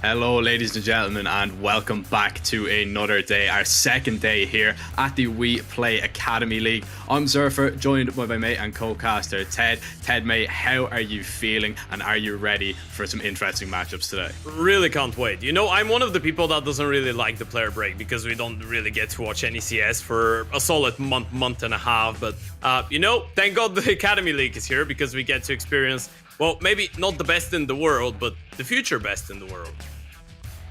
Hello ladies and gentlemen, and welcome back to another day, our second day here at the WePlay Academy League. I'm Zurfer, joined by my mate and co-caster Ted. Ted mate, how are you feeling and are you ready for some interesting matchups today? Really can't wait. You know, I'm one of the people that doesn't really like the player break because we don't really get to watch any CS for a solid month and a half. But, you know, thank God the Academy League is here because we get to experience, well, maybe not the best in the world, but the future best in the world.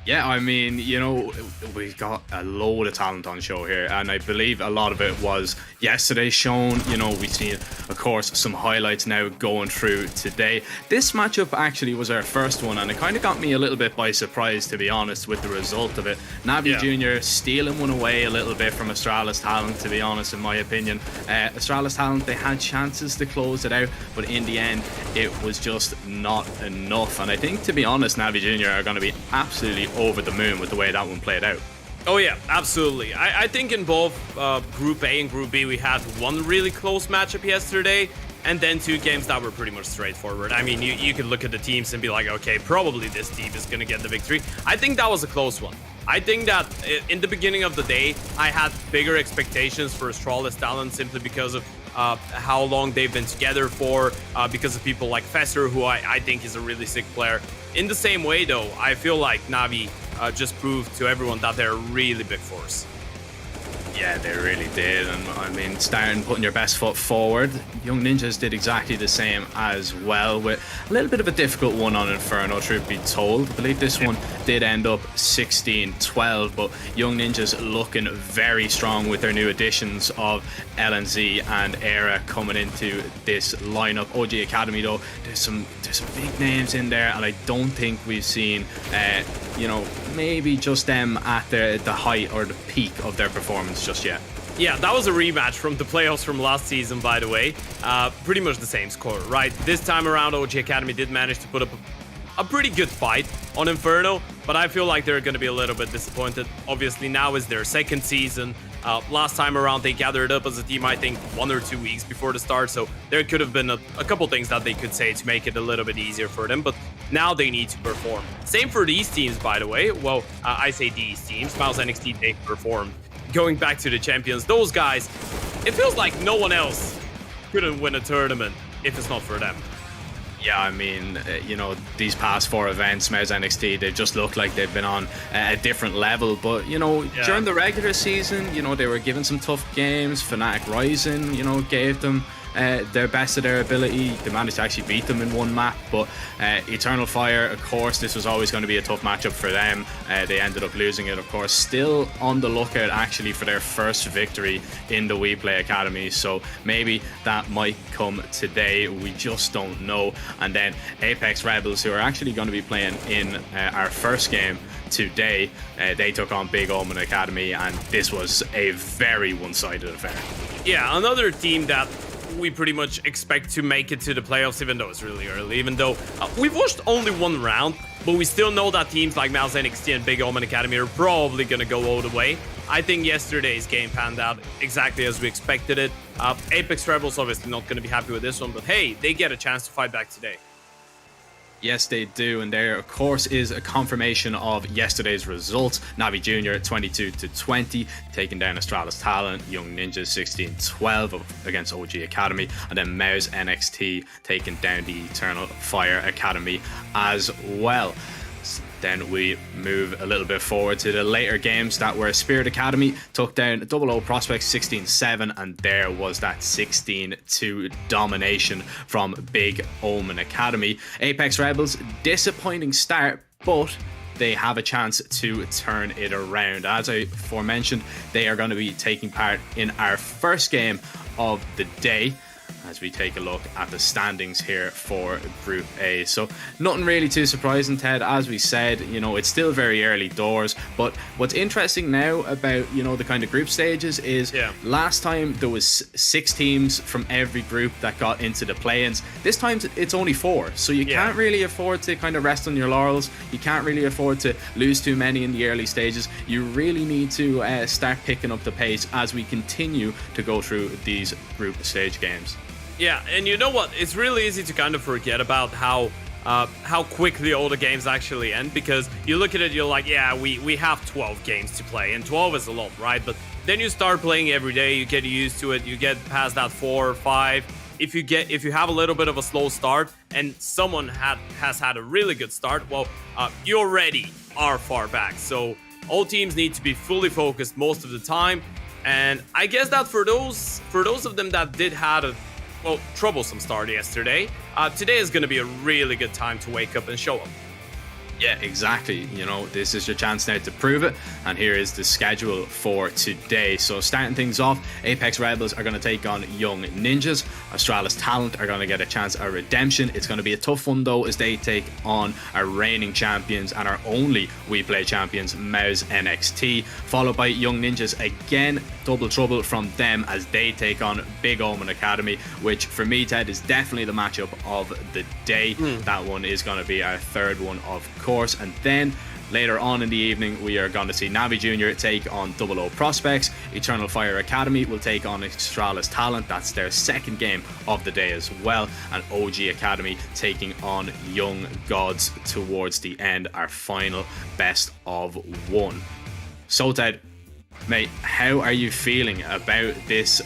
Yeah, I mean, you know, we've got a load of talent on show here, and I believe a lot of it was yesterday's shown. You know, we've seen, of course, some highlights now going through today. This matchup actually was our first one, and it kind of got me a little bit by surprise, to be honest, with the result of it. NAVI Junior stealing one away a little bit from Astralis Talent, to be honest, in my opinion. Astralis Talent, they had chances to close it out, but in the end, it was just not enough. And I think, to be honest, NAVI Junior are going to be absolutely over the moon with the way that one played out. Oh yeah, absolutely. I think in both Group A and Group B we had one really close matchup yesterday, and then two games that were pretty much straightforward. I mean, you could look at the teams and be like, okay, probably this team is going to get the victory. I think that was a close one. I think that in the beginning of the day, I had bigger expectations for Astralis Talent simply because of how long they've been together for, because of people like Fester, who I think is a really sick player. In the same way, though, I feel like Navi just proved to everyone that they're a really big force. Yeah, they really did, and I mean, starting putting your best foot forward. Young Ninjas did exactly the same as well, with a little bit of a difficult one on Inferno, truth be told. I believe this one did end up 16-12, but Young Ninjas looking very strong with their new additions of LNZ and Era coming into this lineup. OG Academy, though, there's some big names in there, and I don't think we've seen, you know, maybe just them at the height or the peak of their performance just yet. Yeah, that was a rematch from the playoffs from last season, by the way. Pretty much the same score, right? This time around, OG Academy did manage to put up a pretty good fight on Inferno, but I feel like they're going to be a little bit disappointed. Obviously, now is their second season. Last time around, they gathered up as a team, I think, 1 or 2 weeks before the start, so there could have been a couple things that they could say to make it a little bit easier for them, but now they need to perform. Same for these teams, by the way. Well, I say these teams. MOUZ NXT, they performed. Going back to the champions, those guys, it feels like no one else couldn't win a tournament if it's not for them. Yeah, I mean, you know, these past 4 events, MOUZ NXT, they just look like they've been on a different level. But, you know, during the regular season, you know, they were given some tough games. Fnatic Rising, you know, gave them their best of their ability. They managed to actually beat them in one map, but Eternal Fire, of course, this was always going to be a tough matchup for them. They ended up losing it, of course. Still on the lookout, actually, for their first victory in the WePlay Academy, so maybe that might come today. We just don't know. And then Apeks Rebels, who are actually going to be playing in our first game today, they took on Big OMEN Academy, and this was a very one-sided affair. Yeah, another team that we pretty much expect to make it to the playoffs, even though it's really early, even though we've watched only one round, but we still know that teams like MOUZ NXT and Big OMEN Academy are probably going to go all the way. I think yesterday's game panned out exactly as we expected it. Apeks Rebels obviously not going to be happy with this one, but hey, they get a chance to fight back today. Yes, they do, and there, of course, is a confirmation of yesterday's results. NAVI Junior 22-20, taking down Astralis Talent. Young Ninjas 16-12 against OG Academy, and then MOUZ NXT taking down the Eternal Fire Academy as well. Then we move a little bit forward to the later games that were Spirit Academy took down 00 Prospects 16-7, and there was that 16-2 domination from Big OMEN Academy. Apeks Rebels, disappointing start, but they have a chance to turn it around. As I aforementioned, they are going to be taking part in our first game of the day, as we take a look at the standings here for Group A. So nothing really too surprising, Ted. As we said, you know, it's still very early doors, but what's interesting now about, you know, the kind of group stages is last time there was 6 teams from every group that got into the play-ins. This time it's only 4, so you can't really afford to kind of rest on your laurels. You can't really afford to lose too many in the early stages. You really need to start picking up the pace as we continue to go through these group stage games. Yeah, and you know what? It's really easy to kind of forget about how how quickly all the games actually end, because you look at it, you're like, yeah, we have 12 games to play, and 12 is a lot, right? But then you start playing every day, you get used to it, you get past that 4 or 5. If you have a little bit of a slow start and someone has had a really good start, well, you already are far back. So all teams need to be fully focused most of the time. And I guess that for those of them that did have a troublesome start yesterday, today is going to be a really good time to wake up and show up. Yeah, exactly. You know, this is your chance now to prove it. And here is the schedule for today. So starting things off, Apeks Rebels are going to take on Young Ninjas. Astralis Talent are going to get a chance at redemption. It's going to be a tough one though, as they take on our reigning champions and our only WePlay champions, MOUZ NXT, followed by Young Ninjas again. Double trouble from them as they take on Big OMEN Academy, which for me, Ted, is definitely the matchup of the day. That one is going to be our third one, of course. And then later on in the evening, we are going to see NAVI Junior take on WO Prospects. Eternal Fire Academy will take on Astralis Talent. That's their second game of the day as well. And OG Academy taking on Young Gods towards the end, our final best of one. So, Ted, mate, how are you feeling about this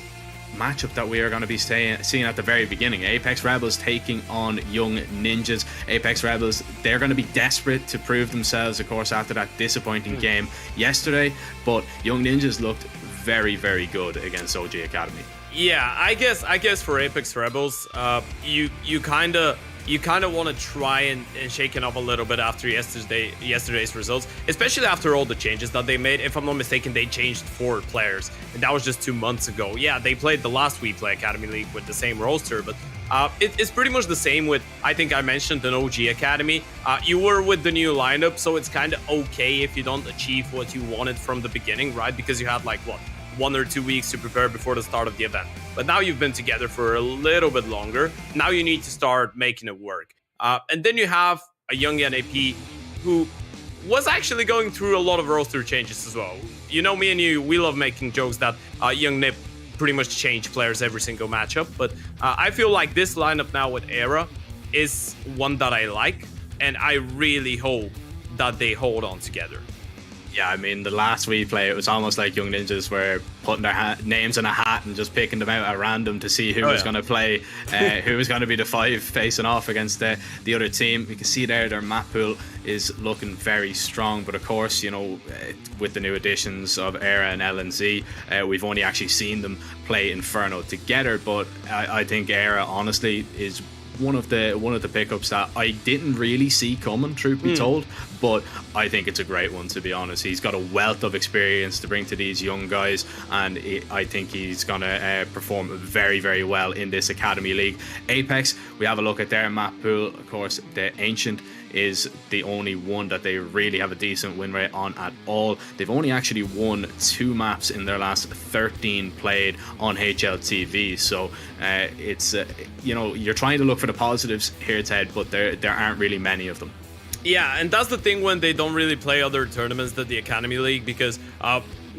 matchup that we are going to be seeing at the very beginning? Apeks Rebels taking on Young Ninjas. Apeks Rebels, they're going to be desperate to prove themselves, of course, after that disappointing game yesterday, but Young Ninjas looked very, very good against OG Academy. Yeah, I guess for Apeks Rebels, you kind of want to try and shake it up a little bit after yesterday's results, especially after all the changes that they made. If I'm not mistaken, they changed 4 players, and that was just 2 months ago. Yeah, they played the last WePlay Academy League with the same roster, but it's pretty much the same with, I think I mentioned, an OG Academy. You were with the new lineup, so it's kind of okay if you don't achieve what you wanted from the beginning, right? Because you had like, what, 1 or 2 weeks to prepare before the start of the event. But now you've been together for a little bit longer. Now you need to start making it work. And then you have a young NAP who was actually going through a lot of roster changes as well. You know, me and you, we love making jokes that young NIP pretty much change players every single matchup. But I feel like this lineup now with Era is one that I like. And I really hope that they hold on together. Yeah, I mean, the last WePlay, it was almost like Young Ninjas were putting their names in a hat and just picking them out at random to see who was going to play, who was going to be the 5 facing off against the other team. We can see there their map pool is looking very strong, but of course, you know, with the new additions of Era and LNZ, we've only actually seen them play Inferno together. But I think Era, honestly, is one of the pickups that I didn't really see coming, truth be told, but I think it's a great one, to be honest. He's got a wealth of experience to bring to these young guys, and I think he's gonna perform very, very well in this Academy League. Apeks, we have a look at their map pool. Of course, the Ancient is the only one that they really have a decent win rate on at all. They've only actually won 2 maps in their last 13 played on HLTV, so it's you know, you're trying to look for the positives here, Ted, but there aren't really many of them. Yeah, and that's the thing when they don't really play other tournaments than the Academy League, because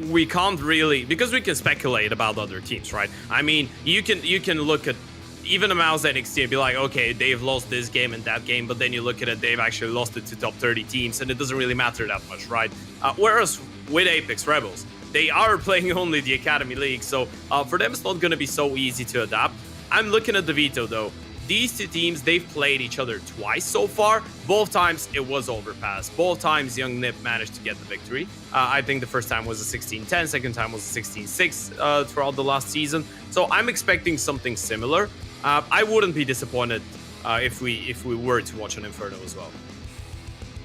we can't really, because we can speculate about other teams, right? I mean, you can look at even a MOUZ NXT and be like, okay, they've lost this game and that game, but then you look at it, they've actually lost it to top 30 teams, and it doesn't really matter that much, right? Whereas with Apeks Rebels, they are playing only the Academy League, so for them it's not going to be so easy to adapt. I'm looking at the veto though. These 2 teams, they've played each other twice so far. Both times it was overpass. Both times Young Nip managed to get the victory. I think the first time was a 16-10, second time was a 16-6 throughout the last season. So I'm expecting something similar. I wouldn't be disappointed if we were to watch an Inferno as well.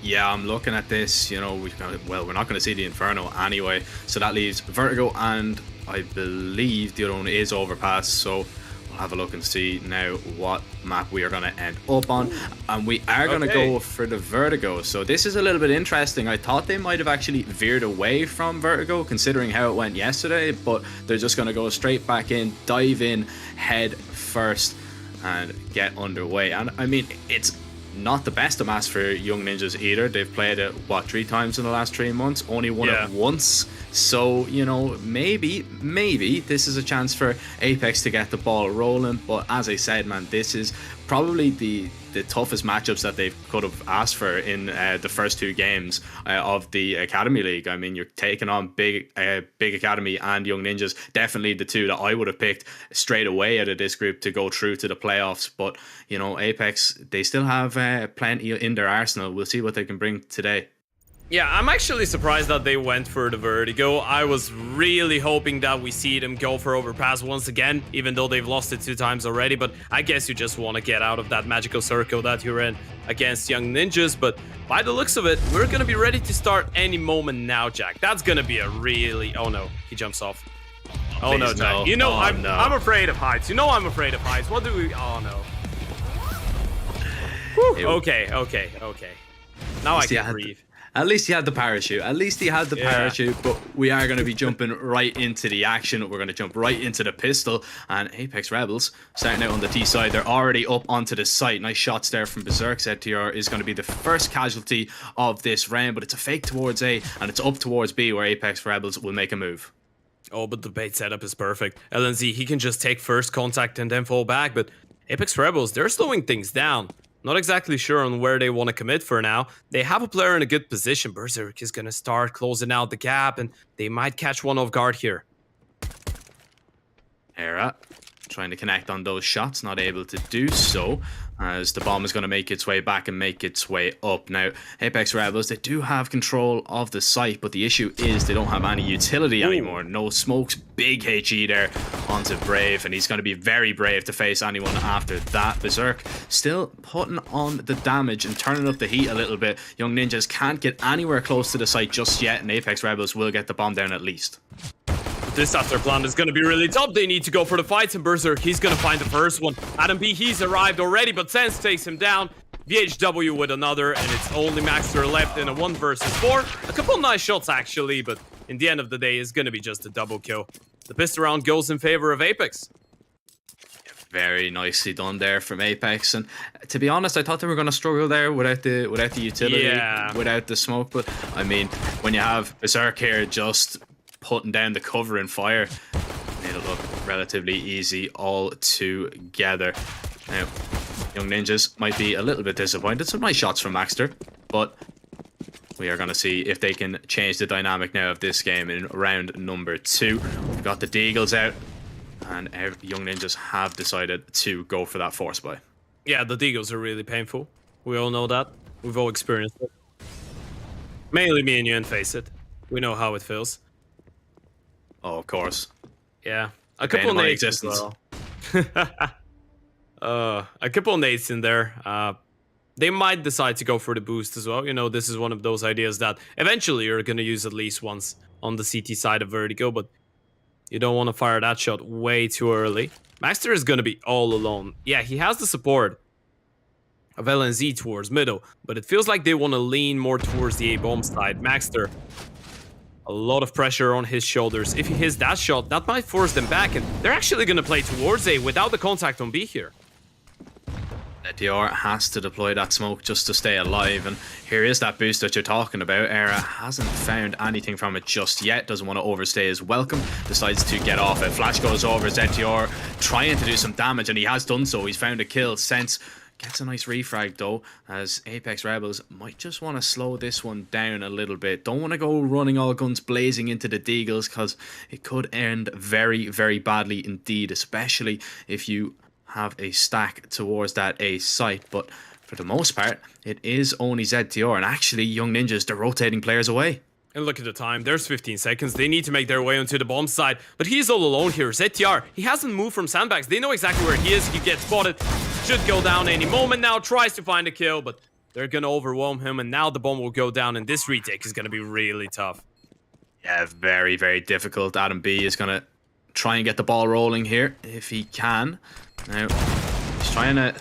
Yeah, I'm looking at this, you know, we're not going to see the Inferno anyway, so that leaves Vertigo, and I believe the other one is Overpass, so we'll have a look and see now what map we are going to end up on, and we are going to go for the Vertigo. So this is a little bit interesting. I thought they might have actually veered away from Vertigo considering how it went yesterday, but they're just going to go straight back in, dive in head first and get underway. And I mean, it's not the best of maps for Young Ninjas either. They've played it, what, 3 times in the last 3 months, only won it once. So, you know, maybe this is a chance for Apeks to get the ball rolling. But as I said, man, this is probably the toughest matchups that they could have asked for in the first 2 games of the Academy League. I mean, you're taking on Big Academy and Young Ninjas, definitely the 2 that I would have picked straight away out of this group to go through to the playoffs. But, you know, Apeks, they still have plenty in their arsenal. We'll see what they can bring today. Yeah, I'm actually surprised that they went for the Vertigo. I was really hoping that we see them go for Overpass once again, even though they've lost it 2 times already. But I guess you just want to get out of that magical circle that you're in against Young Ninjas. But by the looks of it, we're going to be ready to start any moment now, Jack. That's going to be a really... Oh, no. He jumps off. Oh, no, Jack. No. You know, oh, I'm afraid of heights. You know I'm afraid of heights. What do we... Oh, no. Okay. Now I can breathe. At least he had the parachute. At least he had the parachute, but we are going to be jumping right into the action. We're going to jump right into the pistol. And Apeks Rebels, starting out on the T side, they're already up onto the site. Nice shots there from Berserk. ZTR is going to be the first casualty of this round, but it's a fake towards A, and it's up towards B, where Apeks Rebels will make a move. Oh, but the bait setup is perfect. LNZ, he can just take first contact and then fall back, but Apeks Rebels, they're slowing things down. Not exactly sure on where they want to commit for now. They have a player in a good position. Berserk is going to start closing out the gap, and they might catch one off guard here. Era trying to connect on those shots, not able to do so, as the bomb is going to make its way back and make its way up. Now, Apeks Rebels, they do have control of the site, but the issue is they don't have any utility anymore. No smokes, big HE there onto Brave, and he's going to be very brave to face anyone after that. Berserk still putting on the damage and turning up the heat a little bit. Young Ninjas can't get anywhere close to the site just yet, and Apeks Rebels will get the bomb down at least. This after plan is going to be really tough. They need to go for the fights, and Berserk, he's going to find the first one. Adam B, he's arrived already, but Sense takes him down. VHW with another, and it's only Maxter left in a 1 versus 4. A couple nice shots, actually, but in the end of the day, it's going to be just a double kill. The pistol round goes in favor of Apeks. Very nicely done there from Apeks, and to be honest, I thought they were going to struggle there without the utility, without the smoke. But I mean, when you have Berserk here just putting down the cover and fire, made it look relatively easy all together. Now, Young Ninjas might be a little bit disappointed. Some nice shots from Maxter, but we are going to see if they can change the dynamic now of this game in round number 2. We've got the Deagles out, and Young Ninjas have decided to go for that force buy. Yeah, the Deagles are really painful. We all know that. We've all experienced it. Mainly me and you, and face it. We know how it feels. Oh, of course. Yeah. A couple of nades as well. A couple of nades in there. They might decide to go for the boost as well. You know, this is one of those ideas that eventually you're going to use at least once on the CT side of Vertigo, but you don't want to fire that shot way too early. Maxter is going to be all alone. Yeah, he has the support of LNZ towards middle, but it feels like they want to lean more towards the A-bomb side. Maxter, a lot of pressure on his shoulders. If he hits that shot, that might force them back, and they're actually going to play towards A without the contact on B here. Dior has to deploy that smoke just to stay alive, and here is that boost that you're talking about. Era hasn't found anything from it just yet, doesn't want to overstay his welcome, decides to get off it. Flash goes over, ZTR trying to do some damage, and he has done so. He's found a kill. Sense gets a nice refrag though, as Apeks Rebels might just want to slow this one down a little bit. Don't want to go running all guns blazing into the Deagles, because it could end very, very badly indeed, especially if you have a stack towards that A site. But for the most part, it is only ZTR, and actually Young Ninjas, they're rotating players away. And look at the time, there's 15 seconds. They need to make their way onto the bomb side, but he's all alone here. ZTR, he hasn't moved from sandbags. They know exactly where he is. He gets spotted, should go down any moment now, tries to find a kill, but they're gonna overwhelm him, and now the bomb will go down, and this retake is gonna be really tough. Yeah, very, very difficult. Adam B is gonna try and get the ball rolling here if he can. Now, he's trying to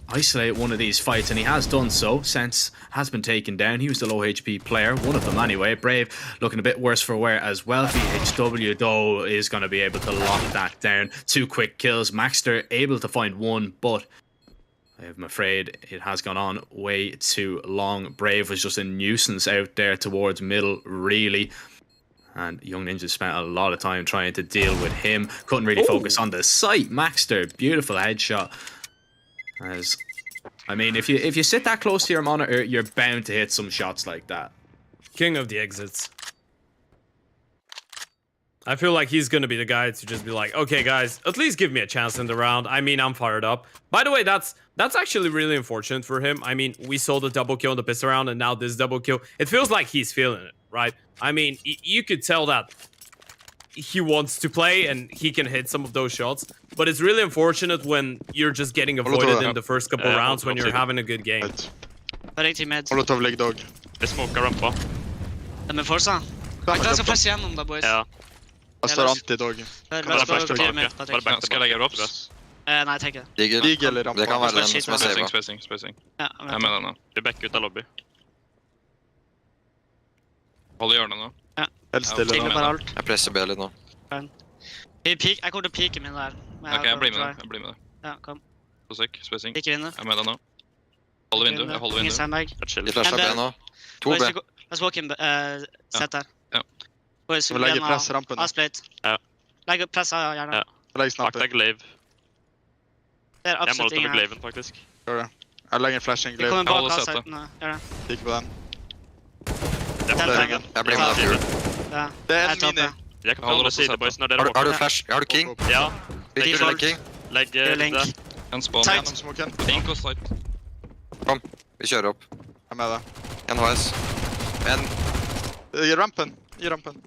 isolate one of these fights, and he has done so. Sense has been taken down. He was the low HP player, one of them anyway. Brave looking a bit worse for wear as well. VHW though is going to be able to lock that down. 2 quick kills. Maxter able to find one, but I'm afraid it has gone on way too long. Brave was just a nuisance out there towards middle, really. And Young Ninja spent a lot of time trying to deal with him. Couldn't really focus on the site. Maxter, beautiful headshot. As I mean, if you sit that close to your monitor, you're bound to hit some shots like that. King of the exits. I feel like he's gonna be the guy to just be like, okay, guys, at least give me a chance in the round. I mean, I'm fired up. By the way, that's actually really unfortunate for him. I mean, we saw the double kill in the pistol round, and now this double kill. It feels like he's feeling it, right? I mean, you could tell that he wants to play and he can hit some of those shots, but it's really unfortunate when you're just getting avoided in the first couple rounds when you're having a good game. Riktig med. Molotov leg dog. Jeg smoker rampa. De er forsa. Akta skal flashe gjennom da, boys. Ja. Jeg står anti-dog. Skal jeg legge drops? Nei, jeg tenker det. Dig eller rampa. Det kan være den som er save. Spacing. Ja, Jeg mener nå. Vi backer ut av lobby. Hold i hjørnet nå. Helt stille Tigger nå. bare alt. Jeg presser B litt nå. Jeg kommer til å pike min der. Ok, jeg blir med det. Ja, kom. Spacing. Pike vinner. Jeg er med deg nå. Holder vindu. Jeg holder Ingen vindu. sandbag. De flasher B nå. 2 B. Let's walk in, set der. Ja. Boys, Vi legger press rampen. A-split. Ja. Legg press av gjerne. Ja. Legg Bak snapper. deg glaive. Det er Jeg må absolutt ta ingen her. glaiven, faktisk. Gjør det. Jeg legger en flashing Vi glaive. kommer Jeg bak holder A-site. setet. Gjør det. Kikk på den. Den. Jeg blir med deg, Fuel. Ja. Det er Jeg en tar mini. det. Jeg kan holde side, boys, når dere Har du walker. flash? Har du king? Ja. King eller king? Legg Link. det. En spawn. Tight. Gjennom smoken. Link og sight. Kom, vi kjører opp. Jeg er med deg. En HS. En. I rampen. I rampen.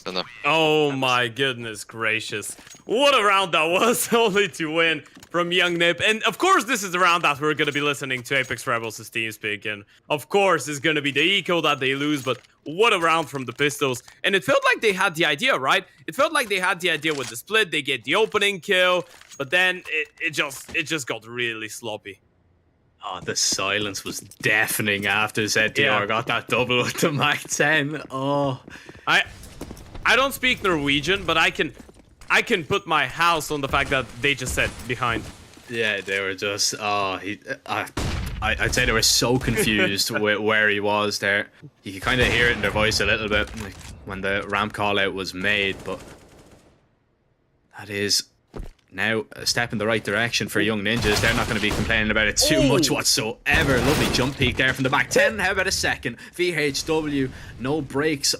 Denne. Oh my goodness gracious. What a round that was, only to win from Young Nip. And of course this is the round that we're going to be listening to Apeks Rebels' TeamSpeak. And of course it's going to be the eco that they lose, but what a round from the Pistols. And it felt like they had the idea, right? It felt like they had the idea with the split, they get the opening kill, but then it just got really sloppy. Oh, the silence was deafening after ZTR got that double with the Mac 10. Oh. I don't speak Norwegian, but I can put my house on the fact that they just said behind. Yeah, they were just, I'd say they were so confused with where he was there. You could kind of hear it in their voice a little bit like, when the ramp call out was made, but that is now a step in the right direction for Young Ninjas. They're not going to be complaining about it too much whatsoever. Lovely jump peek there from the back 10. How about a second? VHW, no brakes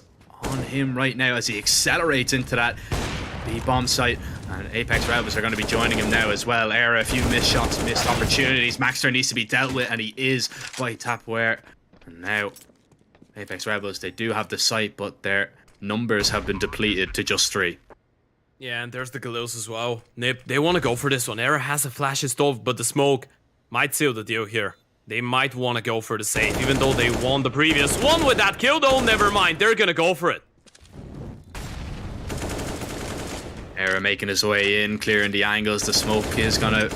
on him right now as he accelerates into that B-bomb site, and Apeks Rebels are going to be joining him now as well. Era, a few missed shots, missed opportunities. Maxter needs to be dealt with, and he is by Tapware. And now Apeks Rebels, they do have the site, but their numbers have been depleted to just 3. Yeah, and there's the Galils as well. Nip, they want to go for this one. Era has a flash installed, but the smoke might seal the deal here. They might want to go for the save, even though they won the previous one with that kill, though. Never mind, they're gonna go for it. Era making his way in, clearing the angles. The smoke is gonna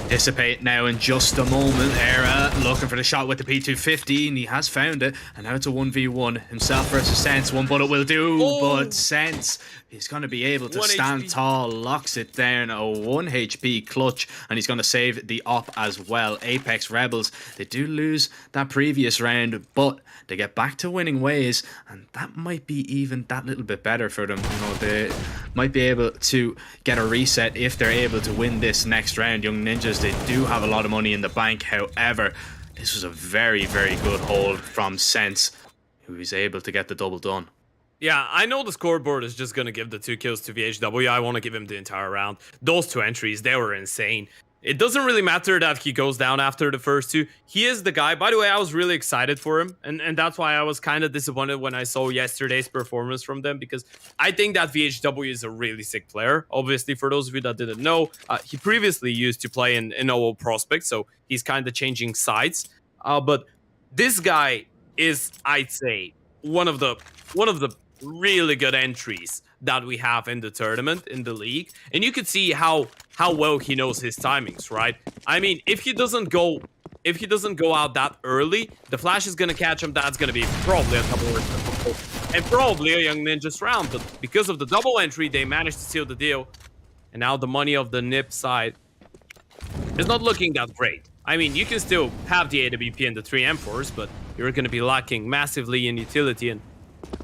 dissipate now in just a moment. Era looking for the shot with the P250, and he has found it. And now it's a 1v1. Himself versus Sense. One bullet will do, but Sense is going to be able to stand tall, locks it down. A 1 HP clutch, and he's going to save the op as well. Apeks Rebels, they do lose that previous round, but they get back to winning ways, and that might be even that little bit better for them. You know, they might be able to get a reset if they're able to win this next round. Young Ninjas, they do have a lot of money in the bank. However, this was a very, very good hold from Sense, who is able to get the double done. Yeah, I know the scoreboard is just gonna give the 2 kills to VHW. I want to give him the entire round. Those 2 entries, they were insane. It doesn't really matter that he goes down after the first 2. He is the guy. By the way, I was really excited for him. And that's why I was kind of disappointed when I saw yesterday's performance from them. Because I think that VHW is a really sick player. Obviously, for those of you that didn't know, he previously used to play in OO Prospect. So he's kind of changing sides. But this guy is, I'd say, one of the really good entries that we have in the tournament, in the league. And you could see how well he knows his timings, right? I mean, if he doesn't go out that early, the flash is gonna catch him. That's gonna be probably a double and probably a Young Ninjas round. But because of the double entry, they managed to seal the deal. And now the money of the Nip side is not looking that great. I mean, you can still have the AWP and the 3 M4s, but you're going to be lacking massively in utility, and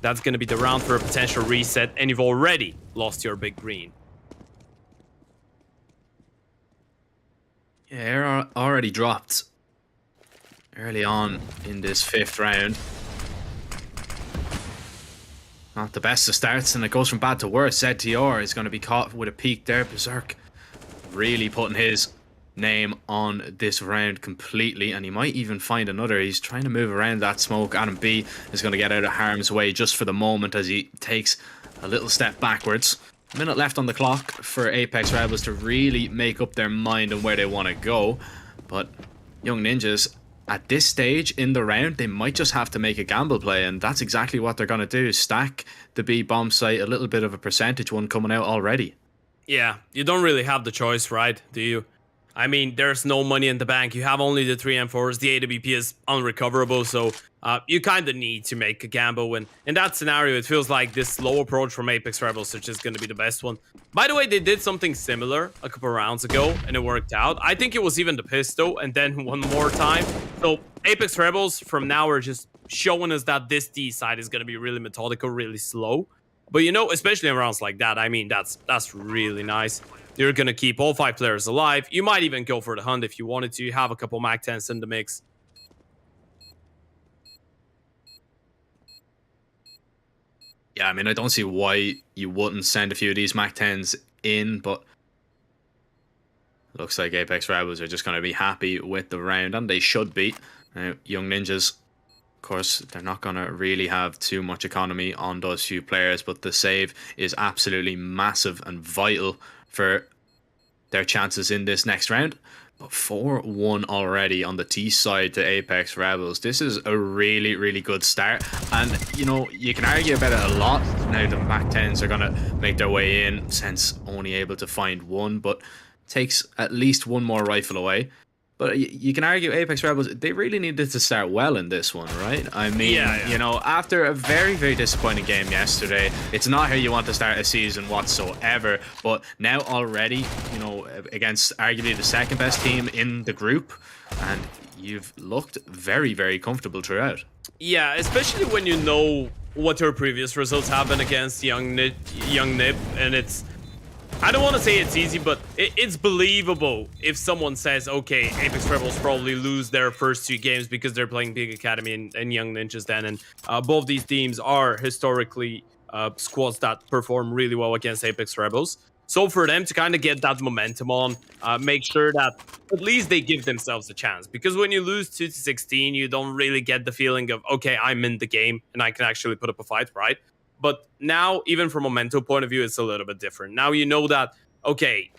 that's going to be the round for a potential reset, and you've already lost your big green. Yeah, air already dropped early on in this 5th round. Not the best of starts, and it goes from bad to worse. ZTR is going to be caught with a peek there. Berserk really putting his name on this round completely, and he might even find another. He's trying to move around that smoke. Adam B is going to get out of harm's way just for the moment as he takes a little step backwards. A minute left on the clock for Apeks Rebels to really make up their mind on where they want to go, but Young Ninjas, at this stage in the round, they might just have to make a gamble play, and that's exactly what they're going to do. Stack the B bomb site, a little bit of a percentage one coming out already. Yeah, you don't really have the choice, right? Do you? I mean, there's no money in the bank. You have only the 3 M4s. The AWP is unrecoverable, so you kind of need to make a gamble. And in that scenario, it feels like this slow approach from Apeks Rebels is just going to be the best one. By the way, they did something similar a couple rounds ago, and it worked out. I think it was even the pistol, and then one more time. So Apeks Rebels from now are just showing us that this D side is going to be really methodical, really slow. But you know, especially in rounds like that, I mean, that's really nice. You're going to keep all 5 players alive. You might even go for the hunt if you wanted to. You have a couple MAC-10s in the mix. Yeah, I mean, I don't see why you wouldn't send a few of these MAC-10s in, but looks like Apeks Rebels are just going to be happy with the round, and they should be. Now, Young Ninjas, of course, they're not going to really have too much economy on those few players, but the save is absolutely massive and vital for their chances in this next round. But 4-1 already on the T side to Apeks Rebels. This is a really good start, and you know, you can argue about it a lot. Now the MAC-10s are going to make their way in, since only able to find one, but takes at least one more rifle away. But you can argue Apeks Rebels, they really needed to start well in this one, right? I mean, you know, after a very disappointing game yesterday, it's not how you want to start a season whatsoever. But now already, you know, against arguably the 2nd best team in the group, and you've looked very comfortable throughout. Yeah, especially when you know what your previous results have been against Young Nip, and it's... I don't want to say it's easy, but it's believable if someone says, okay, Apeks Rebels probably lose their first 2 games because they're playing Big Academy and Young Ninjas then, and both these teams are historically squads that perform really well against Apeks Rebels. So for them to kind of get that momentum on, make sure that at least they give themselves a chance. Because when you lose 2-16, you don't really get the feeling of, okay, I'm in the game and I can actually put up a fight, right? But now, even from a mental point of view, it's a little bit different. Now you know that, okay,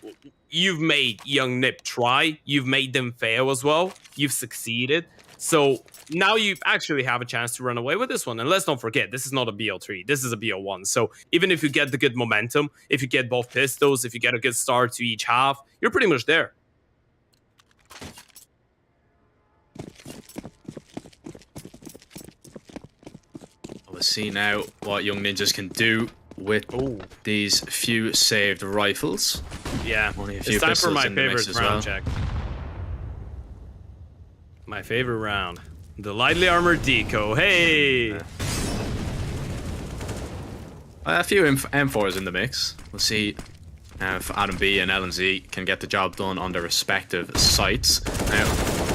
you've made Young Nip try. You've made them fail as well. You've succeeded. So now you actually have a chance to run away with this one. And let's not forget, this is not a BO3. This is a BO1. So even if you get the good momentum, if you get both pistols, if you get a good start to each half, you're pretty much there. We'll see now what Young Ninjas can do with these few saved rifles. Yeah, only a few it's time for my pistols in the mix favorite as round well. check. My favorite round. The lightly armored deco. Hey! A few M4s in the mix. We'll see if Adam B and LNZ can get the job done on their respective sites. Now,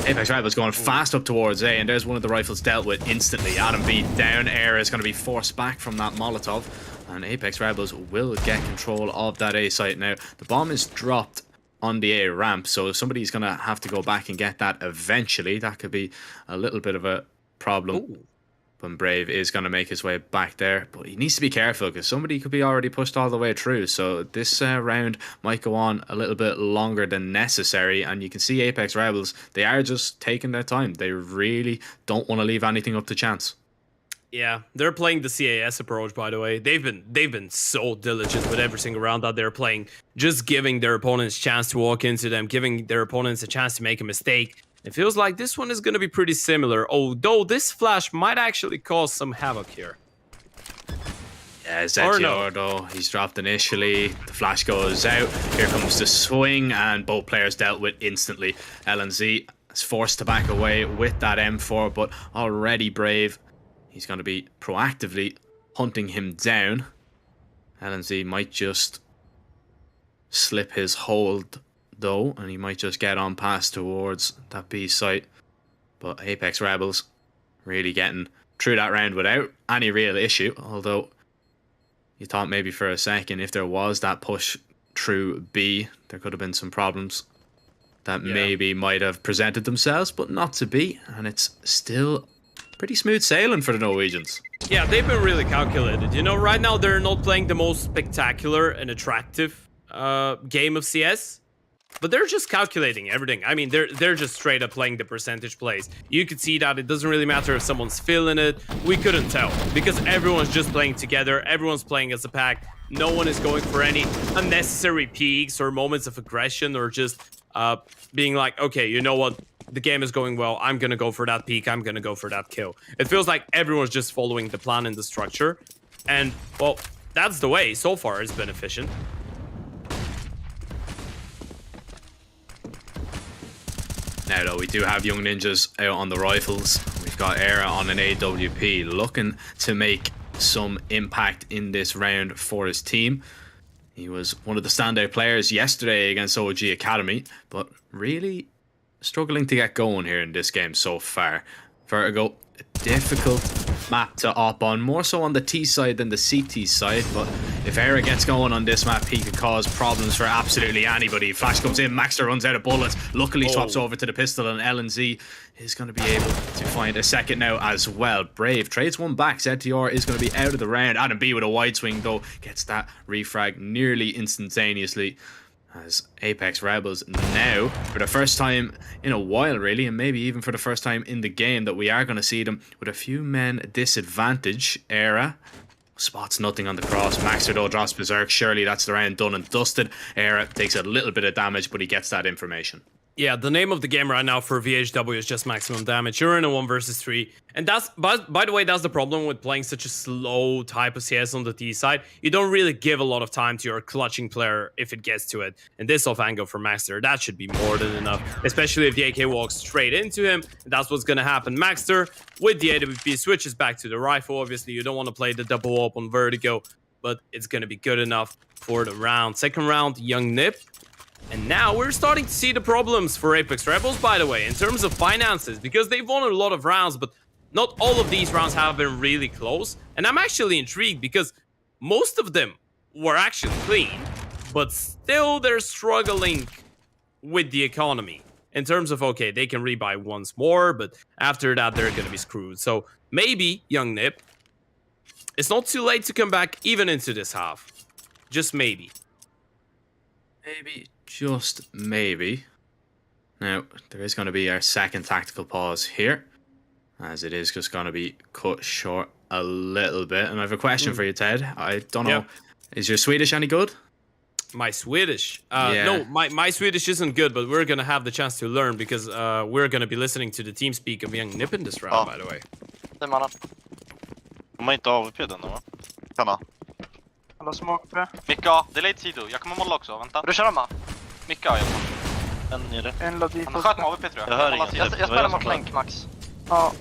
Apeks Rebels going fast up towards A, and there's one of the rifles dealt with instantly. Adam B down air is going to be forced back from that Molotov, and Apeks Rebels will get control of that A site. Now, the bomb is dropped on the A ramp, so somebody's going to have to go back and get that eventually. That could be a little bit of a problem. Ooh. When Brave is going to make his way back there, but he needs to be careful because somebody could be already pushed all the way through. So this round might go on a little bit longer than necessary, and you can see Apeks Rebels, they are just taking their time. They really don't want to leave anything up to chance. Yeah, they're playing the CAS approach, by the way. They've been so diligent with every single round that they're playing, just giving their opponents a chance to walk into them, giving their opponents a chance to make a mistake. It feels like this one is going to be pretty similar, although this flash might actually cause some havoc here. Yeah, ZTR though, he's dropped initially, the flash goes out, here comes the swing, and both players dealt with instantly. LNZ is forced to back away with that M4, but already Brave. He's going to be proactively hunting him down. LNZ might just slip his hold though, and he might just get on past towards that B site. But Apeks Rebels really getting through that round without any real issue, although you thought maybe for a second if there was that push through B, there could have been some problems that maybe might have presented themselves, but not to be, and it's still pretty smooth sailing for the Norwegians. Yeah, they've been really calculated. You know, right now they're not playing the most spectacular and attractive game of CS, but they're just calculating everything. I mean, they're just straight up playing the percentage plays. You could see that it doesn't really matter if someone's feeling it. We couldn't tell because everyone's just playing together. Everyone's playing as a pack. No one is going for any unnecessary peaks or moments of aggression or just being like, okay, you know what? The game is going well. I'm going to go for that peak. I'm going to go for that kill. It feels like everyone's just following the plan and the structure. And, well, that's the way. So far, it's been efficient. Now, though, we do have Young Ninjas out on the rifles. We've got Era on an AWP looking to make some impact in this round for his team. He was one of the standout players yesterday against OG Academy, but really struggling to get going here in this game so far. Vertigo, a difficult map to op on, more so on the T side than the CT side, but if Era gets going on this map, he could cause problems for absolutely anybody. Flash comes in, Maxter runs out of bullets, luckily swaps over to the pistol, and LNZ is going to be able to find a second now as well. Brave trades one back, ZTR is going to be out of the round. Adam B with a wide swing though, gets that refrag nearly instantaneously. As Apeks Rebels now, for the first time in a while really, and maybe even for the first time in the game, that we are going to see them with a few men disadvantage. Era spots nothing on the cross. Maxter though drops Berserk. Surely that's the round done and dusted. Era takes a little bit of damage, but he gets that information. Yeah, the name of the game right now for VHW is just maximum damage. You're in a 1 versus 3. And that's, by the way, that's the problem with playing such a slow type of CS on the T side. You don't really give a lot of time to your clutching player if it gets to it. And this off angle for Maxter, that should be more than enough. Especially if the AK walks straight into him. That's what's going to happen. Maxter, with the AWP, switches back to the rifle. Obviously, you don't want to play the double up on Vertigo, but it's going to be good enough for the round. Second round, Young Nip. And now we're starting to see the problems for Apeks Rebels, by the way, in terms of finances, because they've won a lot of rounds, but not all of these rounds have been really close. And I'm actually intrigued because most of them were actually clean, but still they're struggling with the economy in terms of, okay, they can rebuy once more, but after that, they're going to be screwed. So maybe, Young Nip, it's not too late to come back even into this half. Just maybe. Maybe, just maybe. Now, there is going to be our second tactical pause here, as it is just going to be cut short a little bit. And I have a question for you, Ted. I don't know, is your Swedish any good? My Swedish? No, my Swedish isn't good, but we're going to have the chance to learn because we're going to be listening to the team speak of Young Nip in this round, by the way. Det mannen. De har inte AWP den då, va? Kan ha. Alla smoke på. Micka, delay sido. Jag kommer molla också, vänta. Du kör dem va? Micka har jag på. En nere. En låt dit. Han sköt med AWP tror jag. Jag hör inget. Jag spelar mot länk max. Ja.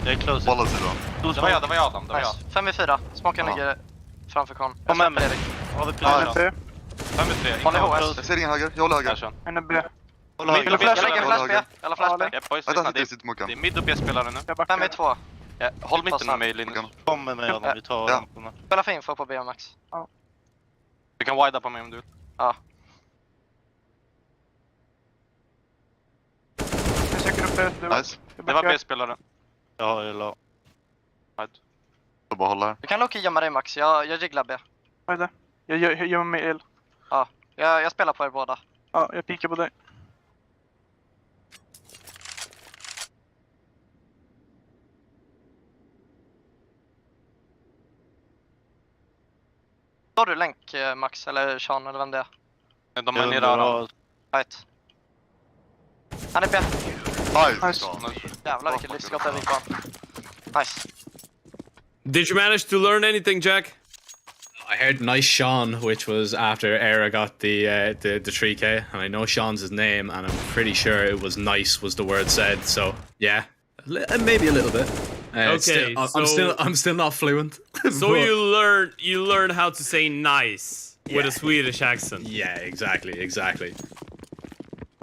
Jag är close. Bolla till då. Det var jag Adam. Det var jag. 5v4. Smoken ligger framför kon. Kom med mig. AWP. 5v3. Håll i HS. Jag ser ingen höger, jag håller höger. En B. Håll höger. Eller flash B. Eller flash B. Boys, lyssna. Det är mid och B-spelare nu. 5v2. Håll mitten med mig, Linus. Kom med mig Adam, vi tar ramporna. Spela för info på B max. Ja. Du kan wida på mig om du vill. Ja. Jag söker upp det. Nice. Det var B-spelare. Ja, jag la. Jag bara håller här. Du kan nog gömma dig max. Jag jigglar B. Vad är det? Jag gömmer mig el. Ja. Jag spelar på er båda. Ja, jag pikar på dig. Står du länk Max eller Sean eller vem det är? De är nere här. Right. Han är B. Nice. Jävlar vilket livsskott jag fick på. Nice. Did you manage to learn anything, Jack? I heard nice Sean, which was after Era got the 3K, and I know Sean's his name, and I'm pretty sure it was nice was the word said. So yeah, maybe a little bit. Okay, I'm still not fluent. So but- you learn how to say nice with a Swedish accent. Yeah, exactly.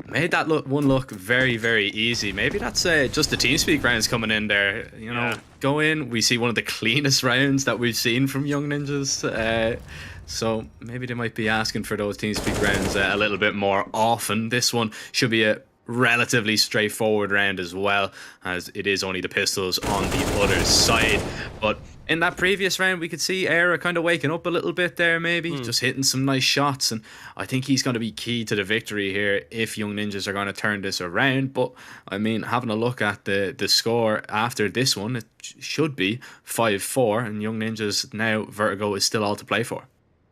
Made that one look very, very easy. Maybe that's just the TeamSpeak rounds coming in there. You know, go in. We see one of the cleanest rounds that we've seen from Young Ninjas. So maybe they might be asking for those TeamSpeak rounds a little bit more often. This one should be a relatively straightforward round as well, as it is only the pistols on the other side. But in that previous round, we could see Era kind of waking up a little bit there, maybe just hitting some nice shots, and I think he's going to be key to the victory here if Young Ninjas are going to turn this around. But I mean, having a look at the score after this one, it should be 5-4, and Young Ninjas now Vertigo is still all to play for.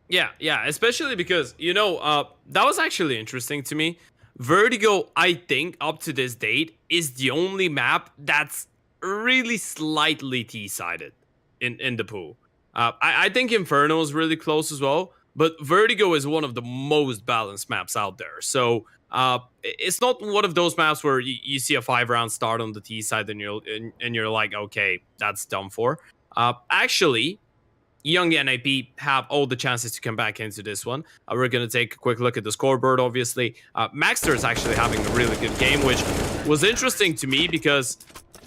Yeah, especially because, you know, that was actually interesting to me. Vertigo, I think, up to this date, is the only map that's really slightly T-sided in the pool. I think Inferno is really close as well, but Vertigo is one of the most balanced maps out there. So it's not one of those maps where you see a 5-round start on the T side and you're like, okay, that's done for. Actually, Young NAP have all the chances to come back into this one. We're going to take a quick look at the scoreboard, obviously. Maxter is actually having a really good game, which was interesting to me because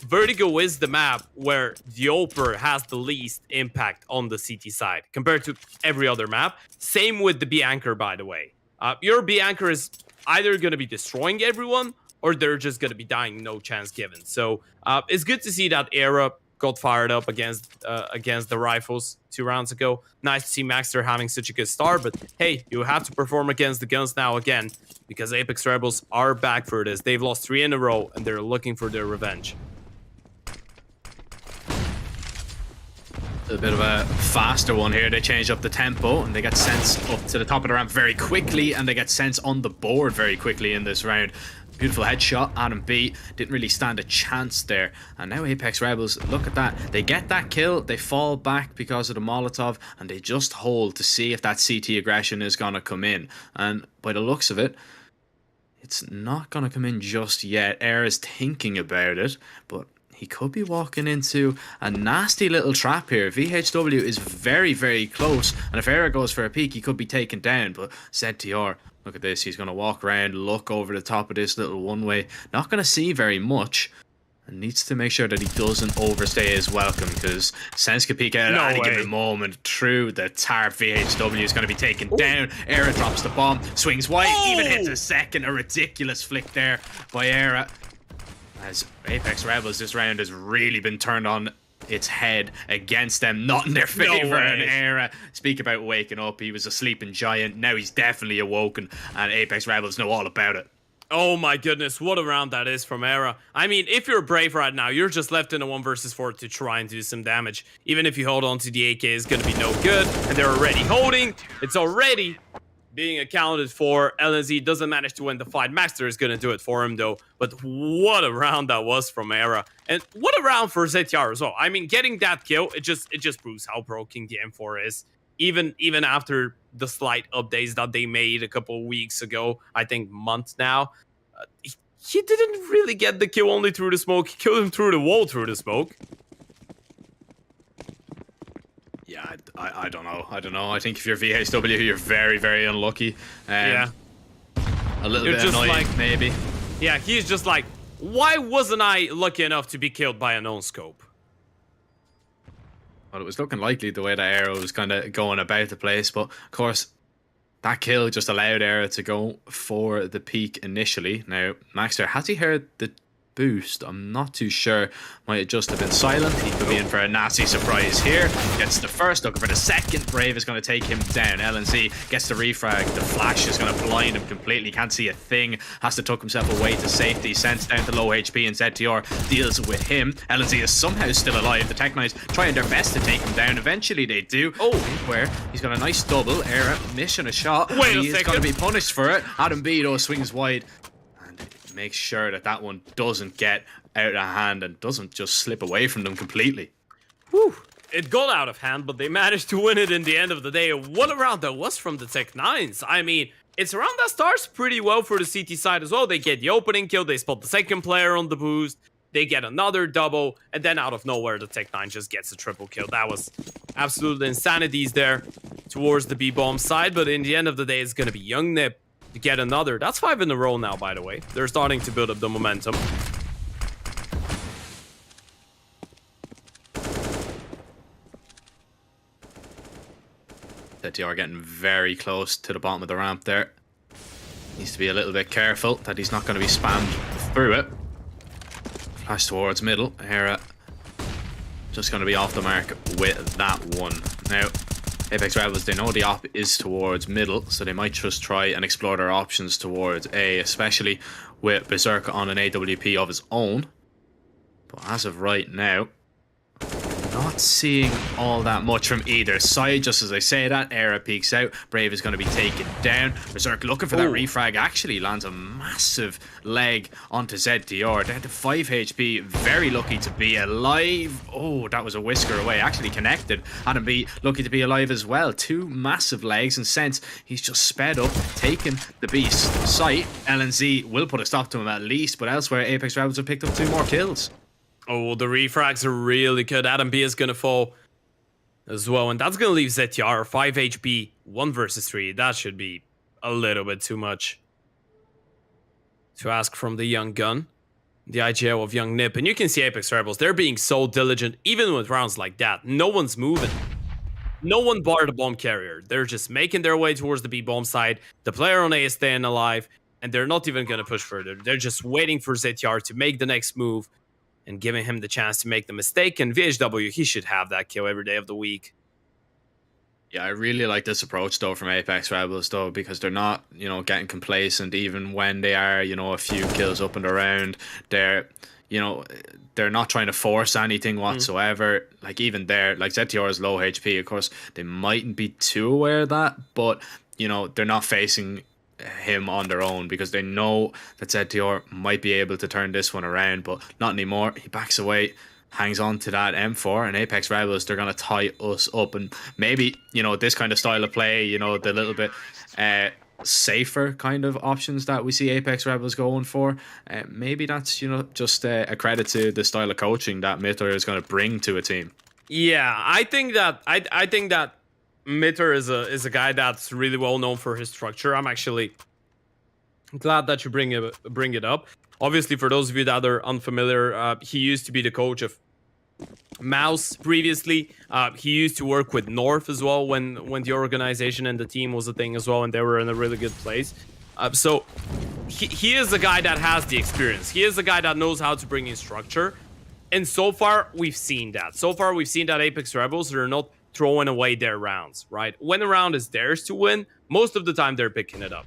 Vertigo is the map where the Oper has the least impact on the CT side compared to every other map. Same with the B-Anchor, by the way. Your B-Anchor is either going to be destroying everyone or they're just going to be dying, no chance given. So it's good to see that Era got fired up against the Rifles 2 rounds ago. Nice to see Maxter having such a good start, but hey, you have to perform against the guns now again, because Apeks Rebels are back for this. They've lost 3 in a row, and they're looking for their revenge. A bit of a faster one here. They change up the tempo, and they get Sense up to the top of the ramp very quickly, and they get Sense on the board very quickly in this round. Beautiful headshot. Adam B didn't really stand a chance there. And now Apeks Rebels, look at that. They get that kill, they fall back because of the Molotov, and they just hold to see if that CT aggression is going to come in. And by the looks of it, it's not going to come in just yet. Era's thinking about it, but he could be walking into a nasty little trap here. VHW is very, very close, and if Era goes for a peek, he could be taken down. But ZTR, look at this. He's going to walk around, look over the top of this little one-way. Not going to see very much, and needs to make sure that he doesn't overstay his welcome, because Sense could peek out at any given moment through the tarp. VHW is going to be taken down. Era drops the bomb, swings wide, even hits a second. A ridiculous flick there by Era. As Apeks Rebels this round has really been turned on its head against them, not in their favor. And Era, speak about waking up, he was a sleeping giant, now he's definitely awoken, and Apeks Rebels know all about it. Oh my goodness, what a round that is from Era. I mean, if you're brave right now, you're just left in a 1 versus 4 to try and do some damage. Even if you hold on to the AK, it's going to be no good, and they're already holding. It's already being accounted for. LNZ doesn't manage to win the fight. Maxter is going to do it for him, though. But what a round that was from Era. And what a round for ZTR as well. I mean, getting that kill, it just proves how broken the M4 is. Even after the slight updates that they made a couple of weeks ago, I think months now, he didn't really get the kill only through the smoke. He killed him through the wall through the smoke. Yeah, I don't know. I think if you're VHW, you're very, very unlucky. Yeah. A little bit annoying, like, maybe. Yeah, he's just like, why wasn't I lucky enough to be killed by a no-scope? Well, it was looking likely the way that Arrow was kind of going about the place, but of course, that kill just allowed Arrow to go for the peak initially. Now, Maxter, has he heard the boost? I'm not too sure. Might have just have been silent. He could be in for a nasty surprise here. Gets the first, looking for the second. Brave is going to take him down. LNC gets the refrag. The flash is going to blind him completely. Can't see a thing. Has to tuck himself away to safety. Sends down to low HP, and ZTR deals with him. LNC is somehow still alive. The Tech Knights trying their best to take him down. Eventually they do. Oh, where he's got a nice double. Era missing a shot. Wait a He's second. going to be punished for it. Adam B though swings wide. Make sure that that one doesn't get out of hand and doesn't just slip away from them completely. Whew. it got out of hand, but they managed to win it in the end of the day. What a round that was from the Tech-9s. I mean, it's a round that starts pretty well for the CT side as well. They get the opening kill, they spot the second player on the boost, they get another double, and then out of nowhere, the Tech-9 just gets a triple kill. That was absolute insanities there towards the B-bomb side, but in the end of the day, it's going to be Young Nip to get another. That's 5 in a row now, by the way. They're starting to build up the momentum. ZTR getting very close to the bottom of the ramp there. Needs to be a little bit careful that he's not going to be spammed through it. Flash towards middle. Hera just going to be off the mark with that one. Now, Apeks Rebels, they know the op is towards middle, so they might just try and explore their options towards A, especially with Berserker on an AWP of his own. But as of right now, not seeing all that much from either side. Just as I say that, Era peeks out. Brave is going to be taken down. Berserker looking for that refrag. Actually lands a massive leg onto ZTR. Down to 5 HP. Very lucky to be alive. Oh, that was a whisker away. Actually connected. Adam B lucky to be alive as well. 2 massive legs, and since he's just sped up, taken the beast sight, LNZ will put a stop to him at least, but elsewhere Apeks Rebels have picked up 2 more kills. Oh, the refrags are really good. Adam B is going to fall as well. And that's going to leave ZTR 5 HP, 1 versus 3. That should be a little bit too much to ask from the young gun. The IGL of Young Nip. And you can see Apeks Rebels. They're being so diligent, even with rounds like that. No one's moving. No one barred the bomb carrier. They're just making their way towards the B-bomb side. The player on A is staying alive. And they're not even going to push further. They're just waiting for ZTR to make the next move and giving him the chance to make the mistake. And VHW, he should have that kill every day of the week. Yeah, I really like this approach, though, from Apeks Rebels, though, because they're not, you know, getting complacent even when they are, you know, a few kills up and around. They're, you know, they're not trying to force anything whatsoever. Like, even there, like, ZTR is low HP. Of course, they mightn't be too aware of that, but, you know, they're not facing him on their own because they know that ZTR might be able to turn this one around, but not anymore. He backs away, hangs on to that M4, and Apeks Rebels, they're going to tie us up. And maybe, you know, this kind of style of play, you know, the little bit safer kind of options that we see Apeks Rebels going for, maybe that's, you know, just a credit to the style of coaching that Mitter is going to bring to a team. Yeah, I think that Mitter is a guy that's really well known for his structure. I'm actually glad that you bring it up. Obviously, for those of you that are unfamiliar, he used to be the coach of MOUZ previously. He used to work with North as well when the organization and the team was a thing as well, and they were in a really good place. So he is a guy that has the experience. He is a guy that knows how to bring in structure. And so far, we've seen that. So far, we've seen that Apeks Rebels are not throwing away their rounds, right? When a round is theirs to win, most of the time they're picking it up.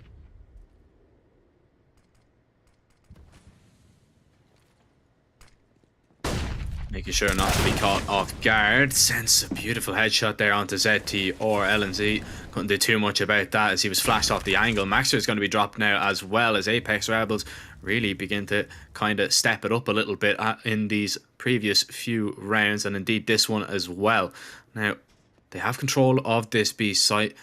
Making sure not to be caught off guard. Sends a beautiful headshot there onto ZT or LNZ. Couldn't do too much about that as he was flashed off the angle. Maxter is going to be dropped now as well as Apeks Rebels really begin to kind of step it up a little bit in these previous few rounds, and indeed this one as well. Now, they have control of this B site.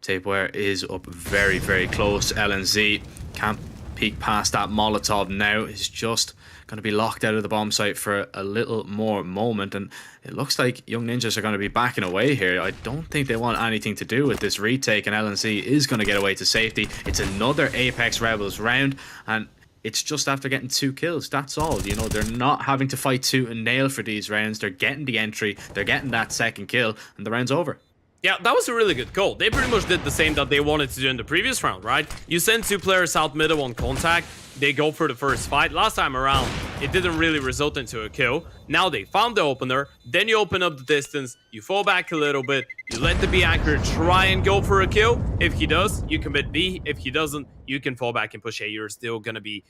Tapeware is up very, very close. LNZ can't peek past that Molotov now. He's just going to be locked out of the bomb site for a little more moment, and it looks like Young Ninjas are going to be backing away here. I don't think they want anything to do with this retake, and LNZ is going to get away to safety. It's another Apeks Rebels round, and it's just after getting 2 kills. That's all. You know, they're not having to fight tooth and nail for these rounds. They're getting the entry, they're getting that second kill, and the round's over. Yeah, that was a really good goal. They pretty much did the same that they wanted to do in the previous round, right? You send 2 players out middle on contact, they go for the first fight. Last time around, it didn't really result into a kill. Now they found the opener, then you open up the distance, you fall back a little bit, you let the B anchor try and go for a kill. If he does, you commit B. If he doesn't, you can fall back and push A. You're still going to be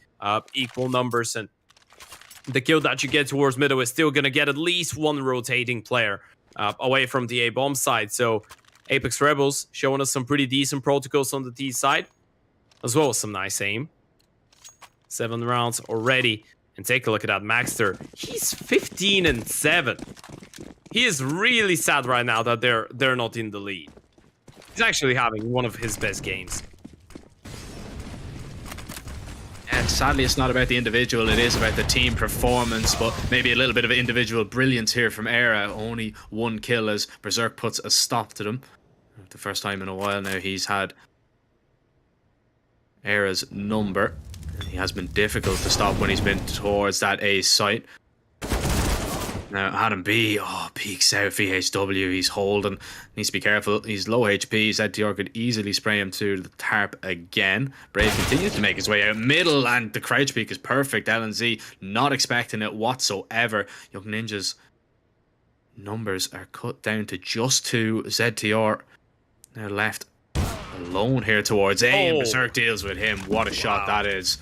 equal numbers, and the kill that you get towards middle is still going to get at least 1 rotating player away from the A bomb side. So Apeks Rebels showing us some pretty decent protocols on the T side, as well as some nice aim. 7 rounds already. And take a look at that Maxter. He's 15-7. he is really sad right now that they're not in the lead. He's actually having one of his best games. And sadly, it's not about the individual, it is about the team performance, but maybe a little bit of individual brilliance here from Era. Only one kill as Berserk puts a stop to them. The first time in a while now he's had Era's number. He has been difficult to stop when he's been towards that A site. Now, Adam B, peeks out VHW, he's holding, needs to be careful, he's low HP, ZTR could easily spray him to the tarp again. Brave continues to make his way out middle, and the crouch peek is perfect. LNZ not expecting it whatsoever. Young Ninja's numbers are cut down to just 2. ZTR now left alone here towards A, and Berserk deals with him. What a shot that is.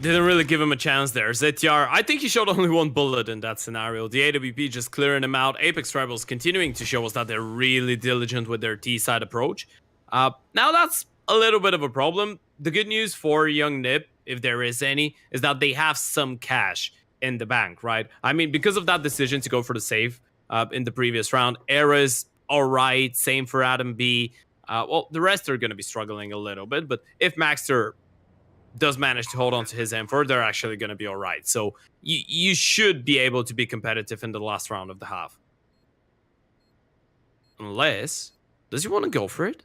Didn't really give him a chance there. ZTR, I think he shot only 1 bullet in that scenario. The AWP just clearing him out. Apeks Rebels continuing to show us that they're really diligent with their T-side approach. Now that's a little bit of a problem. The good news for Young Nip, if there is any, is that they have some cash in the bank, right? I mean, because of that decision to go for the save in the previous round, Era's alright, same for Adam B. Well, the rest are going to be struggling a little bit, but if Maxter does manage to hold on to his M4, they're actually going to be all right. So you should be able to be competitive in the last round of the half. Unless, does he want to go for it?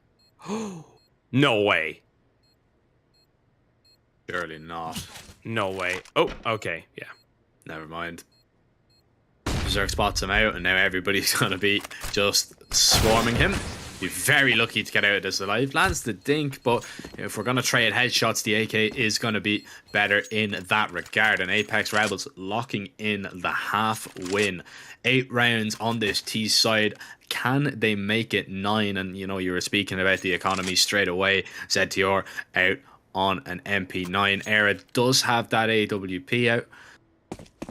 No way. Surely not. No way. Oh, okay, yeah. Never mind. Berserk spots him out, and now everybody's going to be just swarming him. Be very lucky to get out of this alive. Lands the dink, but if we're going to trade headshots, the AK is going to be better in that regard. And Apeks Rebels locking in the half win. 8 rounds on this T side. Can they make it 9? And you know, you were speaking about the economy straight away. ZTR out on an MP9. Era does have that AWP out.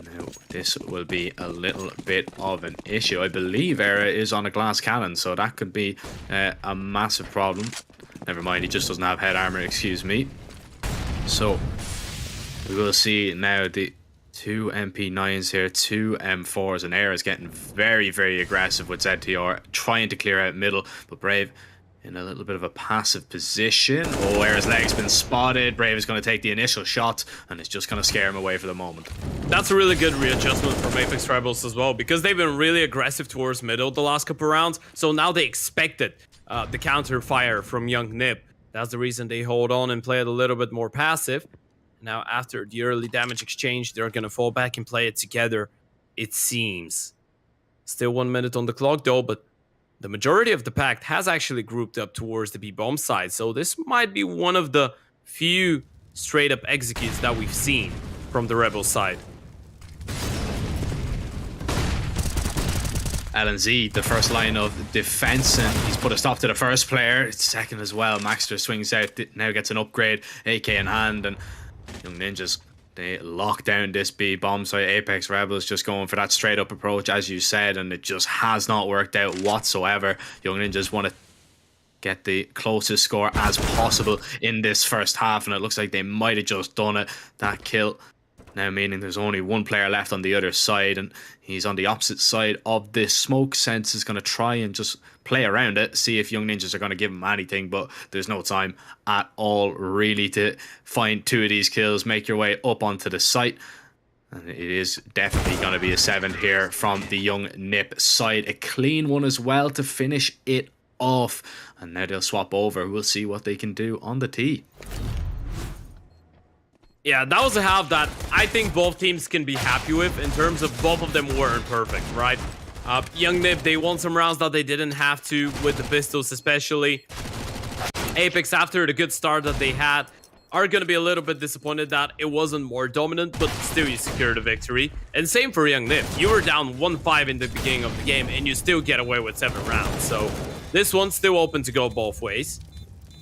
Now, this will be a little bit of an issue. I believe Era is on a glass cannon, so that could be a massive problem. Never mind, he just doesn't have head armor, excuse me. So, we will see now the 2 MP9s here, 2 M4s, and Era is getting very, very aggressive with ZTR, trying to clear out middle, but Brave in a little bit of a passive position. Oh, Era's leg's been spotted. Brave is going to take the initial shot, and it's just going to scare him away for the moment. That's a really good readjustment from Apeks Rebels as well, because they've been really aggressive towards middle the last couple rounds, so now they expected the counter fire from Young Nip. That's the reason they hold on and play it a little bit more passive. Now, after the early damage exchange, they're going to fall back and play it together, it seems. Still 1 minute on the clock, though, but the majority of the pack has actually grouped up towards the B-bomb side, so this might be one of the few straight-up executes that we've seen from the Rebel side. LNZ, the first line of defense, and he's put a stop to the first player. Second as well. Maxter swings out, now gets an upgrade, AK in hand, and Young Ninjas, they lock down this B-bomb site. Apeks Rebels just going for that straight up approach, as you said, and it just has not worked out whatsoever. Young Ninjas want to get the closest score as possible in this first half, and it looks like they might have just done it. That kill now meaning there's only 1 player left on the other side, and he's on the opposite side of this smoke. Sense is going to try and just play around it, see if Young Ninjas are going to give him anything, but there's no time at all really to find 2 of these kills. Make your way up onto the site, and it is definitely going to be a 7 here from the Young Nip side. A clean one as well to finish it off, and now they'll swap over. We'll see what they can do on the tee. Yeah, that was a half that I think both teams can be happy with in terms of both of them weren't perfect, right? Young Nip, they won some rounds that they didn't have to with the pistols especially. Apeks, after the good start that they had, are going to be a little bit disappointed that it wasn't more dominant, but still you secured the victory. And same for Young Nip. You were down 1-5 in the beginning of the game and you still get away with 7 rounds. So this one's still open to go both ways.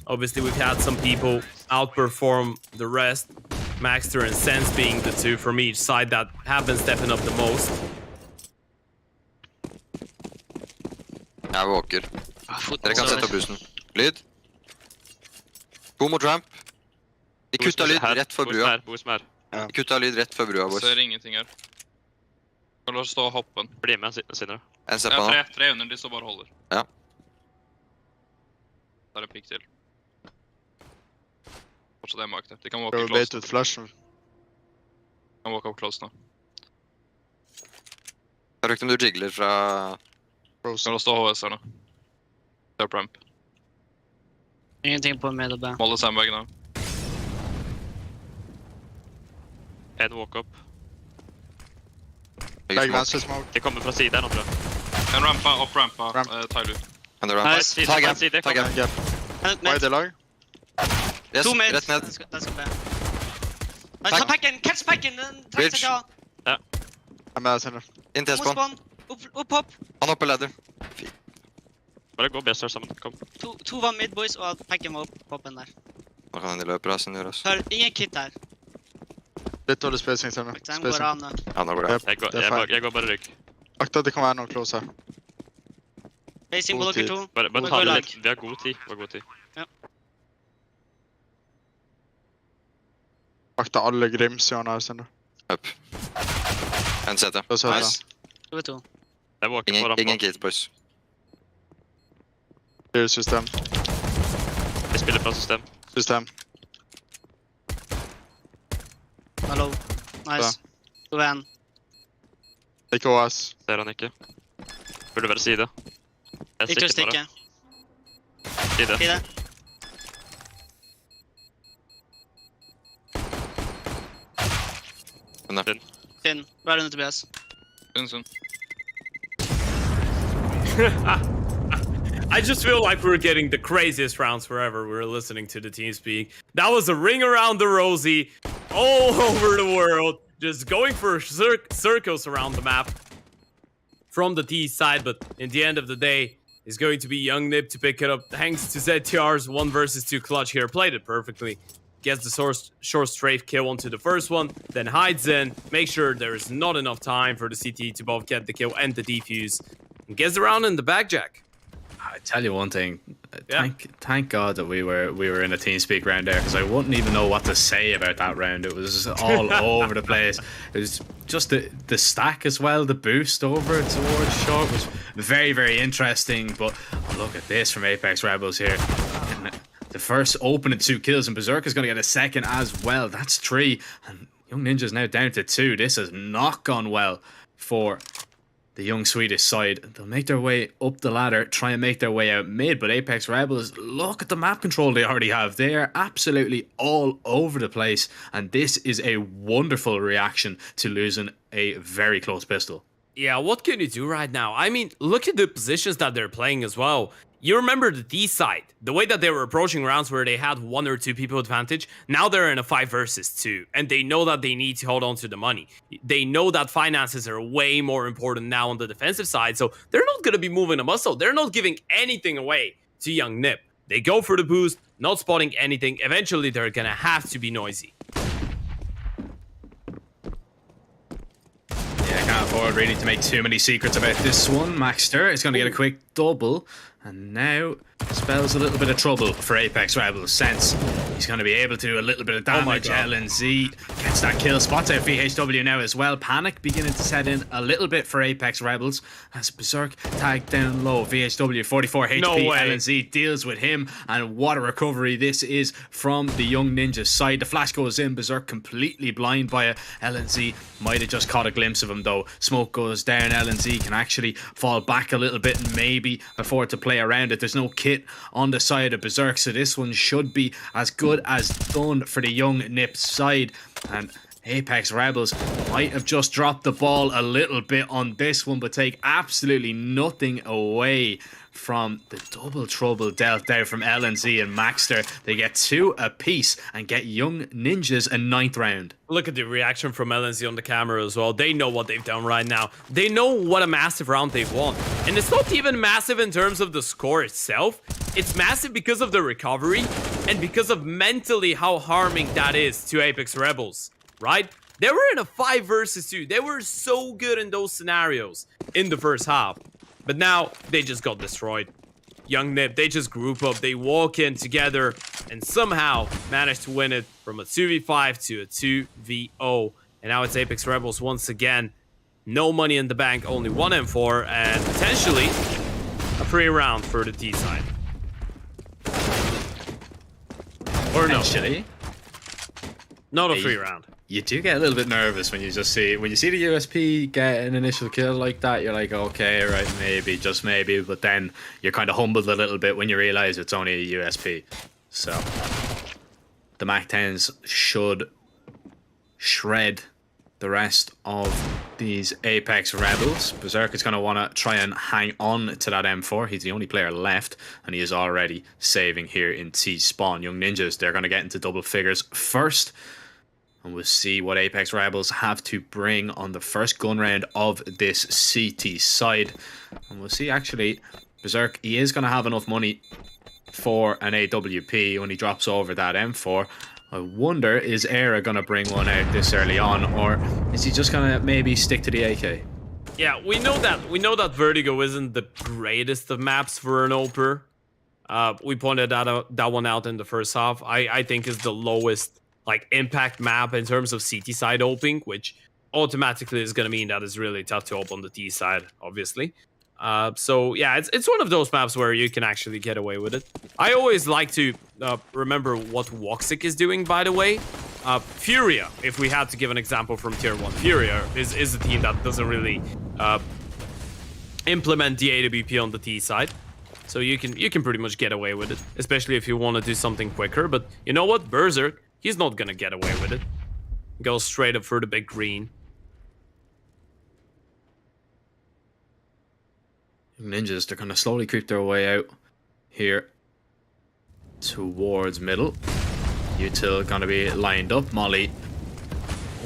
Obviously, we've had some people outperform the rest. Maxter and Sense being the 2 from each side that have been stepping up the most. Jeg våker. Dere kan sette opp bussen. Lyd. 2 mot ramp. De kutta lyd rett for brua. De kutta lyd rett for brua, boys. Ser ingenting her. Kan du stå og hoppe den? Bli med, Sinner. En ser Ja, på nå. tre under, de står bare og holder. Ja. Der er pikk til. Fortsatt en bak det. De kan walk Prøv up å close. bait ut flashen. Kan walk up close nå. Jeg brukte om du jigler fra... Kan du stå HS her nå? Kjør ramp. Ingenting på med og B. Måle sandbag nå. En walk-up. Legg venstre smoke. De kommer fra siden nå, tror jeg. En rampa, opp rampa, Ramp. Tyler. Kan du rampe? Nice. Ta gap, Side, ta gap. Gap. Wide lag. Yes, 2 mid. rett ned. Den skal B. Nice, ta packen! Catch packen! Den trenger Bridge. seg ja. Jeg er med deg, Sindre. Inn til Mot spawn. spawn. Opp, hopp. Han hopper ladder. Bare gå B-star sammen, kom. To var mid boys, og packen var opp hoppen der. Nå kan han i løpet av sin gjøre oss. Hør, ingen kit her. Litt dårlig spacing, Sindre. Den går Spacing. av nå. Ja, nå går det. Yep, det er feil. Jeg går bare rygg. Akta at det kan være noe close her. Facing på God dere tid. to. Bare Gå ta i det lag. litt. Vi har god tid. Vi har god tid. Akta alle Grims-hjørner her, Sindre. Up. En CT. Da ser jeg Nice. To ved to. Jeg walker på rampa. Ingen kids, boys. det. System. Vi spiller fra system. System. Hello. Nice. To ved en. Ikke OS. Ser han ikke. Burde være side. Jeg Ikke å stikker bare. stikke. Side. Side. Finn. Hva er det under Tobias? Sunn. I just feel like we're getting the craziest rounds forever. We're listening to the team speak. That was a ring around the rosy all over the world. Just going for circles around the map from the T side. But in the end of the day, it's going to be Young Nip to pick it up. Thanks to ZTR's 1 versus 2 clutch here. Played it perfectly. Gets the short strafe kill onto the first one, then hides in, make sure there is not enough time for the CT to both get the kill and the defuse, and gets the round in the bag, Jack. I tell you one thing, Yeah. thank God that we were in a TeamSpeak round there, because I wouldn't even know what to say about that round. It was all over the place. It was just the stack as well, the boost over towards short was very, very interesting. But look at this from Apeks Rebels here. The first opening 2 kills, and Berserk is going to get a second as well. That's 3, and Young Ninja's now down to 2. This has not gone well for the young Swedish side. They'll make their way up the ladder, try and make their way out mid, but Apeks Rebels, look at the map control they already have. They are absolutely all over the place, and this is a wonderful reaction to losing a very close pistol. Yeah, what can you do right now? I mean, look at the positions that they're playing as well. You remember the D side, the way that they were approaching rounds where they had 1 or 2 people advantage. Now they're in a 5 versus 2, and they know that they need to hold on to the money. They know that finances are way more important now on the defensive side, so they're not going to be moving a muscle. They're not giving anything away to Young Nip. They go for the boost, not spotting anything. Eventually, they're going to have to be noisy. Yeah, can't afford really to make too many secrets about this one. Maxter is going to get a quick double, and now spells a little bit of trouble for Apeks Rebels, since he's going to be able to do a little bit of damage. LNZ gets that kill, spots out VHW now as well. Panic beginning to set in a little bit for Apeks Rebels as Berserk tagged down low. VHW 44 HP. No way. LNZ deals with him, and what a recovery this is from the Young Ninja's side. The flash goes in, Berserk completely blind by it. LNZ might have just caught a glimpse of him though. Smoke goes down, LNZ can actually fall back a little bit and maybe afford to play around it. There's no kit on the side of Berserk, so this one should be as good as done for the Young Nip side. And Apeks Rebels might have just dropped the ball a little bit on this one, but take absolutely nothing away from the double trouble dealt out from LNZ and Maxter. They get 2 apiece and get Young Ninjas a 9th round. Look at the reaction from LNZ on the camera as well. They know what they've done right now. They know what a massive round they've won. And it's not even massive in terms of the score itself. It's massive because of the recovery and because of mentally how harming that is to Apeks Rebels, right? They were in a 5 versus 2. They were so good in those scenarios in the first half. But now, they just got destroyed. Young Nip, they just group up, they walk in together, and somehow manage to win it from a 2v5 to a 2v0. And now it's Apeks Rebels once again. no money in the bank, only one M4, and potentially a free round for the T side. Or no. Potentially. Not a free round. You do get a little bit nervous when you see the USP get an initial kill like that. You're like, okay, right, maybe, just maybe, but then you're kind of humbled a little bit when you realize it's only a USP. So the MAC-10s should shred the rest of these Apeks rebels. Berserk is going to want to try and hang on to that M4. He's the only player left, and he is already saving here in T-spawn. Young Ninjas, they're going to get into double figures first. And we'll see what Apeks Rebels have to bring on the first gun round of this CT side. And we'll see, actually, Berserk, he is going to have enough money for an AWP when he drops over that M4. I wonder, is Era going to bring one out this early on, or is he just going to maybe stick to the AK? Yeah, we know that Vertigo isn't the greatest of maps for an oper. We pointed that one out in the first half. I think is the lowest like impact map in terms of CT side oping, which automatically is going to mean that it's really tough to open on the T side, obviously. So yeah, it's one of those maps where you can actually get away with it. I always like to remember what Woxic is doing, by the way. Furia, if we had to give an example from tier 1, Furia is a team that doesn't really implement the AWP on the T side. So you can pretty much get away with it, especially if you want to do something quicker. But you know what? Berserk, he's not gonna get away with it. Go straight up for the big green. Ninjas, they're going to slowly creep their way out here towards middle. Util going to be lined up. Molly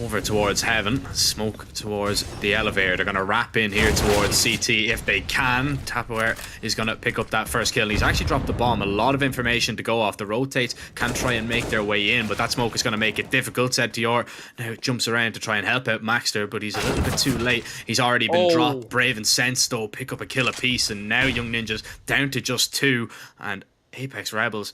over towards Heaven. Smoke towards the elevator. They're going to wrap in here towards CT if they can. Tapaware is going to pick up that first kill. And he's actually dropped the bomb. A lot of information to go off. The rotates can try and make their way in, but that smoke is going to make it difficult. ZTR now jumps around to try and help out Maxter, but he's a little bit too late. He's already been dropped. Brave and Sense, though, pick up a kill apiece. And now Young Ninjas down to just 2. And Apeks Rebels,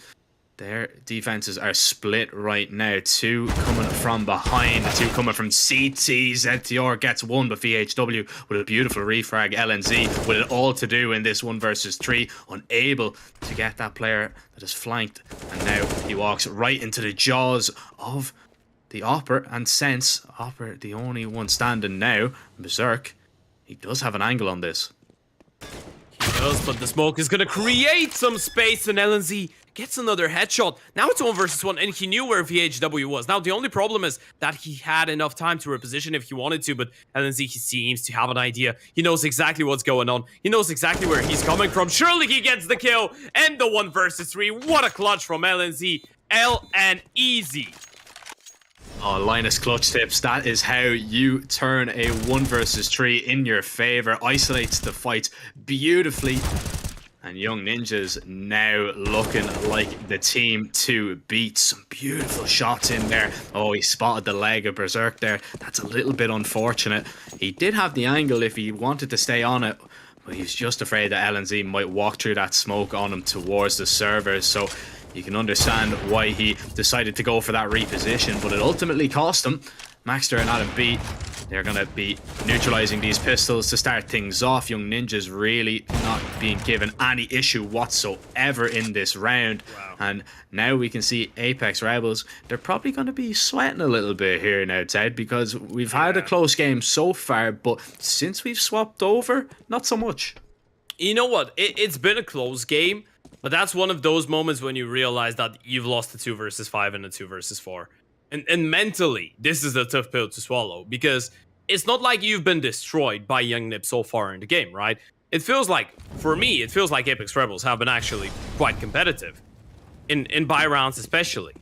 their defenses are split right now. 2 coming from behind, 2 coming from CT. ZTR gets 1, but VHW with a beautiful refrag. LNZ with it all to do in this 1 versus 3. Unable to get that player that is flanked. And now he walks right into the jaws of the Opper and Sense. Opper, the only one standing now. Berserk, he does have an angle on this. He does, but the smoke is going to create some space, and LNZ gets another headshot. Now it's 1 versus 1, and he knew where VHW was. Now the only problem is that he had enough time to reposition if he wanted to, but LNZ, he seems to have an idea. He knows exactly what's going on. He knows exactly where he's coming from. Surely he gets the kill, and the 1 versus 3. What a clutch from LNZ. and easy. Oh, Linus clutch tips. That is how you turn a 1 versus 3 in your favor. Isolates the fight beautifully. And Young Ninjas now looking like the team to beat. Some beautiful shots in there. Oh, he spotted the leg of Berserk there. That's a little bit unfortunate. He did have the angle if he wanted to stay on it, but he's just afraid that LNZ might walk through that smoke on him towards the servers. So you can understand why he decided to go for that reposition, but it ultimately cost him. Maxter and Adam B, they're going to be neutralizing these pistols to start things off. Young Ninjas really not being given any issue whatsoever in this round. Wow. And now we can see Apeks Rebels, they're probably going to be sweating a little bit here now, Ted, because we've had a close game so far, but since we've swapped over, not so much. You know what? It's been a close game, but that's one of those moments when you realize that you've lost a 2 versus 5 and a 2 versus 4. And mentally, this is a tough pill to swallow, because it's not like you've been destroyed by Young Nip so far in the game, right? It feels like, for me, it feels like Apeks Rebels have been actually quite competitive, in buy rounds especially.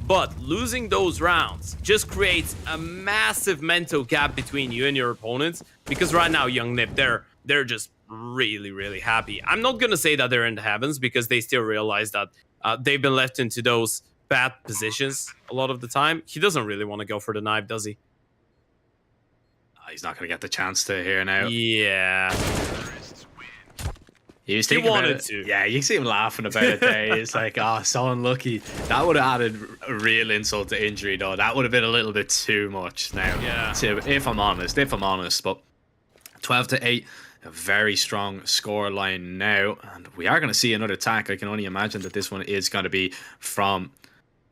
But losing those rounds just creates a massive mental gap between you and your opponents, because right now, Young Nip, they're just really, really happy. I'm not going to say that they're in the heavens, because they still realize that they've been left into those bad positions a lot of the time. He doesn't really want to go for the knife, does he? He's not going to get the chance to here now. Yeah. He was thinking wanted about it. to. Yeah, you see him laughing about it there. It's like, oh, so unlucky. That would have added a real insult to injury, though. That would have been a little bit too much now. Yeah. If I'm honest. But 12-8. A very strong score line now, and we are going to see another attack. I can only imagine that this one is going to be from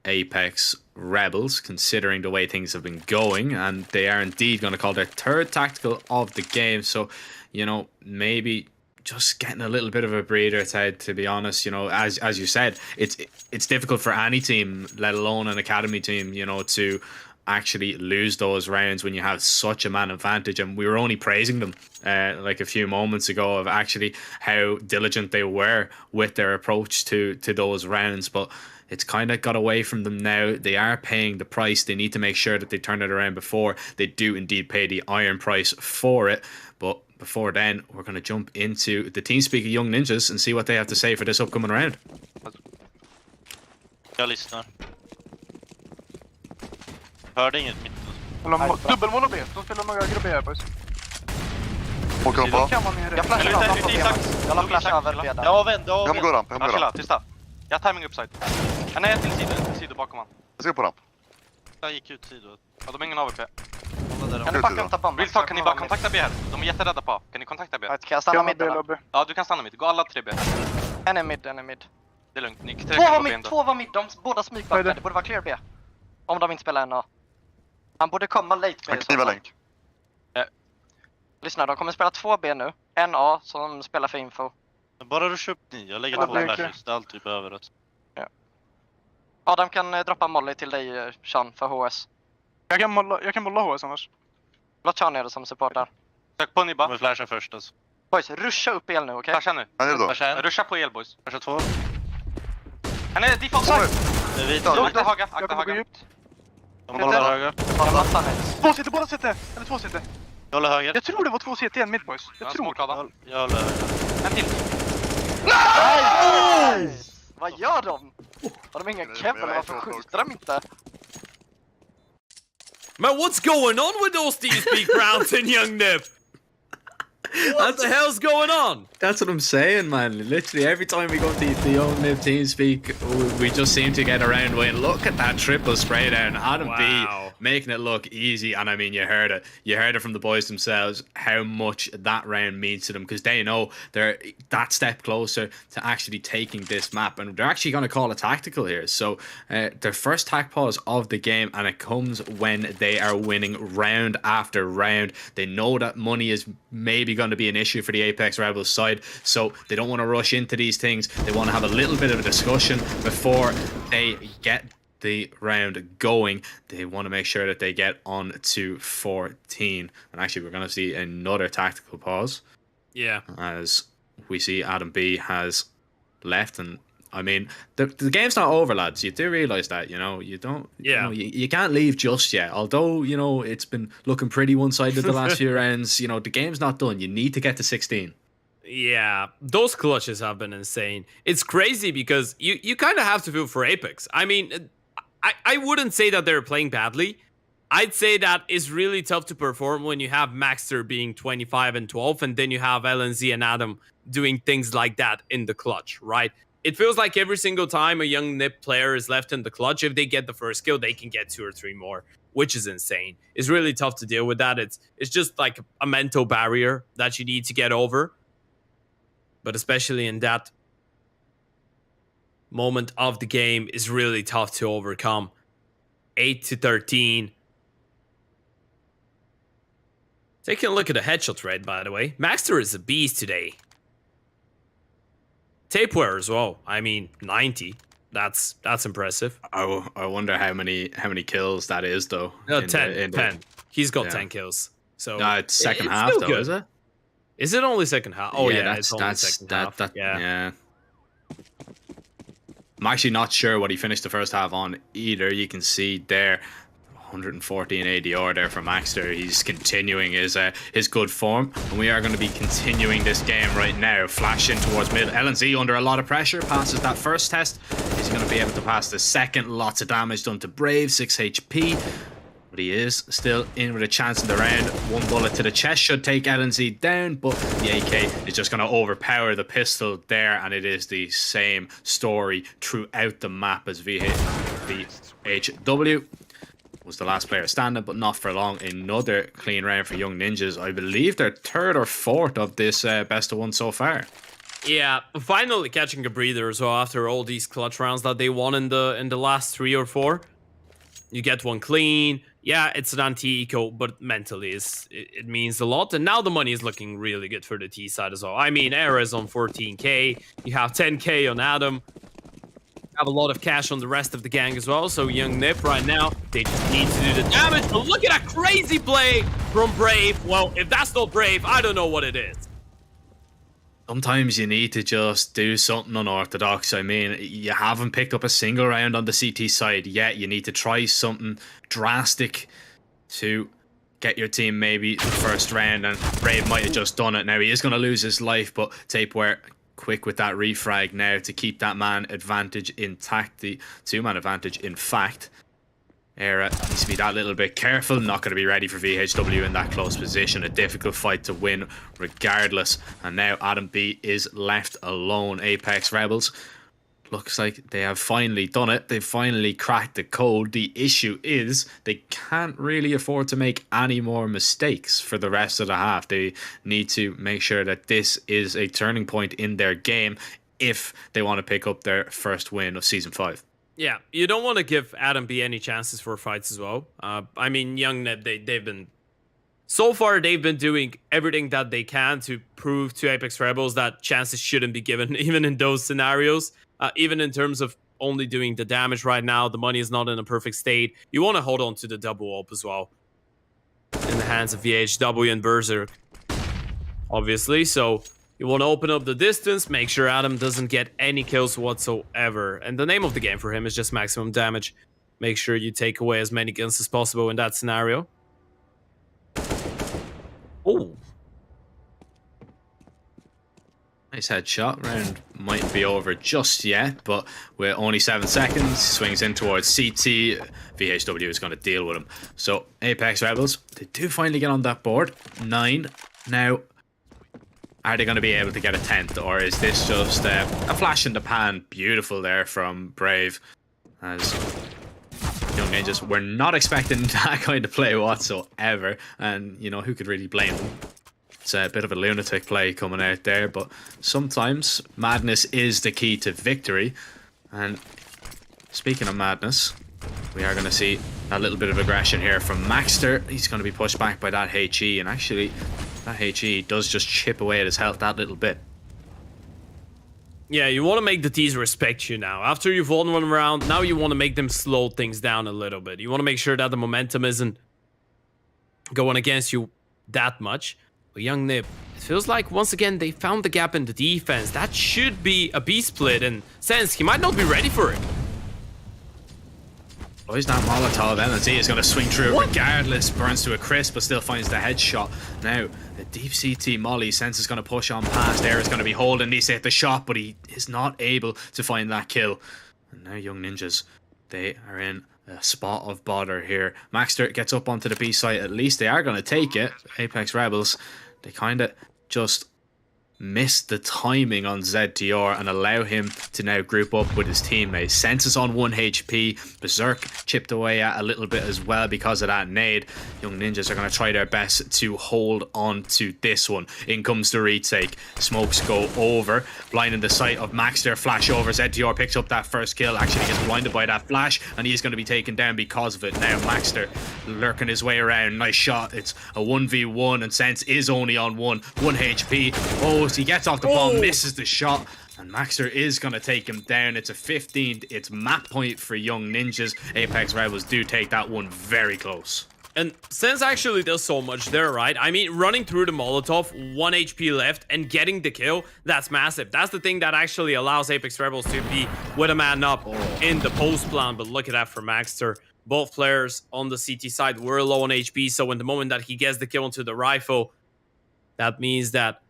Apeks Rebels, considering the way things have been going, and they are indeed going to call their third tactical of the game. So, you know, maybe just getting a little bit of a breather, Ted, to be honest. You know, as you said, it's difficult for any team, let alone an academy team, you know, to actually lose those rounds when you have such a man advantage. And we were only praising them like a few moments ago of actually how diligent they were with their approach to those rounds, but it's kind of got away from them now. They are paying the price. They need to make sure that they turn it around before they do indeed pay the iron price for it. But before then, we're going to jump into the TeamSpeak of Young Ninjas and see what they have to say for this upcoming round. Jag lyssnar. Hörde inget mitt. Dubbelmål och B. De spelar några grubbar här, boys. Åker de på? Jag flashar av dem på B. Jag la flash över B där. Jag vänder, Jag går ramp, jag går ramp. Tysta. Jag har timing upside. Han är till sidan bakom han. Jag ska på ramp. Jag gick ut sidor. Ja, de har ingen AWP. Kan du backa upp ta bomben? Vill kan ni bara kontakta B här? De är jätterädda på. Kan ni kontakta B? Kan jag stanna mid eller? Ja, du kan stanna mitt. Gå alla 3 B. En är mid. Det är lugnt. Ni två var mid. De båda smygbackade. Det borde vara clear B. Om de inte spelar NA. Han borde komma late B. Kniva länk. Lyssna, de kommer spela 2 B nu. En A som spelar för info. Bara ruscha upp ni. Jag lägger 2 flashes. Det är allt vi behöver. Adam kan droppa Molly till dig, Sean, för HS. Jag kan molla HS annars. Låt Sean göra det som support där. Sök på Nibba. Med flashen först alltså. Boys, ruscha upp el nu, okej? Flasha nu. Ja, det är då. Rusha på el, boys. Flasha 2. Han är default. Det är vita. Akta Haga. Akta Haga. De håller höger. Två CT, båda CT. Eller 2 CT. Jag håller höger. Jag tror det var 2 CT, en mid, boys. Jag tror. Jag håller höger. En till. Nice! Vad gör de? Har de inga kev eller varför skjuter de inte? Man, what's going on with those TeamSpeak rounds in Young Nip? What the hell's going on? That's what I'm saying, man. Literally, every time we go to the Young Nib TeamSpeak, we just seem to get around way. Look at that triple spray down. Adam B making it look easy. And I mean, you heard it. You heard it from the boys themselves, how much that round means to them, because they know they're that step closer to actually taking this map. And they're actually going to call a tactical here. So their first tac pause of the game, and it comes when they are winning round after round. They know that money is maybe going to be an issue for the Apeks Rebels side, so they don't want to rush into these things. They want to have a little bit of a discussion before they get the round going. They want to make sure that they get on to 14. And actually, we're going to see another tactical pause. Yeah. As we see Adam B has left. And I mean, the game's not over, lads. You do realise that, you know, you don't, yeah, you can't leave just yet. Although, you know, it's been looking pretty one-sided the last few rounds, you know, the game's not done. You need to get to 16. Yeah, those clutches have been insane. It's crazy because you kind of have to feel for Apeks. I mean, I wouldn't say that they're playing badly. I'd say that it's really tough to perform when you have Maxter being 25 and 12, and then you have LNZ and Adam doing things like that in the clutch, right? It feels like every single time a young NIP player is left in the clutch, if they get the first kill, they can get 2 or 3 more, which is insane. It's really tough to deal with that. It's just like a mental barrier that you need to get over. But especially in that moment of the game is really tough to overcome. 8-13. Taking a look at the headshot rate, by the way. Maxter is a beast today. Tapeware as well. I mean, 90. That's impressive. I wonder how many kills that is, though. No, 10. He's got 10 kills. So no, it's second half, though, good. Is it? Is it only second half? Oh yeah, it's only second half. Yeah. I'm actually not sure what he finished the first half on either. You can see there, 114 ADR there from Maxter. He's continuing his good form, and we are going to be continuing this game right now. Flash in towards mid. LNZ under a lot of pressure, passes that first test. He's going to be able to pass the second. Lots of damage done to Brave, 6 HP. But he is still in with a chance in the round. 1 bullet to the chest should take LNZ down, but the AK is just going to overpower the pistol there, and it is the same story throughout the map as VHW. was the last player standing, but not for long. Another clean round for Young Ninjas. I believe they're 3rd or 4th of this best of 1 so far. Yeah, finally catching a breather as well after all these clutch rounds that they won in the last 3 or 4. You get one clean. Yeah, it's an anti-eco, but mentally it means a lot. And now the money is looking really good for the T side as well. I mean, Era is on 14k. You have 10k on Adam. You have a lot of cash on the rest of the gang as well. So Young Nip right now, they just need to do the damage. But look at that crazy play from Brave. Well, if that's not Brave, I don't know what it is. Sometimes you need to just do something unorthodox. I mean, you haven't picked up a single round on the CT side yet. You need to try something drastic to get your team maybe the first round, and Brave might have just done it. Now, he is going to lose his life, but Tapeware quick with that refrag now to keep that man advantage intact, the 2-man advantage, in fact. Era needs to be that little bit careful, not going to be ready for VHW in that close position. A difficult fight to win regardless. And now Adam B is left alone. Apeks Rebels, looks like they have finally done it. They've finally cracked the code. The issue is they can't really afford to make any more mistakes for the rest of the half. They need to make sure that this is a turning point in their game if they want to pick up their first win of Season 5. Yeah, you don't want to give Adam B any chances for fights as well. I mean, Young Nip, they've been... So far, they've been doing everything that they can to prove to Apeks Rebels that chances shouldn't be given, even in those scenarios. Even in terms of only doing the damage right now, the money is not in a perfect state. You want to hold on to the double up as well. In the hands of VHW and Berserk, obviously. So you want to open up the distance, make sure Adam doesn't get any kills whatsoever. And the name of the game for him is just maximum damage. Make sure you take away as many guns as possible in that scenario. Oh. Nice headshot. Round might be over just yet, but with only 7 seconds, swings in towards CT. VHW is going to deal with him. So Apeks Rebels, they do finally get on that board. 9. Now, are they going to be able to get a 10th, or is this just a flash in the pan? Beautiful there from Brave. As Young Ninjas were not expecting that kind of play whatsoever, and you know, who could really blame them? It's a bit of a lunatic play coming out there, but sometimes madness is the key to victory. And speaking of madness, we are going to see a little bit of aggression here from Maxter. He's going to be pushed back by that HE, and actually that HE does just chip away at his health that little bit. Yeah, you want to make the T's respect you now. After you've won one round, now you want to make them slow things down a little bit. You want to make sure that the momentum isn't going against you that much. But Young Nip, it feels like once again they found the gap in the defense. That should be a B split, and Sense, he might not be ready for it. Oh, he's not Molotov. LNT is going to swing through regardless. Burns to a crisp, but still finds the headshot. Now, the deep CT molly. Sense is going to push on past. Air is going to be holding. Needs to hit the shot, but he is not able to find that kill. And now Young Ninjas, they are in a spot of bother here. Maxter gets up onto the B site. At least they are going to take it. Apeks Rebels, they kind of just missed the timing on ZTR and allow him to now group up with his teammates. Sense is on 1 HP. Berserk chipped away at a little bit as well because of that nade. Young Ninjas are going to try their best to hold on to this one. In comes the retake. Smokes go over, blinding the sight of Maxter. Flash over. ZTR picks up that first kill. Actually gets blinded by that flash, and he's going to be taken down because of it. Now Maxter lurking his way around. Nice shot. It's a 1v1, and Sense is only on 1 HP. Oh, he gets off the bomb, misses the shot, and Maxter is going to take him down. It's a 15th. It's map point for Young Ninjas. Apeks Rebels do take that one very close. And Sense actually does so much there, right? I mean, running through the Molotov, 1 HP left, and getting the kill, that's massive. That's the thing that actually allows Apeks Rebels to be with a man up in the post plan. But look at that for Maxter. Both players on the CT side were low on HP, so in the moment that he gets the kill into the rifle, that means that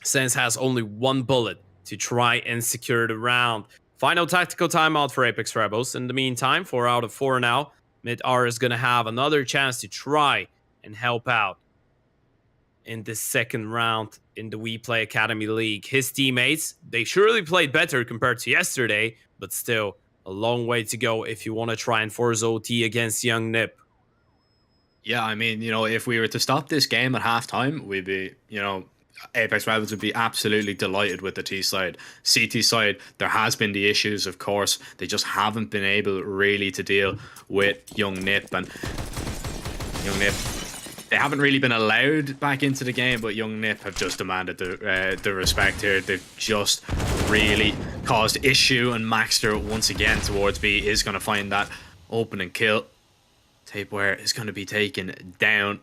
Sense has only 1 bullet to try and secure the round. Final tactical timeout for Apeks Rebels. In the meantime, 4 out of 4 now. Mid-R is going to have another chance to try and help out in this second round in the WePlay Academy League. His teammates, they surely played better compared to yesterday, but still a long way to go if you want to try and force OT against Young Nip. Yeah, I mean, you know, if we were to stop this game at halftime, we'd be, you know, Apeks Rebels would be absolutely delighted with the T side. CT side, there has been the issues, of course. They just haven't been able really to deal with Young Nip. And Young Nip, they haven't really been allowed back into the game, but Young Nip have just demanded the respect here. They've just really caused issue, and Maxter once again towards B is going to find that opening kill. Tapeware is going to be taken down.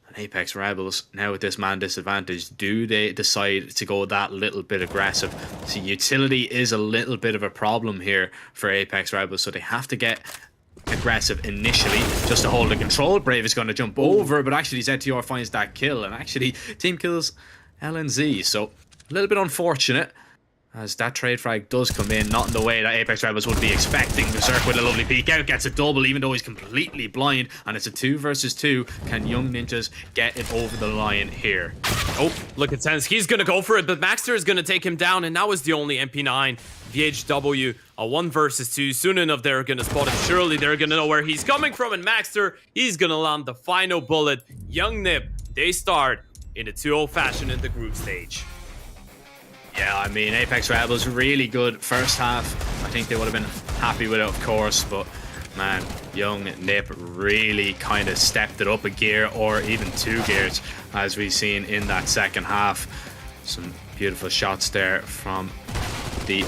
And Apeks Rebels, now with this man disadvantage, do they decide to go that little bit aggressive? See, utility is a little bit of a problem here for Apeks Rebels, so they have to get aggressive initially just to hold the control. Brave is going to jump over, but actually ZTR finds that kill, and actually team kills LNZ, so a little bit unfortunate as that trade frag does come in, not in the way that Apeks Rebels would be expecting. Berserk with a lovely peek out, gets a double even though he's completely blind, and it's a 2 versus 2. Can Young Ninjas get it over the line here? Oh, look at Sense. He's going to go for it, but Maxter is going to take him down, and that was the only MP9. VHW, a 1 versus 2. Soon enough, they're going to spot him. Surely they're going to know where he's coming from, and Maxter, he's going to land the final bullet. Young Nip, they start in a 2-0 fashion in the group stage. Yeah, I mean, Apeks Rebels really good first half. I think they would have been happy with it, of course, but man, Young Nip really kind of stepped it up a gear, or even 2 gears, as we've seen in that second half. Some beautiful shots there from the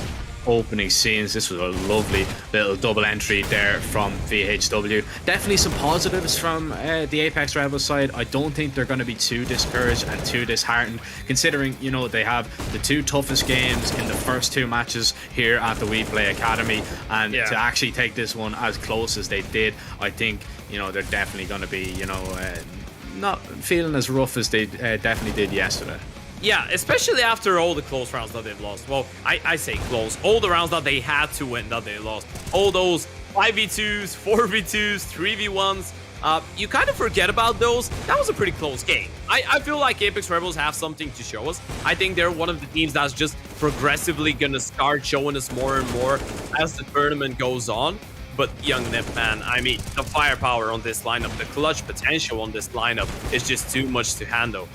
opening scenes. This was a lovely little double entry there from VHW. Definitely some positives from the Apeks Rebels side. I don't think they're going to be too discouraged and too disheartened, considering, you know, they have the 2 toughest games in the first 2 matches here at the WePlay Academy, and to actually take this one as close as they did, I think, you know, they're definitely going to be, you know, not feeling as rough as they definitely did yesterday. Yeah, especially after all the close rounds that they've lost. Well, I say close. All the rounds that they had to win that they lost. All those 5v2s, 4v2s, 3v1s. You kind of forget about those. That was a pretty close game. I feel like Apeks Rebels have something to show us. I think they're one of the teams that's just progressively going to start showing us more and more as the tournament goes on. But Young Nip, man, I mean, the firepower on this lineup, the clutch potential on this lineup is just too much to handle.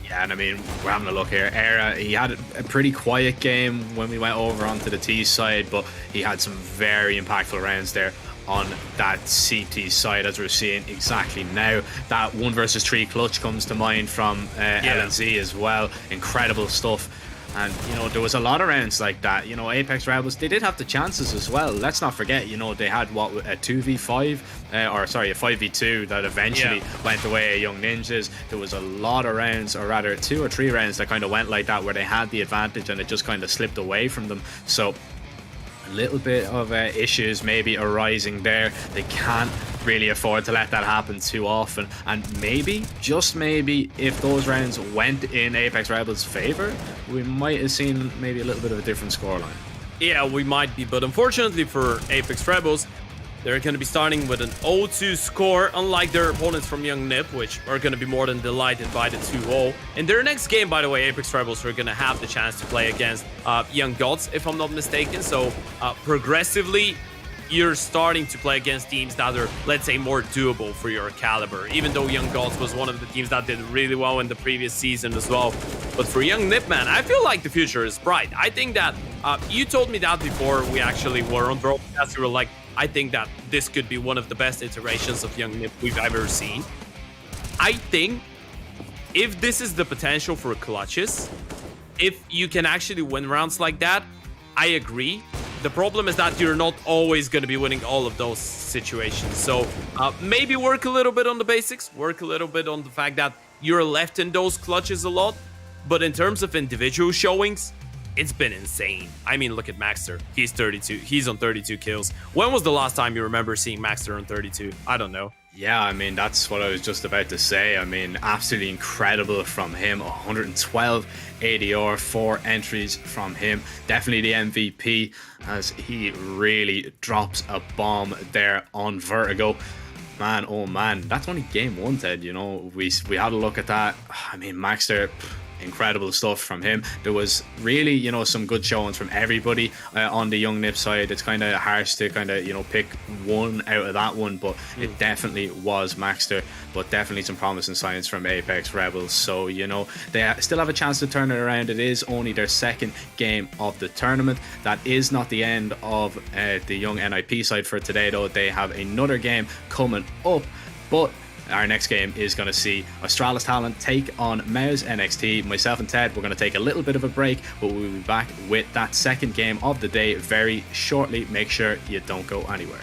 Yeah, and I mean, we're having a look here. Era, he had a pretty quiet game when we went over onto the T side, but he had some very impactful rounds there on that CT side, as we're seeing exactly now. That 1 versus 3 clutch comes to mind from LNZ as well. Incredible stuff. And, you know, there was a lot of rounds like that. You know, Apeks Rebels, they did have the chances as well. Let's not forget, you know, they had, what, a 2v5, or sorry, a 5v2 that eventually went away at Young Ninjas. There was a lot of rounds, or rather 2 or 3 rounds that kind of went like that, where they had the advantage and it just kind of slipped away from them. So a little bit of issues maybe arising there. They can't really afford to let that happen too often, and maybe, just maybe, if those rounds went in Apeks Rebels' favor, we might have seen maybe a little bit of a different scoreline. Yeah, we might be, but unfortunately for Apeks Rebels, they're going to be starting with an 0-2 score, unlike their opponents from Young Nip, which are going to be more than delighted by the 2-0. In their next game, by the way, Apeks Rebels are going to have the chance to play against Young Gods, if I'm not mistaken. So progressively, you're starting to play against teams that are, let's say, more doable for your caliber, even though Young Gods was one of the teams that did really well in the previous season as well. But for Young Nip, man, I feel like the future is bright. I think that you told me that before we actually were on broadcast. You were like, I think that this could be one of the best iterations of Young Nip we've ever seen. I think if this is the potential for clutches, if you can actually win rounds like that, I agree. The problem is that you're not always going to be winning all of those situations. So maybe work a little bit on the basics, work a little bit on the fact that you're left in those clutches a lot. But in terms of individual showings, it's been insane. I mean, look at Maxter. He's 32. He's on 32 kills. When was the last time you remember seeing Maxter on 32? I don't know. Yeah, I mean, that's what I was just about to say. I mean, absolutely incredible from him. 112 ADR, 4 entries from him. Definitely the MVP, as he really drops a bomb there on Vertigo. Man, oh man, that's only game 1, Ted. You know, we had a look at that. I mean, Maxter, incredible stuff from him. There was really, you know, some good showings from everybody on the Young Nip side. It's kind of harsh to kind of, you know, pick one out of that one, but it definitely was Maxter. But definitely some promising signs from Apeks Rebels. So, you know, they still have a chance to turn it around. It is only their second game of the tournament. That is not the end of the Young NIP side for today, though. They have another game coming up, but our next game is going to see Astralis Talent take on MOUZ NXT. Myself and Ted, we're going to take a little bit of a break, but we'll be back with that second game of the day very shortly. Make sure you don't go anywhere.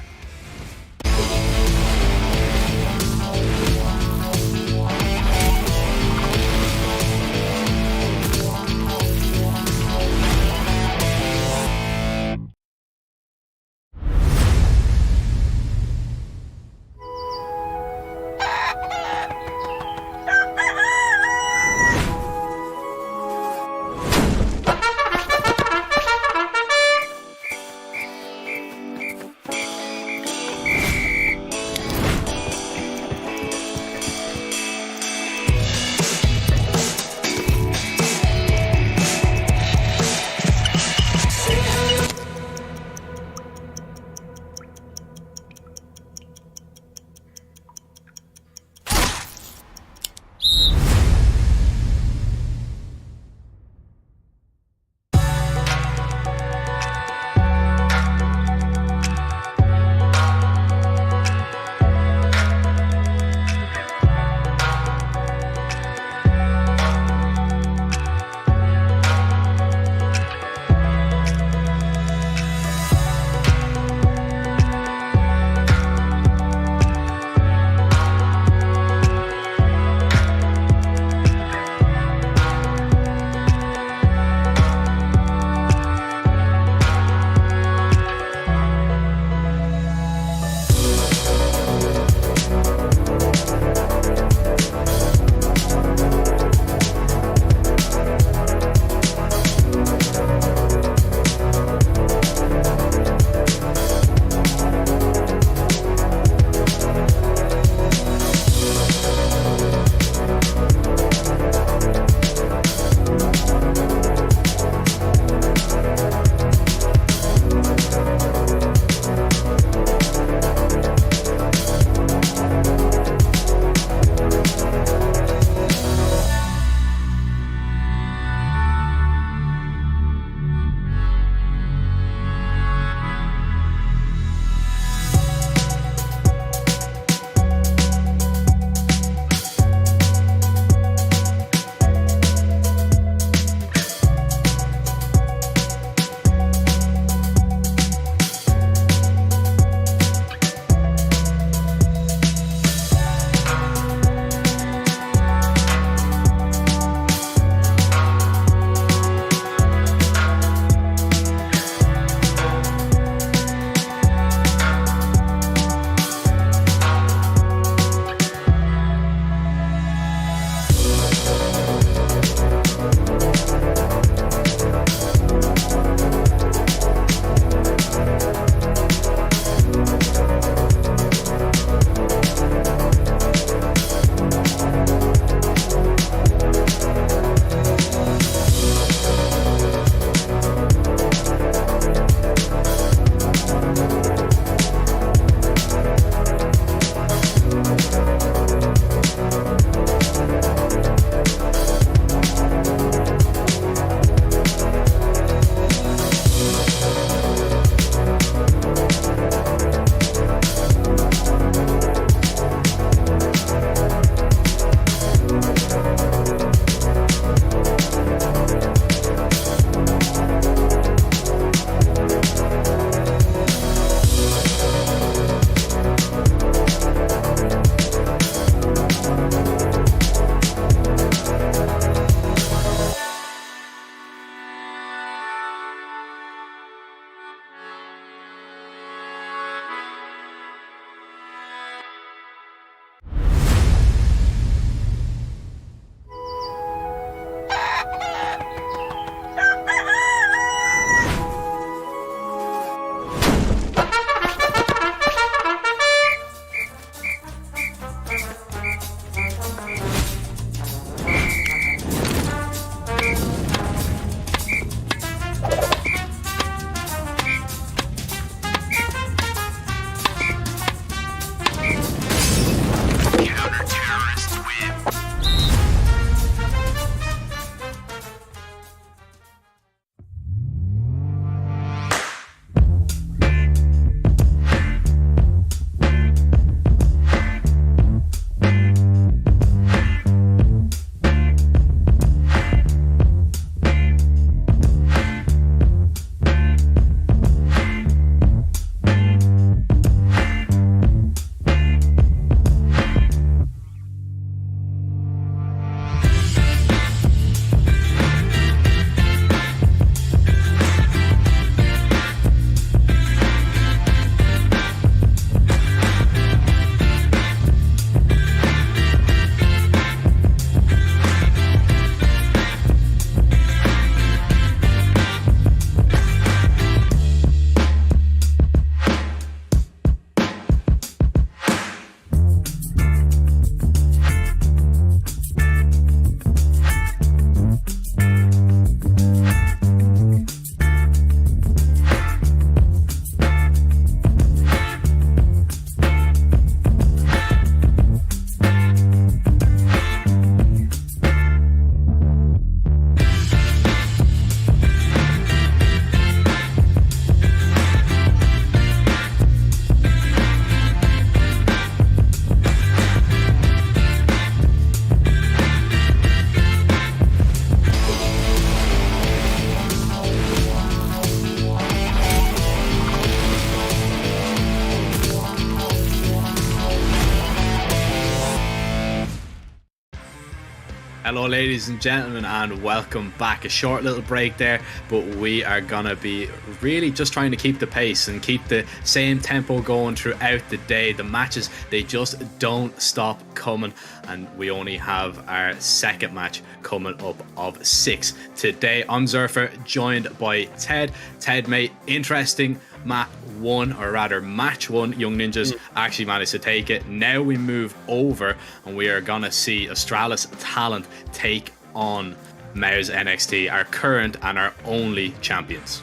Hello ladies and gentlemen, and welcome back. A short little break there, but we are gonna be really just trying to keep the pace and keep the same tempo going throughout the day. The matches, they just don't stop coming, and we only have our second match coming up of 6 today. I'm Zurfer, joined by Ted. Ted, mate, interesting map 1, or rather match 1. Young Ninjas actually managed to take it. Now we move over and we are gonna see Astralis Talent take on MOUZ NXT, our current and our only champions.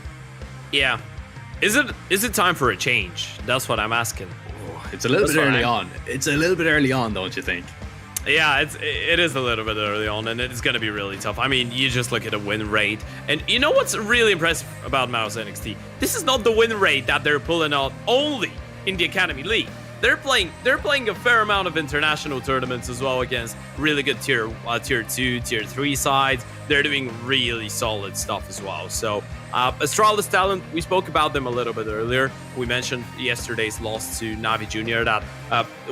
Yeah. Is it time for a change? That's what I'm asking. Oh, it's a little bit early on. It's a little bit early on, don't you think? Yeah, it is a little bit early on, and it's going to be really tough. I mean, you just look at the win rate, and you know what's really impressive about MOUZ NXT? This is not the win rate that they're pulling out only in the Academy League. They're playing a fair amount of international tournaments as well against really good tier 2, tier 3 sides. They're doing really solid stuff as well. So Astralis Talent, we spoke about them a little bit earlier. We mentioned yesterday's loss to NAVI Junior. That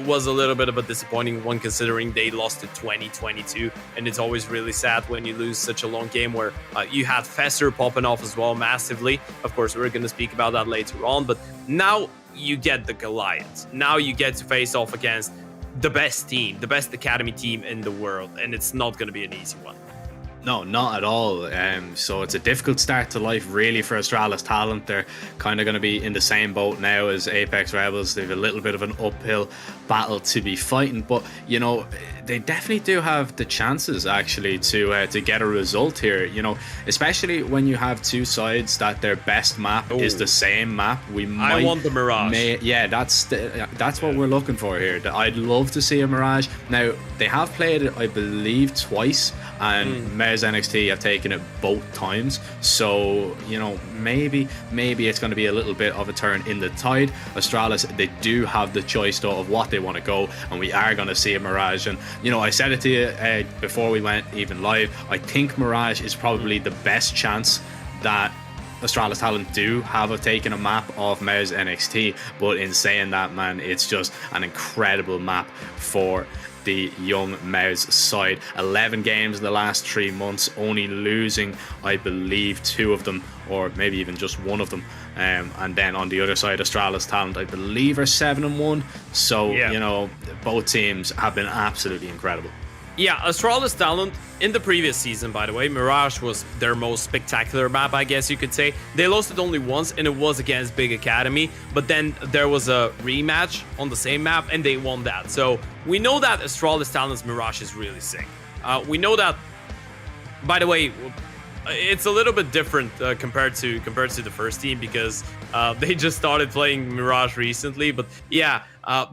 was a little bit of a disappointing one, considering they lost to 2022, and it's always really sad when you lose such a long game where you had Fesser popping off as well massively. Of course, we're going to speak about that later on, but now you get the Goliaths. Now you get to face off against the best team, the best academy team in the world, and it's not going to be an easy one. No, not at all. So it's a difficult start to life, really, for Astralis Talent. They're kind of going to be in the same boat now as Apeks Rebels. They have a little bit of an uphill battle to be fighting, but you know, they definitely do have the chances actually to get a result here. You know, especially when you have two sides that their best map is the same map. I want the Mirage. Yeah, that's what we're looking for here. I'd love to see a Mirage. Now they have played it, I believe, twice, and MOUZ NXT have taken it both times. So you know, maybe it's going to be a little bit of a turn in the tide. Astralis, they do have the choice though of what they want to go, and we are going to see a Mirage. And you know, I said it to you before we went even live, I think Mirage is probably the best chance that Astralis Talent do have of taking a map of MOUZ NXT. But in saying that, man, it's just an incredible map for the young MOUZ side. 11 games in the last 3 months, only losing, I believe, 2 of them, or maybe even just 1 of them. And then on the other side, Astralis Talent, I believe, are 7-1. So, you know, both teams have been absolutely incredible. Yeah, Astralis Talent, in the previous season, by the way, Mirage was their most spectacular map, I guess you could say. They lost it only once, and it was against Big Academy, but then there was a rematch on the same map, and they won that. So we know that Astralis Talent's Mirage is really sick. We know that, by the way, it's a little bit different compared to the first team, because they just started playing Mirage recently. But yeah,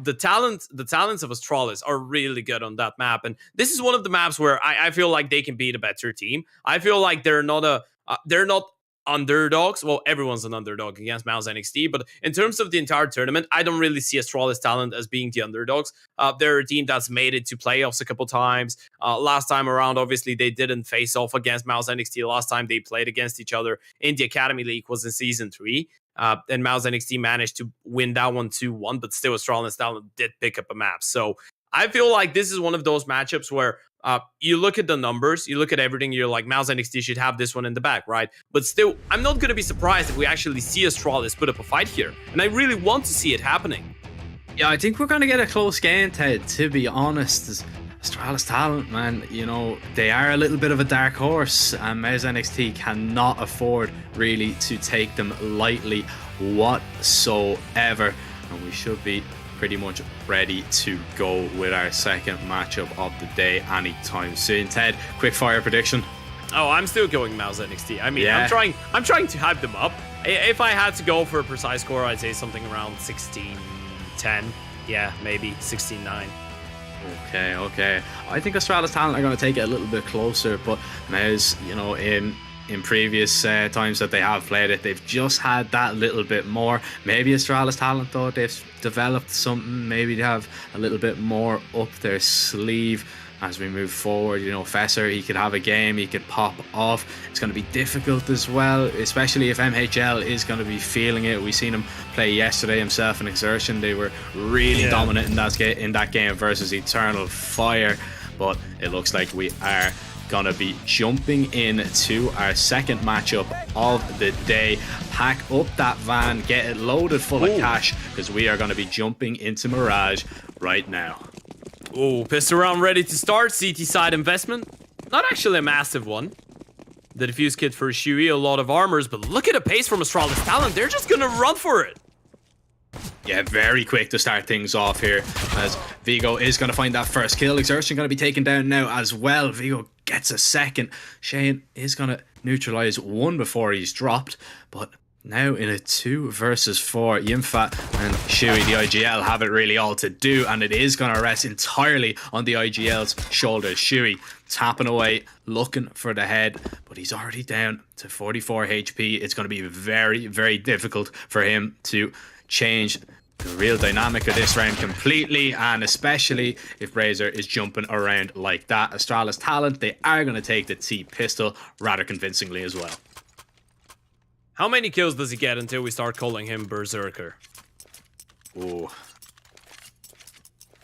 the talents of Astralis are really good on that map, and this is one of the maps where I feel like they can beat a better team. I feel like they're not underdogs. Well, everyone's an underdog against MOUZ NXT, but in terms of the entire tournament, I don't really see Astralis Talent as being the underdogs. They're a team that's made it to playoffs a couple times. Last time around, obviously, they didn't face off against MOUZ NXT. Last time they played against each other in the Academy League was in Season 3. And MOUZ NXT managed to win that one 2-1, but still Astralis Talent did pick up a map. So I feel like this is one of those matchups where you look at the numbers, you look at everything, you're like, MOUZ NXT should have this one in the back, right? But still, I'm not going to be surprised if we actually see Astralis put up a fight here. And I really want to see it happening. Yeah, I think we're going to get a close game, Ted, to be honest. Astralis Talent, man, you know, they are a little bit of a dark horse, and MOUZ NXT cannot afford really to take them lightly whatsoever. And we should be pretty much ready to go with our second matchup of the day anytime soon. Ted, quick fire prediction. Oh, I'm still going MOUZ NXT. I mean, I'm trying to hype them up. If I had to go for a precise score, I'd say something around 16-10. Yeah, maybe 16-9. Okay. I think Astralis Talent are going to take it a little bit closer, but MOUZ, you know, in previous times that they have played it, they've just had that little bit more. Maybe Astralis Talent, though, they've developed something. Maybe they have a little bit more up their sleeve as we move forward. You know, Fesser, he could have a game, he could pop off. It's going to be difficult as well, especially if MHL is going to be feeling it. We seen him play yesterday himself in Exertion. They were really dominant in that game versus Eternal Fire. But it looks like we are gonna be jumping into our second matchup of the day. Pack up that van, get it loaded full of cash, because we are gonna be jumping into Mirage right now. Oh, pistol round ready to start. CT side investment. Not actually a massive one. The defuse kit for Shui, a lot of armors, but look at the pace from Astralis Talent. They're just gonna run for it. Yeah, very quick to start things off here, as Vigo is going to find that first kill. Exertion going to be taken down now as well. Vigo gets a second. Shane is going to neutralize one before he's dropped, but now in a 2 versus 4, Yimfa and Shui, the IGL, have it really all to do, and it is going to rest entirely on the IGL's shoulders. Shui tapping away, looking for the head, but he's already down to 44 HP. It's going to be very, very difficult for him to change the real dynamic of this round completely, and especially if Razor is jumping around like that. Astralis Talent, they are going to take the T pistol rather convincingly as well. How many kills does he get until we start calling him Berserker? Oh,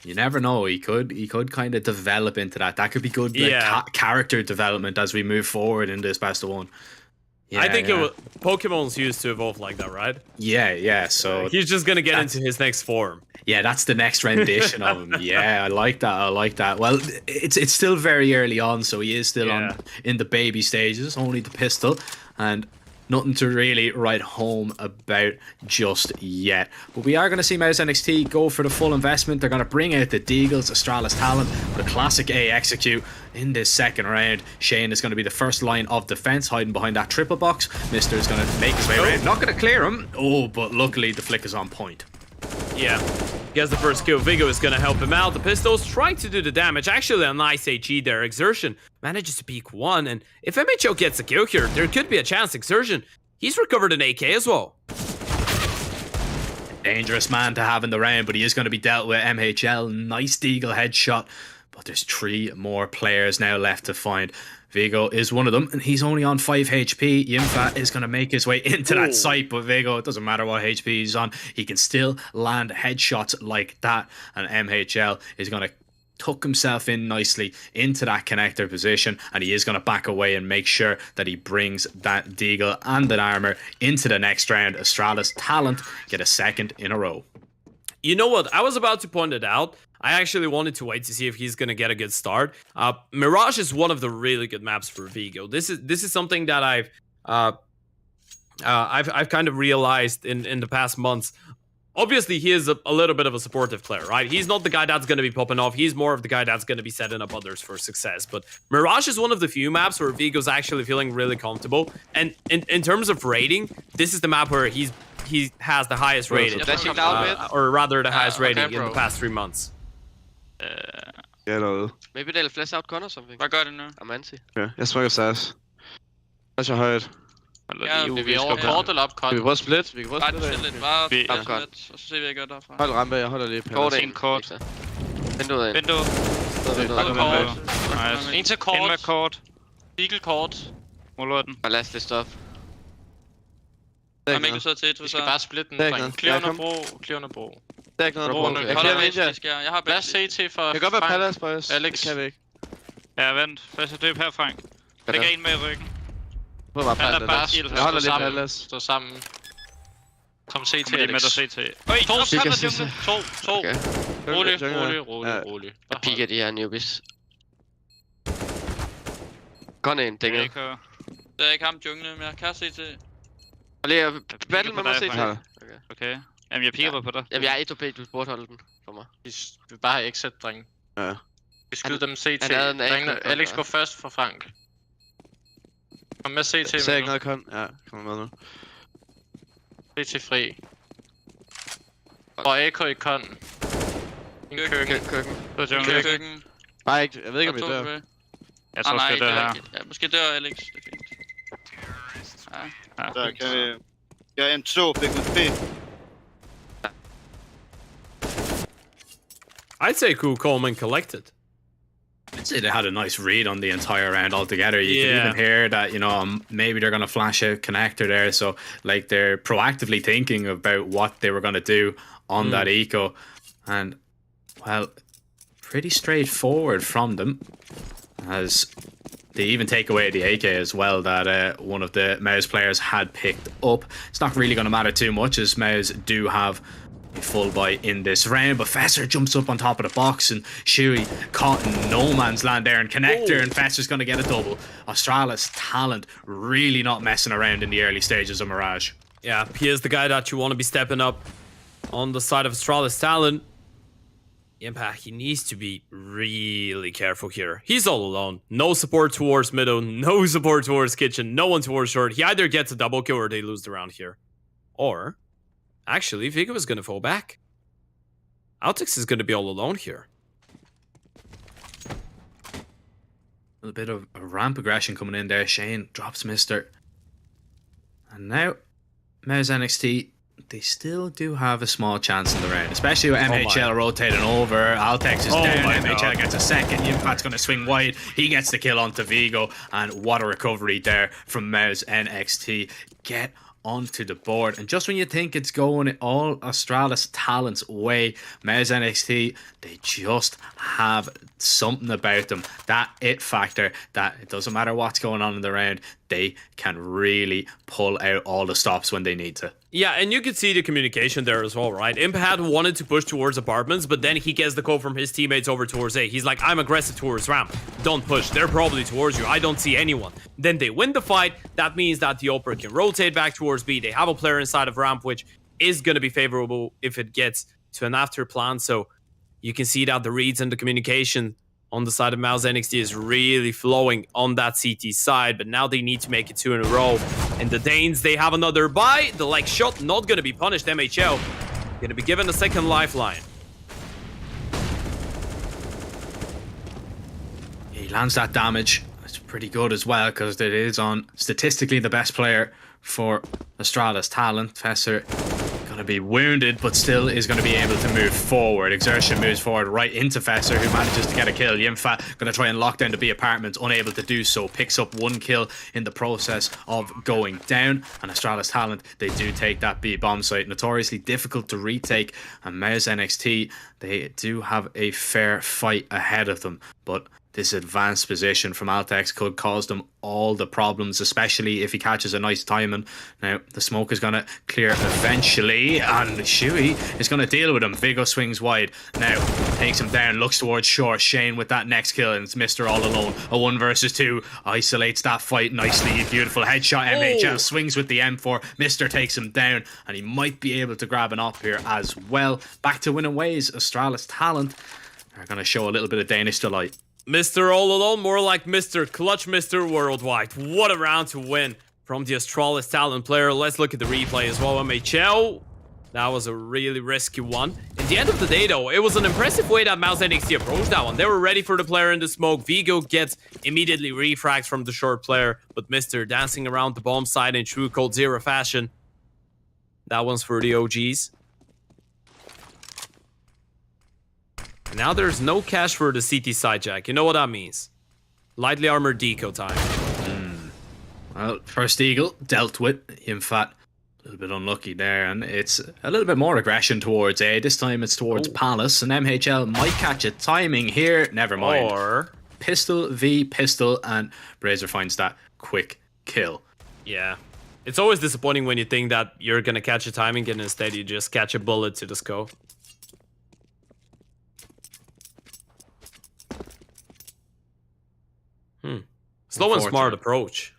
you never know. He could kind of develop into that. That could be good, like, character development as we move forward in this best of one. Yeah, I think Pokemon's used to evolve like that, right? Yeah. So he's just gonna get into his next form. Yeah, that's the next rendition of him. Yeah, I like that. Well, it's still very early on, so he is still in the baby stages, only the pistol, and nothing to really write home about just yet. But we are going to see MOUZ NXT go for the full investment. They're going to bring out the Deagles, Astralis Talent, with a classic A execute in this second round. Shane is going to be the first line of defense, hiding behind that triple box. Mister is going to make his way around. Not going to clear him. Oh, but luckily the flick is on point. Yeah. He has the first kill. Vigo is going to help him out. The pistol's trying to do the damage. Actually, a nice HE there. Exertion manages to peek one, and if MHL gets a kill here, there could be a chance. Exertion, he's recovered an AK as well. Dangerous man to have in the round, but he is going to be dealt with. MHL, nice Deagle headshot, but there's 3 more players now left to find. Vigo is one of them, and he's only on 5 HP. Yimfa is going to make his way into that site, but Vigo, it doesn't matter what HP he's on, he can still land headshots like that, and MHL is going to tuck himself in nicely into that connector position, and he is going to back away and make sure that he brings that Deagle and that armor into the next round. Astralis Talent get a second in a row. You know what? I was about to point it out. I actually wanted to wait to see if he's going to get a good start. Mirage is one of the really good maps for Vigo. This is something that I've kind of realized in the past months. Obviously, he is a little bit of a supportive player, right? He's not the guy that's going to be popping off. He's more of the guy that's going to be setting up others for success. But Mirage is one of the few maps where Vigo's actually feeling really comfortable. And in terms of rating, this is the map where he has the highest rating. Or rather, the highest rating in the past 3 months. Maybe they'll flash out gun or something. Hvad gør det nu? I'm anti. Okay, jeg smoker SAS. Flash højt. Ja, vi er over kort eller op kort. Vi kan prøve split. Vi kan prøve split. split. Bare op kort, og så ser vi godt derfra. Hold rampe, jeg holder lige Kort en kort. Vinduet ind. Vindue. En til kort. En med kort. Deagle kort. Måler den. Og lad det stoppe. Og Mikkel sidder til et, vi skal bare splitte den. Clear under bro. Det er ikke noget, jeg har blast CT for det kan godt være Palace, boys. Alex. Det kan vi ikke. Ja, vent. Hvad så døb her, Frank? Lægger en med i ryggen. Prøv bare Palace. Jeg holder lidt Palace. Stå sammen. Kom CT, Alex. Med dig CT. Øj, 2 jungle. 2. Rolig. Jeg piker de her newbies. Kun en, dænger. Det er ikke ham jungle mere. Kan CT? Og lige battle med mig CT. Okay. Jamen, jeg piker på dig. Jamen, jeg er 1 OP, du burde holde den for mig. Vi vil bare have exit, drenge. Ja. Vi skyder dem CT. Alex går først for Frank. Kom med CT. Jeg ser ikke noget kon. Ja, kom med nu. CT fri. Og AK i kon. En køkken. Køkken. Nej, ikke. Jeg ved ikke, om vi dør. Jeg tror, vi dør her. Ja, måske dør Alex. Det er fint. Ja. Der kan vi... Jeg er en 2, fik en B. I'd say cool, collected. I'd say they had a nice read on the entire round altogether. You can even hear that, you know, maybe they're going to flash a connector there. So, like, they're proactively thinking about what they were going to do on that eco. And, well, pretty straightforward from them. As They even take away the AK as well that one of the MOUZ players had picked up. It's not really going to matter too much as MOUZ do have a full buy in this round, but Fesser jumps up on top of the box and Shuey caught in no man's land there and Connector, and Fesser's going to get a double. Australis talent really not messing around in the early stages of Mirage. Yeah, he is the guy that you want to be stepping up on the side of Astralis talent. Impact, he needs to be really careful here. He's all alone. No support towards middle, no support towards kitchen, no one towards short. He either gets a double kill or they lose the round here. Or, actually, Viggo is going to fall back. Apeks is going to be all alone here. A little bit of a ramp aggression coming in there. Shane drops Mister. And now, MOUZ NXT, they still do have a small chance in the round, especially with MHL rotating over. Apeks is down, MHL gets a second. Yimfat's going to swing wide. He gets the kill onto Viggo, and what a recovery there from MOUZ NXT. Get onto the board, and just when you think it's going all Astralis talent's way, MOUZ NXT, they just have something about them, that it factor, that it doesn't matter what's going on in the round, they can really pull out all the stops when they need to. Yeah, and you could see the communication there as well, right? Impact wanted to push towards apartments, but then he gets the call from his teammates over towards A. He's like, I'm aggressive towards ramp. Don't push. They're probably towards you. I don't see anyone. Then they win the fight. That means that the Oper can rotate back towards B. They have a player inside of ramp, which is going to be favorable if it gets to an after plan. So you can see that the reads and the communication on the side of MOUZ NXT is really flowing on that CT side, but now they need to make it 2 in a row. And the Danes, they have another buy. The leg shot not going to be punished. MHL going to be given a second lifeline. He lands that damage. It's pretty good as well because it is on statistically the best player for Astralis talent. Fesser going to be wounded, but still is going to be able to move forward. Exertion moves forward right into Fesser, who manages to get a kill. Yimfa going to try and lock down the B apartments, unable to do so. Picks up 1 kill in the process of going down. And Astralis talent, they do take that B bomb site. Notoriously difficult to retake. And MOUZ NXT, they do have a fair fight ahead of them. But this advanced position from Apeks could cause them all the problems, especially if he catches a nice timing. Now, the smoke is going to clear eventually, and Shuey is going to deal with him. Viggo swings wide. Now, takes him down, looks towards short. Shane with that next kill, and it's Mr. all alone. A 1 versus 2. Isolates that fight nicely. Beautiful headshot. MHL swings with the M4. Mr. takes him down, and he might be able to grab an op here as well. Back to winning ways. Astralis talent are going to show a little bit of Danish delight. Mr. All Alone, more like Mr. Clutch, Mr. Worldwide. What a round to win from the Astralis talent player. Let's look at the replay as well. MHL, that was a really risky one. At the end of the day, though, it was an impressive way that MOUZ NXT approached that one. They were ready for the player in the smoke. Viggo gets immediately refrags from the short player, but Mr. dancing around the bomb side in true Cold Zero fashion. That one's for the OGs. Now there's no cash for the CT side, Jack. You know what that means. Lightly armored deco time. Well, first eagle dealt with. Yimfat, a little bit unlucky there, and it's a little bit more aggression towards A. This time it's towards Palace, and MHL might catch a timing here. Never mind. Or pistol v pistol, and Brazier finds that quick kill. Yeah. It's always disappointing when you think that you're gonna catch a timing and instead you just catch a bullet to the scope. Slow and smart approach.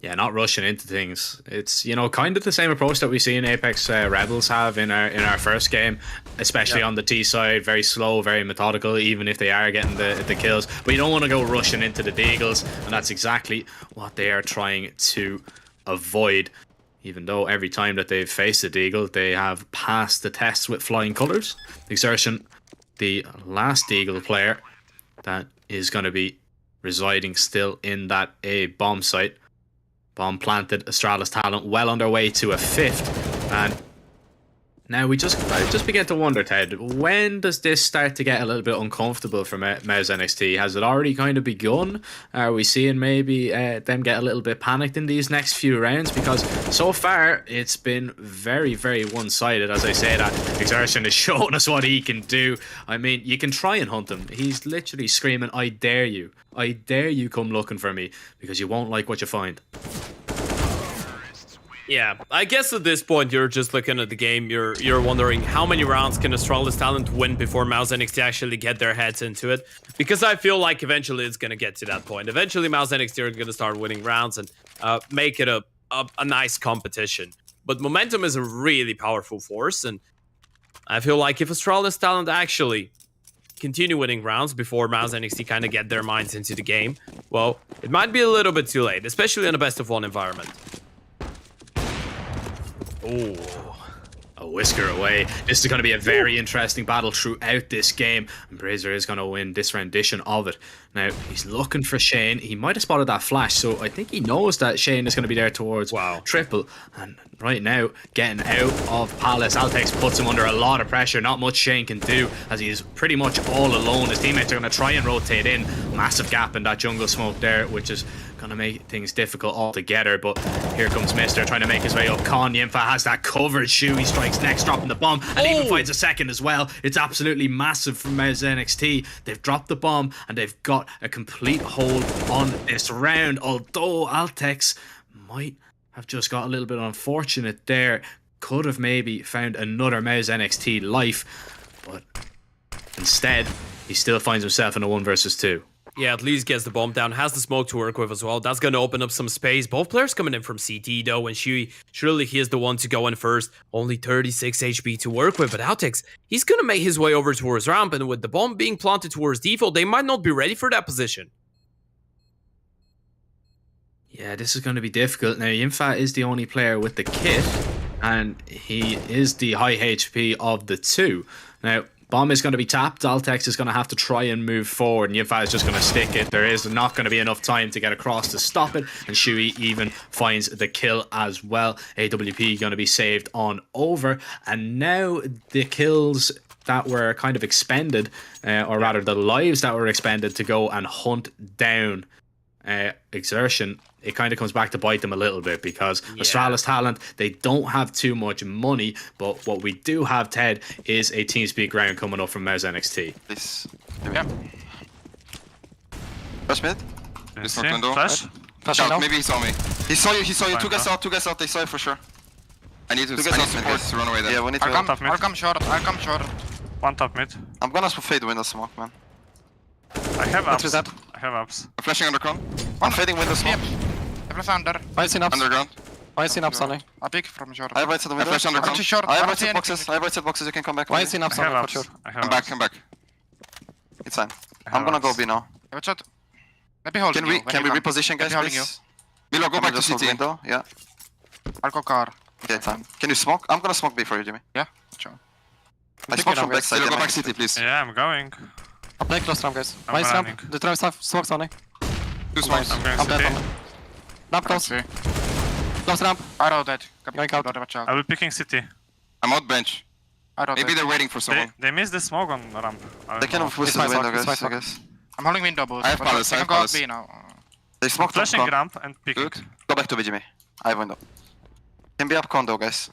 Yeah, not rushing into things. It's, you know, kind of the same approach that we see in Apeks Rebels have in our first game, especially on the T side. Very slow, very methodical, even if they are getting the kills. But you don't want to go rushing into the Deagles, and that's exactly what they are trying to avoid. Even though every time that they've faced a Deagle, they have passed the tests with flying colours. Exertion, the last Deagle player that is going to be residing still in that A bomb site. Bomb planted. Astralis talent well on their way to a 5th, and Now I just began to wonder, Ted, when does this start to get a little bit uncomfortable for MOUZ NXT? Has it already kind of begun? Are we seeing maybe them get a little bit panicked in these next few rounds? Because so far it's been very, very one-sided. As I say, that Exertion is showing us what he can do. I mean, you can try and hunt him. He's literally screaming, "I dare you. I dare you come looking for me," because you won't like what you find. Yeah, I guess at this point you're just looking at the game, you're wondering how many rounds can Astralis Talent win before MOUZ NXT actually get their heads into it, because I feel like eventually it's going to get to that point. Eventually MOUZ NXT are going to start winning rounds and make it a nice competition. But momentum is a really powerful force, and I feel like if Astralis Talent actually continue winning rounds before MOUZ NXT kind of get their minds into the game, well, it might be a little bit too late, especially in a best-of-1 environment. Oh, a whisker away. This is going to be a very interesting battle throughout this game, and Brazier is going to win this rendition of it. Now, he's looking for Shane. He might have spotted that flash, so I think he knows that Shane is going to be there towards triple. And right now, getting out of Palace, Apeks puts him under a lot of pressure. Not much Shane can do, as he is pretty much all alone. His teammates are going to try and rotate in. Massive gap in that jungle smoke there, which is going to make things difficult altogether. But here comes Mister trying to make his way up. Con Yinfa has that covered shoe. He strikes next, dropping the bomb, and even finds a second as well. It's absolutely massive from MOUZ NXT. They've dropped the bomb, and they've got a complete hold on this round. Although Apeks might have just got a little bit unfortunate there. Could have maybe found another MOUZ NXT life, but instead he still finds himself in a 1 versus 2. Yeah, at least gets the bomb down, has the smoke to work with as well. That's going to open up some space. Both players coming in from CT though, and Shui, surely he is the one to go in first. Only 36 HP to work with, but Apeks, he's going to make his way over towards ramp, and with the bomb being planted towards default, they might not be ready for that position. Yeah, this is going to be difficult. Now, Yinfa is the only player with the kit, and he is the high HP of the two. Now, bomb is going to be tapped. Apeks is going to have to try and move forward, and Yinfa is just going to stick it. There is not going to be enough time to get across to stop it, and Shui even finds the kill as well. AWP going to be saved on over, and now the kills that were kind of expended, or rather the lives that were expended to go and hunt down Exertion, it kind of comes back to bite them a little bit, because Astralis Talent, they don't have too much money, but what we do have, Ted, is a TeamSpeak round coming up from MOUZ NXT. Please. Yeah. Flash mid. He's not window. Flash. Flash Out, now. maybe he saw me. He saw you, Two guys Fine, out, they saw you for sure. I need to Two guys out, support to run away there. Yeah, we need to I'll come short. One top mid. I'm gonna fade window smoke, man. I have What ups. is that? I have ups. I'm flashing underground. I'm fading window smoke. Under. Why is he ups? Underground. Why is he ups, Sonny? I pick from short. I have right side window. flash underground. I'm too short. I have don't right see side boxes. anything. I have right side boxes, you can come back. Why is he ups, I have Sonny, for ups. sure? I have I'm back, ups. I'm back. It's fine. I have I'm gonna go ups. B now. What's that? Maybe holding Can we you. when you come. reposition, guys, holding please? Milo, go Can back we to just hold CT. window? Yeah. I'll go car. Okay, it's fine. Can you smoke? I'm gonna smoke B for you, Jimmy. Yeah, sure. I smoke from backside. Milo, go yeah, back man. CT, please. Yeah, I'm going. I'm playing close ramp, guys. I'm Why is ramp? running. The tram stuff. Smoke, Sonny. Two smokes. I'm going I'm dead city. on ramp close. See. Close ramp. I rotate. Going out. Watch out. I will be picking city. I'm out bench. I rotate. Maybe they're waiting for someone. They missed the smoke on ramp. I They don't can know. push the window, It's guys, my I guess. I'm holding window boost. I have palace, I I have can go out palace. B now. They smoked up Flashing con. ramp and pick Good. it. Go back to B, Jimmy. I have window. Can be up condo, guys.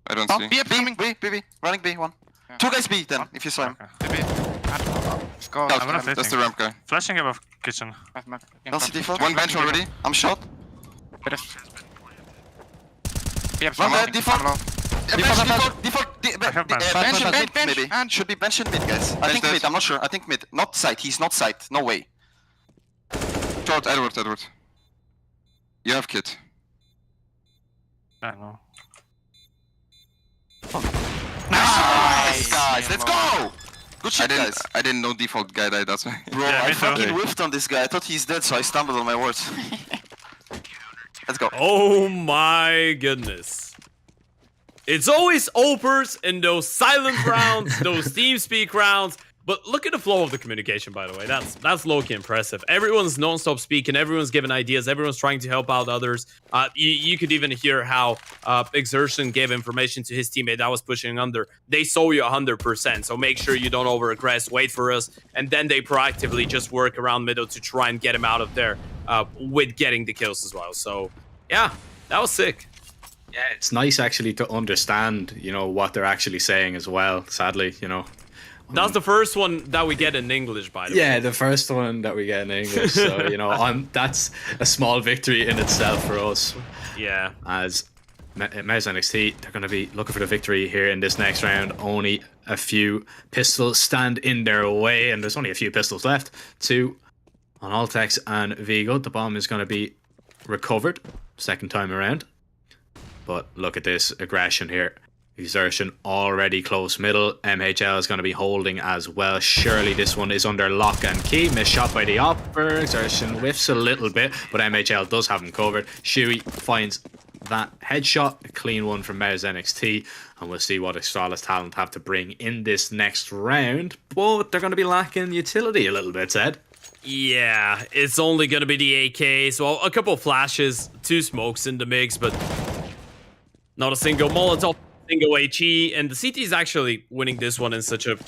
I don't Oh, see. B coming. B. Running B, one. Yeah. Two guys B then, if you saw him. Okay. B. Let's go. Out, I'm not that's the hitting. ramp guy. Flashing above kitchen. No CT for. One bench already. I'm shot. One dead, default. Default. I have bench. Bench, bench, maybe. and- Should be bench and mid, guys. I think dead. mid, I'm not sure. I think mid. Not side, he's not side. No way. Short, Edward. You have kit. I know. Nice, guys. Let's go! Good shit, guys. I didn't know default guy died, that's why. Bro, Yeah, I me too. fucking whiffed on this guy. I thought he's dead, so I stumbled on my words. Let's go. Oh my goodness. It's always opers in those silent rounds, those TeamSpeak rounds, But look at the flow of the communication, by the way. That's low-key impressive. Everyone's non-stop speaking. Everyone's giving ideas. Everyone's trying to help out others. You could even hear how Exertion gave information to his teammate that was pushing under. They saw you 100%, so make sure you don't over-aggress. Wait for us. And then they proactively just work around middle to try and get him out of there with getting the kills as well. So, yeah, that was sick. Yeah, it's nice actually to understand, you know, what they're actually saying as well, sadly, you know. That's the first one that we get in English, by the way. Yeah, the first one that we get in English. So, you know, that's a small victory in itself for us. Yeah. As MOUZ NXT, they're going to be looking for the victory here in this next round. Only a few pistols stand in their way, and there's only a few pistols left. 2 on Altex and Vigo. The bomb is going to be recovered second time around. But look at this aggression here. Exertion already close middle. MHL is going to be holding as well. Surely this one is under lock and key. Missed shot by the upper. Exertion whiffs a little bit, but MHL does have him covered. Shuey finds that headshot. A clean one from MOUZ NXT. And we'll see what Astralis talent have to bring in this next round. But they're going to be lacking utility a little bit, Ed. Yeah, it's only going to be the AK. So a couple of flashes, 2 smokes in the mix, but not a single Molotov. Single HE, and the CT is actually winning this one in such a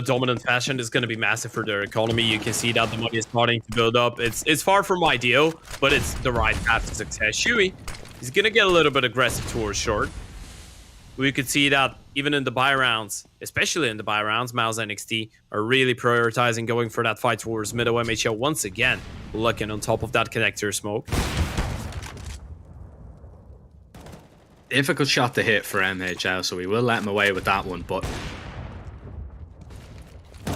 dominant fashion. It's going to be massive for their economy. You can see that the money is starting to build up. It's far from ideal, but it's the right path to success. Shuey, he's going to get a little bit aggressive towards short. We could see that even in the buy rounds, especially in the buy rounds, MOUZ NXT are really prioritizing going for that fight towards middle. MHL once again looking on top of that connector smoke. Difficult shot to hit for MHL, so we will let him away with that one, but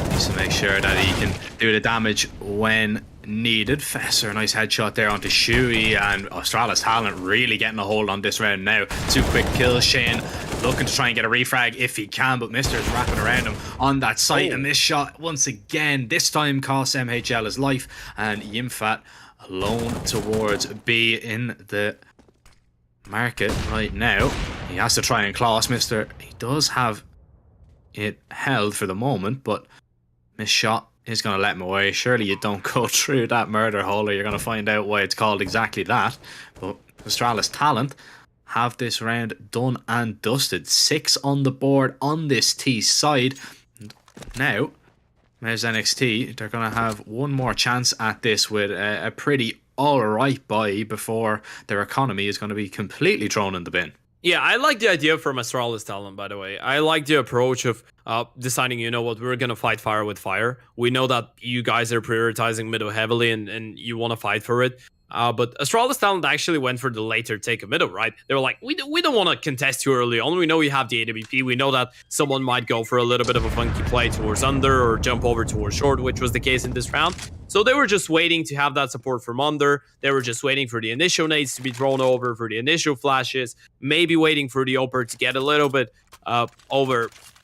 needs to make sure that he can do the damage when needed. Fesser, nice headshot there onto Shuey, and Astralis talent really getting a hold on this round now. 2 quick kills. Shane looking to try and get a refrag if he can, but Mister is wrapping around him on that site, and this shot once again, this time costs MHL his life, and Yimfat alone towards B in the market right now. He has to try and class Mister. He does have it held for the moment, but missed shot is going to let him away. Surely you don't go through that murder hole, or you're going to find out why it's called exactly that. But Astralis talent have this round done and dusted. 6 on the board on this T side. Now MOUZ NXT, they're going to have one more chance at this with a pretty alright buy before their economy is going to be completely thrown in the bin. Yeah, I like the idea from Astralis talent, by the way. I like the approach of deciding, you know what, we're going to fight fire with fire. We know that you guys are prioritizing middle heavily and you want to fight for it. But Astralis talent actually went for the later take of middle, right? They were like, we don't want to contest too early on. We know you have the AWP. We know that someone might go for a little bit of a funky play towards under or jump over towards short, which was the case in this round. So they were just waiting to have that support from under. They were just waiting for the initial nades to be thrown over, for the initial flashes, maybe waiting for the upper to get a little bit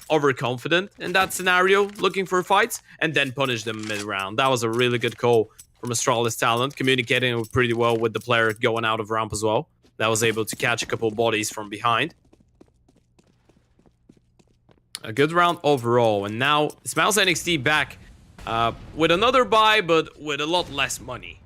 overconfident in that scenario, looking for fights, and then punish them mid-round. That was a really good call from Astralis talent, communicating pretty well with the player going out of ramp as well. That was able to catch a couple bodies from behind. A good round overall, and now it's MOUZ NXT back with another buy, but with a lot less money.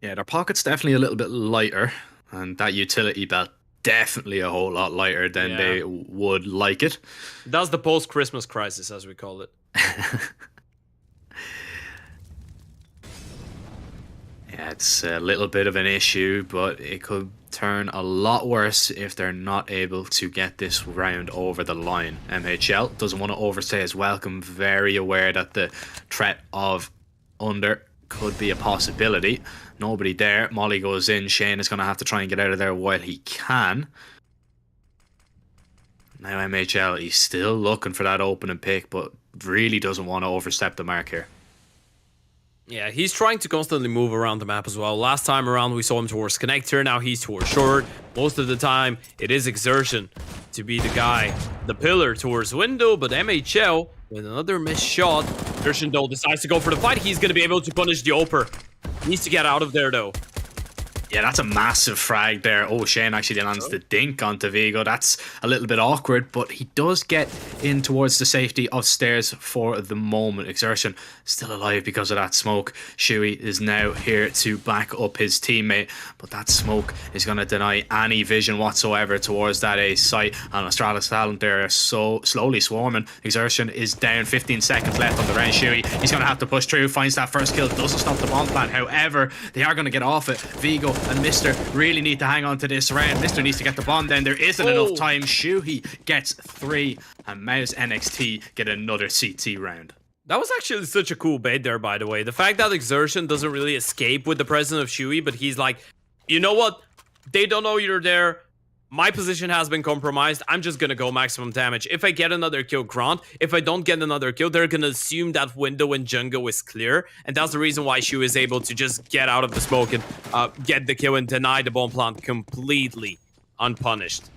Yeah, their pocket's definitely a little bit lighter, and that utility belt definitely a whole lot lighter than they would like it. That's the post-Christmas crisis, as we call it. Yeah, it's a little bit of an issue, but it could turn a lot worse if they're not able to get this round over the line. MHL doesn't want to overstay his welcome, very aware that the threat of under could be a possibility. Nobody there. Molly goes in. Shane is going to have to try and get out of there while he can. Now MHL, he's still looking for that opening pick, but really doesn't want to overstep the mark here. Yeah, he's trying to constantly move around the map as well. Last time around, we saw him towards connector. Now he's towards short. Most of the time, it is Exertion to be the guy, the pillar towards window. But MHL, with another missed shot, Exertion, though, decides to go for the fight. He's going to be able to punish the Oper. Needs to get out of there, though. Yeah, that's a massive frag there. Oh, Shane actually lands the dink onto Vigo. That's a little bit awkward, but he does get in towards the safety of stairs for the moment. Exertion still alive because of that smoke. Shuey is now here to back up his teammate, but that smoke is going to deny any vision whatsoever towards that A site. And Astralis Talent there are so slowly swarming. Exertion is down, 15 seconds left on the round. Shuey, he's going to have to push through, finds that first kill, doesn't stop the bomb plant. However, they are going to get off it. Vigo and Mr. really need to hang on to this round. Mr. needs to get the bomb down. There isn't enough time. Shuey gets 3 and MOUZ NXT get another CT round. That was actually such a cool bait there, by the way. The fact that Exertion doesn't really escape with the presence of Shuey, but he's like, you know what? They don't know you're there. My position has been compromised. I'm just gonna go maximum damage. If I get another kill, Grant. If I don't get another kill, they're gonna assume that window in jungle is clear. And that's the reason why Shuey is able to just get out of the smoke and get the kill and deny the bomb plant completely unpunished.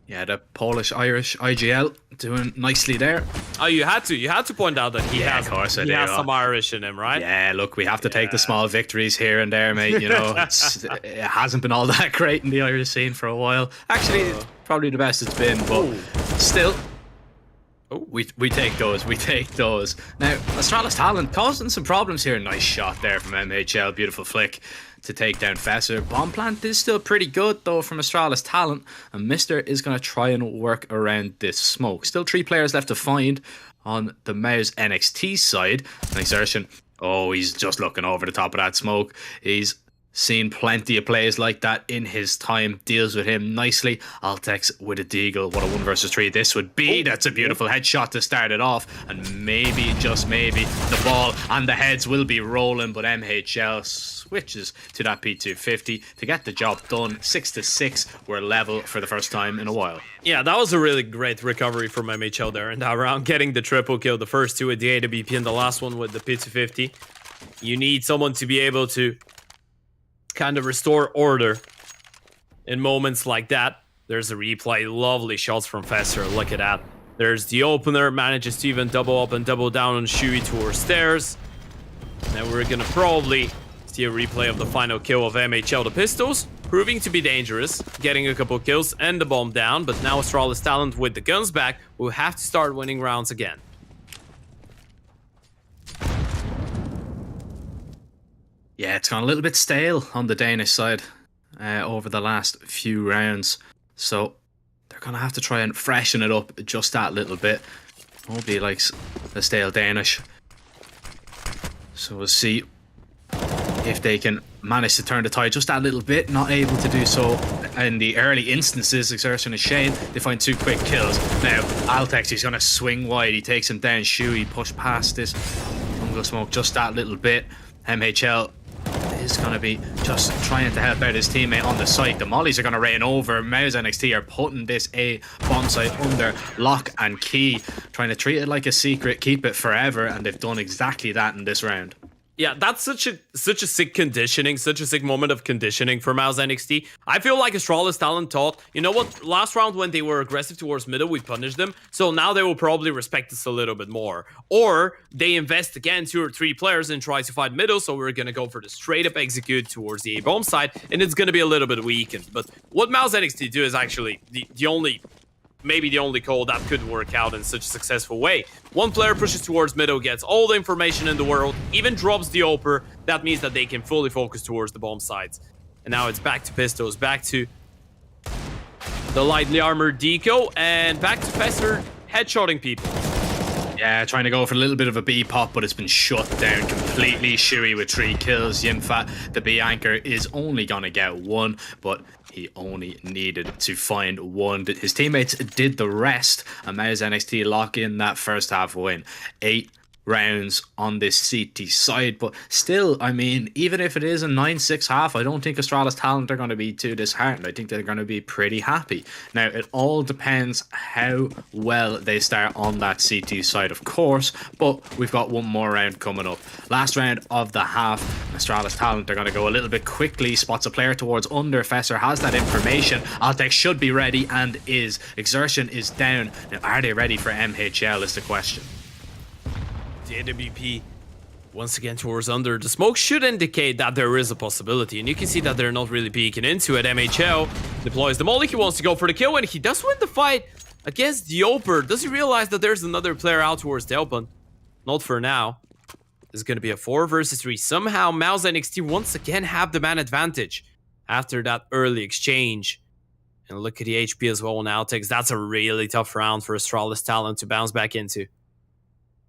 Yeah, the Polish-Irish IGL doing nicely there. Oh, you had to point out that he has some Irish in him, right? Yeah, look, we have to take the small victories here and there, mate. You know, it hasn't been all that great in the Irish scene for a while. Actually, it's probably the best it's been, but still, we take those. We take those. Now, Astralis Talent causing some problems here. Nice shot there from MHL. Beautiful flick to take down Fesser. Bomb plant is still pretty good though from Astralis Talent, and Mr. is going to try and work around this smoke. Still 3 players left to find on the MOUZ NXT side. And Exertion, oh, he's just looking over the top of that smoke. He's seen plenty of plays like that in his time. Deals with him nicely. Apeks with a deagle. What a 1 versus 3 this would be. That's a beautiful headshot to start it off. And maybe, just maybe, the ball and the heads will be rolling. But MHL switches to that P250 to get the job done. 6-6. We're level for the first time in a while. Yeah, that was a really great recovery from MHL there in that round. Getting the triple kill. The first 2 with the AWP and the last one with the P250. You need someone to be able to kind of restore order in moments like that. There's a replay. Lovely shots from Fesser. Look at that. There's the opener. Manages to even double up and double down on Shuey towards stairs. Now we're gonna probably see a replay of the final kill of MHL. The pistols proving to be dangerous, getting a couple kills and the bomb down. But now Astralis Talent with the guns back will have to start winning rounds again. Yeah, it's gone a little bit stale on the Danish side over the last few rounds. So they're going to have to try and freshen it up just that little bit. Nobody likes the stale Danish. So we'll see if they can manage to turn the tide just that little bit. Not able to do so in the early instances. Exertion and Shane, they find 2 quick kills. Now, Apeks, he's going to swing wide. He takes him down. Shuey push past this jungle smoke just that little bit. MHL is going to be just trying to help out his teammate on the site. The mollies are going to rain over. MOUZ NXT are putting this A bomb site under lock and key, trying to treat it like a secret, keep it forever, and they've done exactly that in this round. Yeah, that's such a sick conditioning, such a sick moment of conditioning for MOUZ NXT. I feel like Astralis Talent thought, you know what, last round when they were aggressive towards middle, we punished them, so now they will probably respect us a little bit more. Or they invest again 2 or 3 players and try to fight middle, so we're gonna go for the straight up execute towards the A-bomb side, and it's gonna be a little bit weakened. But what MOUZ NXT do is actually maybe the only call that could work out in such a successful way. 1 player pushes towards middle, gets all the information in the world, even drops the oper. That means that they can fully focus towards the bomb sites. And now it's back to pistols, back to the lightly armored deco, and back to Fesser headshotting people. Yeah, trying to go for a little bit of a B pop, but it's been shut down completely. Shuey with 3 kills. Yimfa, the B anchor, is only gonna get 1, but he only needed to find 1. His teammates did the rest, and MOUZ NXT lock in that first half win. 8 rounds on this CT side, but still, I mean, even if it is a 9-6 half, I don't think Astralis Talent are going to be too disheartened. I think they're going to be pretty happy. Now, it all depends how well they start on that CT side, of course, but we've got 1 more round coming up. Last round of the half, Astralis Talent, they're going to go a little bit quickly, spots a player towards under. Fesser has that information. Apeks should be ready and is. Exertion is down. Now, are they ready for MHL is the question. The AWP once again towards under. The smoke should indicate that there is a possibility, and you can see that they're not really peeking into it. MHL deploys the molly. He wants to go for the kill, and he does win the fight against the Oper. Does he realize that there's another player out towards the open? Not for now. This is going to be a 4 versus 3. Somehow, MOUZ and NXT once again have the man advantage after that early exchange. And look at the HP as well on Apeks. That's a really tough round for Astralis Talent to bounce back into.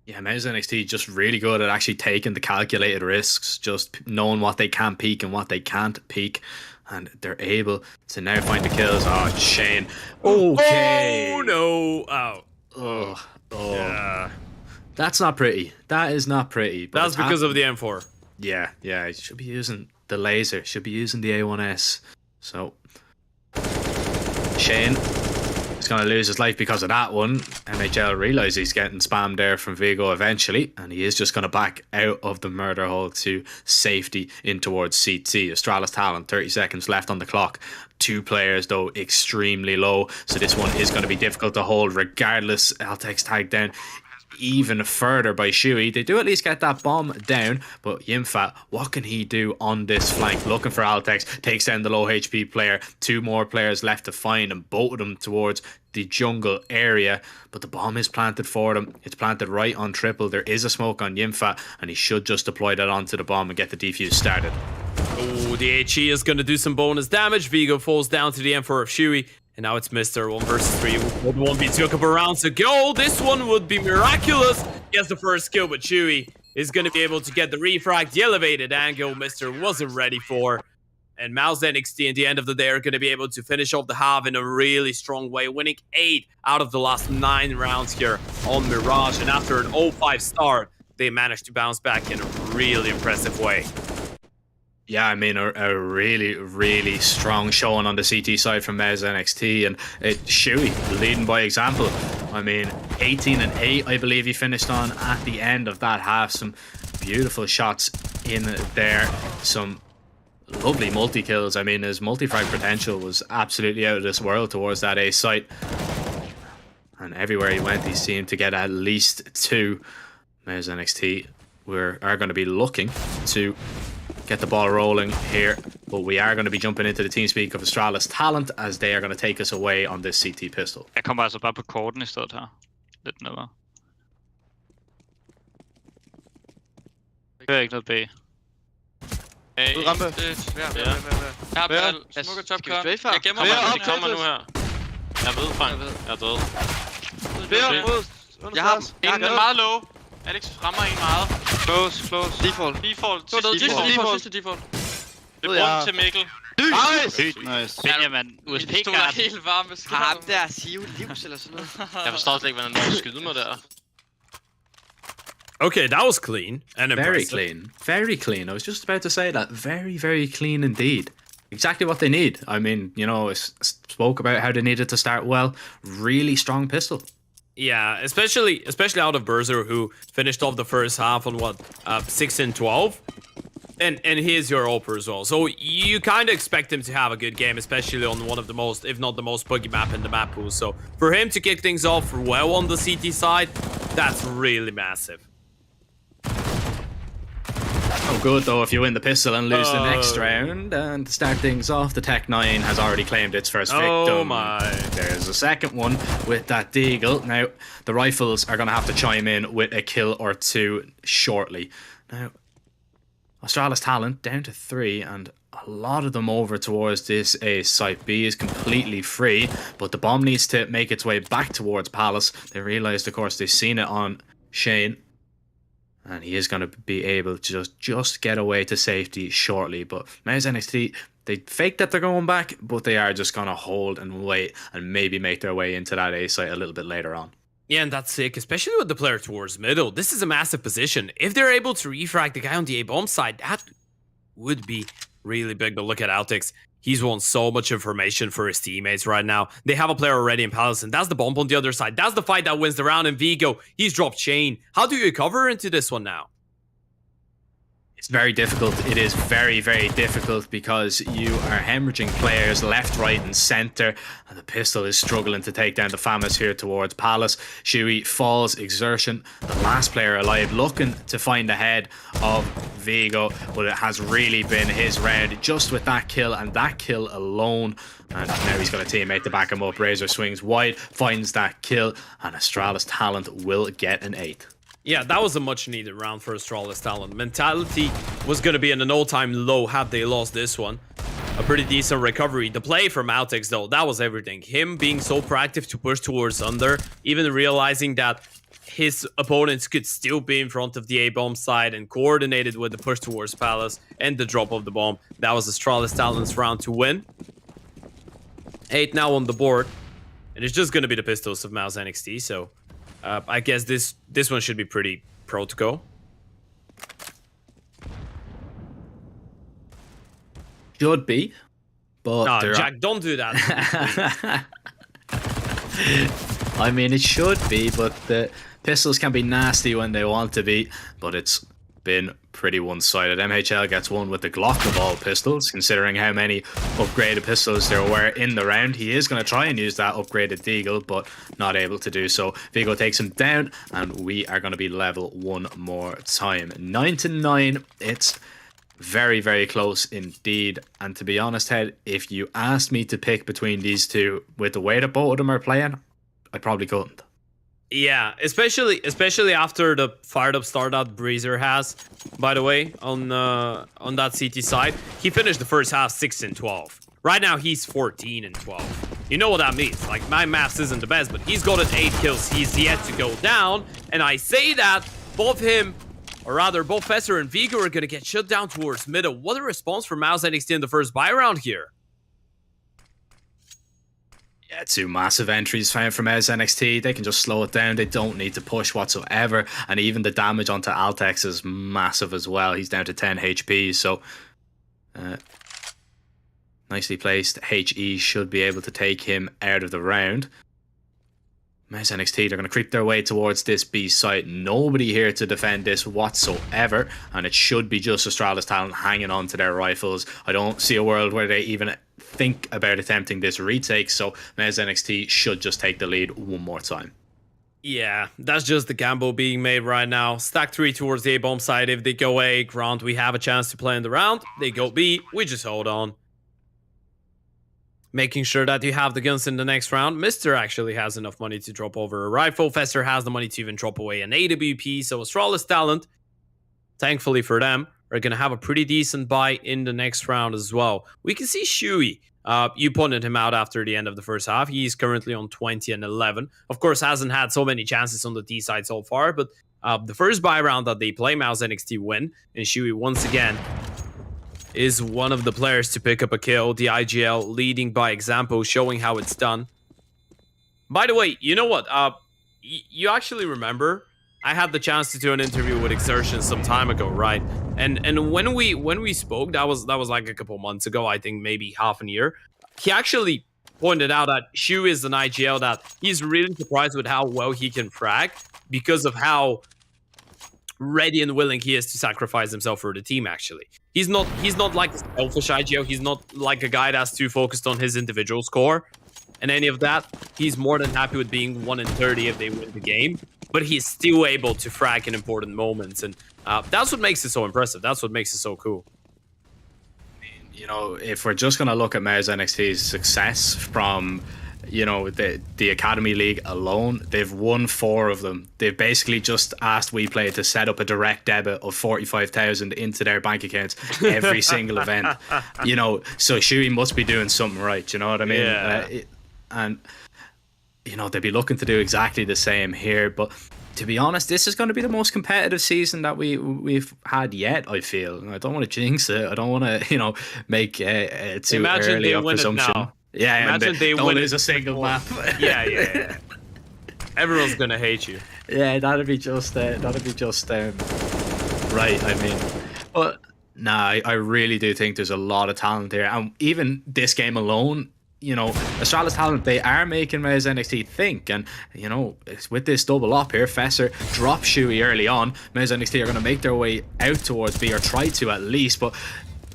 Yeah, MOUZ NXT just really good at actually taking the calculated risks, just knowing what they can peak and what they can't peak. And they're able to now find the kills. Oh, Shane. Okay. Oh, no. Oh. Oh. Yeah. That's not pretty. That is not pretty. But that's because of the M4. Yeah, yeah. Should be using the laser. Should be using the A1S. So, Shane is going to lose his life because of that one. MHL realizes he's getting spammed there from Vigo eventually, and he is just going to back out of the murder hole to safety in towards CT. Astralis Talent, 30 seconds left on the clock. 2 players though extremely low, so this one is going to be difficult to hold regardless. Apeks tagged down even further by Shuey. They do at least get that bomb down, but Yimfa, what can he do on this flank? Looking for Apeks, takes down the low HP player. 2 more players left to find, and both of them towards the jungle area, but the bomb is planted for them. It's planted right on triple. There is a smoke on Yimfa, and he should just deploy that onto the bomb and get the defuse started. Oh, the HE is going to do some bonus damage. Vigo falls down to the M4 of Shuey. And now it's Mr. 1 versus 3. 1v2, a couple rounds to go. This one would be miraculous. Gets the first kill, but Chewy is going to be able to get the refrag. The elevated angle Mr. wasn't ready for. And MOUZ NXT, at the end of the day, are going to be able to finish off the half in a really strong way, winning 8 out of the last 9 rounds here on Mirage. And after an 0-5 start, they managed to bounce back in a really impressive way. Yeah, I mean, a really, really strong showing on the CT side from MOUZ NXT, and Shuey leading by example. I mean, 18-8, I believe he finished on at the end of that half. Some beautiful shots in there, some lovely multi-kills. I mean, his multi-frag potential was absolutely out of this world towards that A site. And everywhere he went, he seemed to get at least 2. MOUZ NXT are going to be looking to get the ball rolling here, but we are going to be jumping into the TeamSpeak of Astralis Talent, as they are going to take us away on this CT pistol. Jeg kommer altså bare på korten I stedet her. Lidt nemmere. Jeg hører ikke noget B. Rampe. Ja. Smukker top kør. Jeg gemmer mig, de kommer nu her. Jeg ved, Frank. Jeg er død. Jeg har en meget low. Alex rammer en meget. Close. Default. Sidste default. Det er rundt til Mikkel. Nice. Benjamin, USP-karten. Du er helt varm med skærmen. Har ham der sive livs eller sådan noget? Jeg forstår slet ikke, hvordan han skyder mig der. Okay, that was clean and impressive. Very clean. I was just about to say that. Very, very clean indeed. Exactly what they need. I mean, you know, I spoke about how they needed to start well. Really strong pistol. Yeah, especially out of Berzer, who finished off the first half on 6-12, and he is your Oper as well. So you kind of expect him to have a good game, especially on one of the most, if not the most buggy map in the map pool. So for him to kick things off well on the CT side, that's really massive. Oh, good though if you win the pistol and lose the next round. And to start things off, the Tech 9 has already claimed its first victim. Oh my. There's a second one with that Deagle. Now, the rifles are going to have to chime in with a kill or 2 shortly. Now, Astralis Talent down to 3, and a lot of them over towards this A. Site B is completely free, but the bomb needs to make its way back towards Palace. They realized, of course, they've seen it on Shane, and he is going to be able to just get away to safety shortly. But MOUZ NXT, they fake that they're going back, but they are just going to hold and wait and maybe make their way into that A site a little bit later on. Yeah, and that's sick, especially with the player towards middle. This is a massive position. If they're able to refrag the guy on the A-bomb side, that would be really big. But look at Apeks. He's won so much information for his teammates right now. They have a player already in Palace, and that's the bomb on the other side. That's the fight that wins the round in Vigo. He's dropped Chain. How do you recover into this one now? It's very difficult. It is very, very difficult because you are hemorrhaging players left, right, and center. And the pistol is struggling to take down the FAMAS here towards Palace. Shuey falls, Exertion, the last player alive, looking to find the head of Vigo, but it has really been his round just with that kill and that kill alone. And now he's got a teammate to back him up. Razor swings wide, finds that kill, and Astralis Talent will get an 8. Yeah, that was a much needed round for Astralis Talent. Mentality was going to be in an all-time low had they lost this one. A pretty decent recovery. The play from Apeks though, that was everything. Him being so proactive to push towards under, even realizing that his opponents could still be in front of the A-bomb side and coordinated with the push towards Palace and the drop of the bomb. That was Astralis Talent's round to win. 8 now on the board. And it's just going to be the pistols of MOUZ NXT, so... I guess this one should be pretty pro to go. Should be, but no, Jack, don't do that. I mean, it should be, but the pistols can be nasty when they want to be. But it's been pretty one-sided. MHL gets one with the Glock of all pistols, considering how many upgraded pistols there were in the round. He is going to try and use that upgraded Deagle, but not able to do so. Vigo takes him down, and we are going to be level one more time. 9-9. It's very, very close indeed. And to be honest, Head, if you asked me to pick between these two with the way that both of them are playing, I probably couldn't. Yeah, especially after the fired up start that Breezer has. By the way, on that CT side, he finished the first half 6-12. Right now he's 14-12. You know what that means? Like, my maths isn't the best, but he's gotten 8 kills. He's yet to go down, and I say that both him, or rather both Fester and Vigo, are gonna get shut down towards middle. What a response from MOUZ NXT in the first buy round here. Yeah, 2 massive entries found from MOUZ NXT. They can just slow it down. They don't need to push whatsoever. And even the damage onto Altex is massive as well. He's down to 10 HP. So, nicely placed. HE should be able to take him out of the round. MOUZ NXT, they're going to creep their way towards this B site. Nobody here to defend this whatsoever. And it should be just Astralis Talent hanging on to their rifles. I don't see a world where they even think about attempting this retake, so MOUZ NXT should just take the lead one more time. Yeah, that's just the gamble being made right now. Stack 3 towards the A-bomb side. If they go A, Grant, we have a chance to play in the round. They go B, we just hold on. Making sure that you have the guns in the next round. Mister actually has enough money to drop over a rifle. Fester has the money to even drop away an AWP, so Astralis Talent, thankfully for them, are going to have a pretty decent buy in the next round as well. We can see Shuey. You pointed him out after the end of the first half. He's currently on 20-11. Of course, hasn't had so many chances on the D side so far, but the first buy round that they play, MOUZ NXT win, and Shuey once again is one of the players to pick up a kill. The IGL leading by example, showing how it's done. By the way, you know what? You actually remember I had the chance to do an interview with Exertion some time ago, right? And when we spoke, that was like a couple months ago, I think maybe half a year. He actually pointed out that Shu is an IGL that he's really surprised with how well he can frag because of how ready and willing he is to sacrifice himself for the team. Actually, he's not like a selfish IGL. He's not like a guy that's too focused on his individual score and any of that. He's more than happy with being 1-30 if they win the game. But he's still able to frag in important moments, and that's what makes it so impressive. That's what makes it so cool. You know, if we're just going to look at MOUZ NXT's success from, you know, the Academy League alone, they've won 4 of them. They've basically just asked WePlay to set up a direct debit of 45,000 into their bank accounts every single event. You know, so Shuey must be doing something right. You know what I mean? Yeah. And you know, they'd be looking to do exactly the same here. But to be honest, this is going to be the most competitive season that we've had yet, I feel. I don't want to jinx it. I don't want to, you know, make too early a presumption. Yeah, imagine they don't win lose a single map. Yeah. Everyone's going to hate you. Yeah, that'd be just right, I mean. But, nah, I really do think there's a lot of talent there. And even this game alone, you know, Astralis Talent, they are making MOUZ NXT think, and, you know, with this double up here, Fesser drops Shuey early on. MOUZ NXT are going to make their way out towards B, or try to at least, but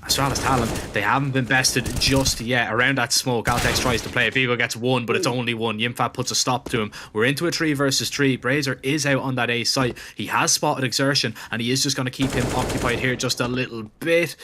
Astralis Talent, they haven't been bested just yet. Around that smoke, Apeks tries to play it. Vigo gets one, but it's only one. Yimfat puts a stop to him. We're into a 3 versus 3. Brazier is out on that A site. He has spotted Exertion, and he is just going to keep him occupied here just a little bit.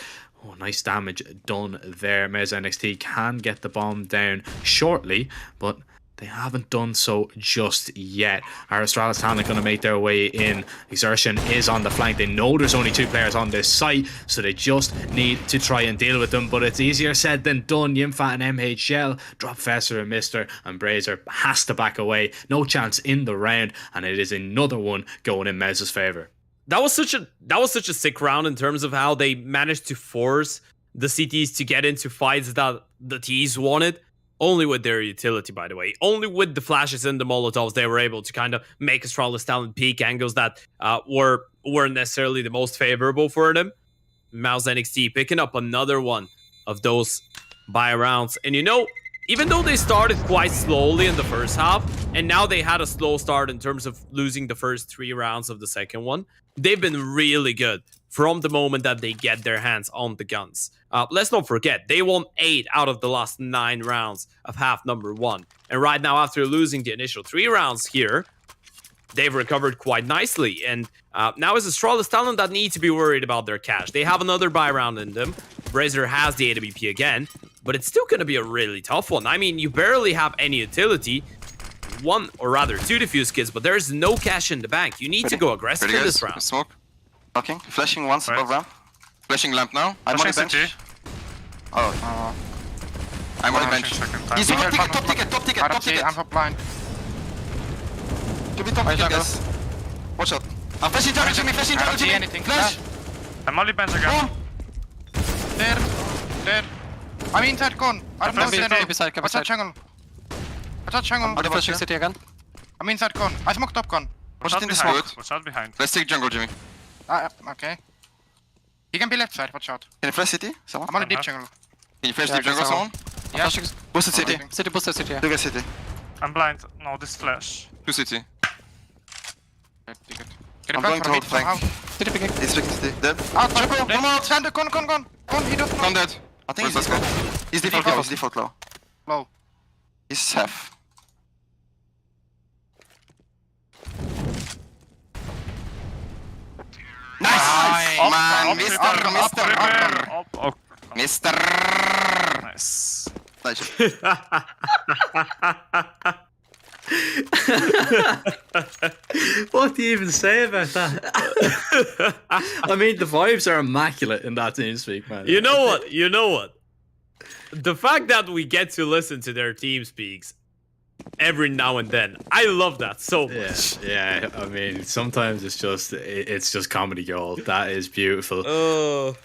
Oh, nice damage done there. MOUZ NXT can get the bomb down shortly, but they haven't done so just yet. Our Astralis Talent going to make their way in. Exertion is on the flank. They know there's only 2 players on this site, so they just need to try and deal with them, but it's easier said than done. Yimfat and MHL drop Fesser and Mister, and Brazier has to back away. No chance in the round, and it is another one going in MOUZ's favor. That was such a sick round in terms of how they managed to force the CTs to get into fights that the Ts wanted. Only with their utility, by the way. Only with the flashes and the Molotovs, they were able to kind of make Astralis Talent peak angles that weren't necessarily the most favorable for them. MOUZ NXT picking up another one of those buy rounds. And you know, even though they started quite slowly in the first half, and now they had a slow start in terms of losing the first 3 rounds of the second one, they've been really good from the moment that they get their hands on the guns. Let's not forget, they won 8 out of the last 9 rounds of half number 1. And right now, after losing the initial 3 rounds here, they've recovered quite nicely. And now it's Astralis Talent that need to be worried about their cash. They have another buy round in them. Brazier has the AWP again, but it's still going to be a really tough one. I mean, you barely have any utility. 1 or rather 2 defuse kits, but there's no cash in the bank. You need to go aggressive in this round. Smoke. Talking. Flashing once above ramp. Flashing lamp now. I'm on the bench. Oh. I'm on the bench. He's top ticket. I'm top blind. To be top ticket, guys. Watch out. I'm flashing jungle to me, Flash! I'm only bench again. There. I'm inside con. I'm not there. Watch out jungle. Are they flashing city again? I'm inside con. I smoked top con. Watch it in the smoke. Watch out behind. Let's take jungle, Jimmy. Okay. He can be left side, watch out. Can you flash city? Someone? I'm on the deep jungle. Can you flash deep jungle, someone? Yeah. Boosted city. City boosted city. Two guys city. I'm blind. No, this flash. 2 city. I'm going to hold flank. City picking. He's picking city. Dead. Come out. Stand, con. He does Con dead. I think he's dead. He's default low. Low. He's half. Nice! Man, Mister! Nice. What do you even say about that? I mean, the vibes are immaculate in that TeamSpeak, man. You know what? The fact that we get to listen to their TeamSpeaks every now and then, I love that so much. Yeah. I mean, sometimes it's just comedy gold. That is beautiful.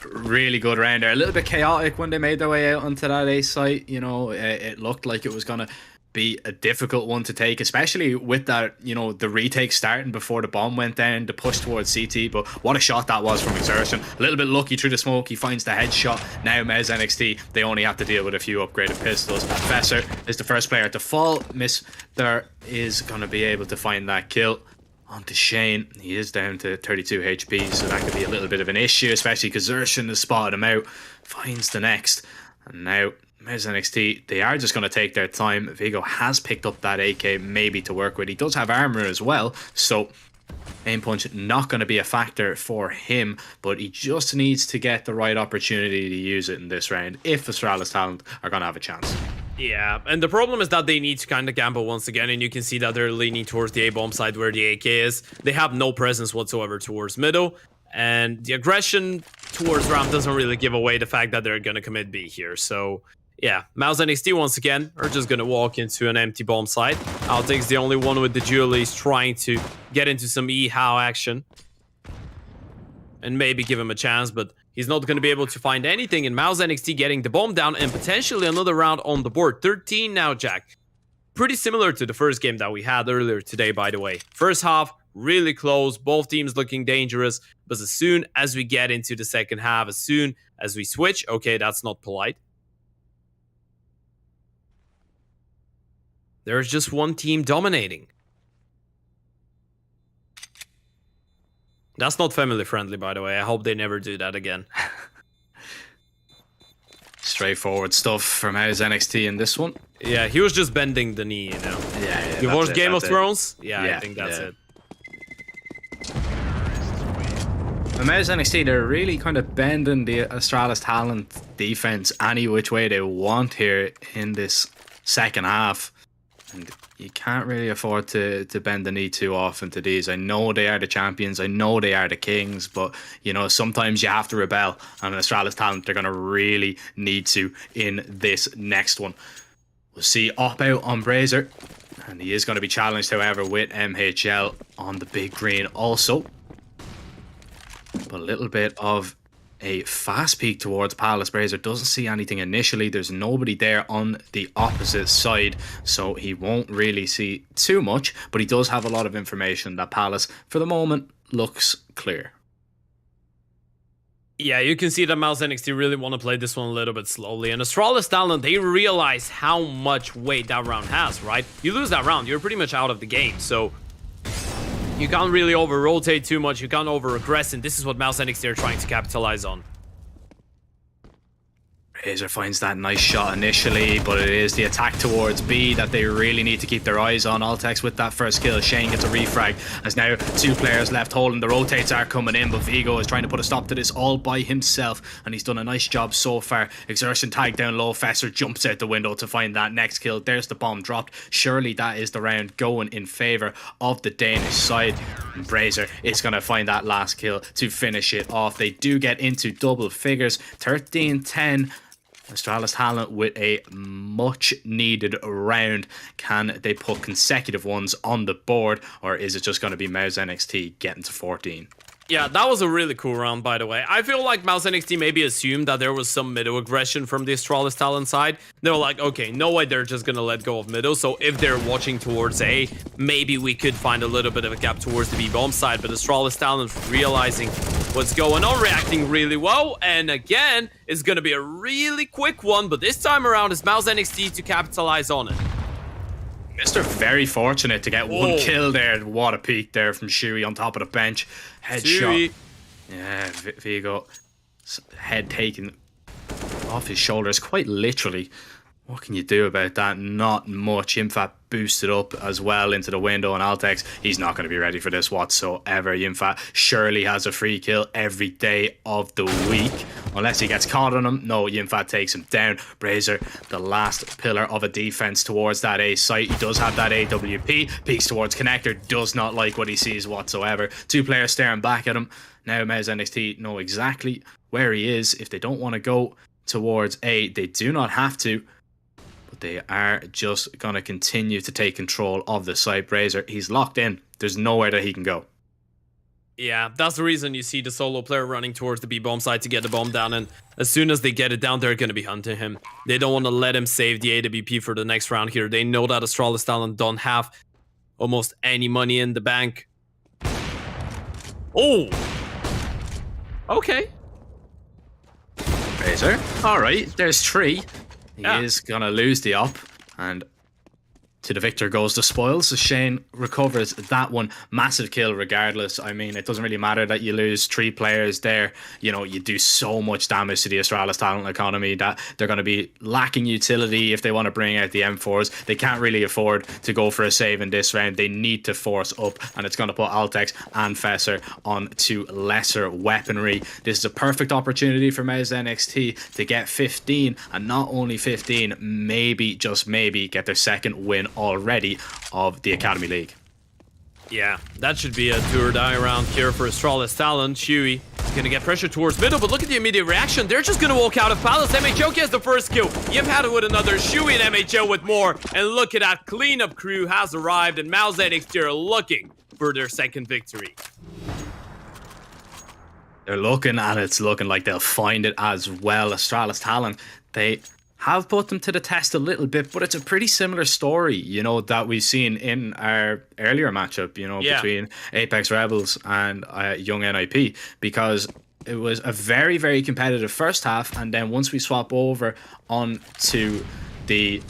Really good round there. A little bit chaotic when they made their way out onto that A site. You know, it looked like it was gonna be a difficult one to take, especially with that, you know, the retake starting before the bomb went down, the push towards CT. But what a shot that was from Exertion. A little bit lucky through the smoke. He finds the headshot. Now MOUZ NXT, they only have to deal with a few upgraded pistols. Fesser is the first player to fall. Mister is going to be able to find that kill. On to Shane. He is down to 32 HP, so that could be a little bit of an issue, especially because Exertion has spotted him out. Finds the next. And now MOUZ NXT, they are just going to take their time. Vigo has picked up that AK maybe to work with. He does have armor as well, so aim punch not going to be a factor for him, but he just needs to get the right opportunity to use it in this round if Astralis Talent are going to have a chance. Yeah, and the problem is that they need to kind of gamble once again, and you can see that they're leaning towards the A-bomb side where the AK is. They have no presence whatsoever towards middle, and the aggression towards ramp doesn't really give away the fact that they're going to commit B here, so yeah, MOUZ NXT once again are just going to walk into an empty bomb site. Apeks the only one with the dualies trying to get into some E-how action and maybe give him a chance, but he's not going to be able to find anything, and MOUZ NXT getting the bomb down and potentially another round on the board. 13 now, Jack. Pretty similar to the first game that we had earlier today, by the way. First half, really close, both teams looking dangerous, but as soon as we get into the second half, as soon as we switch, okay, that's not polite. There's just one team dominating. That's not family friendly, by the way. I hope they never do that again. Straightforward stuff from MOUZ in this one. Yeah, he was just bending the knee, you know. Yeah. You watched Game of Thrones? Yeah, I think that's it. MOUZ they're really kind of bending the Astralis talent defense any which way they want here in this second half. And you can't really afford to bend the knee too often to these. I know they are the champions. I know they are the kings. But, you know, sometimes you have to rebel. And Astralis talent, they're going to really need to in this next one. We'll see Op out on Brazier. And he is going to be challenged, however, with MHL on the big green also. But a little bit of a fast peek towards Palace. Brazier doesn't see anything initially. There's nobody there on the opposite side, so he won't really see too much, but he does have a lot of information that Palace, for the moment, looks clear. Yeah, you can see that MOUZ really want to play this one a little bit slowly. And Astralis talent, they realize how much weight that round has, right? You lose that round, you're pretty much out of the game, so you can't really over-rotate too much, you can't over-aggress, and this is what MOUZ are trying to capitalize on. Brazier finds that nice shot initially, but it is the attack towards B that they really need to keep their eyes on. Altex with that first kill. Shane gets a refrag. As now 2 players left holding. The rotates are coming in, but Vigo is trying to put a stop to this all by himself, and he's done a nice job so far. Exertion tag down low. Fesser jumps out the window to find that next kill. There's the bomb dropped. Surely that is the round going in favour of the Danish side. And Brazier is going to find that last kill to finish it off. They do get into double figures. 13-10. Astralis talent with a much needed round. Can they put consecutive ones on the board, or is it just going to be MOUZ getting to 14? Yeah, that was a really cool round, by the way. I feel like MOUZ maybe assumed that there was some middle aggression from the Astralis talent side. They were like, okay, no way they're just gonna let go of middle, so if they're watching towards A, maybe we could find a little bit of a gap towards the B-bomb side, but Astralis talent realizing what's going on, reacting really well, and again, it's gonna be a really quick one, but this time around, it's MOUZ to capitalize on it. Mr. very fortunate to get one kill there. What a peek there from Shuey on top of the bench. Headshot. Yeah, Vigo. Head taken off his shoulders, quite literally. What can you do about that? Not much. Yimfat boosted up as well into the window, and Altex, he's not going to be ready for this whatsoever. Yimfat surely has a free kill every day of the week. Unless he gets caught on him. No, Yimfat takes him down. Brazier, the last pillar of a defense towards that A site. He does have that AWP. Peeks towards connector. Does not like what he sees whatsoever. 2 players staring back at him. Now MOUZ know exactly where he is. If they don't want to go towards A, they do not have to. But they are just going to continue to take control of the site. Brazier, he's locked in. There's nowhere that he can go. Yeah, that's the reason you see the solo player running towards the B-bomb side to get the bomb down, and as soon as they get it down, they're going to be hunting him. They don't want to let him save the AWP for the next round here. They know that Astralis talent don't have almost any money in the bank. Oh! Okay. Brazier, alright, there's 3. He is going to lose the op, and to the victor goes the spoils. So Shane recovers that one. Massive kill regardless. I mean, it doesn't really matter that you lose 3 players there. You know, you do so much damage to the Astralis talent economy that they're going to be lacking utility if they want to bring out the M4s. They can't really afford to go for a save in this round. They need to force up, and it's going to put Altex and Fesser on to lesser weaponry. This is a perfect opportunity for MOUZ to get 15, and not only 15, maybe, just maybe, get their second win already of the Academy League. Yeah, that should be a do or die round here for Astralis talent. Chewy is going to get pressure towards middle, but look at the immediate reaction. They're just going to walk out of Palace. MHO gets the first kill. You've had it with another. Chewy and MHO with more. And look at that cleanup crew has arrived, and MOUZ are looking for their second victory. They're looking, and it's looking like they'll find it as well. Astralis talent, they have put them to the test a little bit, but it's a pretty similar story, you know, that we've seen in our earlier matchup, you know, between Apeks Rebels and Young NIP, because it was a very, very competitive first half, and then once we swap over on to the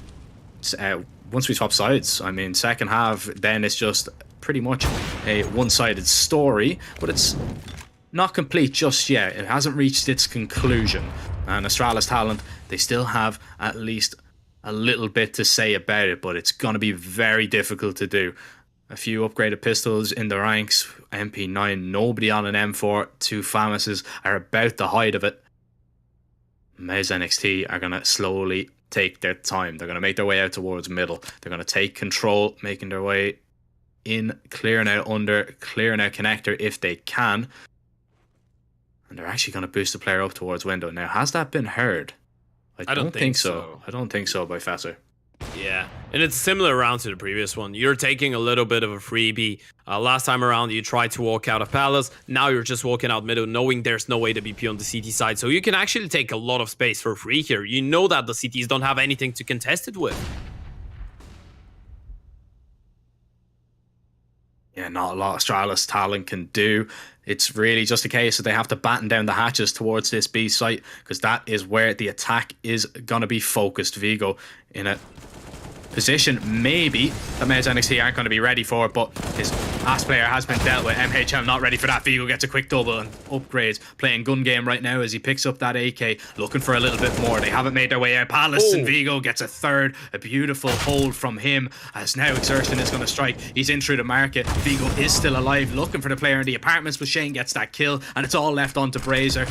once we swap sides, I mean, second half, then it's just pretty much a one-sided story, but it's not complete just yet. It hasn't reached its conclusion. And Astralis Talent, they still have at least a little bit to say about it, but it's going to be very difficult to do. A few upgraded pistols in the ranks, MP9, nobody on an M4, 2 FAMASes are about the height of it. MOUZ NXT are going to slowly take their time. They're going to make their way out towards middle. They're going to take control, making their way in, clearing out under, clearing out connector if they can. And they're actually going to boost the player up towards window. Now, has that been heard? I don't think so. I don't think so by Fesser. Yeah, and it's a similar round to the previous one. You're taking a little bit of a freebie. Last time around, you tried to walk out of Palace. Now you're just walking out middle, knowing there's no way to BP on the CT side. So you can actually take a lot of space for free here. You know that the CTs don't have anything to contest it with. Yeah, not a lot Astralis Talent can do. It's really just a case that they have to batten down the hatches towards this B site, because that is where the attack is going to be focused. Vigo in a position maybe that MOUZ NXT aren't going to be ready for, but his last player has been dealt with. MHL not ready for that. Vigo gets a quick double and upgrades. Playing gun game right now as he picks up that AK, looking for a little bit more. They haven't made their way out. Palace and Vigo gets a third. A beautiful hold from him as now Exertion is going to strike. He's in through the market. Vigo is still alive, looking for the player in the apartments, but Shane gets that kill, and it's all left onto Brazier.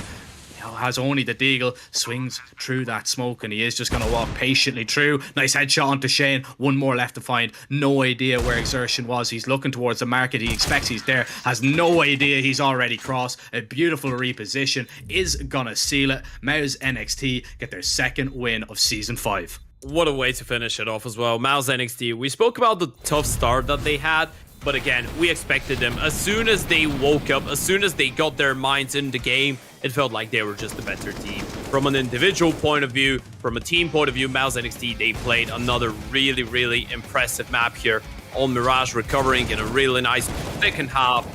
Has only the deagle, swings through that smoke, and he is just going to walk patiently through. Nice headshot onto Shane. One more left to find. No idea where Exertion was. He's looking towards the market. He expects he's there. Has no idea he's already crossed. A beautiful reposition is going to seal it. MOUZ NXT get their second win of Season 5. What a way to finish it off as well. MOUZ NXT, we spoke about the tough start that they had, but again, we expected them. As soon as they woke up, as soon as they got their minds in the game, it felt like they were just a better team. From an individual point of view, from a team point of view, MOUZ NXT, they played another really, really impressive map here on Mirage, recovering in a really nice second half.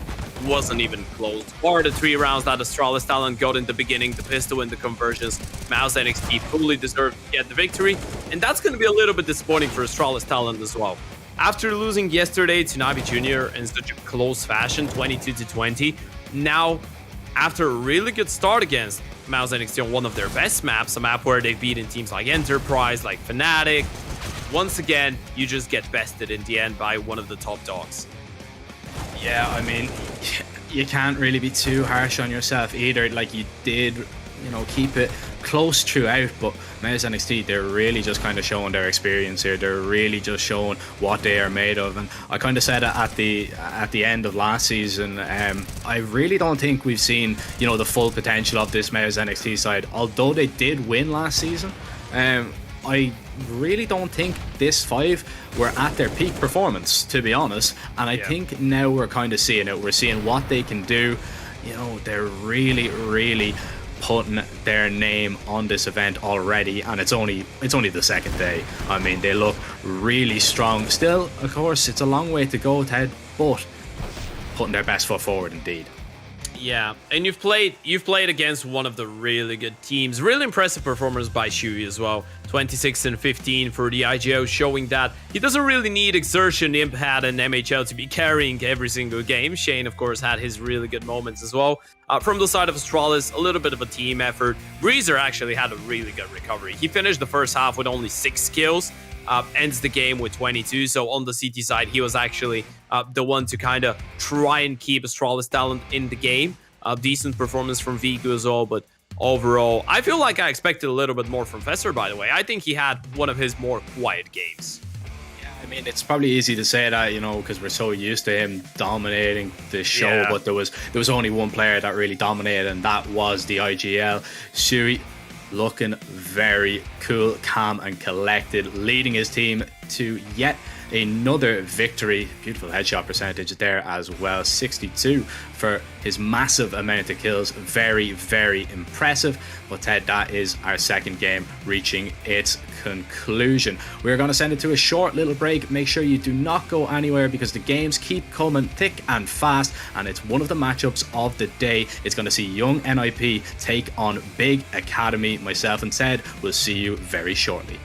Wasn't even close. For the 3 rounds that Astralis Talent got in the beginning, the pistol and the conversions, MOUZ NXT fully deserved to get the victory, and that's going to be a little bit disappointing for Astralis Talent as well. After losing yesterday to NAVI Junior in such a close fashion, 22-20, now after a really good start against MOUZ NXT on one of their best maps, a map where they've beaten teams like Enterprise, like Fnatic, once again, you just get bested in the end by one of the top dogs. Yeah, I mean, you can't really be too harsh on yourself either. Like, you did, you know, keep it close throughout, but MOUZ NXT, they're really just kind of showing their experience here. They're really just showing what they are made of, and I kind of said it at the end of last season. I really don't think we've seen, you know, the full potential of this MOUZ NXT side. Although they did win last season, I really don't think this 5 were at their peak performance, to be honest. And I think now we're kind of seeing it. We're seeing what they can do. You know, they're really, really putting their name on this event already, and it's only the second day. I mean, they look really strong. Still, of course, it's a long way to go, Ted, but putting their best foot forward indeed. Yeah, and you've played against one of the really good teams. Really impressive performance by Shui as well. 26-15 for the IGO, showing that he doesn't really need Exertion, Impact, and MHL to be carrying every single game. Shane, of course, had his really good moments as well. From the side of Astralis, a little bit of a team effort. Breezer actually had a really good recovery. He finished the first half with only 6 kills. Ends the game with 22. So on the CT side, he was actually the one to kind of try and keep Astralis Talent in the game. Decent performance from Vigo as well, but overall, I feel like I expected a little bit more from Fesser, by the way. I think he had one of his more quiet games. Yeah, I mean, it's probably easy to say that, you know, because we're so used to him dominating the show, but there was only one player that really dominated, and that was the IGL. Shui looking very cool, calm and collected, leading his team to yet another victory. Beautiful headshot percentage there as well, 62 for his massive amount of kills. Very, very impressive. But Ted, that is our second game reaching its conclusion. We're going to send it to a short little break. Make sure you do not go anywhere, because the games keep coming thick and fast, and it's one of the matchups of the day. It's going to see Young NIP take on Big Academy. Myself and Ted will see you very shortly.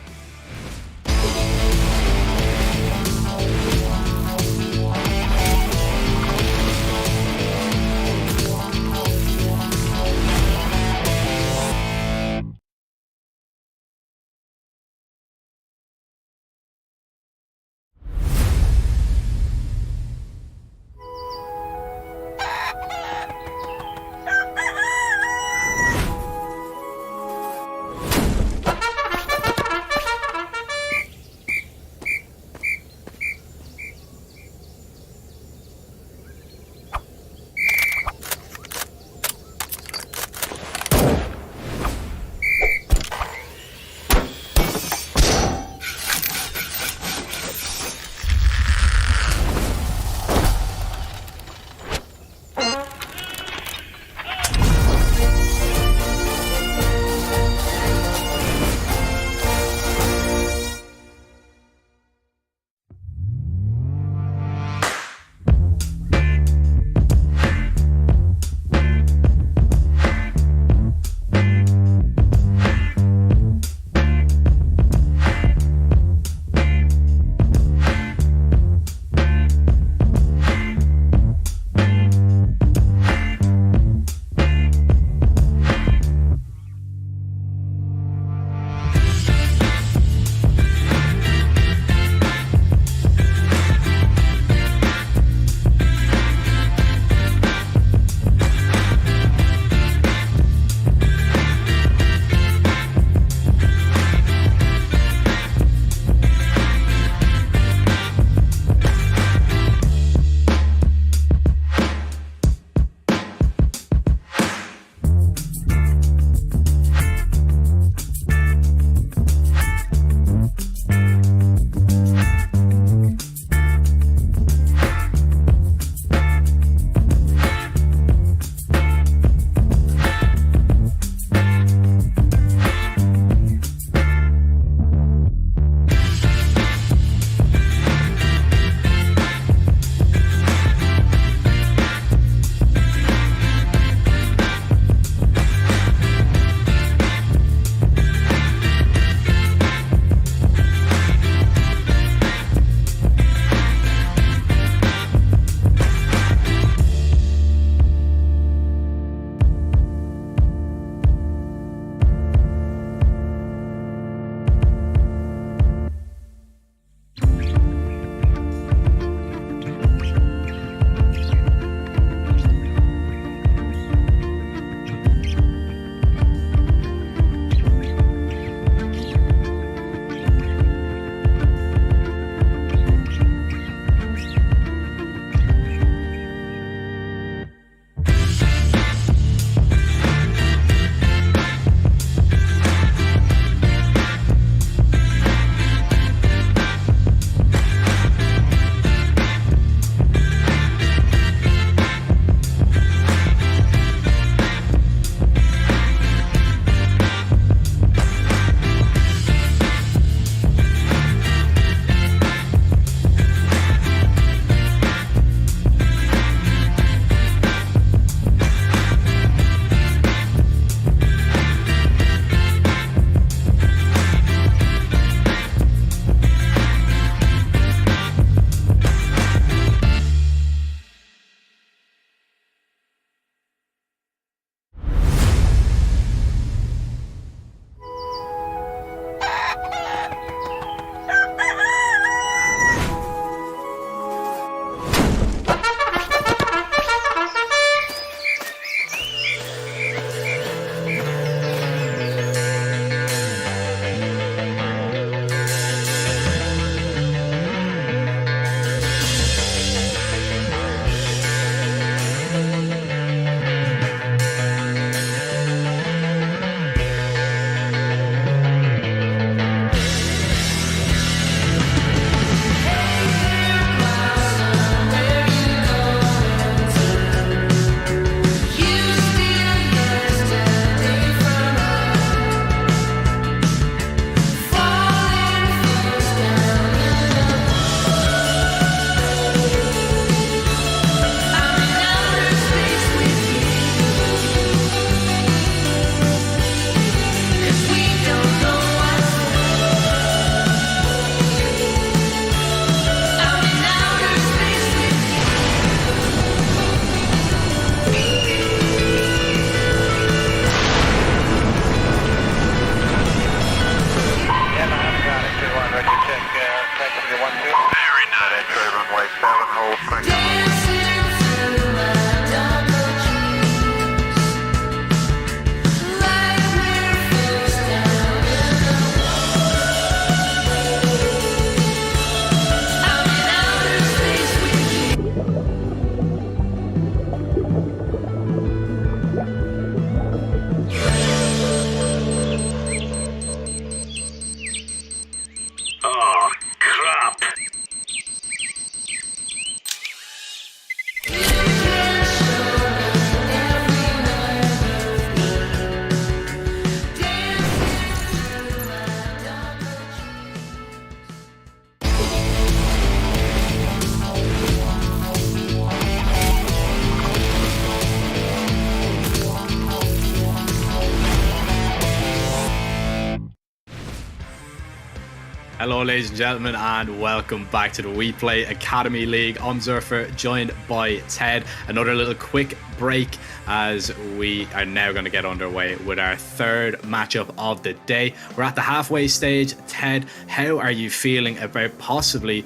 Hello, ladies and gentlemen, and welcome back to the WePlay Academy League. I'm Zurfer, joined by Ted. Another little quick break as we are now going to get underway with our third matchup of the day. We're at the halfway stage. Ted, how are you feeling about possibly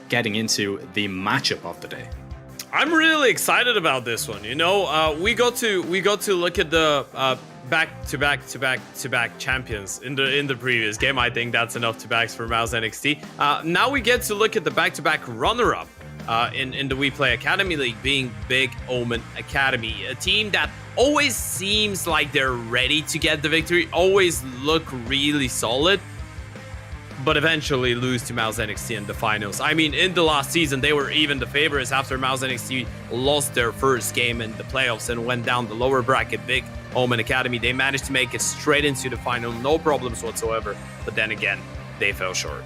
getting into the matchup of the day? I'm really excited about this one. You know, we got to look at the back-to-back champions in the previous game. I think that's enough to backs for MOUZ NXT. Now we get to look at the back-to-back runner-up in the WePlay Academy League, being Big Omen Academy, a team that always seems like they're ready to get the victory, always look really solid, but eventually lose to MOUZ NXT in the finals. I mean, in the last season, they were even the favorites after MOUZ NXT lost their first game in the playoffs and went down the lower bracket. Big Omen Academy, they managed to make it straight into the final, no problems whatsoever. But then again, they fell short.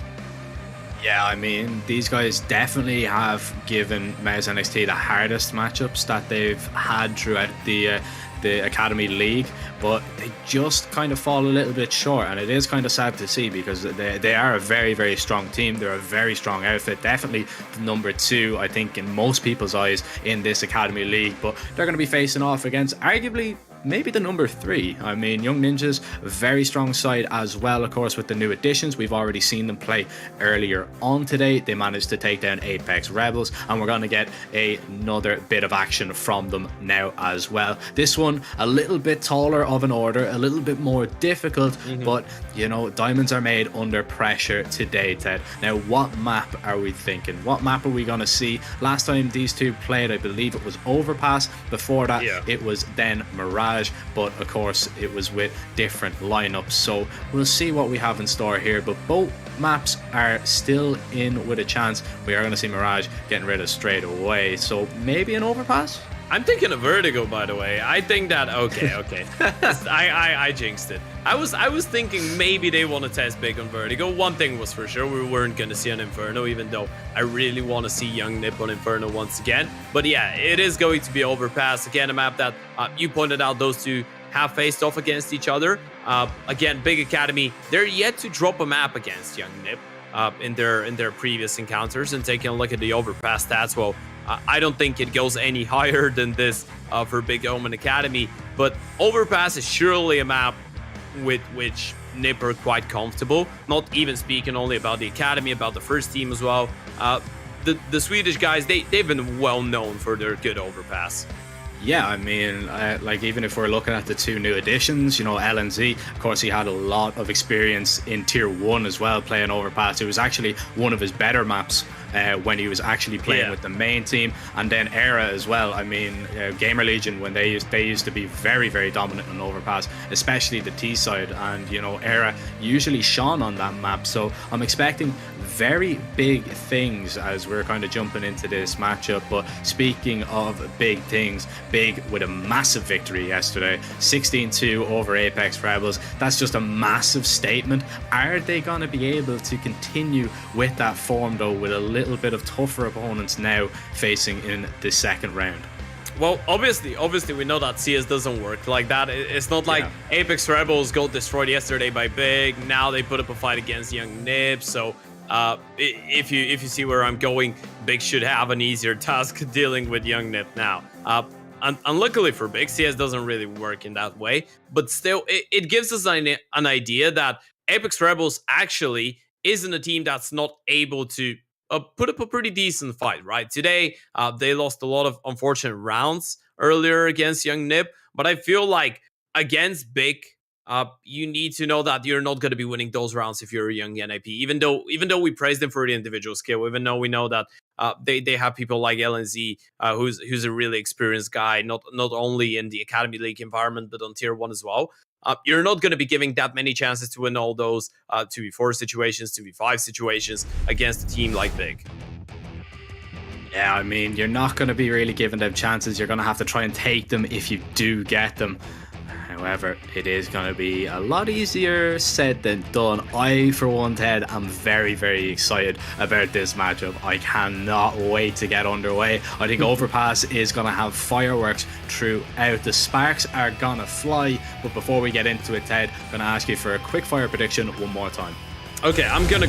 Yeah, I mean, these guys definitely have given MOUZ NXT the hardest matchups that they've had throughout the Academy League, but they just kind of fall a little bit short, and it is kind of sad to see because they are a very, very strong team. They're a very strong outfit, definitely the number 2, I think, in most people's eyes in this Academy League, but they're going to be facing off against arguably maybe the number 3. I mean, Young Ninjas, a very strong side as well, of course, with the new additions. We've already seen them play earlier on today. They managed to take down Apeks Rebels, and we're going to get another bit of action from them now as well. This one, a little bit taller of an order, a little bit more difficult, but, you know, diamonds are made under pressure today, Ted. Now, what map are we thinking? What map are we going to see? Last time these two played, I believe it was Overpass. Before that, it was then Mirage. But of course it was with different lineups, so we'll see what we have in store here. But both maps are still in with a chance. We are going to see Mirage getting rid of straight away, so maybe an Overpass. I'm thinking of Vertigo, by the way. I think that okay. I jinxed it. I was thinking maybe they want to test big on Vertigo. One thing was for sure, we weren't going to see an Inferno, even though I really want to see Young Nip on Inferno once again. But yeah, it is going to be Overpass. Again, a map that you pointed out those two have faced off against each other. Again, Big Academy, they're yet to drop a map against Young Nip in their previous encounters. And taking a look at the Overpass stats, well, I don't think it goes any higher than this for Big Omen Academy, but Overpass is surely a map with which Nip are quite comfortable. Not even speaking only about the Academy, about the first team as well. The Swedish guys, they've been well known for their good Overpass. Yeah, I mean, like, even if we're looking at the 2 new additions, you know, LNZ, of course, he had a lot of experience in Tier 1 as well, playing Overpass. It was actually one of his better maps when he was actually playing with the main team. And then Era as well. I mean, Gamer Legion, when they used to be very, very dominant on Overpass, especially the T side. And, you know, Era usually shone on that map. So I'm expecting very big things as we're kind of jumping into this matchup. But speaking of big things, Big with a massive victory yesterday, 16-2 over Apeks Rebels. That's just a massive statement. Are they going to be able to continue with that form though, with a little bit of tougher opponents now facing in the second round? Well, obviously we know that CS doesn't work like that. It's not like Apeks Rebels got destroyed yesterday by Big. Now they put up a fight against Young Nip. So if you see where I'm going, Big should have an easier task dealing with Young Nip now. Unluckily for Big, CS doesn't really work in that way, but still, it gives us an idea that Apeks Rebels actually isn't a team that's not able to put up a pretty decent fight, right? Today, they lost a lot of unfortunate rounds earlier against Young Nip, but I feel like against Big, you need to know that you're not going to be winning those rounds if you're a young NIP. Even though we praise them for the individual skill, even though we know that they have people like LNZ, who's a really experienced guy, not only in the Academy League environment, but on Tier 1 as well. You're not going to be giving that many chances to win all those 2v4 situations, 2v5 situations against a team like Big. Yeah, I mean, you're not going to be really giving them chances. You're going to have to try and take them if you do get them. However, it is going to be a lot easier said than done. I, for one, Ted, am very, very excited about this matchup. I cannot wait to get underway. I think Overpass is going to have fireworks throughout. The sparks are going to fly. But before we get into it, Ted, I'm going to ask you for a quick fire prediction one more time. Okay, I'm gonna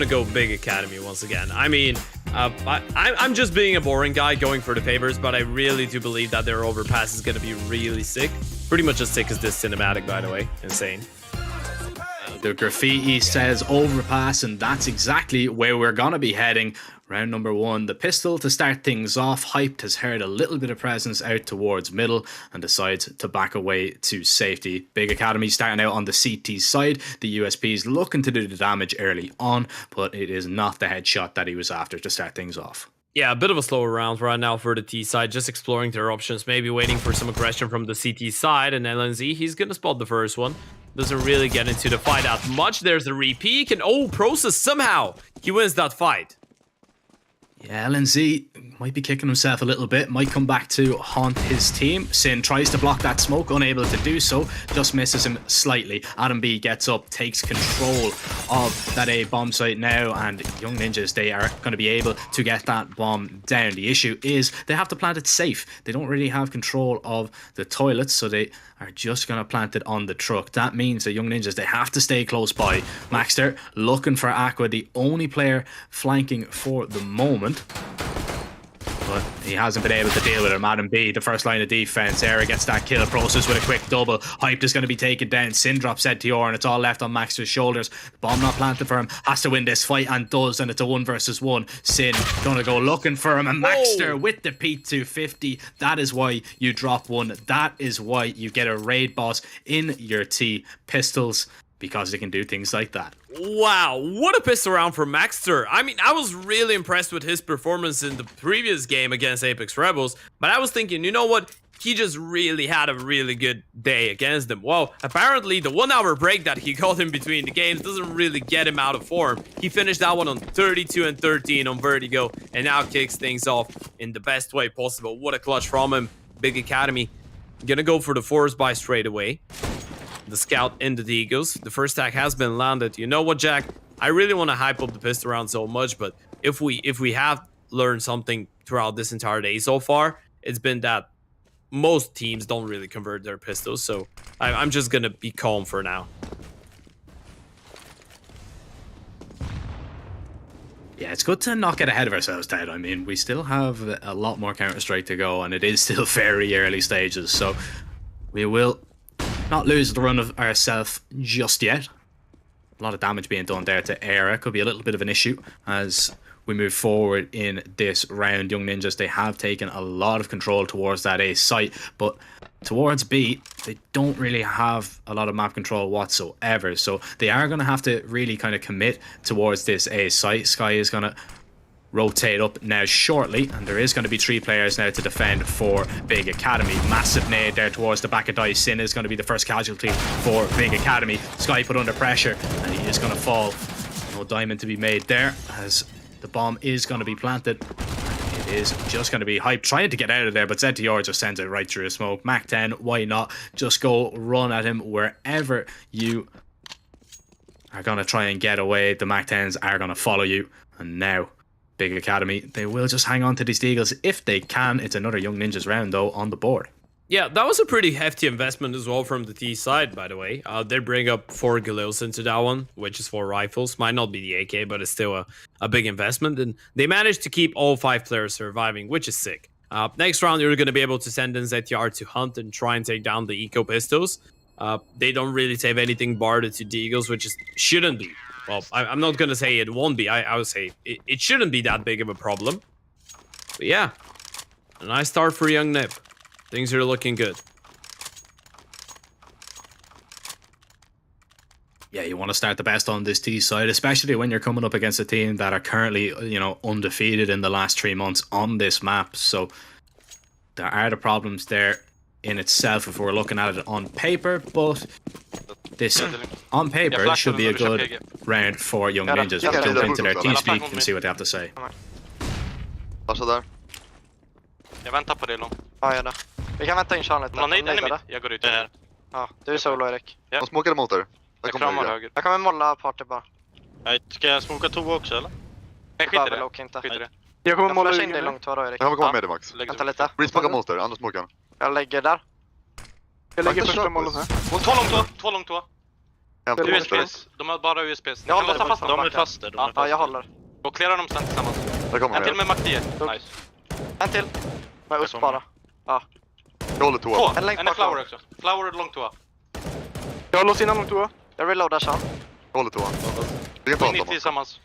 go Big Academy once again. I mean, I'm just being a boring guy going for the favors, but I really do believe that their overpass is gonna be really sick. Pretty much as sick as this cinematic, by the way. Insane. The graffiti says overpass, and that's exactly where we're gonna be heading. Round number 1, the pistol to start things off. Hyped has heard a little bit of presence out towards middle and decides to back away to safety. Big Academy starting out on the CT side. The USP's looking to do the damage early on, but it is not the headshot that he was after to start things off. Yeah, a bit of a slower round right now for the T side, just exploring their options, maybe waiting for some aggression from the CT side, and LNZ, he's gonna spot the first one. Doesn't really get into the fight that much. There's the repeat, and oh, Process somehow, he wins that fight. Yeah, LNZ might be kicking himself a little bit, might come back to haunt his team. Sin tries to block that smoke, unable to do so, just misses him slightly. Adam B gets up, takes control of that A bomb site now, and Young Ninjas, they are going to be able to get that bomb down. The issue is they have to plant it safe. They don't really have control of the toilets, so they are just going to plant it on the truck. That means that Young Ninjas, they have to stay close by. Maxter looking for Aqua, the only player flanking for the moment. But he hasn't been able to deal with him. Adam B, the first line of defense. Era gets that kill. Process with a quick double. Hyped is going to be taken down. Sin drops ZTR, and it's all left on Maxter's shoulders. The bomb not planted for him. Has to win this fight, and does, and it's a 1 versus 1. Sin going to go looking for him, and Maxter with the P250. That is why you drop 1. That is why you get a raid boss in your T pistols, because they can do things like that. Wow, what a pistol round for Maxter. I mean, I was really impressed with his performance in the previous game against Apeks Rebels, but I was thinking, you know what? He just really had a really good day against them. Well, apparently the 1 hour break that he got in between the games doesn't really get him out of form. He finished that one on 32 and 13 on Vertigo, and now kicks things off in the best way possible. What a clutch from him. Big Academy gonna go for the forest buy straight away. The scout into the Eagles. The first tag has been landed. You know what, Jack? I really want to hype up the pistol round so much, but if we have learned something throughout this entire day so far, it's been that most teams don't really convert their pistols, so I'm just gonna be calm for now. Yeah, it's good to not get ahead of ourselves, Ted. I mean, we still have a lot more Counter-Strike to go, and it is still very early stages, so we will not lose the run of ourselves just yet. A lot of damage being done there to Era. Could be a little bit of an issue as we move forward in this round. Young Ninjas, they have taken a lot of control towards that A site, but towards B, they don't really have a lot of map control whatsoever. So they are going to have to really kind of commit towards this A site. Sky is going to rotate up now shortly, and there is going to be 3 players now to defend for Big Academy. Massive nade there towards the back of Dice. Sin is going to be the first casualty for Big Academy. Sky put under pressure, and he is going to fall. No diamond to be made there, as the bomb is going to be planted. It is just going to be Hype trying to get out of there, but ZTR just sends it right through a smoke. Mac 10, why not? Just go run at him wherever you are going to try and get away. The Mac 10s are going to follow you, and now Big Academy, they will just hang on to these Deagles if they can. It's another Young Ninjas round, though, on the board. Yeah, that was a pretty hefty investment as well from the T side, by the way. They bring up 4 Galils into that one, which is 4 rifles. Might not be the AK, but it's still a big investment. And they managed to keep all 5 players surviving, which is sick. Next round, you're going to be able to send in ZTR to hunt and try and take down the Eco Pistols. They don't really save anything bar the 2 Deagles, which shouldn't be. Well, I'm not going to say it won't be. I would say it shouldn't be that big of a problem. But yeah, a nice start for Young Nip. Things are looking good. Yeah, you want to start the best on this T side, especially when you're coming up against a team that are currently, you know, undefeated in the last 3 months on this map. So there are the problems there in itself if we're looking at it on paper, but this on paper should be a good round for Young Ninjas. We'll jump into their TeamSpeak and see what they have to say. Passa där. Jag väntar på det långt. Ja, gör det. Vi kan vänta in Charlotte. Någon är mitt. Jag går ut där. Ja, du är solo, Erik. De smokade mot er. Jag kommer höger. Jag kommer molla party bara. Ska jag smoka Tova också, eller? Nej, skit i det. Skit i det. Jag kommer molla in dig långt, vadå, Erik? Jag kommer komma med dig, Max. Vänta lite. Resmokar mot er, andra smokan. Jag lägger där. Jag lägger första mollen här. 2 långt. USPs. De har bara USPs. Jag håller fast dem. De är fast där. Ja, jag håller. Då clearar de sen tillsammans. En till med Mac 10. Nice. En till. Med USP bara. Ja. Jag håller toa. En länk flower också. Flower långt toa. Jag låser in långt toa. Jag reloadar Sean. Jag håller toa. Det är Ni tillsammans.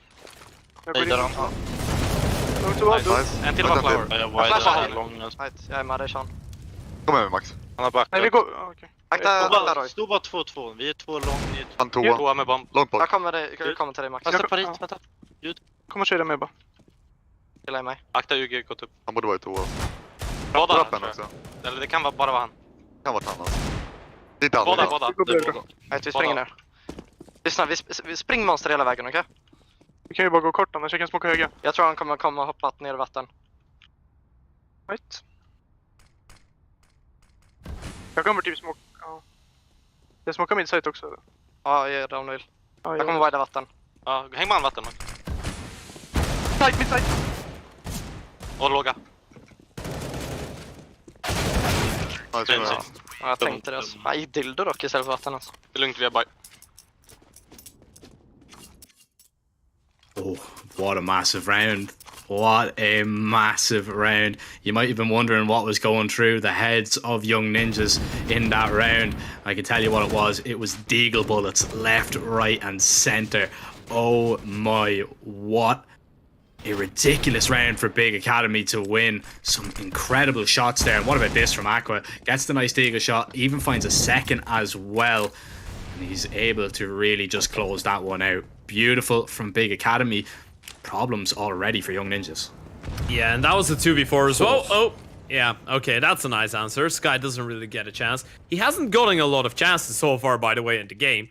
Jag går in. Långt toa. En till med flower. Jag är med dig Sean. Kom med Max. Han har backat. Nej, vi går... Okej. Akta Roy. Stod bara 2-2. Vi är 2 lång. Han toa. Toa med bomb. Långt bort. Jag kommer till dig Max. Jag stoppar dit. Vänta. Kommer köra med bara. Gilla i mig. Akta UG gått upp. Han borde vara i toa. Båda Trappen också. Eller det kan bara vara han. Kan vara han alltså. Det är inte alla. Båda. Nej, vi springer ner. Lyssna, vi springer monster hela vägen, okej? Vi kan ju bara gå kort annars, jag kan smoka höga. Jag tror han kommer komma och hoppa ner i vatten. Right. Jag kommer typ smoka... Ja. Jag smokar min site också. Ja, jag gör det om du vill. Ja, Jag kommer wida vatten. Ja, häng med vatten. Min site! Och låga. Ja, jag tänkte det alltså. Nej, dildo dock istället för vatten alltså. Det är lugnt, vi är bye. Oh, what a massive round. What a massive round. You might have been wondering what was going through the heads of young ninjas in that round. I can tell you what it was. It was deagle bullets left, right and center. Oh my, what a ridiculous round for Big Academy to win. Some incredible shots there. And what about this from Aqua? Gets the nice deagle shot, even finds a second as well. And he's able to really just close that one out. Beautiful from Big Academy. Problems already for young ninjas. Yeah, and that was a 2v4 as well. Oh, yeah, okay, that's a nice answer. Sky doesn't really get a chance. He hasn't gotten a lot of chances so far, by the way, in the game.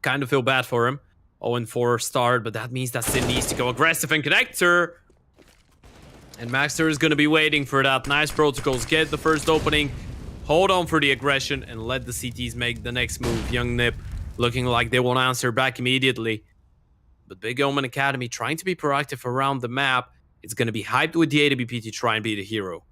Kind of feel bad for him. 0-4 start, but that means that Sin needs to go aggressive and connector. And Maxter is going to be waiting for that. Nice protocols. Get the first opening. Hold on for the aggression and let the CTs make the next move. Young Nip looking like they won't answer back immediately. But Big Omen Academy trying to be proactive around the map. It's going to be hyped with the AWP to try and be the hero.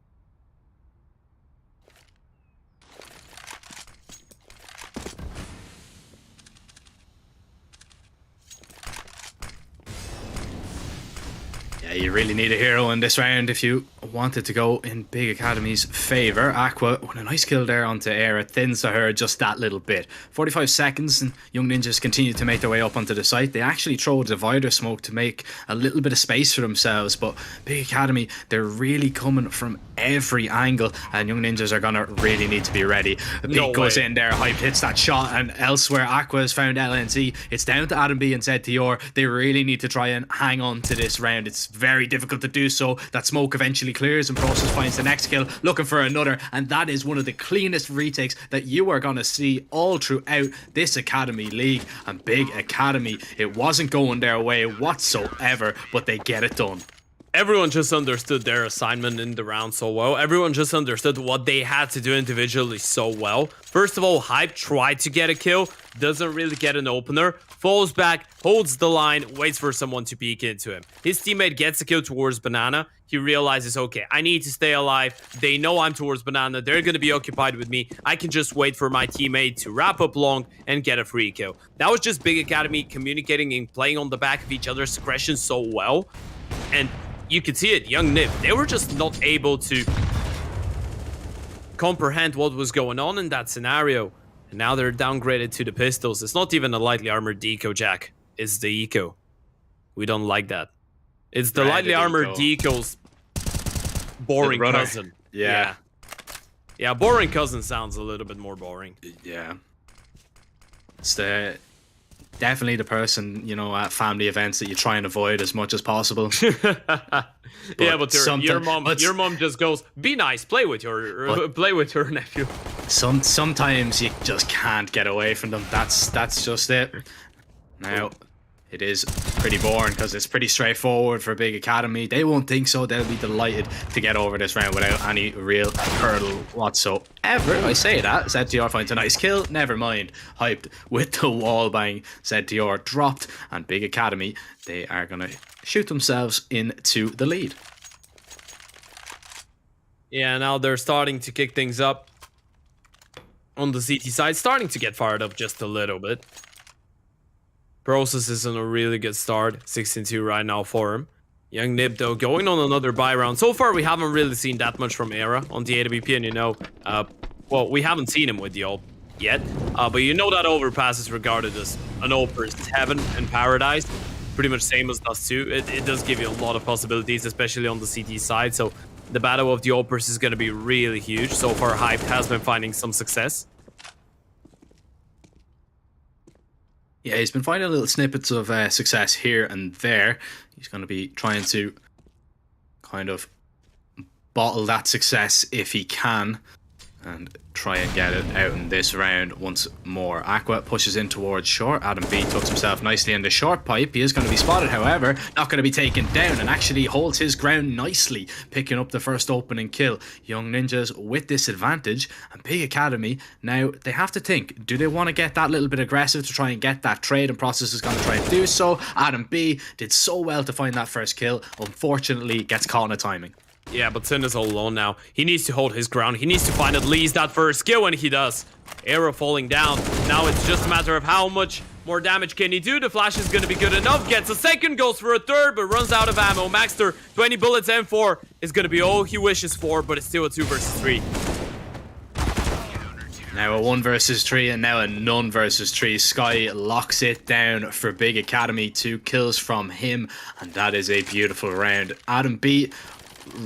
Yeah, you really need a hero in this round if you wanted to go in Big Academy's favour. Aqua with a nice kill there onto Air. It thins to her just that little bit. 45 seconds and young ninjas continue to make their way up onto the site. They actually throw a divider smoke to make a little bit of space for themselves, but Big Academy, they're really coming from every angle and young ninjas are gonna really need to be ready. Beat goes in there, Hype hits that shot, and elsewhere Aqua has found LNC. It's down to Adam B and ZTR. They really need to try and hang on to this round. It's very difficult to do so. That smoke eventually clears and Process finds the next kill, looking for another, and that is one of the cleanest retakes that you are going to see all throughout this Academy League. And Big Academy, it wasn't going their way whatsoever, but they get it done. Everyone just understood their assignment in the round so well. Everyone just understood what they had to do individually so well. First of all, Hype tried to get a kill, doesn't really get an opener, falls back, holds the line, waits for someone to peek into him. His teammate gets a kill towards Banana. He realizes, okay, I need to stay alive. They know I'm towards Banana. They're going to be occupied with me. I can just wait for my teammate to wrap up long and get a free kill. That was just Big Academy communicating and playing on the back of each other's aggression so well. And you could see it, Young Nip, they were just not able to comprehend what was going on in that scenario. And now they're downgraded to the pistols. It's not even a lightly armored deco, Jack. It's the eco. We don't like that. It's the lightly armored deco's boring cousin. Yeah. Yeah, boring cousin sounds a little bit more boring. Yeah. It's definitely the person, you know, at family events that you try and avoid as much as possible. Yeah, but your mom just goes, be nice, play with your nephew. Sometimes you just can't get away from them. That's just it. Now, it is pretty boring because it's pretty straightforward for Big Academy. They won't think so. They'll be delighted to get over this round without any real hurdle whatsoever. I say that. ZTR finds a nice kill. Never mind. Hyped with the wall bang. ZTR dropped. And Big Academy, they are going to shoot themselves into the lead. Yeah, now they're starting to kick things up. on the CT side starting to get fired up just a little bit. Process is on a really good start. 16-2 right now for him. Young Nib, though, going on another buy round. So far, we haven't really seen that much from Era on the AWP, and you know, well, we haven't seen him with the ult yet, but you know that overpass is regarded as an Oper's heaven and paradise. Pretty much same as Dust 2. It does give you a lot of possibilities, especially on the CT side, so the battle of the Opers is going to be really huge. So far, Hyped has been finding some success. Yeah, he's been finding little snippets of success here and there. He's going to be trying to kind of bottle that success if he can and try and get it out in this round once more. Aqua pushes in towards short. Adam B tucks himself nicely in the short pipe. He is going to be spotted, however, not going to be taken down, and actually holds his ground nicely, picking up the first opening kill. Young Ninjas with this advantage, and Big Academy, now they have to think, do they want to get that little bit aggressive to try and get that trade, and Process is going to try and do so. Adam B did so well to find that first kill, unfortunately gets caught in a timing. Yeah, but Sin is all alone now. He needs to hold his ground. He needs to find at least that first kill, and he does. Arrow falling down. Now it's just a matter of how much more damage can he do. The flash is going to be good enough. Gets a second, goes for a third, but runs out of ammo. Maxter, 20 bullets, M4 is going to be all he wishes for, but it's still a 2 versus 3. Now a 1 versus 3 and now a none versus 3. Sky locks it down for Big Academy. 2 kills from him, and that is a beautiful round. Adam B,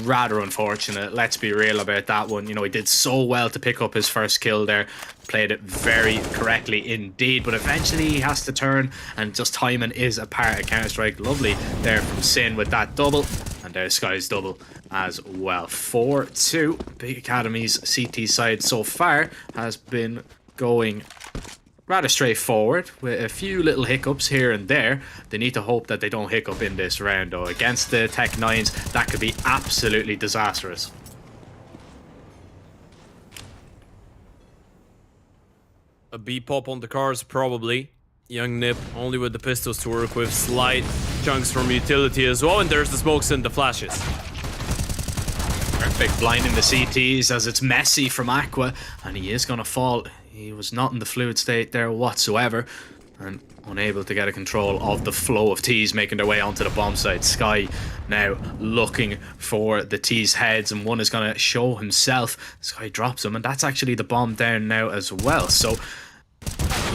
rather unfortunate, let's be real about that one. You know, he did so well to pick up his first kill there, played it very correctly indeed, but eventually he has to turn, and just timing is a part of Counter-Strike. Lovely there from Sin with that double, and there's Sky's double as well. 4-2. Big Academy's CT side so far has been going rather straightforward, with a few little hiccups here and there. They need to hope that they don't hiccup in this round, though. Against the Tech 9s, that could be absolutely disastrous. A B pop on the cars, probably. Young Nip only with the pistols to work with. Slight chunks from utility as well, and there's the smokes and the flashes. Perfect blinding the CTs as it's messy from Aqua, and he is going to fall. He was not in the fluid state there whatsoever, and unable to get a control of the flow of T's making their way onto the bomb site. Sky now looking for the T's heads, and one is going to show himself. Sky drops him, and that's actually the bomb down now as well. So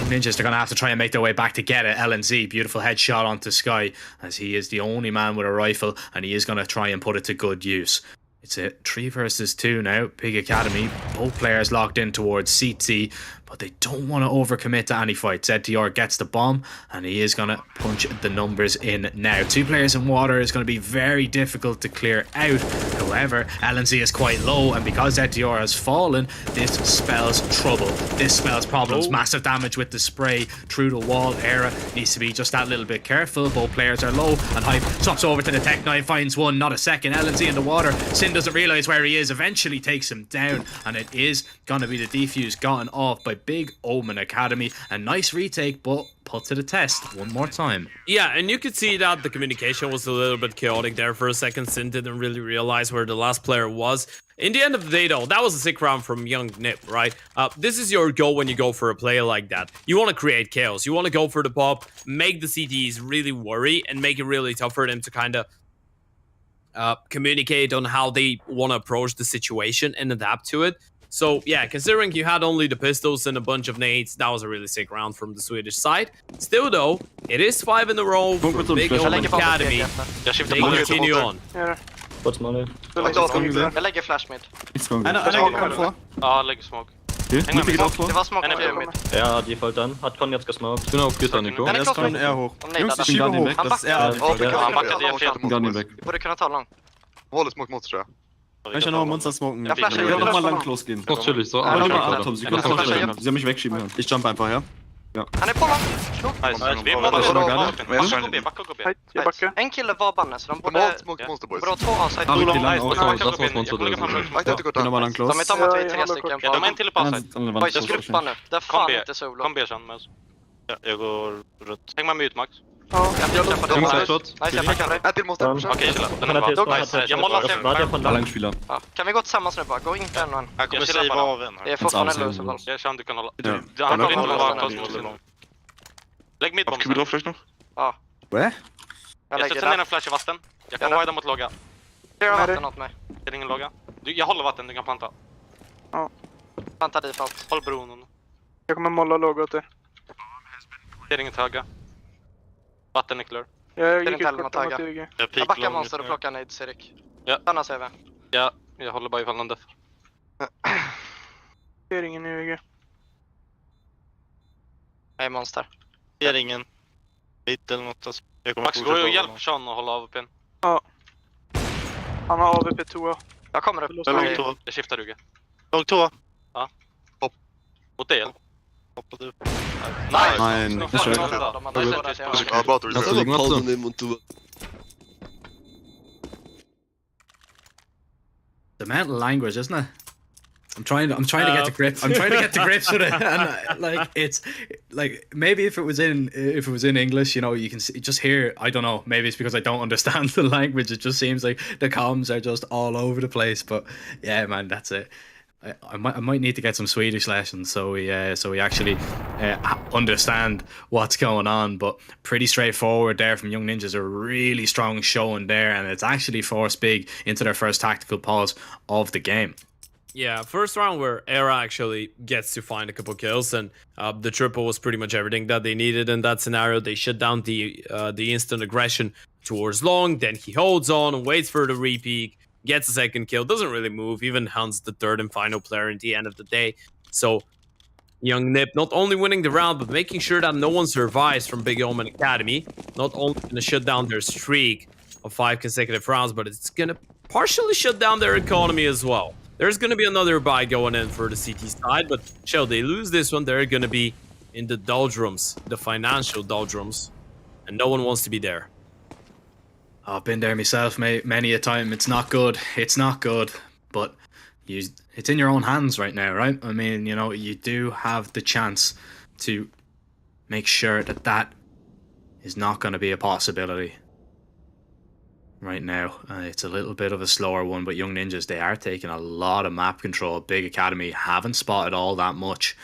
Ninjas are going to have to try and make their way back to get it. LNZ, beautiful headshot onto Sky, as he is the only man with a rifle, and he is going to try and put it to good use. It's a 3 versus 2 now. Big Academy, both players locked in towards CT, but they don't want to overcommit to any fight. ZTR gets the bomb, and he is going to punch the numbers in now. 2 players in water is going to be very difficult to clear out. However, LNZ is quite low, and because ZTR has fallen, this spells trouble. This spells problems. Massive damage with the spray through the wall. Era needs to be just that little bit careful. Both players are low, and Hype swaps over to the Tech 9, finds one, not a second. LNZ in the water. Sin doesn't realize where he is, eventually takes him down, and it is going to be the defuse gotten off by Big OMEN Academy. A nice retake, but put to the test one more time. Yeah, and you could see that the communication was a little bit chaotic there for a second. Sin didn't really realize where the last player was. In the end of the day, though, that was a sick round from Young Nip, right? This is your goal when you go for a play like that. You want to create chaos. You want to go for the pop, make the CTs really worry, and make it really tough for them to kind of communicate on how they want to approach the situation and adapt to it. So yeah, considering you had only the pistols and a bunch of nades, that was a really sick round from the Swedish side. Still though, it is 5 in a row for Big OMEN Academy. They continue on. What's money? Jag lägger flash mid. Ja, lägger smoke. Det var smoke på mid. Ja, default den. Hat Con jetzt gesmoked. Den är close mid. Jungs, vi skyver hoch. Han backar. Han backade fel. Vi borde kunna ta lång. Håller smoke mot tror jag. Ich kann noch Monster smoken. Ja, Flasche, ich will nochmal lang losgehen. Natürlich, so. Sie haben mich wegschieben können. Ich jump einfach, ja? Ja. Han är på lång. En kille var banne, så de borde ha 2 A-site. De var lang close. De är tomma till 3 stycken. De är en till på A-site. Jag skulle banne. Det är fan inte solo. Kom B sen, MOUZ. Jag går runt. Häng med mute, Max. Ja, jag träffade De dig. måste shot. Nice, jag tackar dig. En till måste. Okej, chilla. Den är bra. Nice. Jag målar sen. Ja. Kan vi gå tillsammans nu bara? Gå inte en och en. Jag kommer säga av en. Det är fortfarande low i så fall. Jag känner du kan hålla. Han kan inte vara kosmos. Lägg mitt bomb. Ja. Vad? Jag Jag lägger sätter ner en där. flash i vatten. Jag kan wida mot logga. Cleara vatten åt mig. Det är ingen logga. Jag håller vatten, du kan planta. Planta default. Håll bron. Jag kommer molla låg åt er. Det är inget höga. Vatten är clear. Jag inte gick heller ut något korta höga. mot YG. Jag backar monster och plockar nades, Erik. Ja. Stanna CV. Ja, jag håller bara ifall någon def. Ser ingen i YG. Jag är monster. Ser ingen. Mitt eller något. Max, gå och hjälp Sean och hålla av pin. Han har AVP 2. Jag kommer upp. Jag skiftar Ruge. Lång tå. Ja. Hopp. Mot dig eller? Hoppa du. Nej, försök. Ja, bra tur. The mental language, isn't it? I'm trying to get to grips. I'm trying to get to grips with it, and like it's like maybe if it was in English, you know, you can just hear. I don't know. Maybe it's because I don't understand the language. It just seems like the comms are just all over the place. But yeah, man, that's it. I might need to get some Swedish lessons so we actually understand what's going on. But pretty straightforward there from Young Ninjas. A really strong showing there, and it's actually forced Big into their first tactical pause of the game. Yeah, first round where Era actually gets to find a couple kills, and the triple was pretty much everything that they needed in that scenario. They shut down the instant aggression towards long, then he holds on and waits for the repeat, gets a second kill, doesn't really move, even hunts the third and final player at the end of the day. So Young Nip not only winning the round, but making sure that no one survives from Big Omen Academy. Not only going to shut down their streak of 5 consecutive rounds, but it's going to partially shut down their economy as well. There's going to be another buy going in for the CT side, but shall they lose this one, they're going to be in the doldrums, the financial doldrums, and no one wants to be there. I've been there myself, mate, many a time. It's not good. It's not good, but it's in your own hands right now, right? I mean, you know, you do have the chance to make sure that is not going to be a possibility right now. It's a little bit of a slower one, but Young Ninjas, they are taking a lot of map control. Big Academy haven't spotted all that much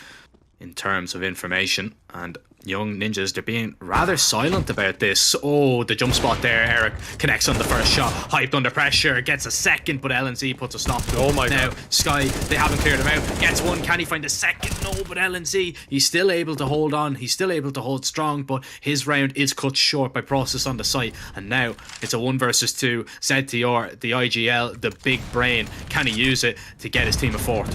in terms of information, and Young Ninjas, they're being rather silent about this. Oh, the jump spot there. Eric connects on the first shot, hyped under pressure, gets a second, but LNC puts a stop to it. Oh my now, God. Sky, they haven't cleared him out. Gets one, can he find a second? No, but LNC, he's still able to hold on. He's still able to hold strong, but his round is cut short by Process on the site. And now it's a 1 versus 2. ZTR, the IGL, the big brain. Can he use it to get his team a fourth?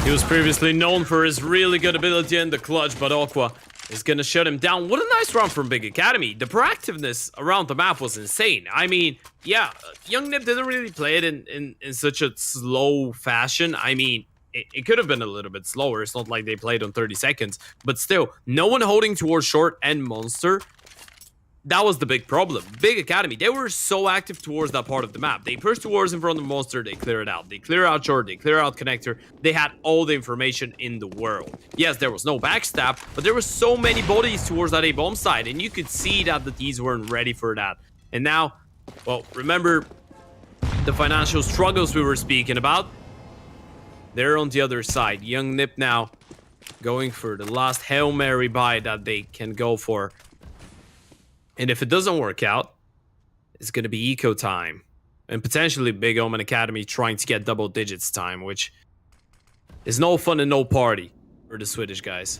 He was previously known for his really good ability in the clutch, but Aqua is gonna shut him down. What a nice run from Big Academy. The proactiveness around the map was insane. I mean, yeah, Young Nip didn't really play it in such a slow fashion. I mean, it could have been a little bit slower. It's not like they played on 30 seconds. But still, no one holding towards short and monster. That was the big problem. Big Academy, they were so active towards that part of the map. They pushed towards in front of monster, they clear it out. They clear out short, they clear out connector. They had all the information in the world. Yes, there was no backstab, but there were so many bodies towards that A-bomb side, and you could see that the T's weren't ready for that. And now, well, remember the financial struggles we were speaking about? They're on the other side. Young Nip now going for the last Hail Mary buy that they can go for. And if it doesn't work out, it's going to be eco time. And potentially Big Omen Academy trying to get double digits time, which is no fun and no party for the Swedish guys.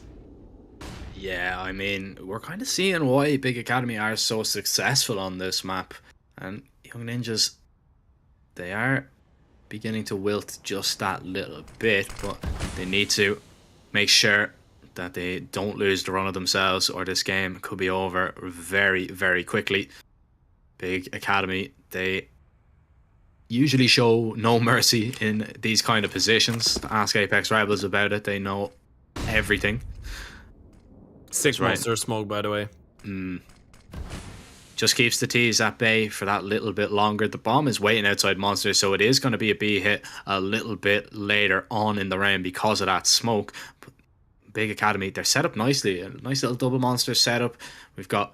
Yeah, I mean, we're kind of seeing why Big Academy are so successful on this map. And Young Ninjas, they are beginning to wilt just that little bit, but they need to make sure that they don't lose the run of themselves, or this game could be over very, very quickly. Big Academy, they usually show no mercy in these kind of positions. Ask Apeks Rebels about it, they know everything. 6 monster smoke, by the way. Just keeps the T's at bay for that little bit longer. The bomb is waiting outside monster, so it is going to be a B hit a little bit later on in the round because of that smoke. Big Academy, they're set up nicely. A nice little double monster setup. We've got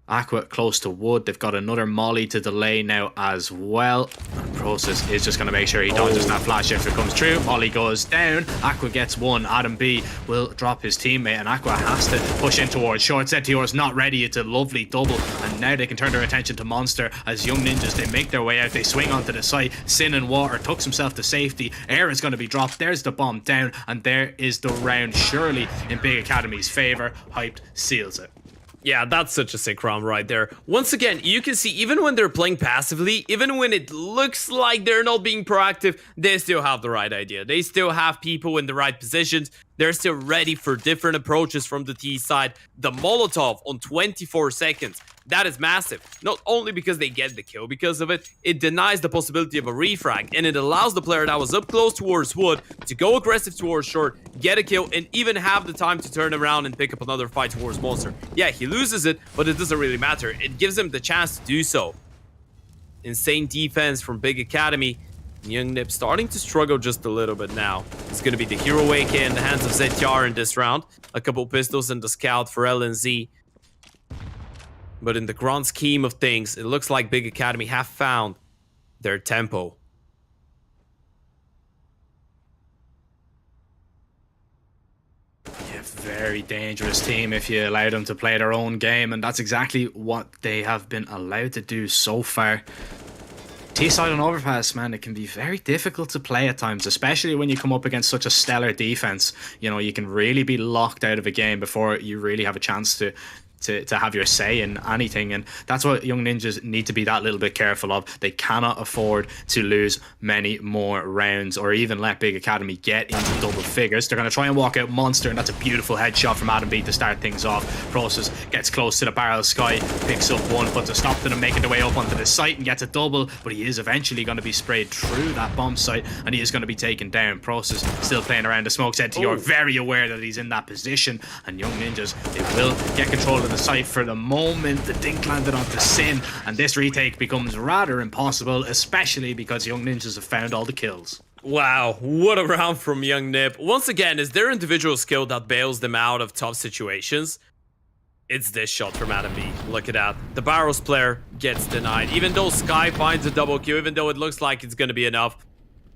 Aqua close to wood. They've got another molly to delay now as well. Process is just going to make sure he dodges that flash if it comes true. Molly goes down. Aqua gets one. Adam B will drop his teammate, and Aqua has to push in towards short. Zetior's not ready. It's a lovely double, and now they can turn their attention to Monster as Young Ninjas, they make their way out. They swing onto the site. Sin and Water tucks himself to safety. Air is going to be dropped. There's the bomb down, and there is the round surely in Big Academy's favor. Hyped seals it. Yeah, that's such a sick round right there. Once again, you can see even when they're playing passively, even when it looks like they're not being proactive, they still have the right idea. They still have people in the right positions. They're still ready for different approaches from the T side. The Molotov on 24 seconds. That is massive. Not only because they get the kill because of it, it denies the possibility of a refrag, and it allows the player that was up close towards wood to go aggressive towards short, get a kill, and even have the time to turn around and pick up another fight towards Monster. Yeah, he loses it, but it doesn't really matter. It gives him the chance to do so. Insane defense from Big Academy. Young Nip starting to struggle just a little bit now. It's going to be the Hero AK in the hands of ZTR in this round. A couple pistols and the Scout for LNZ. But in the grand scheme of things, it looks like Big Academy have found their tempo. Yeah, very dangerous team if you allow them to play their own game, and that's exactly what they have been allowed to do so far. T-side on overpass, man, it can be very difficult to play at times, especially when you come up against such a stellar defense. You know, you can really be locked out of a game before you really have a chance to have your say in anything, and that's what Young Ninjas need to be that little bit careful of. They cannot afford to lose many more rounds or even let Big Academy get into double figures. They're going to try and walk out Monster, and that's a beautiful headshot from Adam B to start things off. Process gets close to the barrel. Sky picks up one, puts a stop to them, making their way up onto the site and gets a double, but he is eventually going to be sprayed through that bomb site, and he is going to be taken down. Process still playing around the smoke. Said you're very aware that he's in that position, and Young Ninjas, they will get control of the site for the moment. The dink landed onto Sin, and this retake becomes rather impossible, especially because Young Ninjas have found all the kills. Wow, what a round from Young Nip. Once again, is their individual skill that bails them out of tough situations? It's this shot from Adam B. Look at that. The Barrows player gets denied. Even though Sky finds a double kill, even though it looks like it's going to be enough.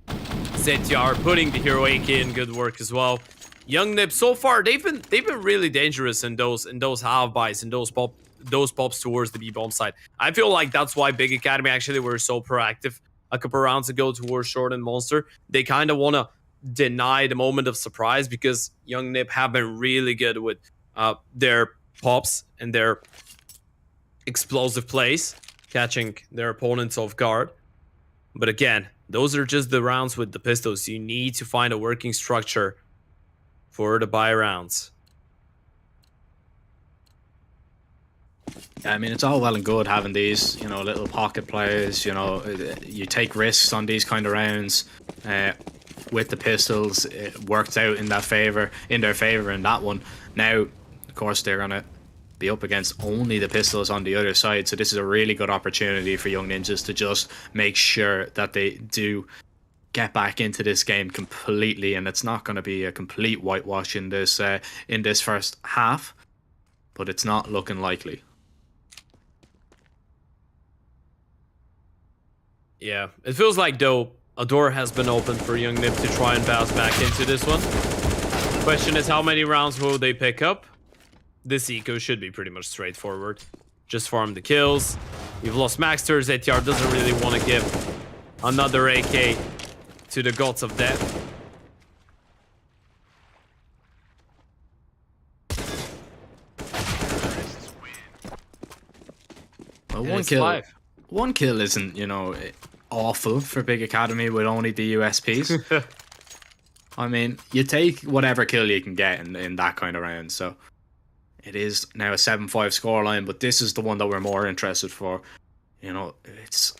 ZTR putting the Hero AK in, good work as well. Young Nip, so far they've been really dangerous in those half buys, in those pops towards the B bomb side. I feel like that's why Big Academy actually were so proactive a couple rounds ago towards short and Monster. They kind of want to deny the moment of surprise because Young Nip have been really good with their pops and their explosive plays, catching their opponents off guard. But again, those are just the rounds with the pistols. You need to find a working structure for the buy rounds. I mean, it's all well and good having these, you know, little pocket players. You know, you take risks on these kind of rounds. With the pistols, it worked out in their favor in that one. Now, of course, they're gonna be up against only the pistols on the other side. So this is a really good opportunity for Young Ninjas to just make sure that they do get back into this game completely, and it's not going to be a complete whitewash in this first half, but it's not looking likely. Yeah, it feels like though a door has been opened for Young Nip to try and bounce back into this one. Question is, how many rounds will they pick up? This eco should be pretty much straightforward. Just farm the kills. We've lost Maxter. ZTR doesn't really want to give another AK to the gods of death. Well, one kill isn't, you know, awful for Big Academy with only the USPs. I mean, you take whatever kill you can get in that kind of round. So it is now a 7-5 scoreline, but this is the one that we're more interested for. You know, it's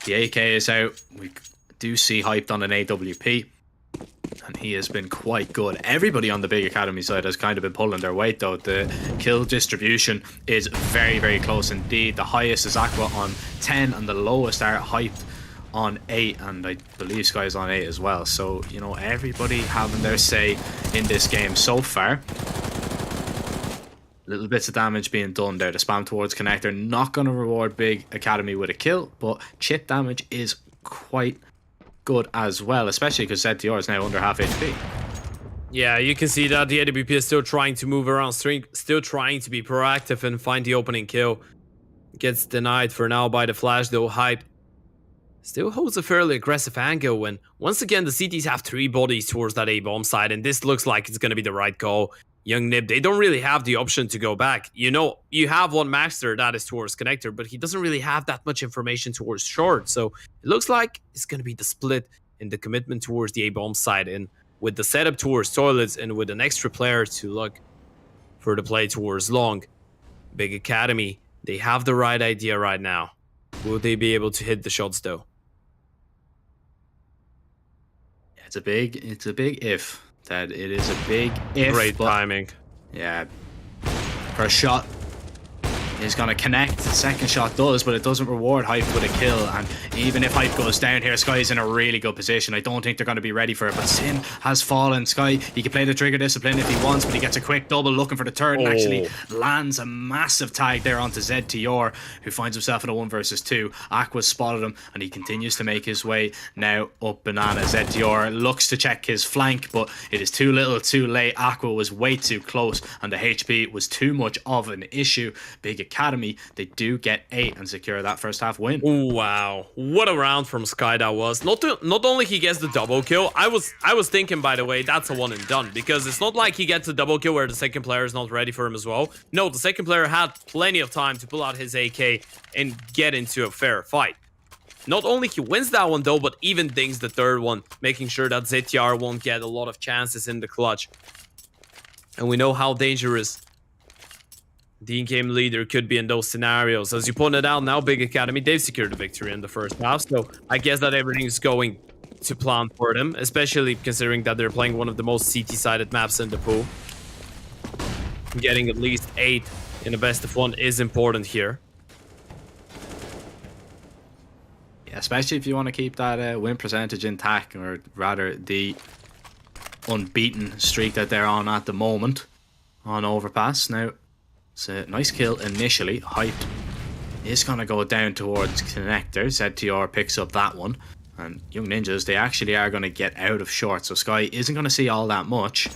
the AK is out. We do see hyped on an AWP, and he has been quite good. Everybody on the Big Academy side has kind of been pulling their weight though. The kill distribution is very, very close indeed. The highest is Aqua on 10 and the lowest are hyped on 8, and I believe Sky's on 8 as well. So, you know, everybody having their say in this game so far. Little bits of damage being done there. The spam towards connector, not going to reward Big Academy with a kill, but chip damage is quite good as well, especially because ZTR is now under half HP. Yeah, you can see that the AWP is still trying to move around, still trying to be proactive and find the opening kill. Gets denied for now by the flash, though. Hype still holds a fairly aggressive angle, and once again the CTs have 3 bodies towards that A-bomb side, and this looks like it's going to be the right call. Young Nib, they don't really have the option to go back. You know, you have one Maxter that is towards connector, but he doesn't really have that much information towards short. So it looks like it's going to be the split in the commitment towards the A-bomb side. And with the setup towards toilets and with an extra player to look for the play towards long, Big Academy, they have the right idea right now. Will they be able to hit the shots though? It's a big if. That it is a big if. Great timing. Yeah. First shot is going to connect. The second shot does, but it doesn't reward Hype with a kill. And even if Hype goes down here, Sky is in a really good position. I don't think they're going to be ready for it, but Sin has fallen. Sky, he can play the trigger discipline if he wants, but he gets a quick double looking for the third and actually lands a massive tag there onto ZTR, who finds himself in a 1 versus 2. Aqua spotted him, and he continues to make his way now up banana. ZTR looks to check his flank, but it is too little too late. Aqua was way too close, and the HP was too much of an issue. Big Academy, they do get 8 and secure that first half win. Ooh, wow, what a round from Sky that was. Not only he gets the double kill, I was thinking, by the way, that's a one and done, because it's not like he gets a double kill where the second player is not ready for him as well. No, the second player had plenty of time to pull out his AK and get into a fair fight. Not only he wins that one though, but even dings the third one, making sure that ZTR won't get a lot of chances in the clutch. And we know how dangerous the in-game leader could be in those scenarios. As you pointed out, now Big Academy, they've secured the victory in the first half, so I guess that everything's going to plan for them, especially considering that they're playing one of the most CT-sided maps in the pool. Getting at least 8 in a best of 1 is important here. Yeah, especially if you want to keep that win percentage intact, or rather the unbeaten streak that they're on at the moment on Overpass. Now, it's a nice kill initially. Hype is going to go down towards connector. ZTR picks up that one. And Young Ninjas, they actually are going to get out of short. So Sky isn't going to see all that much.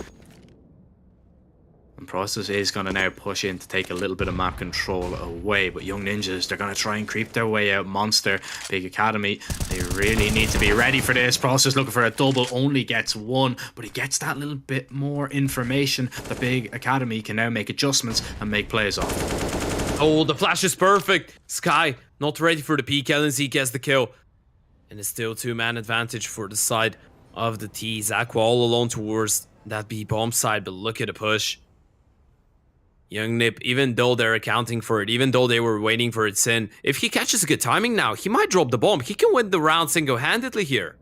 And Process is going to now push in to take a little bit of map control away. But Young Ninjas, they're going to try and creep their way out. Monster, Big Academy, they really need to be ready for this. Process looking for a double, only gets 1. But he gets that little bit more information. The Big Academy can now make adjustments and make plays off. Oh, the flash is perfect. Sky, not ready for the peek. LNZ gets the kill. And it's still 2-man advantage for the side of the T. Aqua all alone towards that B-bomb side, but look at the push. Young Nip, even though they're accounting for it, even though they were waiting for its in, if he catches a good timing now, he might drop the bomb. He can win the round single-handedly here.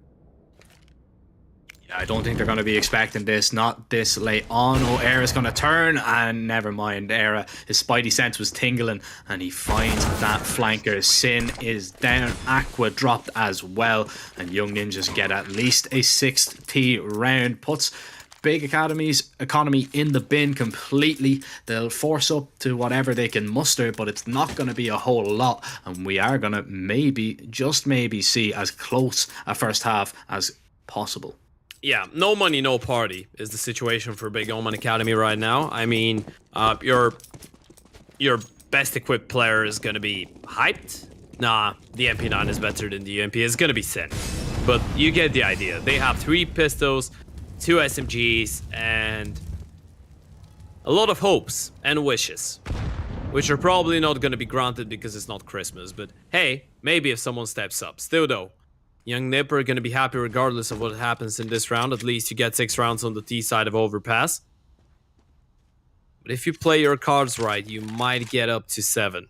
Yeah, I don't think they're going to be expecting this, not this late on. Oh, Era's going to turn, and never mind. Era, his spidey sense was tingling, and he finds that flanker. Sin is down, Aqua dropped as well, and Young Ninjas get at least a 6th T round. Puts Big Academy's economy in the bin completely. They'll force up to whatever they can muster, but it's not going to be a whole lot, and we are going to maybe, just maybe, see as close a first half as possible. Yeah, no money, no party is the situation for Big OMEN Academy right now. I mean, your best equipped player is going to be hyped. Nah, the MP9 is better than the UMP. It's going to be Sin. But you get the idea. They have 3 pistols, 2 SMGs, and a lot of hopes and wishes, which are probably not going to be granted because it's not Christmas. But hey, maybe if someone steps up. Still though, Young Nipper are going to be happy regardless of what happens in this round. At least you get 6 rounds on the T side of Overpass. But if you play your cards right, you might get up to 7.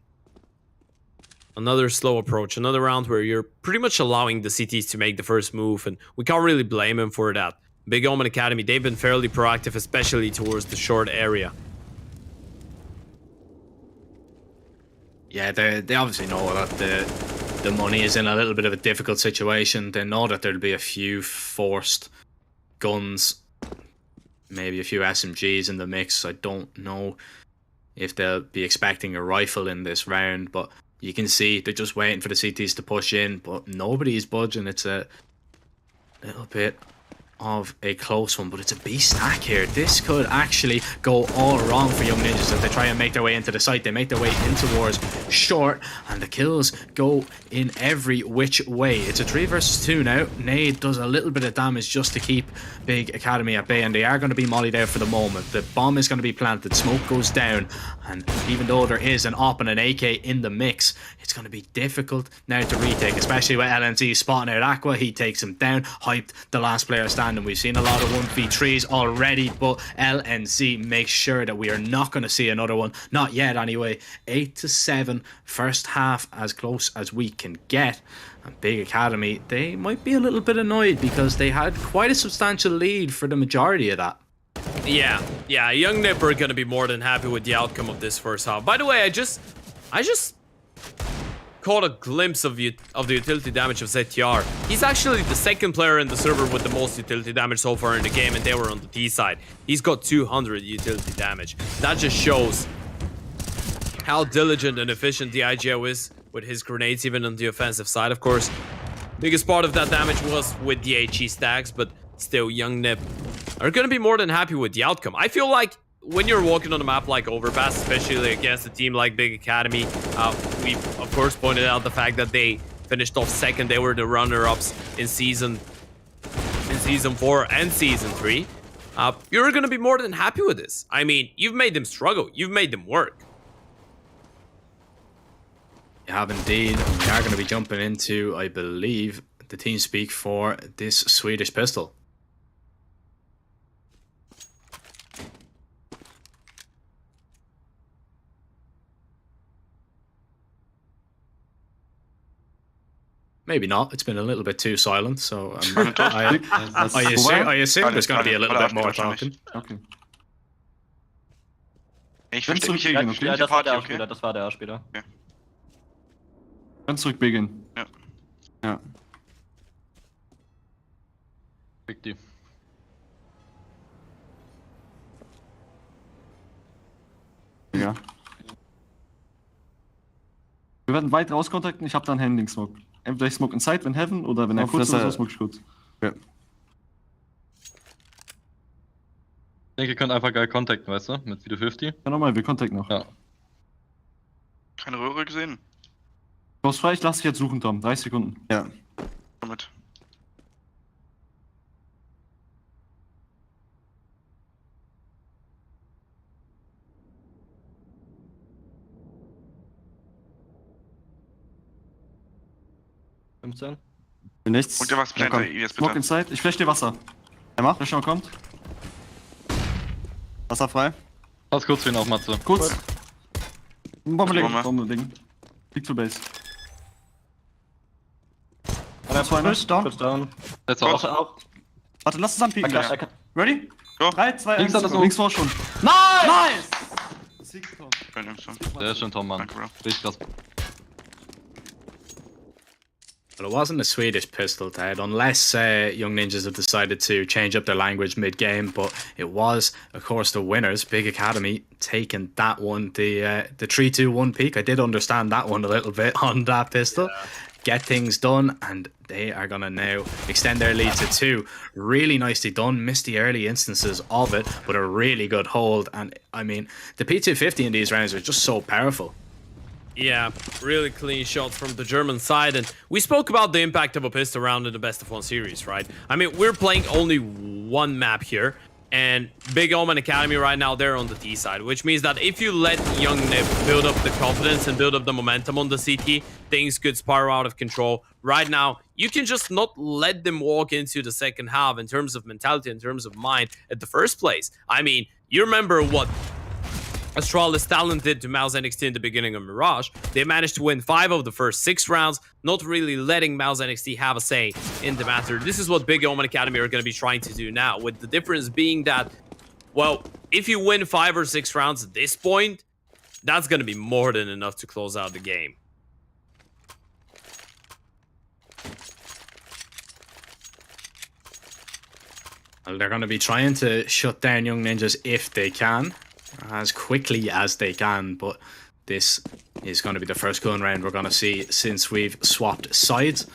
Another slow approach, another round where you're pretty much allowing the CTs to make the first move, and we can't really blame him for that. Big OMEN Academy, they've been fairly proactive, especially towards the short area. Yeah, they obviously know that the money is in a little bit of a difficult situation. They know that there'll be a few forced guns, maybe a few SMGs in the mix. I don't know if they'll be expecting a rifle in this round, but you can see they're just waiting for the CTs to push in, but nobody's budging. It's a little bit of a close one, but it's a B stack here. This could actually go all wrong for Young Ninjas as they try and make their way into the site. They make their way in towards short, and the kills go in every which way. It's a 3 versus 2 now. Nade does a little bit of damage just to keep Big Academy at bay, and they are going to be mollied out for the moment. The bomb is going to be planted, smoke goes down, and even though there is an AWP and an AK in the mix, it's going to be difficult now to retake, especially with LNC spotting out Aqua. He takes him down, hyped the last player standing. We've seen a lot of 1v3s already, but LNC makes sure that we are not going to see another one. Not yet, anyway. 8-7 first half, as close as we can get. And Big Academy, they might be a little bit annoyed because they had quite a substantial lead for the majority of that. Yeah, Young Nip are going to be more than happy with the outcome of this first half. By the way, I just caught a glimpse of the utility damage of ZTR. He's actually the second player in the server with the most utility damage so far in the game, and they were on the T side. He's got 200 utility damage. That just shows how diligent and efficient the IGO is with his grenades, even on the offensive side, of course. Biggest part of that damage was with the HE stacks, but still, Young Nip are going to be more than happy with the outcome. I feel like when you're walking on a map like Overpass, especially against a team like Big Academy, we of course pointed out the fact that they finished off second. They were the runner-ups in season 4 and season 3. You're gonna be more than happy with this. I mean, you've made them struggle. You've made them work. You have indeed. We are going to be jumping into, I believe, the team speak for this Swedish pistol. Maybe not. It's been a little bit too silent, so I assume there's going to be a little bit more talking. Okay. Ich verstehe mich hier, okay? Ja, das war der A-Spieler, das war der A-Spieler. Okay. Ganz zurück, Beginn. Ja. Ja. Pick die. Ja. Wir werden weit rauskontakten, ich habe dann Handling-Smoke. Entweder ich smoke inside, wenn Heaven, oder wenn er kurz ist, so smoke ich kurz. Ja. Ich denke, ihr könnt einfach geil contacten, weißt du? Mit Video 50. Ja, nochmal, wir contacten noch. Ja. Keine Röhre gesehen. Du hast frei, ich lass dich jetzt suchen, Tom. 30 Sekunden. Ja. Damit. Nichts. Und der was plant bei IS Smoke bitte. inside, ich flash dir Wasser. Er macht, Flash kommt. Wasser frei. Pass kurz für ihn auf, Matze. Kurz. Bombe legen, Bombe. Bombe legen. Liegt zur Base. Down. Setz auf. Warte, lass uns anpieken. Ja. Ready? Go. 3, 2, 1. Links hat das Links vor schon. Nice! Schön, nimmst du. Sehr schön, Tom, Mann. Danke, Bro. Richtig krass. Well, it wasn't a Swedish pistol, Ted, unless Young Ninjas have decided to change up their language mid-game, but it was, of course, the winners, Big Academy, taking that one, the 3-2-1 peak. I did understand that one a little bit on that pistol. Yeah. Get things done, and they are going to now extend their lead to 2. Really nicely done. Missed the early instances of it, but a really good hold. And, I mean, the P250 in these rounds are just so powerful. Yeah, really clean shots from the German side, and we spoke about the impact of a pistol round in the best of 1 series, right? I mean, we're playing only one map here, and Big OMEN Academy right now, they're on the T side, which means that if you let Young Nip build up the confidence and build up the momentum on the CT, things could spiral out of control. Right now, you can just not let them walk into the second half in terms of mentality, in terms of mind at the first place. I mean, you remember what Astralis talented to MOUZ NXT in the beginning of Mirage. They managed to win 5 of the first 6 rounds, not really letting MOUZ NXT have a say in the matter. This is what Big OMEN Academy are going to be trying to do now, with the difference being that, well, if you win 5 or 6 rounds at this point, that's going to be more than enough to close out the game. Well, they're going to be trying to shut down Young Ninjas if they can, as quickly as they can, but this is going to be the first gun round we're going to see since we've swapped sides.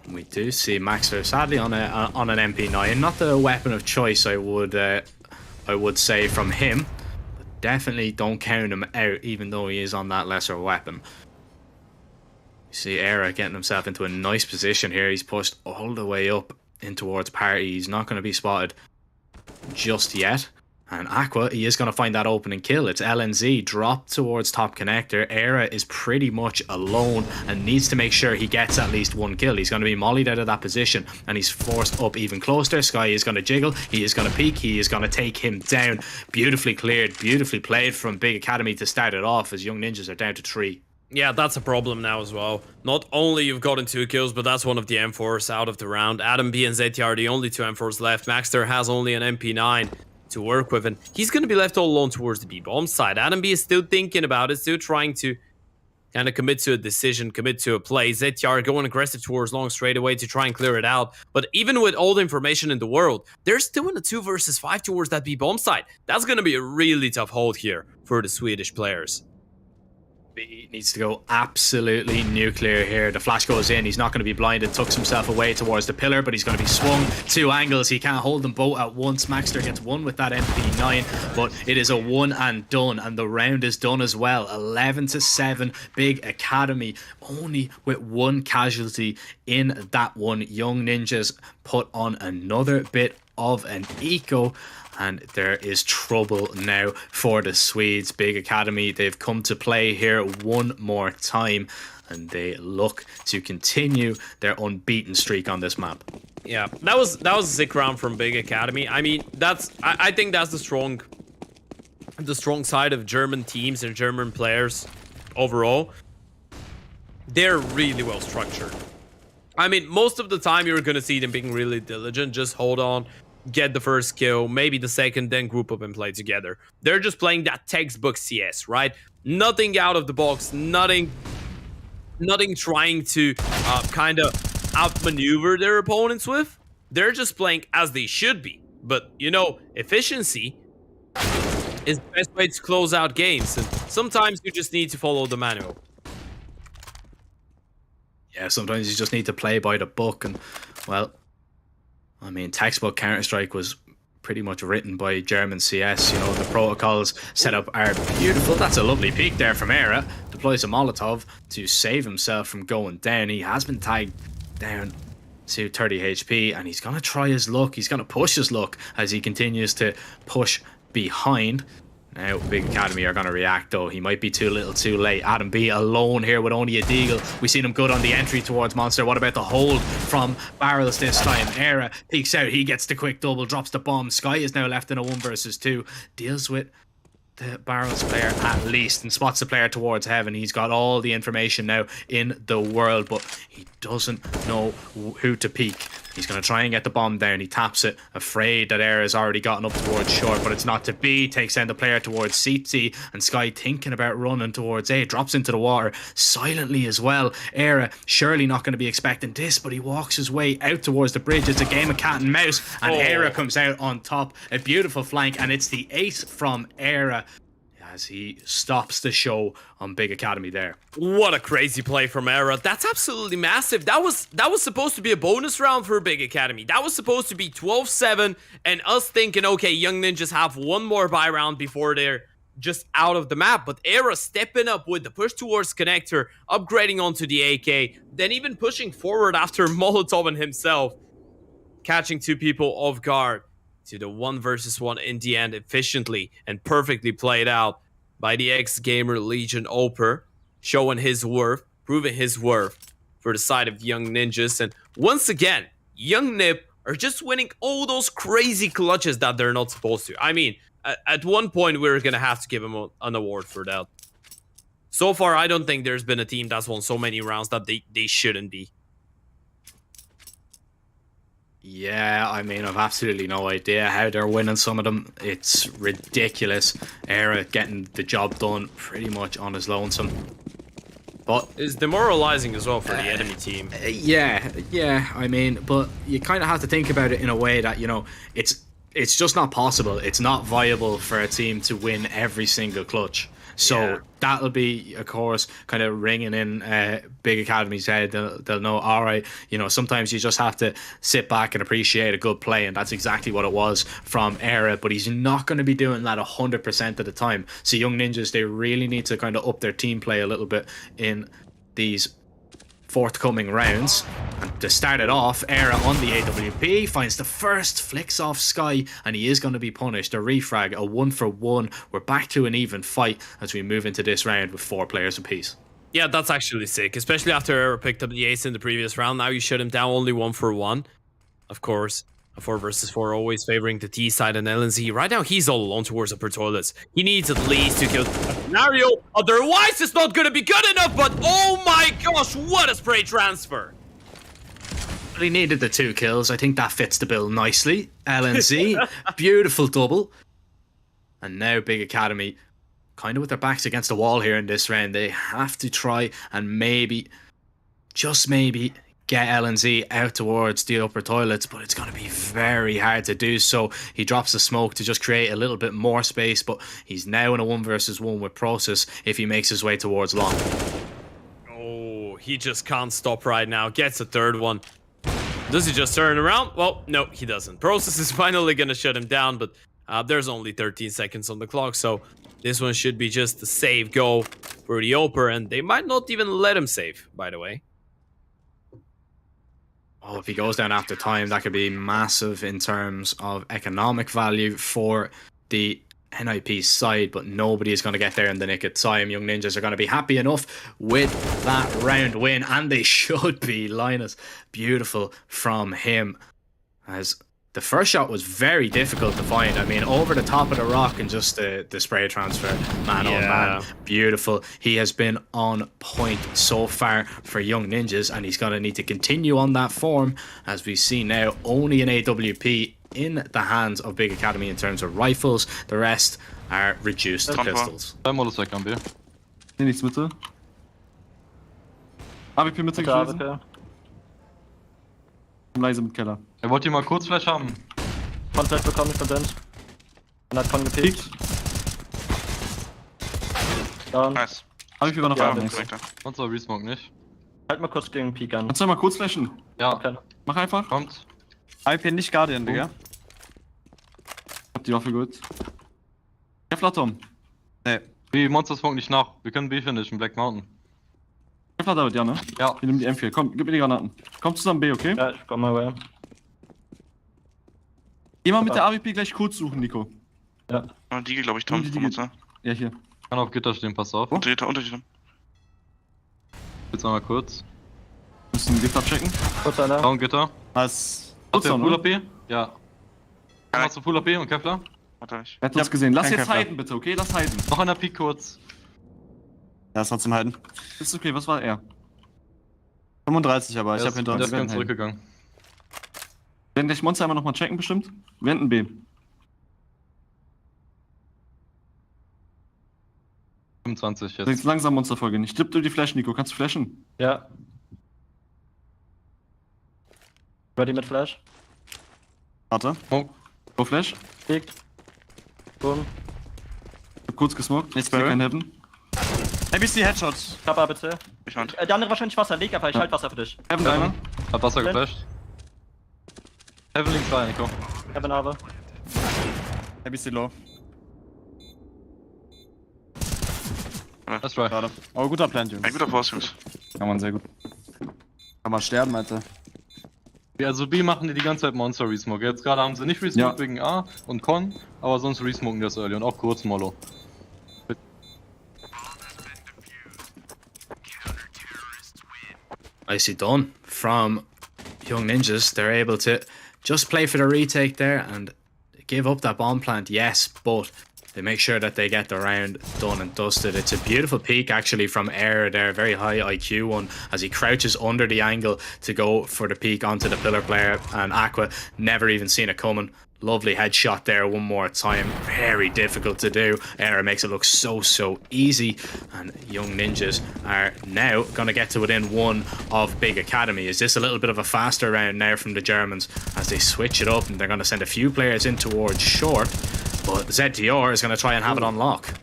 We do see Maxter sadly on an MP9, not the weapon of choice I would say from him, but definitely don't count him out even though he is on that lesser weapon. You see Era getting himself into a nice position here. He's pushed all the way up in towards party. He's not going to be spotted just yet. And Aqua, he is going to find that opening kill. It's LNZ dropped towards top connector. Era is pretty much alone and needs to make sure he gets at least one kill. He's going to be mollied out of that position and he's forced up even closer. Sky is going to jiggle. He is going to peek. He is going to take him down. Beautifully cleared, beautifully played from Big Academy to start it off as Young Ninjas are down to 3. Yeah, that's a problem now as well. Not only you've gotten 2 kills, but that's one of the M4s out of the round. Adam B and ZT are the only 2 M4s left. Maxter has only an MP9 to work with, and he's going to be left all alone towards the B-bomb side. Adam B is still thinking about it, still trying to kind of commit to a decision, commit to a play. ZTR going aggressive towards long straight away to try and clear it out. But even with all the information in the world, they're still in a 2 versus 5 towards that B-bomb side. That's going to be a really tough hold here for the Swedish players. He needs to go absolutely nuclear here. The flash goes in. He's not going to be blinded. Tucks himself away towards the pillar, but he's going to be swung 2 angles. He can't hold them both at once. Maxter gets 1 with that MP9, but it is a 1 and done, and the round is done as well. 11-7, Big Academy, only with 1 casualty in that one. Young Ninjas put on another bit of an eco. And there is trouble now for the Swedes. Big Academy, they've come to play here one more time. And they look to continue their unbeaten streak on this map. Yeah, that was a sick round from Big Academy. I mean, I think that's the strong side of German teams and German players overall. They're really well structured. I mean, most of the time you're going to see them being really diligent. Just hold on. Get the first kill, maybe the second, then group up and play together. They're just playing that textbook CS, right? Nothing out of the box, nothing trying to kind of outmaneuver their opponents with. They're just playing as they should be. But, you know, efficiency is the best way to close out games. And sometimes you just need to follow the manual. Yeah, sometimes you just need to play by the book. And, well, I mean, textbook Counter-Strike was pretty much written by German CS. You know, the protocols set up are beautiful. That's a lovely peek there from Era. Deploys a Molotov to save himself from going down. He has been tagged down to 30 HP, and he's going to try his luck. He's going to push his luck as he continues to push behind. Now, Big Academy are going to react, though. He might be too little too late. Adam B alone here with only a deagle. We've seen him good on the entry towards Monster. What about the hold from Barrels this time? Era peeks out. He gets the quick double, drops the bomb. Sky is now left in a 1 versus 2. Deals with the Barrels player at least and spots the player towards Heaven. He's got all the information now in the world, but he doesn't know who to peek. He's going to try and get the bomb down. He taps it, afraid that Era has already gotten up towards short, but it's not to be. Takes down the player towards CT, and Sky thinking about running towards A. Drops into the water silently as well. Era surely not going to be expecting this, but he walks his way out towards the bridge. It's a game of cat and mouse, and Era comes out on top. A beautiful flank, and it's the ace from Era as he stops the show on Big Academy there. What a crazy play from Era. That's absolutely massive. That was supposed to be a bonus round for Big Academy. That was supposed to be 12-7 and us thinking, okay, Young Ninjas have one more buy round before they're just out of the map. But Era stepping up with the push towards connector, upgrading onto the AK, then even pushing forward after Molotoving himself, catching 2 people off guard to the 1 versus 1 in the end efficiently and perfectly played out by the ex-gamer Legion Oper, showing his worth, proving his worth for the side of Young Ninjas. And once again, Young Nip are just winning all those crazy clutches that they're not supposed to. I mean, at one point, we're going to have to give them an award for that. So far, I don't think there's been a team that's won so many rounds that they shouldn't be. Yeah, I mean, I've absolutely no idea how they're winning some of them. It's ridiculous. Era getting the job done pretty much on his lonesome. But it's demoralizing as well for the enemy team. Yeah. I mean, but you kind of have to think about it in a way that, you know, it's just not possible. It's not viable for a team to win every single clutch. So that'll be, of course, kind of ringing in Big Academy's head. They'll know, all right, you know, sometimes you just have to sit back and appreciate a good play, and that's exactly what it was from Era. But he's not going to be doing that 100% of the time. So Young Ninjas, they really need to kind of up their team play a little bit in these forthcoming rounds. And to start it off, Era on the AWP finds the first, flicks off Sky, and he is going to be punished. A refrag, a 1-for-1. We're back to an even fight as we move into this round with 4 players apiece. Yeah, that's actually sick, especially after Era picked up the ace in the previous round. Now you shut him down only 1-for-1. Of course, a 4 versus 4 always favoring the T side and LNZ. Right now, he's all alone towards Upper Toilets. He needs at least 2 kills. Scenario, otherwise it's not going to be good enough, but oh my gosh, what a spray transfer. But he needed the 2 kills. I think that fits the bill nicely. LNZ, beautiful double. And now Big Academy, kind of with their backs against the wall here in this round. They have to try and maybe, just maybe, get LNZ out towards the Upper Toilets, but it's going to be very hard to do so. He drops the smoke to just create a little bit more space, but he's now in a 1 versus 1 with Process if he makes his way towards long. Oh, he just can't stop right now. Gets a 3rd one. Does he just turn around? Well, no, he doesn't. Process is finally going to shut him down, but there's only 13 seconds on the clock, so this one should be just a save go for the Oper, and they might not even let him save, by the way. Oh, if he goes down after time, that could be massive in terms of economic value for the NIP side, but nobody is going to get there in the nick of time. Young Ninjas are going to be happy enough with that round win, and they should be. Linus, beautiful from him, as the first shot was very difficult to find. I mean, over the top of the rock and just the spray transfer, man, oh man, beautiful. He has been on point so far for Young Ninjas, and he's going to need to continue on that form, as we see now only an AWP in the hands of Big Academy in terms of rifles. The rest are reduced to pistols. Nichts Mitte. AWP Mitte gewesen. Leise mit Keller. Wollt ihr mal Kurzflash haben? Kontakt bekommen, ich verdient. Und hat Con gepickt. Down. Nice. AWP war noch da. Und so Resmoke nicht. Halt mal kurz gegen Peak an. Kannst du mal kurz flashen? Ja. Okay. Mach einfach. Kommt. AWP nicht Guardian, Digga. Hab die Waffe gut. Kevlar Tom. Nee. Wie Monster Smoke nicht nach. Wir können B finishen, Black Mountain. Kevlar David, ja, ne? Ja. Wir nehmen die M4. Komm, gib mir die Granaten. Komm zusammen B, okay? Ja, ich komm mal way. Geh mal mit der AWP gleich kurz suchen, Nico. Ja. Die geht, glaube ich, Tom. Ja, hier. Kann auf Gitter stehen, pass auf. Unter die. Jetzt einmal kurz. Müssen den Gift abchecken. Kurz einer. Down Gitter. Was? Hast du Full AP? Ja. Hast du Full AP und Kevlar? Warte ich. Er hat uns gesehen. Lass jetzt hiden, bitte, okay? Lass hiden. Noch einer Peak kurz. Ja, ist trotzdem halten. Ist okay, was war er? 35 aber, ich hab hinter uns. Der ist ganz zurückgegangen. Wir werden gleich Monster einmal nochmal checken, bestimmt. Wir enden B. 25 jetzt. Jetzt langsam Monsterfolge. Ich tippe die Flash, Nico. Kannst du flashen? Ja. Ready mit Flash. Warte. Oh. Go Flash. Liegt. Boom. Ich hab kurz gesmoked. Nichts kein Heaven. ABC Headshot. Kappa bitte. Ich hand. Der andere wahrscheinlich Wasser. Leg einfach, ich halt Wasser für dich. Heaven einer. Hat Wasser geflasht. Heaven links rein, Nico. Heaven aber. ABC low. That's right. Schade. Aber guter Plan, Jungs. Ein guter Force, Jungs. Kann man sehr gut. Kann man sterben, Alter. Also B machen die ganze Zeit Monster Resmoke. Jetzt gerade haben sie nicht Resmoke wegen A und Con, aber sonst resmoken das early und auch kurz Mollo. Nicely done from Young Ninjas. They're able to just play for the retake there and give up that bomb plant, yes, but They make sure that they get the round done and dusted. It's a beautiful peek actually from Era there, very high IQ one, as he crouches under the angle to go for the peek onto the pillar player, and Aqua never even seen it coming. Lovely headshot there one more time. Very difficult to do. Era makes it look so easy, and Young Ninjas are now going to get to within 1 of Big Academy. Is this a little bit of a faster round now from the Germans as they switch it up, and they're going to send a few players in towards short, but ZTR is going to try and have it on lock.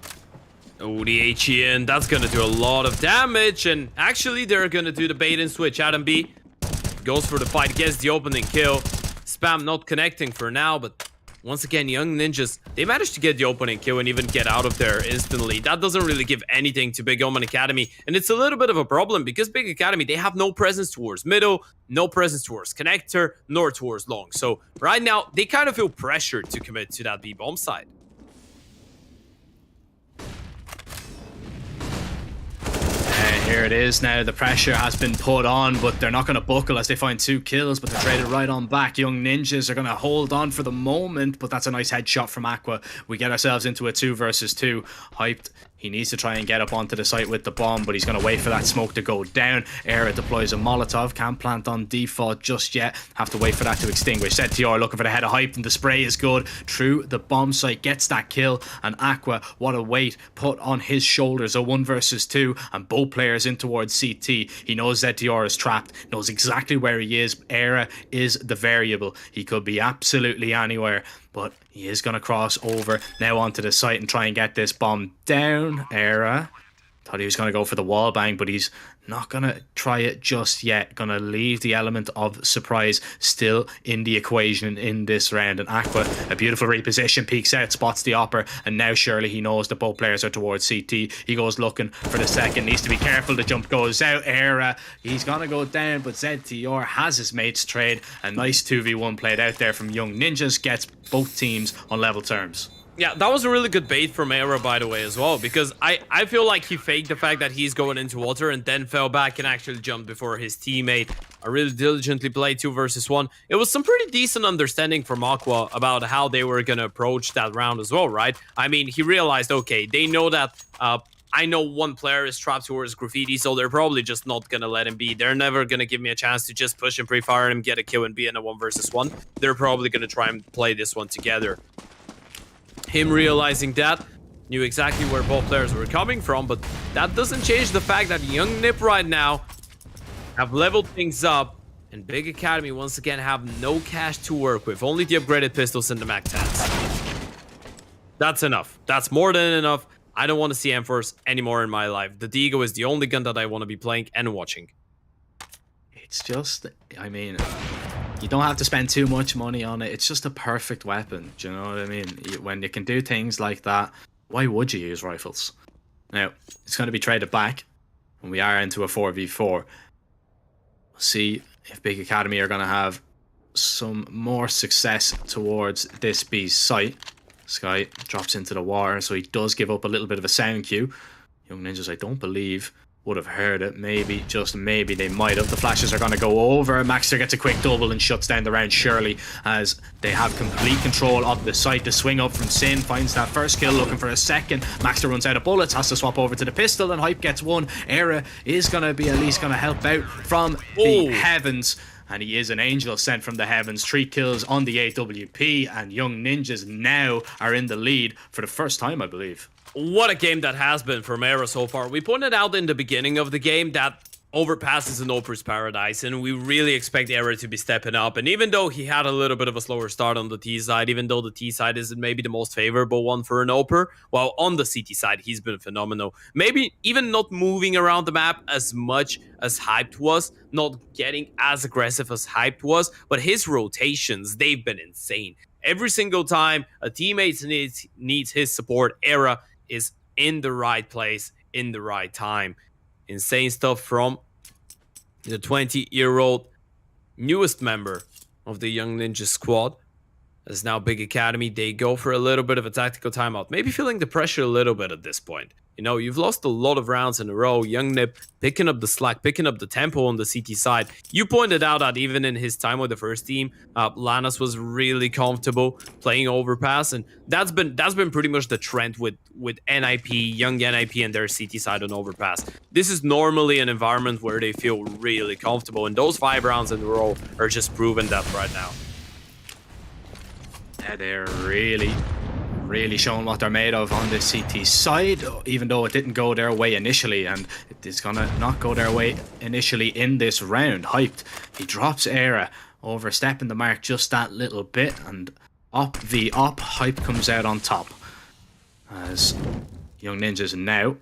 Oh, the HEN, that's going to do a lot of damage, and actually they're going to do the bait and switch. Adam B goes for the fight, gets the opening kill. Spam not connecting for now, but once again, Young Ninjas, they managed to get the opening kill and even get out of there instantly. That doesn't really give anything to Big OMEN Academy, and it's a little bit of a problem because Big Academy, they have no presence towards middle, no presence towards connector, nor towards long. So right now, they kind of feel pressured to commit to that B-bomb side. Here it is now. The pressure has been put on, but they're not going to buckle as they find 2 kills, but they're traded right on back. Young Ninjas are going to hold on for the moment, but that's a nice headshot from Aqua. We get ourselves into a 2 versus 2. Hyped. He needs to try and get up onto the site with the bomb, but he's going to wait for that smoke to go down. Era deploys a Molotov. Can't plant on default just yet. Have to wait for that to extinguish. ZTR looking for the head of Hype, and the spray is good. Through the bomb site, gets that kill. And Aqua, what a weight put on his shoulders. A 1 versus 2, and both players in towards CT. He knows ZTR is trapped. Knows exactly where he is. Era is the variable. He could be absolutely anywhere, but he is going to cross over now onto the site and try and get this bomb down. Era thought he was going to go for the wall bang, but he's not going to try it just yet. Going to leave the element of surprise still in the equation in this round. And Aqua, a beautiful reposition, peeks out, spots the opper, and now surely he knows that both players are towards CT. He goes looking for the second, needs to be careful, the jump goes out. Era, he's going to go down, but ZTR has his mates trade. A nice 2v1 played out there from Young Ninjas, gets both teams on level terms. Yeah, that was a really good bait from Era, by the way, as well, because I feel like he faked the fact that he's going into water and then fell back and actually jumped before his teammate. I really diligently played 2 versus 1. It was some pretty decent understanding from Aqua about how they were going to approach that round as well, right? I mean, he realized, okay, they know that I know one player is trapped towards Graffiti, so they're probably just not going to let him be. They're never going to give me a chance to just push and pre-fire him, get a kill, and be in a 1 versus 1. They're probably going to try and play this one together. Him realizing that, knew exactly where both players were coming from, but that doesn't change the fact that Young Nip right now have leveled things up, and Big Academy once again have no cash to work with, only the upgraded pistols and the MAC-10s. That's enough. That's more than enough. I don't want to see M4s anymore in my life. The Deagle is the only gun that I want to be playing and watching. It's just, I mean, you don't have to spend too much money on it. It's just a perfect weapon. Do you know what I mean? When you can do things like that, why would you use rifles? Now, it's going to be traded back, and we are into a 4v4. We'll see if Big Academy are going to have some more success towards this B's site. Sky drops into the water, so he does give up a little bit of a sound cue. Young Ninjas, I don't believe, would have heard it. Maybe, just maybe, they might have. The flashes are going to go over. Maxter gets a quick double and shuts down the round, surely, as they have complete control of the site. The swing up from Sin finds that first kill, looking for a second. Maxter runs out of bullets, has to swap over to the pistol, and Hype gets 1. Era is going to be at least going to help out from the heavens. And he is an angel sent from the heavens. 3 kills on the AWP, and Young Ninjas now are in the lead for the first time, I believe. What a game that has been from Era so far. We pointed out in the beginning of the game that Overpass is an Oper's paradise, and we really expect Era to be stepping up. And even though he had a little bit of a slower start on the T side, even though the T side isn't maybe the most favorable one for an Oper, well, on the CT side, he's been phenomenal. Maybe even not moving around the map as much as Hyped was, not getting as aggressive as Hyped was, but his rotations, they've been insane. Every single time a teammate needs his support, Era is in the right place, in the right time. Insane stuff from the 20-year-old newest member of the Young Ninja squad. as now Big Academy, they go for a little bit of a tactical timeout. Maybe feeling the pressure a little bit at this point. You know, you've lost a lot of rounds in a row. Young Nip picking up the slack, picking up the tempo on the CT side. You pointed out that even in his time with the first team, Lanas was really comfortable playing overpass, and that's been pretty much the trend with NIP, young NIP, and their CT side on overpass. This is normally an environment where they feel really comfortable, and those 5 rounds in a row are just proving that right now. Yeah, they're really showing what they're made of on the CT side, even though it didn't go their way initially, and it's gonna not go their way initially in this round. Hyped, he drops Era, overstepping the mark just that little bit, and Hype comes out on top. As Young Ninjas now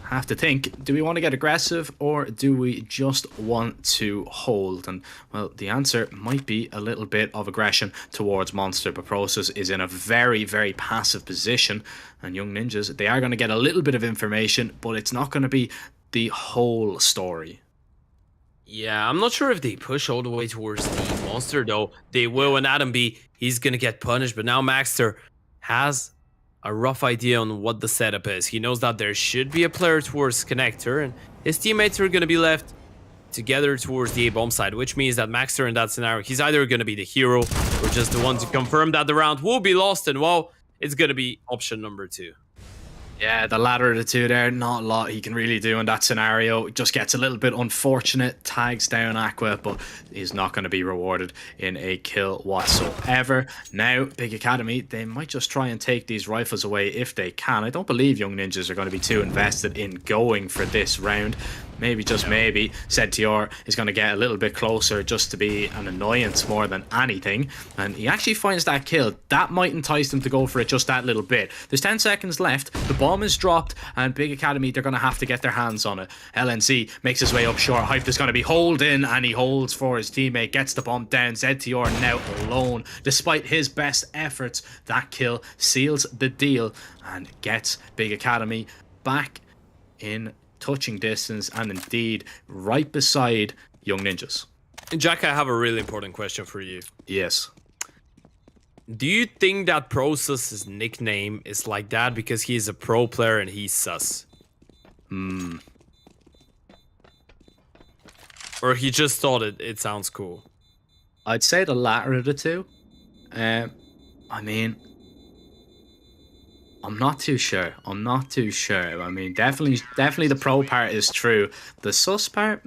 have to think, do we want to get aggressive or do we just want to hold? And well, the answer might be a little bit of aggression towards Monster, but Process is in a very passive position, and Young Ninjas, they are going to get a little bit of information, but it's not going to be the whole story. Yeah, I'm not sure if they push all the way towards the Monster though. They will, and Adam B, he's going to get punished, but now Maxter has a rough idea on what the setup is. He knows that there should be a player towards Connector, and his teammates are going to be left together towards the A-bomb side, which means that Maxter in that scenario, he's either going to be the hero or just the one to confirm that the round will be lost, and well, it's going to be option number 2. Yeah, the latter of the two there, not a lot he can really do in that scenario. Just gets a little bit unfortunate, tags down Aqua, but he's not going to be rewarded in a kill whatsoever. Now, Big Academy, they might just try and take these rifles away if they can. I don't believe Young Ninjas are going to be too invested in going for this round. Maybe, just maybe, ZTR is going to get a little bit closer just to be an annoyance more than anything. And he actually finds that kill. That might entice them to go for it just that little bit. There's 10 seconds left. The bomb is dropped, and Big Academy, they're going to have to get their hands on it. LNC makes his way up short. Hype is going to be holding, and he holds for his teammate. Gets the bomb down. ZTR now alone. Despite his best efforts, that kill seals the deal and gets Big Academy back in touching distance, and indeed right beside Young Ninjas. Jack, I have a really important question for you. Yes. Do you think that Process's nickname is like that because he's a pro player and he's sus? Or he just thought it sounds cool? I'd say the latter of the two. I mean, I'm not too sure. I mean, definitely the pro part is true. The sus part,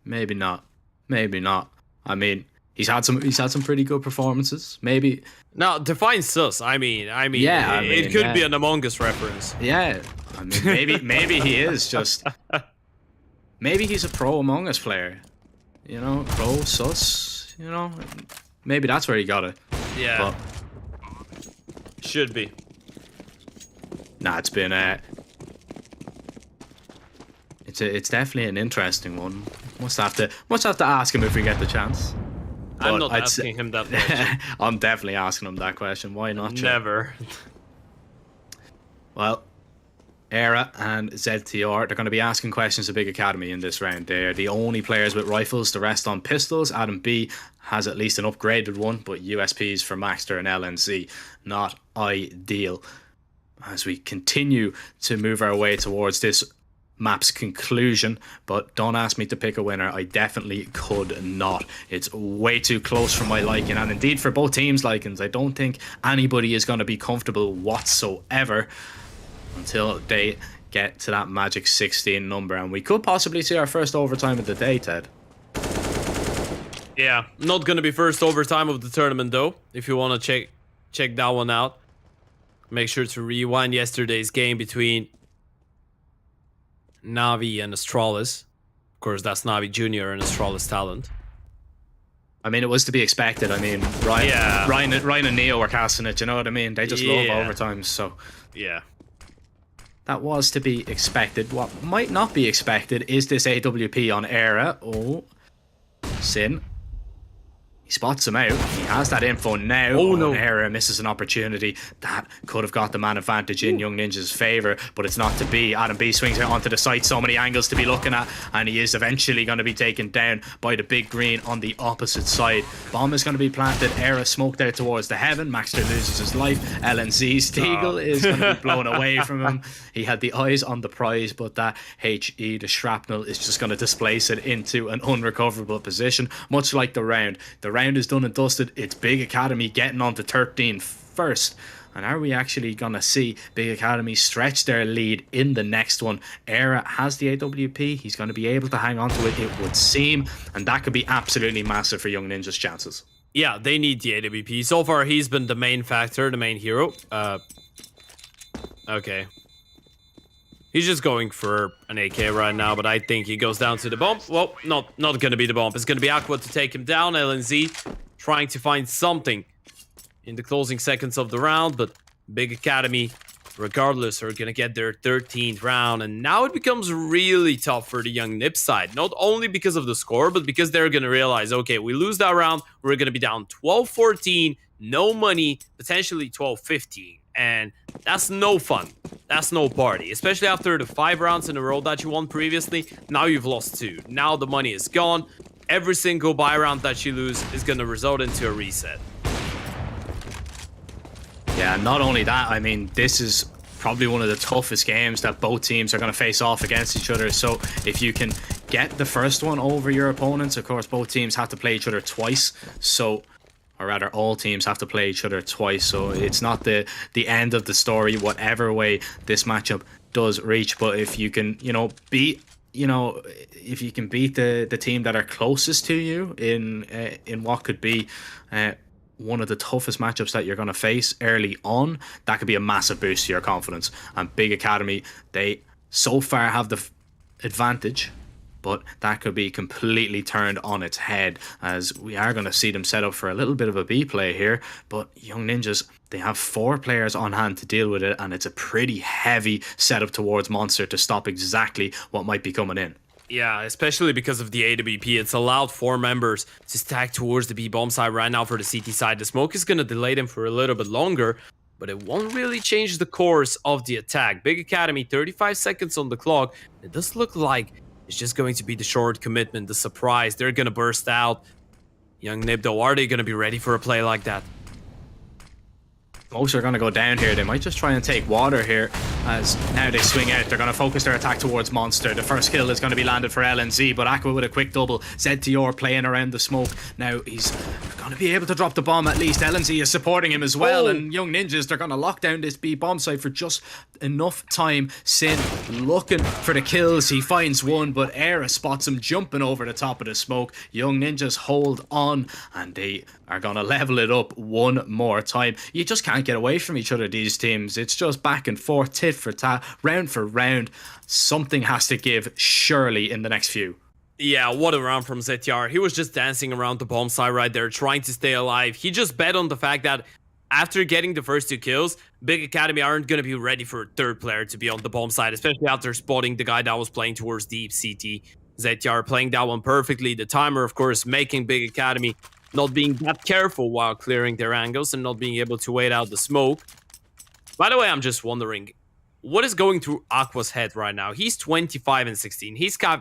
maybe not. I mean, he's had some pretty good performances. Maybe. No, define sus. I mean, yeah, it could be an Among Us reference. Yeah, I mean, maybe he is just. Maybe he's a pro Among Us player. You know, pro sus. You know, maybe that's where he got it. Yeah. But should be. Nah, it's been it's definitely an interesting one. Must have to ask him if we get the chance. I'm not asking him that question. I'm definitely asking him that question. Why not? Never. Well, Era and ZTR, they're going to be asking questions of Big Academy in this round. They're the only players with rifles, the rest on pistols. Adam B has at least an upgraded one, but USPs for Maxter and LNC. Not ideal. As we continue to move our way towards this map's conclusion, but don't ask me to pick a winner. I definitely could not. It's way too close for my liking, and indeed for both teams' likings. I don't think anybody is going to be comfortable whatsoever until they get to that magic 16 number, and we could possibly see our first overtime of the day, Ted. Yeah, not going to be first overtime of the tournament though. If you want to check that one out, make sure to rewind yesterday's game between NAVI and Astralis. Of course, that's NAVI Junior and Astralis talent. I mean, it was to be expected. I mean, Ryan and Neo were casting it, you know what I mean? They just love overtimes, so... Yeah. That was to be expected. What might not be expected is this AWP on Era. Oh, Sin. He spots him out. He has that info now. Oh no. Era misses an opportunity. That could have got the man advantage in Young Ninja's favor, but it's not to be. Adam B swings out onto the site. So many angles to be looking at, and he is eventually going to be taken down by the big green on the opposite side. Bomb is going to be planted. Era smoked out towards the heaven. Maxter loses his life. LNZ Steagle is going to be blown away from him. He had the eyes on the prize, but that HE, the shrapnel, is just going to displace it into an unrecoverable position, much like the round. The round is done and dusted. It's Big Academy getting on to 13 first. And are we actually going to see Big Academy stretch their lead in the next one? Era has the AWP. He's going to be able to hang on to it, it would seem. And that could be absolutely massive for Young Ninja's chances. Yeah, they need the AWP. So far, he's been the main factor, the main hero. Okay. He's just going for an AK right now, but I think he goes down to the bomb. Well, not going to be the bomb. It's going to be Aqua to take him down. LNZ trying to find something in the closing seconds of the round, but Big Academy, regardless, are going to get their 13th round. And now it becomes really tough for the Young Nip side, not only because of the score, but because they're going to realize, okay, we lose that round, we're going to be down 12-14, no money, potentially 12-15. And that's no fun. That's no party, especially after the 5 rounds in a row that you won previously. Now you've lost 2. Now the money is gone. Every single buy round that you lose is going to result into a reset. Yeah, not only that, I mean, this is probably one of the toughest games that both teams are going to face off against each other. So if you can get the first one over your opponents, of course, both teams have to play each other twice. So, or rather, all teams have to play each other twice. So it's not the end of the story, whatever way this matchup does reach. But if you can, beat, if you can beat the team that are closest to you in what could be one of the toughest matchups that you're going to face early on, that could be a massive boost to your confidence. And Big Academy, they so far have the advantage, but that could be completely turned on its head, as we are going to see them set up for a little bit of a B play here. But Young Ninjas, they have 4 players on hand to deal with it, and it's a pretty heavy setup towards Monster to stop exactly what might be coming in. Yeah, especially because of the AWP. It's allowed 4 members to stack towards the B-bomb side right now for the CT side. The smoke is going to delay them for a little bit longer, but it won't really change the course of the attack. Big Academy, 35 seconds on the clock. It does look like it's just going to be the short commitment, the surprise. They're going to burst out. Young Nib, though, are they going to be ready for a play like that? Most are going to go down here. They might just try and take water here, as now they swing out. They're going to focus their attack towards Monster. The first kill is going to be landed for LNZ, but Aqua with a quick double. ZTR playing around the smoke. Now he's going to be able to drop the bomb at least. LNZ is supporting him as well, and Young Ninjas, they're going to lock down this B bomb site for just enough time. Sin looking for the kills. He finds one, but Era spots him jumping over the top of the smoke. Young Ninjas hold on, and they are going to level it up one more time. You just can't get away from each other, these teams. It's just back and forth, tit for tat, round for round. Something has to give surely in the next few. Yeah, what a round from ZTR. He was just dancing around the bomb site right there, trying to stay alive. He just bet on the fact that after getting the first 2 kills, Big Academy aren't going to be ready for a 3rd player to be on the bomb side, especially after spotting the guy that was playing towards deep CT. ZTR playing that one perfectly. The timer, of course, making Big Academy not being that careful while clearing their angles and not being able to wait out the smoke. By the way, I'm just wondering, what is going through Aqua's head right now? He's 25-16.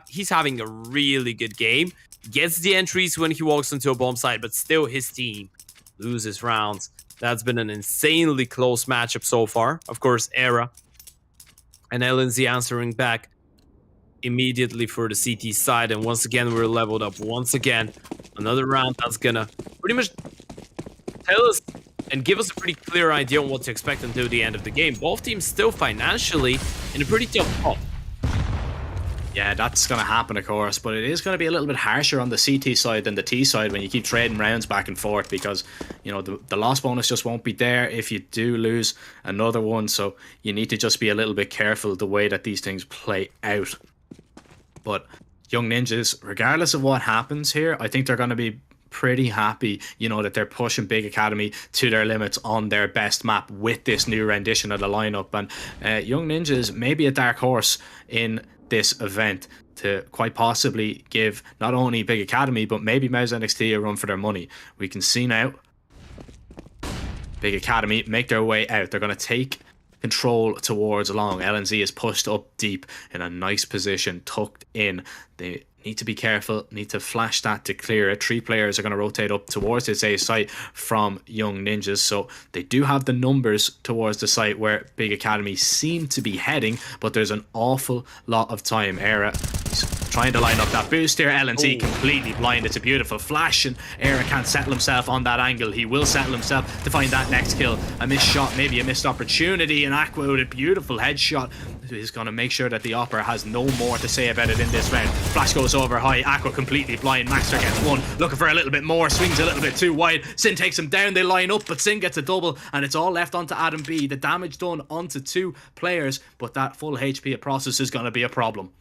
He's having a really good game. Gets the entries when he walks into a bomb site, but still his team loses rounds. That's been an insanely close matchup so far. Of course, Era and LNZ answering back immediately for the CT side, and once again we're leveled up. Once again, another round that's gonna pretty much tell us and give us a pretty clear idea on what to expect until the end of the game. Both teams still financially in a pretty tough spot. Yeah, that's going to happen, of course, but it is going to be a little bit harsher on the CT side than the T side when you keep trading rounds back and forth, because, the loss bonus just won't be there if you do lose another one, so you need to just be a little bit careful the way that these things play out. But Young Ninjas, regardless of what happens here, I think they're going to be pretty happy, that they're pushing Big Academy to their limits on their best map with this new rendition of the lineup. And Young Ninjas may be a dark horse in this event to quite possibly give not only Big Academy, but maybe MOUZ NXT a run for their money. We can see now Big Academy make their way out. They're going to take control towards long. LNZ is pushed up deep in a nice position, tucked in. They need to be careful, need to flash that to clear it. 3 players are going to rotate up towards this A site from Young Ninjas, so they do have the numbers towards the site where Big Academy seem to be heading, but there's an awful lot of time. Era trying to line up that boost here. LNZ completely blind. It's a beautiful flash, and Era can't settle himself on that angle. He will settle himself to find that next kill. A missed shot, maybe a missed opportunity, and Aqua with a beautiful headshot is going to make sure that the Opera has no more to say about it in this round. Flash goes over high. Aqua completely blind. Maxter gets one, looking for a little bit more, swings a little bit too wide. Sin takes him down. They line up, but Sin gets a double, and it's all left onto Adam B. The damage done onto 2 players, but that full HP at process is going to be a problem.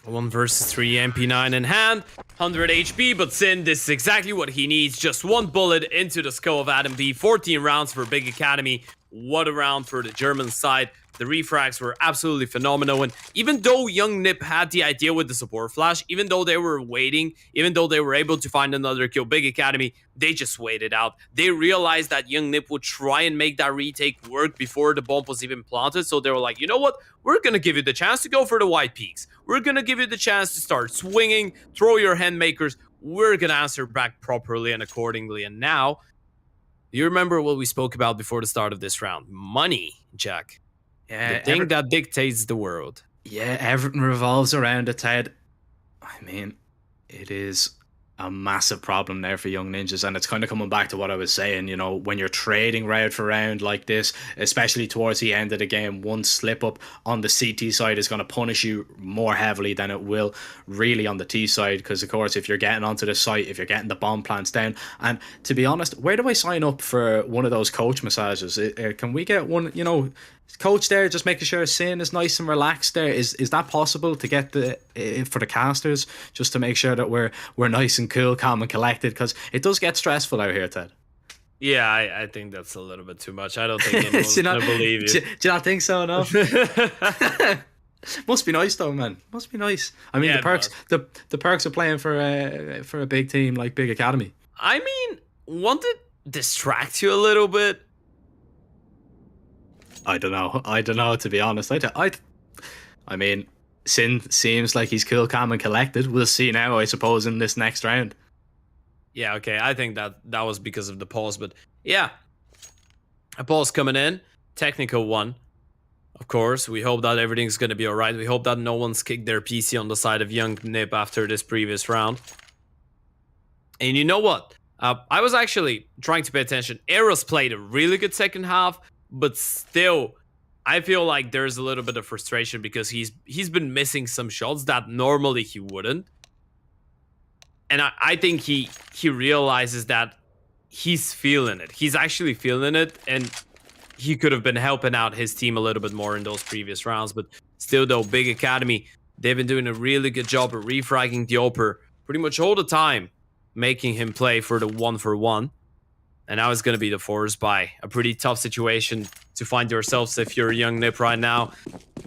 1 versus 3, MP9 in hand, 100 HP, but Sin, this is exactly what he needs. Just 1 bullet into the skull of Adam B. 14 rounds for Big Academy. What a round for the German side. The refrags were absolutely phenomenal, and even though Young Nip had the idea with the support flash, even though they were waiting, even though they were able to find another kill, Big Academy, they just waited out. They realized that Young Nip would try and make that retake work before the bomb was even planted, so they were like, you know what, we're gonna give you the chance to go for the white peaks. We're gonna give you the chance to start swinging, throw your handmakers. We're gonna answer back properly and accordingly, and now, you remember what we spoke about before the start of this round. Money, Jack. Yeah, the thing that dictates the world. Yeah, everything revolves around it, Ted. I mean, it is a massive problem there for Young Ninjas, and it's kind of coming back to what I was saying, you know, when you're trading round for round like this, especially towards the end of the game, one slip up on the CT side is going to punish you more heavily than it will really on the T side, because of course if you're getting onto the site, if you're getting the bomb plants down, and to be honest, where do I sign up for one of those coach massages? Can we get one, you know, coach there, just making sure Sin is nice and relaxed there? Is that possible to get the for the casters, just to make sure that we're nice and cool, calm and collected, because it does get stressful out here, Ted. Yeah, I think that's a little bit too much. I don't think anyone's gonna believe you. Do you not think so? No. Must be nice though, man. Must be nice. I mean, yeah, the perks of playing for a big team like Big Academy. I mean, won't it distract you a little bit? I don't know, to be honest. I mean, Sin seems like he's cool, calm and collected. We'll see now, I suppose, in this next round. Yeah, okay. I think that was because of the pause, but yeah. A pause coming in. Technical one. Of course, we hope that everything's going to be alright. We hope that no one's kicked their PC on the side of Young Nip after this previous round. And you know what? I was actually trying to pay attention. Eros played a really good second half, but still, I feel like there's a little bit of frustration because he's been missing some shots that normally he wouldn't. And I think he realizes that he's feeling it. He's actually feeling it, and he could have been helping out his team a little bit more in those previous rounds. But still, though, Big Academy, they've been doing a really good job of refragging the Oper pretty much all the time, making him play for the 1-for-1. And now it's going to be the forced buy. A pretty tough situation to find yourselves if you're a Young Nip right now.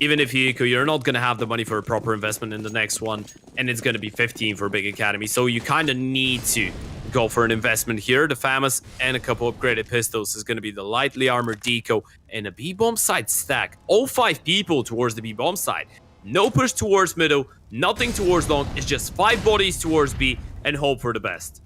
Even if you're not going to have the money for a proper investment in the next one. And it's going to be 15 for Big Academy. So you kind of need to go for an investment here. The FAMAS and a couple upgraded pistols is going to be the lightly armored deco and a B-bomb side stack. All 5 people towards the B-bomb side. No push towards middle, nothing towards long. It's just 5 bodies towards B and hope for the best.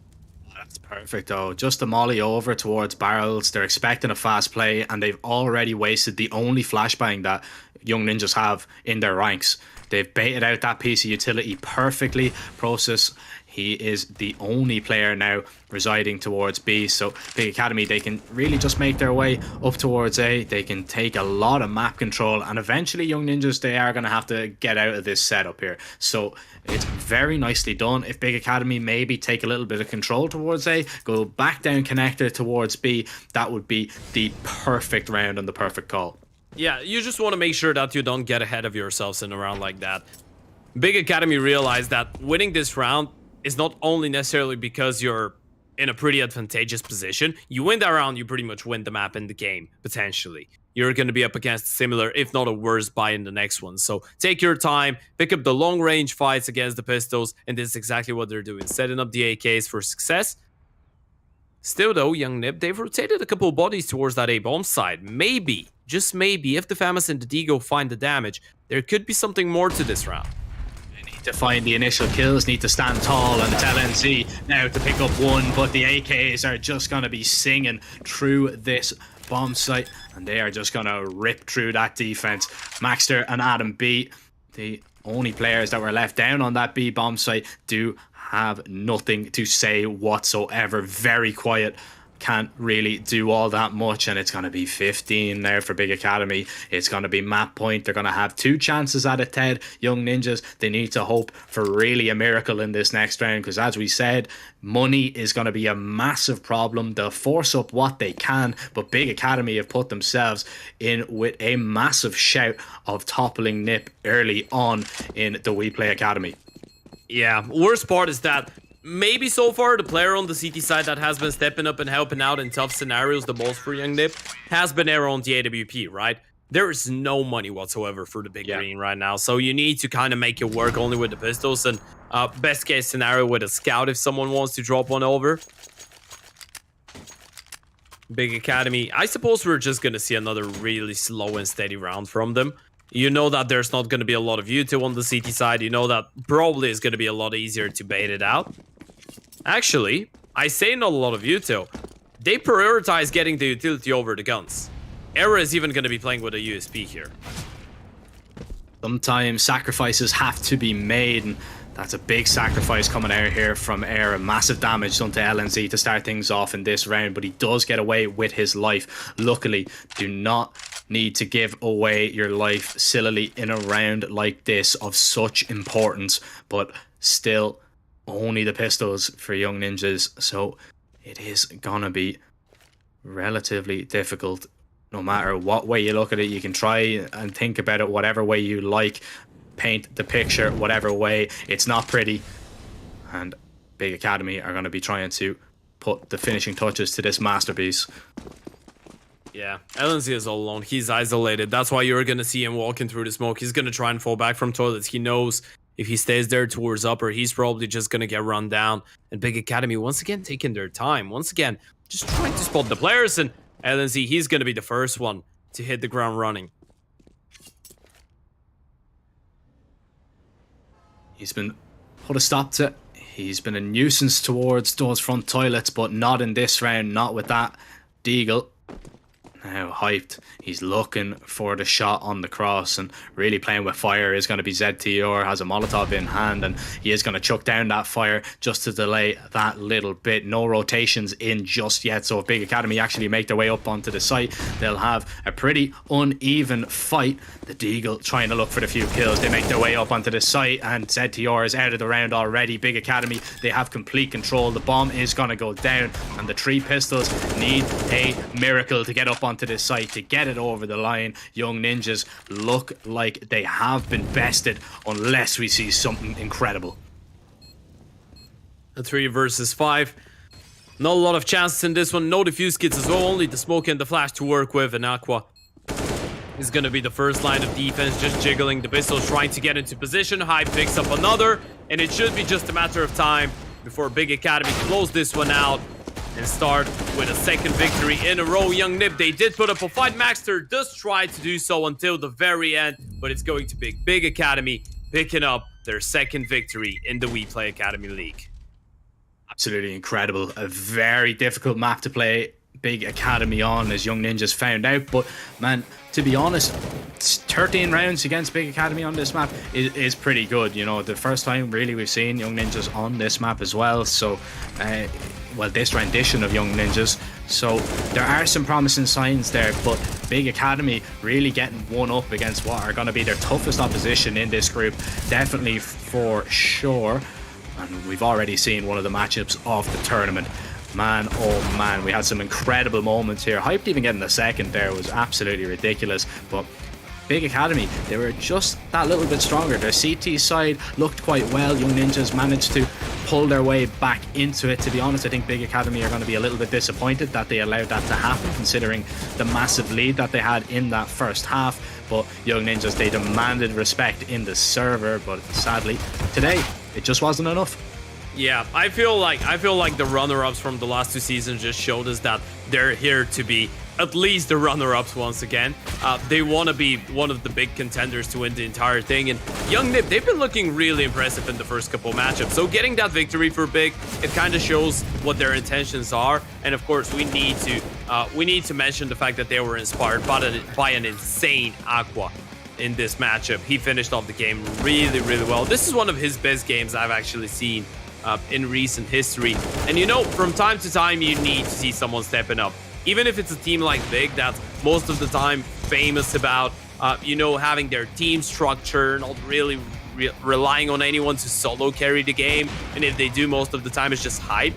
That's perfect though. Just a molly over towards barrels. They're expecting a fast play, and they've already wasted the only flashbang that Young Ninjas have in their ranks. They've baited out that piece of utility perfectly. Process, he is the only player now residing towards B. So Big Academy, they can really just make their way up towards A. They can take a lot of map control, and eventually Young Ninjas, they are going to have to get out of this setup here. So it's very nicely done. If Big Academy maybe take a little bit of control towards A, go back down connector towards B, that would be the perfect round and the perfect call. Yeah, you just want to make sure that you don't get ahead of yourselves in a round like that. Big Academy realized that winning this round is not only necessarily because you're in a pretty advantageous position. You win that round, you pretty much win the map in the game, potentially. you're going to be up against similar, if not a worse buy in the next one. So take your time, pick up the long-range fights against the pistols, and this is exactly what they're doing, setting up the AKs for success. Still though, Young Nib, they've rotated a couple of bodies towards that A-bomb side. Maybe, just maybe, if the FAMAS and the Deagle find the damage, there could be something more to this round. To find the initial kills, need to stand tall, and it's LNC now to pick up one, but the AKs are just going to be singing through this bomb site, and they are just going to rip through that defense. Maxter and Adam B, the only players that were left down on that B bomb site, do have nothing to say whatsoever. Very quiet. Can't really do all that much, and it's going to be 15 there for Big Academy. It's going to be map point. They're going to have 2 chances at it, Ted. Young Ninjas, they need to hope for really a miracle in this next round, because as we said, money is going to be a massive problem. They'll force up what they can, but Big Academy have put themselves in with a massive shout of toppling Nip early on in the WePlay Academy. Yeah, worst part is that maybe so far the player on the CT side that has been stepping up and helping out in tough scenarios the most for Young Nip has been Arrow on the AWP, right? There is no money whatsoever for the Big Green right now, so you need to kind of make it work only with the pistols, and best case scenario with a scout if someone wants to drop one over. Big Academy, I suppose we're just going to see another really slow and steady round from them. You know that there's not going to be a lot of util on the CT side. You know that probably is going to be a lot easier to bait it out. Actually, I say not a lot of util. They prioritize getting the utility over the guns. Era is even going to be playing with a USP here. Sometimes sacrifices have to be made, and that's a big sacrifice coming out here from Era. Massive damage done to LNZ to start things off in this round, but he does get away with his life. Luckily, do not need to give away your life sillily in a round like this of such importance, but still only the pistols for Young Ninjas, so it is gonna be relatively difficult. No matter what way you look at it, you can try and think about it whatever way you like, paint the picture whatever way. It's not pretty, and Big Academy are going to be trying to put the finishing touches to this masterpiece. Yeah, LNZ is all alone. He's isolated. That's why you're going to see him walking through the smoke. He's going to try and fall back from toilets. He knows if he stays there towards upper, he's probably just going to get run down. And Big Academy, once again, taking their time. Once again, just trying to spot the players. And LNZ, he's going to be the first one to hit the ground running. He's been put a stop to. He's been a nuisance towards those front toilets, but not in this round, not with that Deagle. Now hyped, he's looking for the shot on the cross, and really playing with fire is going to be ZTR. Has a Molotov in hand, and he is going to chuck down that fire just to delay that little bit. No rotations in just yet, so if Big Academy actually make their way up onto the site, they'll have a pretty uneven fight. The Deagle trying to look for the few kills. They make their way up onto the site, and ZTR is out of the round already. Big Academy, they have complete control. The bomb is going to go down, and the 3 pistols need a miracle to get up onto this site, to get it over the line. Young Ninjas look like they have been bested unless we see something incredible. A 3 versus 5. Not a lot of chances in this one. No defuse kits as well. Only the smoke and the flash to work with, and Aqua is going to be the first line of defense, just jiggling the pistols, trying to get into position. Hype picks up another, and it should be just a matter of time before Big Academy close this one out and start with a second victory in a row. Young Nip, they did put up a fight. Maxter does try to do so until the very end, but it's going to be Big Academy picking up their second victory in the WePlay Academy League. Absolutely incredible. A very difficult map to play Big Academy on, as Young Ninjas found out, but man, to be honest, 13 rounds against Big Academy on this map is pretty good. You know, the first time really we've seen Young Ninjas on this map as well, so well, this rendition of Young Ninjas, so there are some promising signs there, but Big Academy really getting one up against what are going to be their toughest opposition in this group, definitely for sure. And we've already seen one of the matchups of the tournament. Man, oh man, we had some incredible moments here. Hyped even getting the second there was absolutely ridiculous, but Big Academy, they were just that little bit stronger. Their CT side looked quite well. Young Ninjas managed to pull their way back into it. To be honest, I think Big Academy are going to be a little bit disappointed that they allowed that to happen, considering the massive lead that they had in that first half. But Young Ninjas, they demanded respect in the server, but sadly today it just wasn't enough. Yeah, I feel like the runner-ups from the last 2 seasons just showed us that they're here to be at least the runner-ups once again. They want to be one of the big contenders to win the entire thing, and Young Nip, they've been looking really impressive in the first couple matchups. So getting that victory for Big, it kind of shows what their intentions are. And of course, we need to mention the fact that they were inspired by an insane Aqua in this matchup. He finished off the game really, really well. This is one of his best games I've actually seen in recent history. And you know, from time to time, you need to see someone stepping up. Even if it's a team like Big that's most of the time famous about, you know, having their team structure, not really relying on anyone to solo carry the game. And if they do, most of the time, it's just hype.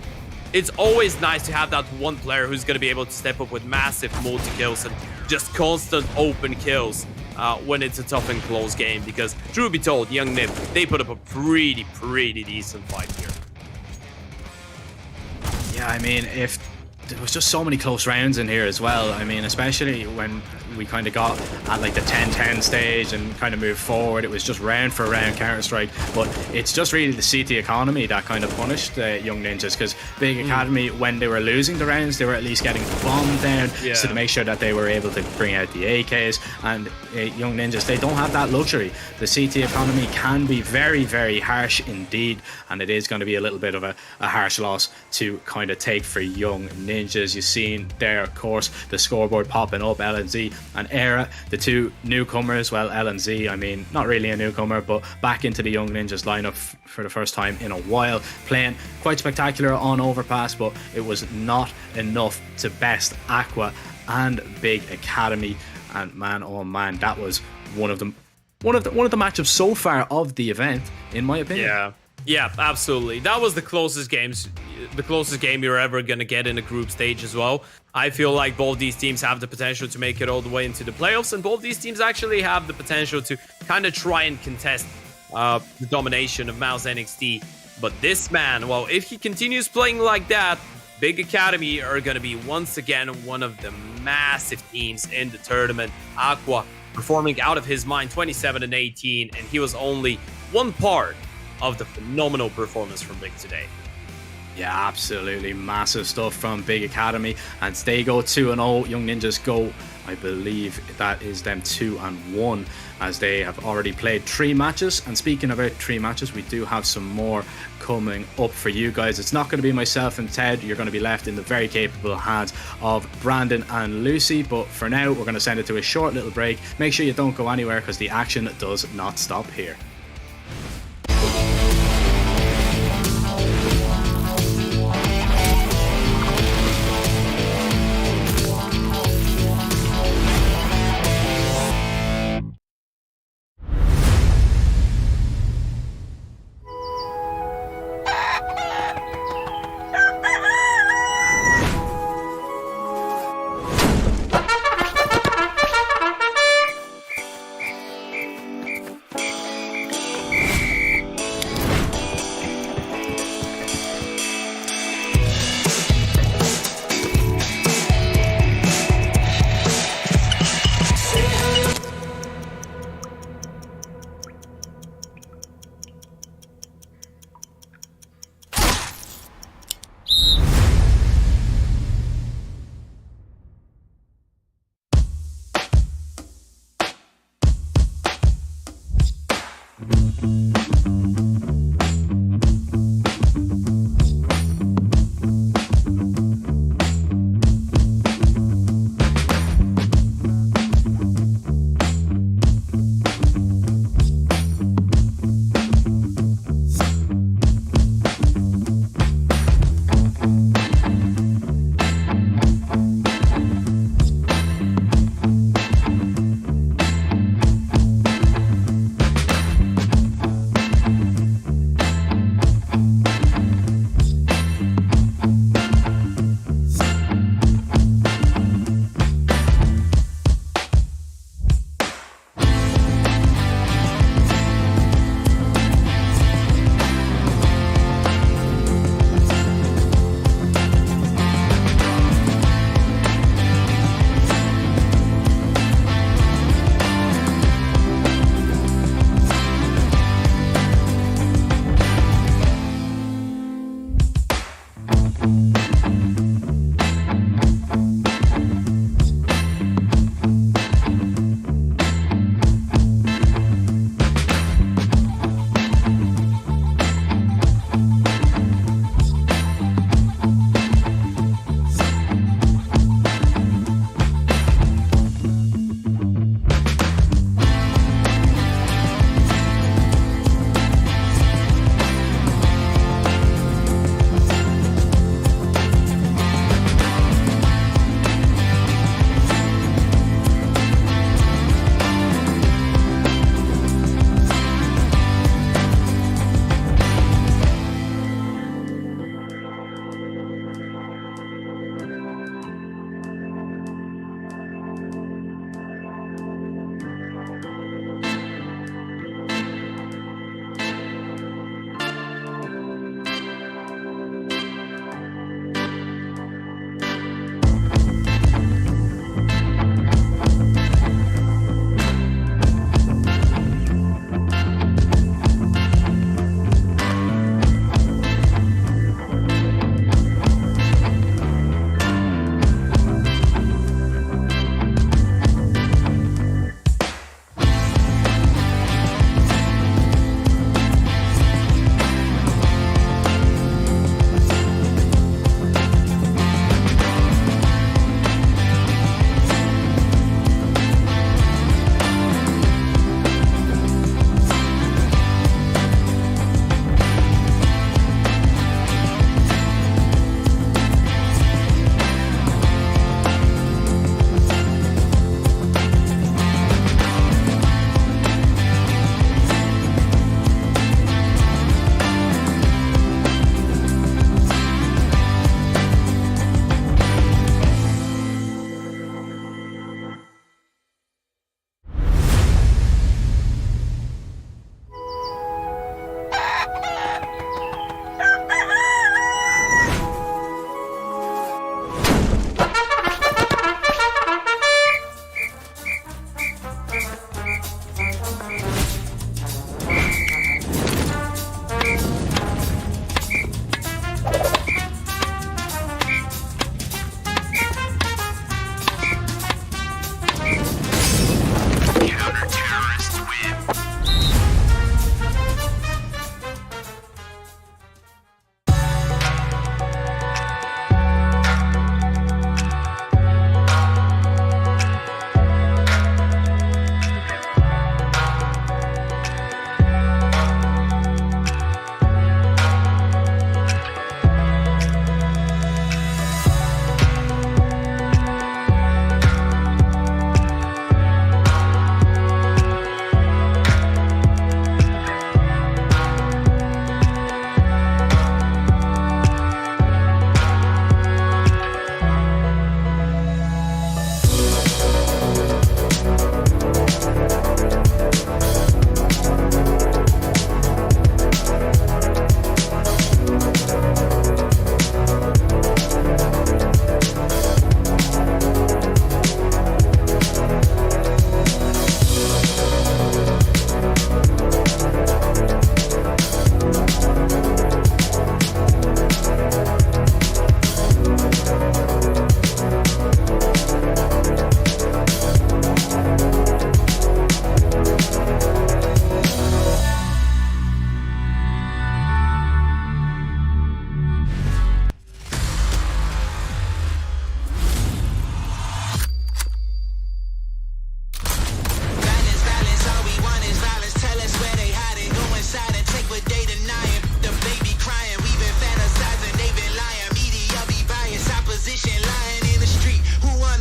It's always nice to have that one player who's going to be able to step up with massive multi-kills and just constant open kills when it's a tough and close game. Because, truth be told, Young Nip, they put up a pretty decent fight here. Yeah, I mean, if there was just so many close rounds in here as well. I mean, especially when we kind of got at like the 10-10 stage and kind of moved forward, it was just round for round Counter-Strike. But it's just really the CT economy that kind of punished Young Ninjas, because Big Academy, when they were losing the rounds, they were at least getting bombed down, so to make sure that they were able to bring out the AKs. And Young Ninjas, they don't have that luxury. The CT economy can be very harsh indeed, and it is going to be a little bit of a harsh loss to kind of take for Young Ninjas. You've seen there, of course, the scoreboard popping up, LNZ and Era, the 2 newcomers. Well, LNZ, I mean, not really a newcomer, but back into the Young Ninjas lineup for the first time in a while, playing quite spectacular on Overpass, but it was not enough to best Aqua and Big Academy. And man, oh man, that was one of the matchups so far of the event, in my opinion. Yeah, absolutely. That was the closest game you're ever going to get in a group stage as well. I feel like both these teams have the potential to make it all the way into the playoffs, and both these teams actually have the potential to kind of try and contest the domination of MOUZ NXT. But this man, well, if he continues playing like that, Big Academy are going to be once again one of the massive teams in the tournament. Aqua performing out of his mind, 27-18, and he was only one part of the phenomenal performance from Big today. Yeah, absolutely massive stuff from Big Academy, and they go 2-0. Young Ninjas go, I believe that is them 2-1, as they have already played 3 matches. And speaking about 3 matches, we do have some more coming up for you guys. It's not going to be myself and Ted. You're going to be left in the very capable hands of Brandon and Lucy. But for now, we're going to send it to a short little break. Make sure you don't go anywhere, because the action does not stop here.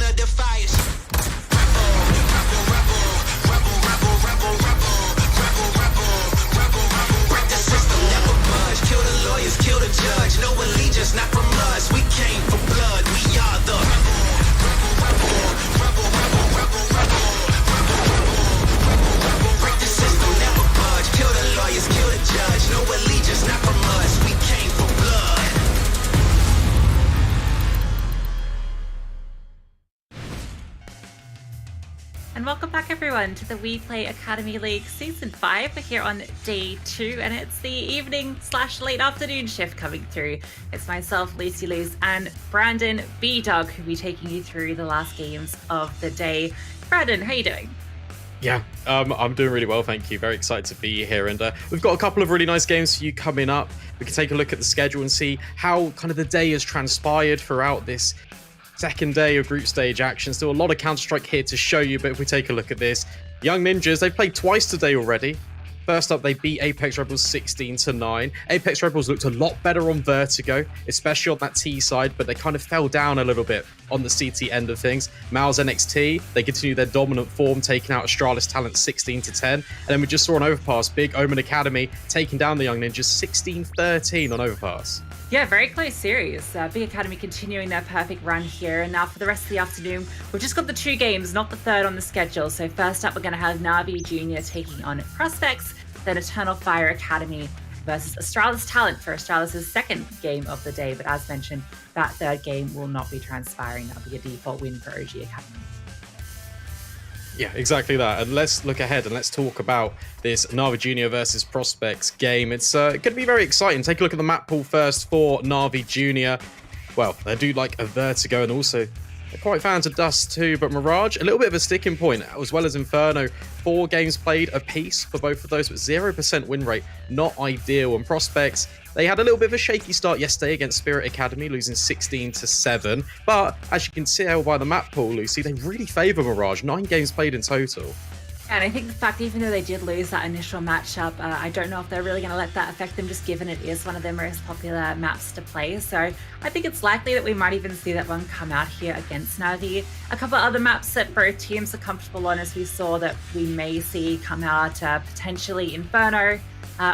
gonna defy us. Break the system, never budge. Kill the lawyers, kill the judge. No allegiance, not from us. We came for blood. We are the break the system, never budge. Kill the lawyers, kill the judge. No allegiance, not from us. We came for blood. And welcome back everyone to the WePlay Academy League Season 5. We're here on day 2 and it's the evening / late afternoon shift coming through. It's myself, Lucy Luz, and Brandon B-Dog who'll be taking you through the last games of the day. Brandon, how are you doing? Yeah, I'm doing really well, thank you. Very excited to be here, and we've got a couple of really nice games for you coming up. We can take a look at the schedule and see how kind of the day has transpired throughout this second day of group stage action. Still a lot of Counter-Strike here to show you, but if we take a look at this, Young Ninjas, they've played twice today already. First up, they beat Apeks Rebels 16-9. Apeks Rebels looked a lot better on Vertigo, especially on that T side, but they kind of fell down a little bit on the CT end of things. MOUZ NXT, they continue their dominant form, taking out Astralis Talent 16-10. And then we just saw an Overpass, big OMEN Academy, taking down the Young Ninjas 16-13 on Overpass. Yeah, very close series. Big Academy continuing their perfect run here. And now for the rest of the afternoon, we've just got the 2 games, not the third on the schedule. So first up, we're going to have NAVI Junior taking on Prospects, then Eternal Fire Academy versus Astralis Talent for Astralis' second game of the day. But as mentioned, that third game will not be transpiring. That'll be a default win for OG Academy. Yeah, exactly that. And let's look ahead and let's talk about this NAVI Junior versus Prospects game. It's going to be very exciting. Take a look at the map pool first for NAVI Junior. Well, they do like a Vertigo and also they're quite fans of Dust too, but Mirage, a little bit of a sticking point, as well as Inferno. 4 games played apiece for both of those, but 0% win rate, not ideal. And Prospects, they had a little bit of a shaky start yesterday against Spirit Academy, losing 16-7. But as you can see by the map pool, Lucy, they really favour Mirage. 9 games played in total. And I think the fact, even though they did lose that initial matchup, I don't know if they're really going to let that affect them, just given it is one of their most popular maps to play. So I think it's likely that we might even see that one come out here against NAVI. A couple of other maps that both teams are comfortable on, as we saw that we may see come out, potentially Inferno,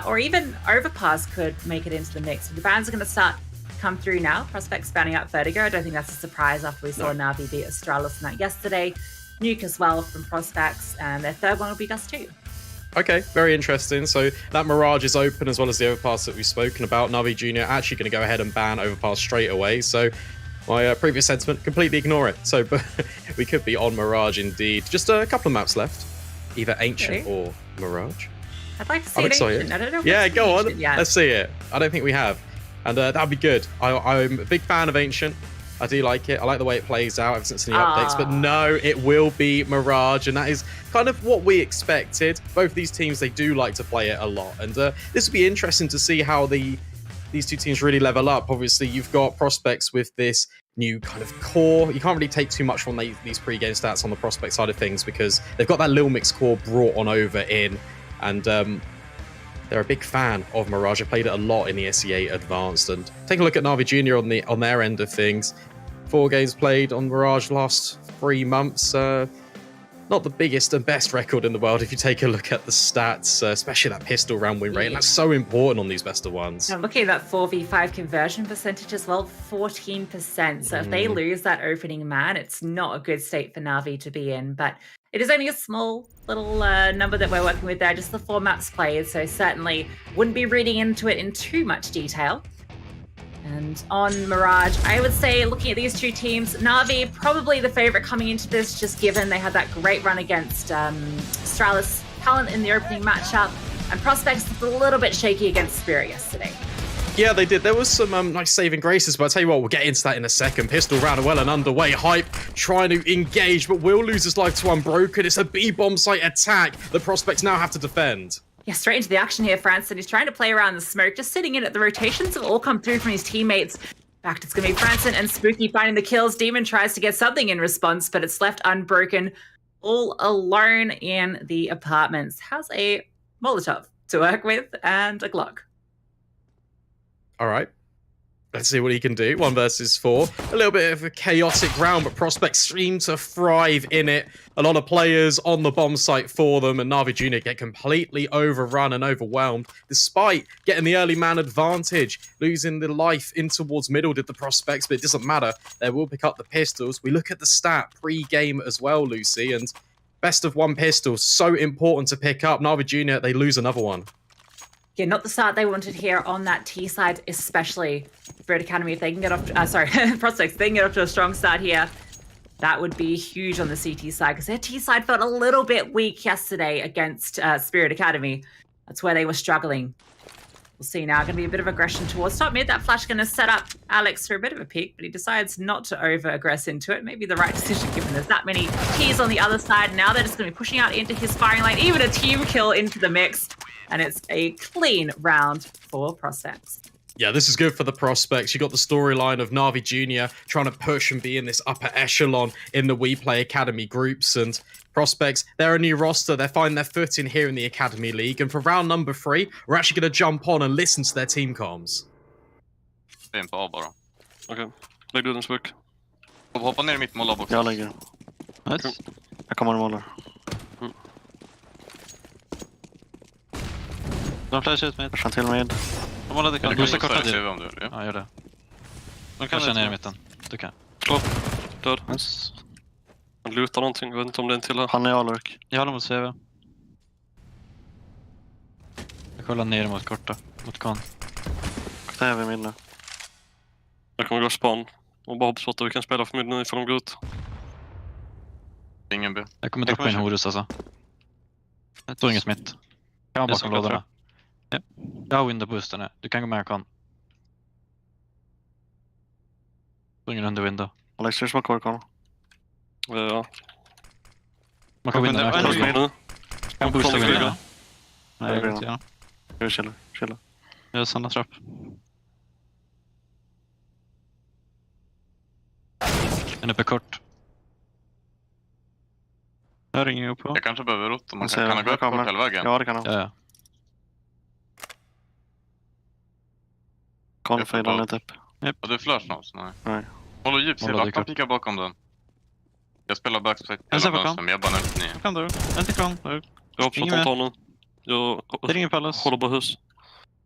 or even Overpass could make it into the mix. The bans are going to start come through now. Prospects banning out Vertigo. I don't think that's a surprise after we saw NAVI beat Astralis in that yesterday. Nuke as well from Prospects, and their third one will be Dust 2. Okay, very interesting. So that Mirage is open, as well as the Overpass that we've spoken about. NAVI Junior actually going to go ahead and ban Overpass straight away. So my previous sentiment, completely ignore it. So we could be on Mirage indeed. Just a couple of maps left, either Ancient or Mirage. I'd like to see it Ancient. I don't know if yeah, go on. Yet. Let's see it. I don't think we have. And that'd be good. I'm a big fan of Ancient. I do like it. I like the way it plays out ever since the new updates. But no, it will be Mirage. And that is kind of what we expected. Both of these teams, they do like to play it a lot. And this will be interesting to see how these 2 teams really level up. Obviously, you've got Prospects with this new kind of core. You can't really take too much from these pre-game stats on the Prospect side of things, because they've got that Lil Mix core brought on over in. And they're a big fan of Mirage. I played it a lot in the SE8 Advanced. And take a look at NAVI Junior on their end of things. 4 games played on Mirage last 3 months. Not the biggest and best record in the world if you take a look at the stats, especially that pistol round win rate. And that's so important on these best of ones. I'm looking at that 4v5 conversion percentage as well, 14%. So if they lose that opening man, it's not a good state for NAVI to be in. But it is only a small little number that we're working with there, just the 4 maps played. So certainly wouldn't be reading into it in too much detail. And on Mirage, I would say, looking at these 2 teams, NAVI probably the favorite coming into this, just given they had that great run against Astralis Talent in the opening matchup, and Prospects a little bit shaky against Spirit yesterday. Yeah, they did. There was some nice saving graces, but I'll tell you what, we'll get into that in a second. Pistol round well and underway. Hype trying to engage, but will lose his life to Unbroken. It's a B-bomb site attack. The Prospects now have to defend. Yeah, straight into the action here, Franson. He's trying to play around the smoke, just sitting in it. The rotations have all come through from his teammates. In fact, it's going to be Franson and Spooky finding the kills. Demon tries to get something in response, but it's left Unbroken all alone in the apartments. Has a Molotov to work with and a Glock. All right. Let's see what he can do. 1 versus 4. A little bit of a chaotic round, but Prospects seem to thrive in it. A lot of players on the bomb site for them, and NAVI Junior get completely overrun and overwhelmed, despite getting the early man advantage. Losing the life in towards middle did the Prospects, but it doesn't matter. They will pick up the pistols. We look at the stat pre-game as well, Lucy, and best of 1 pistol, so important to pick up. NAVI Junior, they lose another one. Yeah, not the start they wanted here on that T side, especially Spirit Academy. If they can get off, Prospects, if they can get off to a strong start here, that would be huge on the CT side, because their T side felt a little bit weak yesterday against Spirit Academy. That's where they were struggling. We'll see now. Going to be a bit of aggression towards top mid. That flash going to set up Alex for a bit of a peek, but he decides not to over-aggress into it. Maybe the right decision given there's that many T's on the other side. Now they're just going to be pushing out into his firing lane, even a team kill into the mix. And it's a clean round for Prospects. Yeah, this is good for the Prospects. You got the storyline of NAVI Junior trying to push and be in this upper echelon in the WePlay Academy groups. And Prospects, they're a new roster. They're finding their footing here in the Academy League. And for round number 3, we're actually going to jump on and listen to their team comms. Det är en på A bara. Okej, lägg du den smoke. Hoppa ner i mitt mål också. Jag lägger. Nice. Jag kommer och målar. De flashar ut med. Jag till med. De målade kan du korta dit. Ja, gör det. De kan köra ner i mitten. Du kan. Slå. Död. Nice. Han lutar någonting, jag vet inte om det är en till här. Han är allurk. Jag håller mot CV. Jag kollar ner mot korta. Mot kan. Det är vi minne. Jag kommer gå span. Och bara hoppas att vi kan spela för midden ifall de går ut. Ingen B. Jag kommer droppa in Horus alltså. Jag tror inget smitt. Jag har bakom lådorna. Ja. Jag har window booster nu. Du kan gå med kan. Ingen under window. Alex, hur smakar kan? Ja. Man kan vinna nu. Kan boosta window. Nej, jag vet inte. Jag chilla. Jag sannar trapp. En uppe kort. Jag ringer upp på. Jag kanske behöver rota. Man kan ha gått kort hela vägen. Ja, det kan han. Ja. Kan fejda lite upp. Ja, du är flash någonstans? Nej. Håller djup sig. Vakta pika bakom den. Jag spelar backside. Jag ser bakom. Jag bara nämnt 9. Kan du? En till kan. Jag hoppar spontanen. Jag det ringer Pallas. Håller på hus.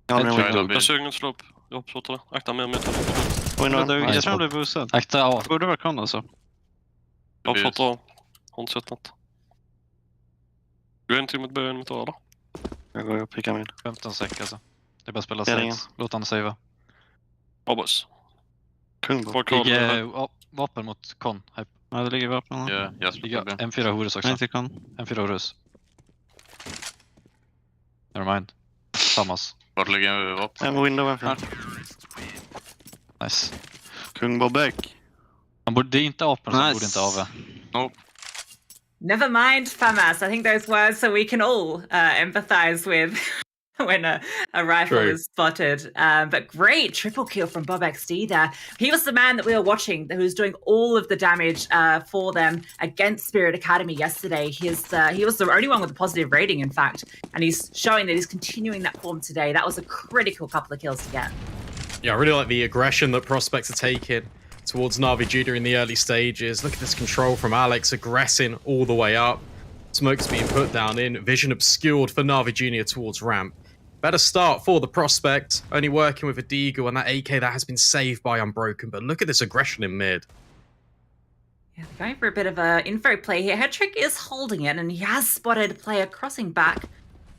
Jag ser ingen slå upp. Jag hoppas att det. Akta med mig. Jag tror det blir boostad. Akta A. Borde vara kan alltså. Jag har fått A. Har inte sett något. Går in till mitt B, mitt A då? Jag går och pickar min. 15 sek alltså. Det är bara att spela 6. Låt han savea. Ja, boss. Vapen mot kon. Ja, det ligger vapen. Ja, jag spelar B. M4 Horus också. M4 Horus. Nevermind. Sammas. Vart ligger vapen? En window varför? Nice. Kung Bobek. Det är inte apen som borde inte av. Nope. Never mind, FAMAS. I think those words so we can all empathize with when a rifle is spotted. But great triple kill from Bob-XD there. He was the man that we were watching who was doing all of the damage for them against Spirit Academy yesterday. He was the only one with a positive rating, in fact. And he's showing that he's continuing that form today. That was a critical couple of kills to get. Yeah, I really like the aggression that Prospects are taking towards NAVI Junior in the early stages. Look at this control from Alex, aggressing all the way up. Smoke's being put down in. Vision obscured for NAVI Junior towards ramp. Better start for the Prospect. Only working with a Deagle and that AK that has been saved by Unbroken. But look at this aggression in mid. Yeah, they're going for a bit of a info play here. Headtrick is holding it, and he has spotted a player crossing back.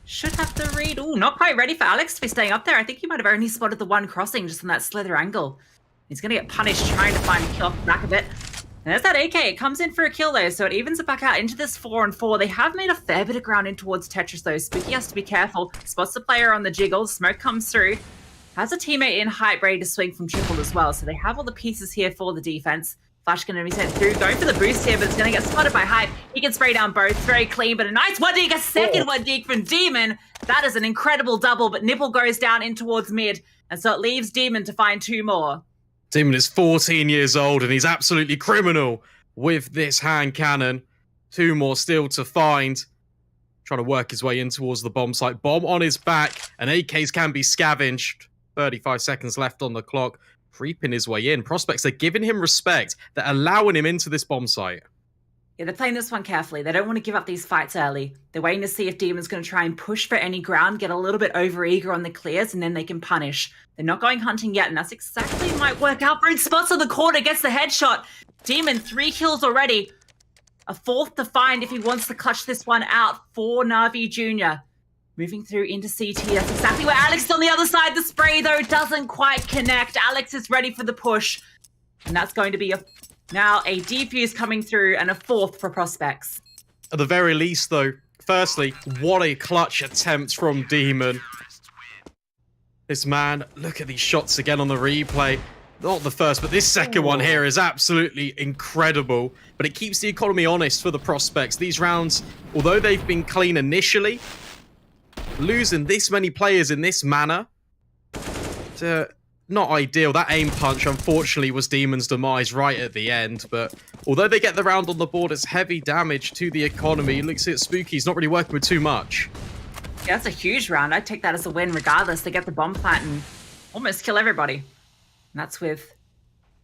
Should have the read. Ooh, not quite ready for Alex to be staying up there. I think he might have only spotted the one crossing just on that slither angle. He's going to get punished trying to find a kill off the back of it. And there's that AK. It comes in for a kill, though, so it evens it back out into this 4-on-4. They have made a fair bit of ground in towards Tetris, though. Spooky has to be careful. Spots the player on the jiggle. Smoke comes through. Has a teammate in height ready to swing from triple as well, so they have all the pieces here for the defense. Flash going to be sent through. Going for the boost here, but it's going to get spotted by Hype. He can spray down both. Very clean, but a nice one dig. A second one dig from Demon. That is an incredible double, but Nipple goes down in towards mid. And so it leaves Demon to find 2 more. Demon is 14 years old, and he's absolutely criminal with this hand cannon. 2 more still to find. Trying to work his way in towards the bomb site. Bomb on his back, and AKs can be scavenged. 35 seconds left on the clock. creeping his way in. Prospects, they're giving him respect. They're allowing him into this bomb site. Yeah, they're playing this one carefully. They don't want to give up these fights early. They're waiting to see if Demon's going to try and push for any ground, get a little bit overeager on the clears, and then they can punish. They're not going hunting yet, and that's exactly might work out. Brute spots on the corner, gets the headshot. Demon, 3 kills already. A 4th to find if he wants to clutch this one out for NAVI Junior. Moving through into CT. That's exactly where Alex is on the other side. The spray, though, doesn't quite connect. Alex is ready for the push. And that's going to be now a defuse coming through and a 4th for Prospects. At the very least, though, firstly, what a clutch attempt from Demon. This man, look at these shots again on the replay. Not the first, but this second one here is absolutely incredible. But it keeps the economy honest for the Prospects. These rounds, although they've been clean initially, losing this many players in this manner, not ideal. That aim punch, unfortunately, was Demon's demise right at the end. But although they get the round on the board, it's heavy damage to the economy. Looks at Spooky, he's not really working with too much. Yeah, that's a huge round. I'd take that as a win regardless. They get the bomb plant and almost kill everybody. And that's with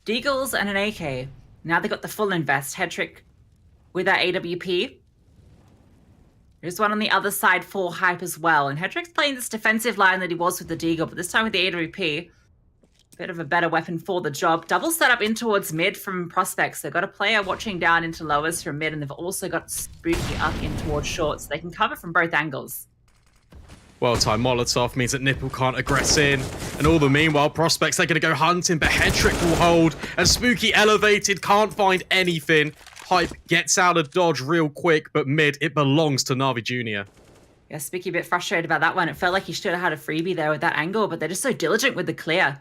Deagles and an AK. Now they got the full invest. Headtrick with that AWP. There's one on the other side for Hype as well. And Headtrick's playing this defensive line that he was with the Deagle, but this time with the AWP. Bit of a better weapon for the job. Double setup in towards mid from Prospects. They've got a player watching down into lowers from mid, and they've also got Spooky up in towards short, so they can cover from both angles. Well-timed Molotov means that Nipple can't aggress in. And all the meanwhile, Prospects, they're going to go hunting, but Headtrick will hold. And Spooky elevated, can't find anything. Hype gets out of dodge real quick, but mid, it belongs to NAVI Junior. Yeah, Spooky a bit frustrated about that one. It felt like he should have had a freebie there with that angle, but they're just so diligent with the clear.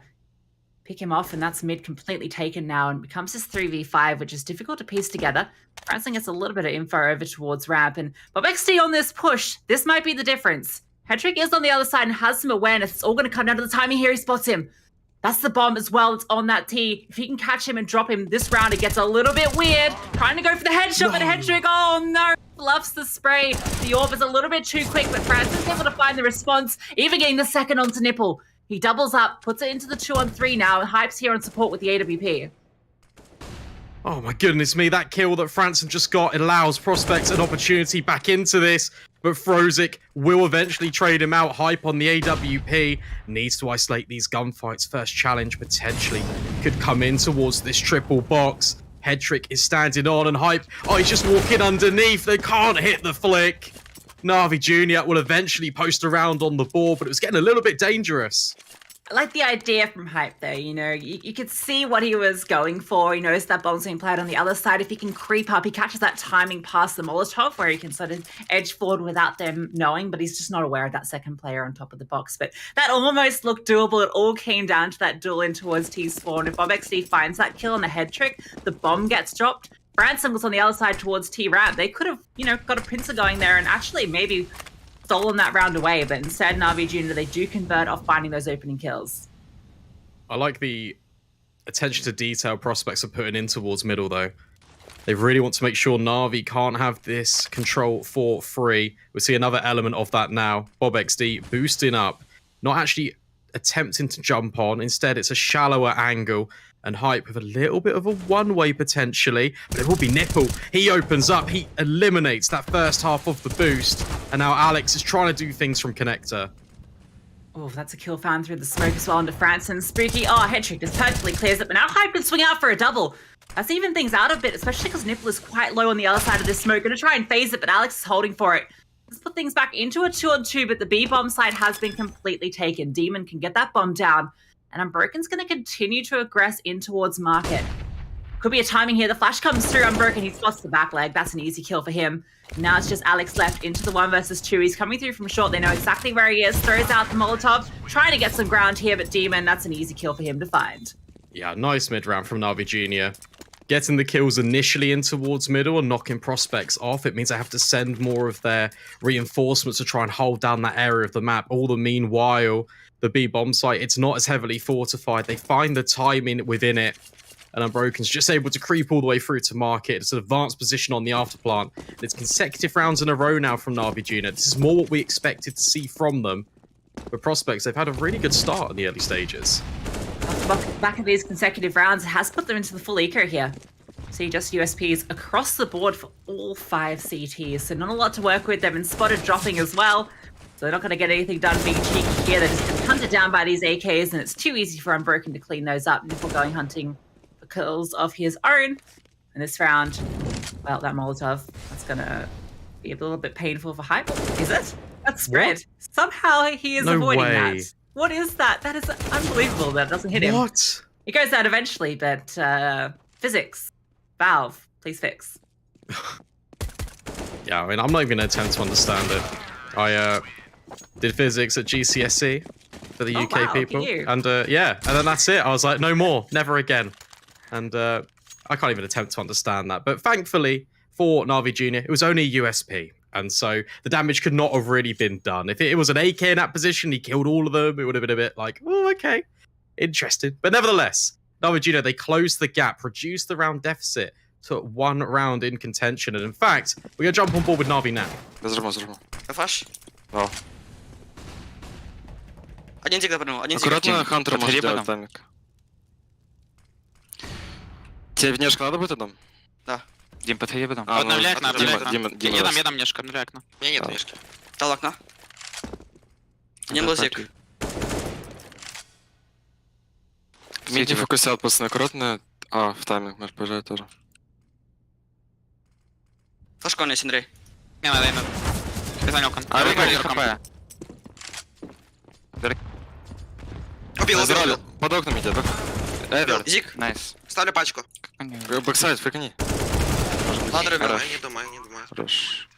Pick him off, and that's mid completely taken now, and becomes this 3v5, which is difficult to piece together. Branson gets a little bit of info over towards ramp, and Bob XD on this push. This might be the difference. Headtrick is on the other side and has some awareness. It's all going to come down to the timing here. He spots him. That's the bomb as well. It's on that T. If he can catch him and drop him this round, it gets a little bit weird. Trying to go for the headshot, but Headtrick, oh no, loves the spray. The orb is a little bit too quick, but Franson's able to find the response, even getting the second onto Nipple. He doubles up, puts it into the 2-on-3 now, and Hype's here on support with the AWP. Oh my goodness me, that kill that Franson just got allows Prospects an opportunity back into this, but Frozik will eventually trade him out. Hype on the AWP needs to isolate these gunfights. First challenge potentially could come in towards this triple box. Headtrick is standing on, and Hype, oh, he's just walking underneath. They can't hit the flick. NAVI Junior will eventually post around on the board, but it was getting a little bit dangerous. I like the idea from Hype there, you know, you could see what he was going for. He knows that bomb's being played on the other side. If he can creep up, he catches that timing past the Molotov where he can sort of edge forward without them knowing, but he's just not aware of that second player on top of the box. But that almost looked doable. It all came down to that duel in towards T-Spawn. If Bob XD finds that kill on the Headtrick, the bomb gets dropped. Branson was on the other side towards T-Ramp. They could have, you know, got a pincer going there and actually maybe stolen that round away, but instead NAVI Junior, they do convert off finding those opening kills. I like the attention to detail Prospects are putting in towards middle, though. They really want to make sure NAVI can't have this control for free. We see another element of that now. Bob XD boosting up, not actually attempting to jump on. Instead, it's a shallower angle. And Hype with a little bit of a one-way potentially, but it will be Nipple. He opens up, he eliminates that first half of the boost, and now Alex is trying to do things from connector. Oh, that's a kill found through the smoke as well into Franson. Spooky, oh, Headtrick just perfectly clears it, but now Hype can swing out for a double. That's even things out a bit, especially because Nipple is quite low on the other side of this smoke. Gonna try and phase it, but Alex is holding for it. Let's put things back into a 2-on-2, but the B-bomb side has been completely taken. Demon can get that bomb down. And Unbroken's going to continue to aggress in towards Market. Could be a timing here. The flash comes through. Unbroken, he spots the back leg. That's an easy kill for him. Now it's just Alex left into the 1v2. He's coming through from short. They know exactly where he is. Throws out the Molotov. Trying to get some ground here, but Demon, that's an easy kill for him to find. Yeah, nice mid-round from NAVI Junior. Getting the kills initially in towards middle and knocking Prospects off. It means they have to send more of their reinforcements to try and hold down that area of the map. All the meanwhile, the B-bomb site, it's not as heavily fortified. They find the timing within it. And Unbroken's just able to creep all the way through to Market. It's an advanced position on the afterplant. It's consecutive rounds in a row now from NAVI Junior. This is more what we expected to see from them. But Prospects, they've had a really good start in the early stages. back of these consecutive rounds has put them into the full eco here. See just USPs across the board for all 5 CTs, so not a lot to work with. They've been spotted dropping as well, so they're not going to get anything done being cheeky here. They're just going to be hunted down by these AKs, and it's too easy for Unbroken to clean those up. Nipple going hunting for kills of his own. And this round, well, that Molotov, that's going to be a little bit painful for Hype. Is it? That's spread. What? Somehow he is avoiding that. What is that? That is unbelievable that it doesn't hit him. What? It goes out eventually, but physics. Valve, please fix. Yeah, I mean, I'm not even going to attempt to understand it. I did physics at GCSE for the UK people. And yeah, and then that's it. I was like, no more, never again. And I can't even attempt to understand that. But thankfully for NAVI Junior, it was only a USP. And so the damage could not have really been done. If it was an AK in that position, he killed all of them, it would have been a bit like, oh, okay, interesting. But nevertheless, NAVI Junior, they closed the gap, reduced the round deficit to 1 round in contention. And in fact, we're going to jump on board with NAVI now. Фаш? Вау. Один тик запрыгнул, один тик. Аккуратно, Хантер может делать таймик. Тебе внешка надо будет там? Да. Дим, подходи потом. Обновляй окна, Я дам внешку, обновляй окно. У меня нет внешки. Дал окна. Один был зик. Миди фокусят, пацаны, аккуратно. А, в тайминг, может, пожать тоже. Флешкон есть, Андрей. Не надо, не надо. Ты занял кон. А, выпали ХП. Убил. Под окнами идет. Зик. Найс. Ставлю пачку. Бэксайд, фрикни. Ладно, не думаю. Хорош.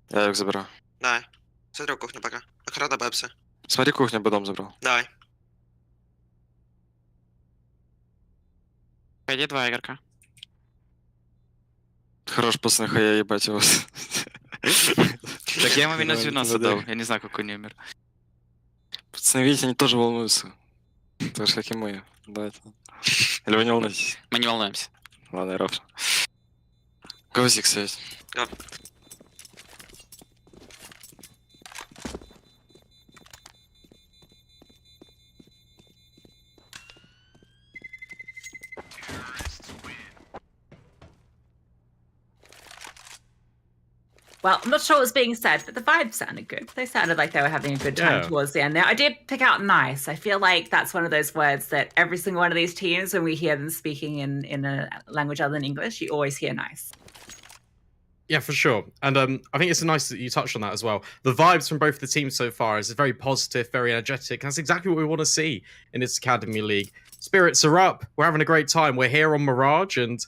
Я их заберу. Давай. Смотрю кухню пока. Охрана Бэпса. Смотри, кухню бы дом забрал. Давай. Пойди 2 игрока. Хорош, пацаны, хая ебать его. Так я ему минус 90 дал. Я не знаю, как он не умер. Пацаны, видите, они тоже волнуются. Так же, как и мы. Давайте. Или вы не волнуетесь? Мы не волнуемся. Ладно, ровно. Говзик стоять. Well, I'm not sure what was being said, but the vibes sounded good. They sounded like they were having a good time towards the end there. I did pick out nice. I feel like that's one of those words that every single one of these teams, when we hear them speaking in a language other than English, you always hear nice. Yeah, for sure. And I think it's nice that you touched on that as well. The vibes from both the teams so far is very positive, very energetic. That's exactly what we want to see in this Academy League. Spirits are up. We're having a great time. We're here on Mirage. And,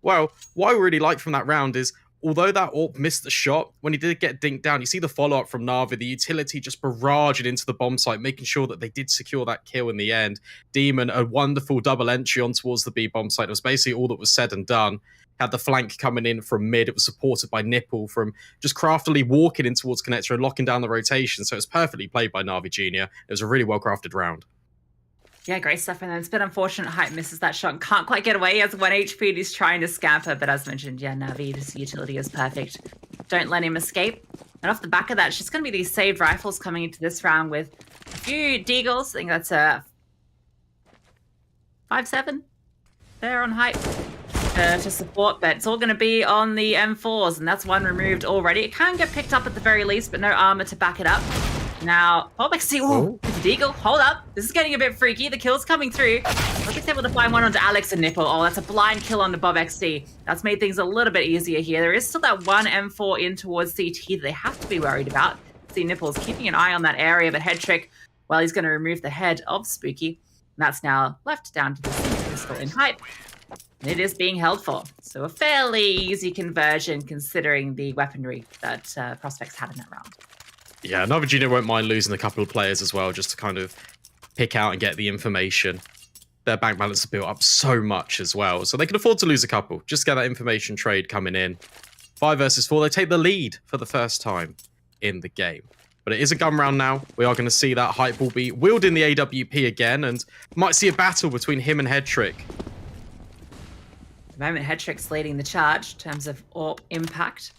well, what I really like from that round is, although that AWP missed the shot, when he did get dinked down, you see the follow-up from Na'Vi, the utility just barraging into the bomb site, making sure that they did secure that kill in the end. Demon, a wonderful double entry on towards the B bomb site. It was basically all that was said and done. Had the flank coming in from mid. It was supported by Nipple from just craftily walking in towards connector and locking down the rotation. So it was perfectly played by NAVI Junior. It was a really well-crafted round. Yeah, great stuff. And then it's been unfortunate Hype misses that shot and can't quite get away. He has 1 HP and he's trying to scamper. But as mentioned, yeah, Navi's utility is perfect. Don't let him escape. And off the back of that, it's just going to be these saved rifles coming into this round with a few deagles. I think that's a 5-7 there on Hype to support. But it's all going to be on the M4s. And that's 1 removed already. It can get picked up at the very least, but no armor to back it up. Now, Apeks, with the deagle, hold up. This is getting a bit freaky. The kill's coming through. Apeks able to find one onto Alex and Nipple. Oh, that's a blind kill onto BobXC. That's made things a little bit easier here. There is still that 1 M4 in towards CT that they have to be worried about. See Nipple's keeping an eye on that area, but Head Trick, well, he's going to remove the head of Spooky. And that's now left down to the pistol in Hype. And it is being held for. So a fairly easy conversion considering the weaponry that Prospects had in that round. Yeah, NAVI Junior won't mind losing a couple of players as well, just to kind of pick out and get the information. Their bank balance is built up so much as well, so they can afford to lose a couple. Just get that information trade coming in. 5 versus 4, they take the lead for the first time in the game. But it is a gun round now. We are going to see that Hype will be wielding the AWP again, and might see a battle between him and Head Trick. At the moment, Head Trick's leading the charge in terms of AWP impact.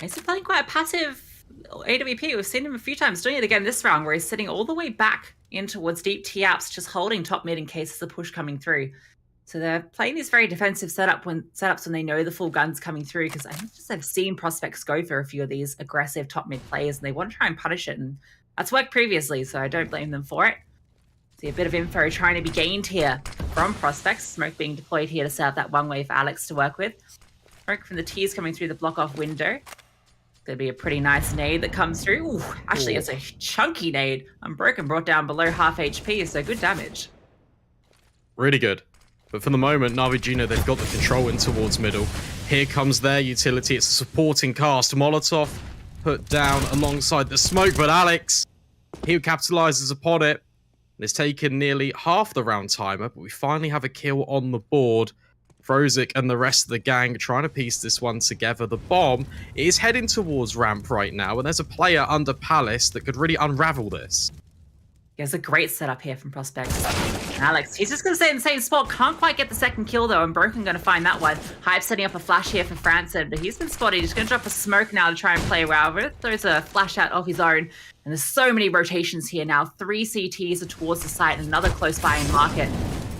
He's playing quite a passive AWP, we've seen him a few times doing it again this round, where he's sitting all the way back in towards deep T-apps, just holding top mid in case there's a push coming through. So they're playing these very defensive setups when they know the full gun's coming through, because I think just they've seen prospects go for a few of these aggressive top mid players, and they want to try and punish it, and that's worked previously, so I don't blame them for it. See a bit of info trying to be gained here from prospects. Smoke being deployed here to set up that one way for Alex to work with. Smoke from the T's coming through the block-off window. Gonna be a pretty nice nade that comes through. Ooh, actually, it's a chunky nade. Unbroken brought down below half HP, so good damage. Really good. But for the moment, NAVI Junior, they've got the control in towards middle. Here comes their utility. It's a supporting cast. Molotov put down alongside the smoke, but Alex, he capitalizes upon it. And it's taken nearly half the round timer, but we finally have a kill on the board. Frozik and the rest of the gang trying to piece this one together. The bomb is heading towards ramp right now, and there's a player under Palace that could really unravel this. There's a great setup here from Prospects. Alex, he's just going to stay in the same spot. Can't quite get the second kill, though. And Broken going to find that one. Hype setting up a flash here for Franson, but he's been spotted. He's going to drop a smoke now to try and play around with it. Throws a flash out of his own. And there's so many rotations here now. 3 CTs are towards the site and another close by in market.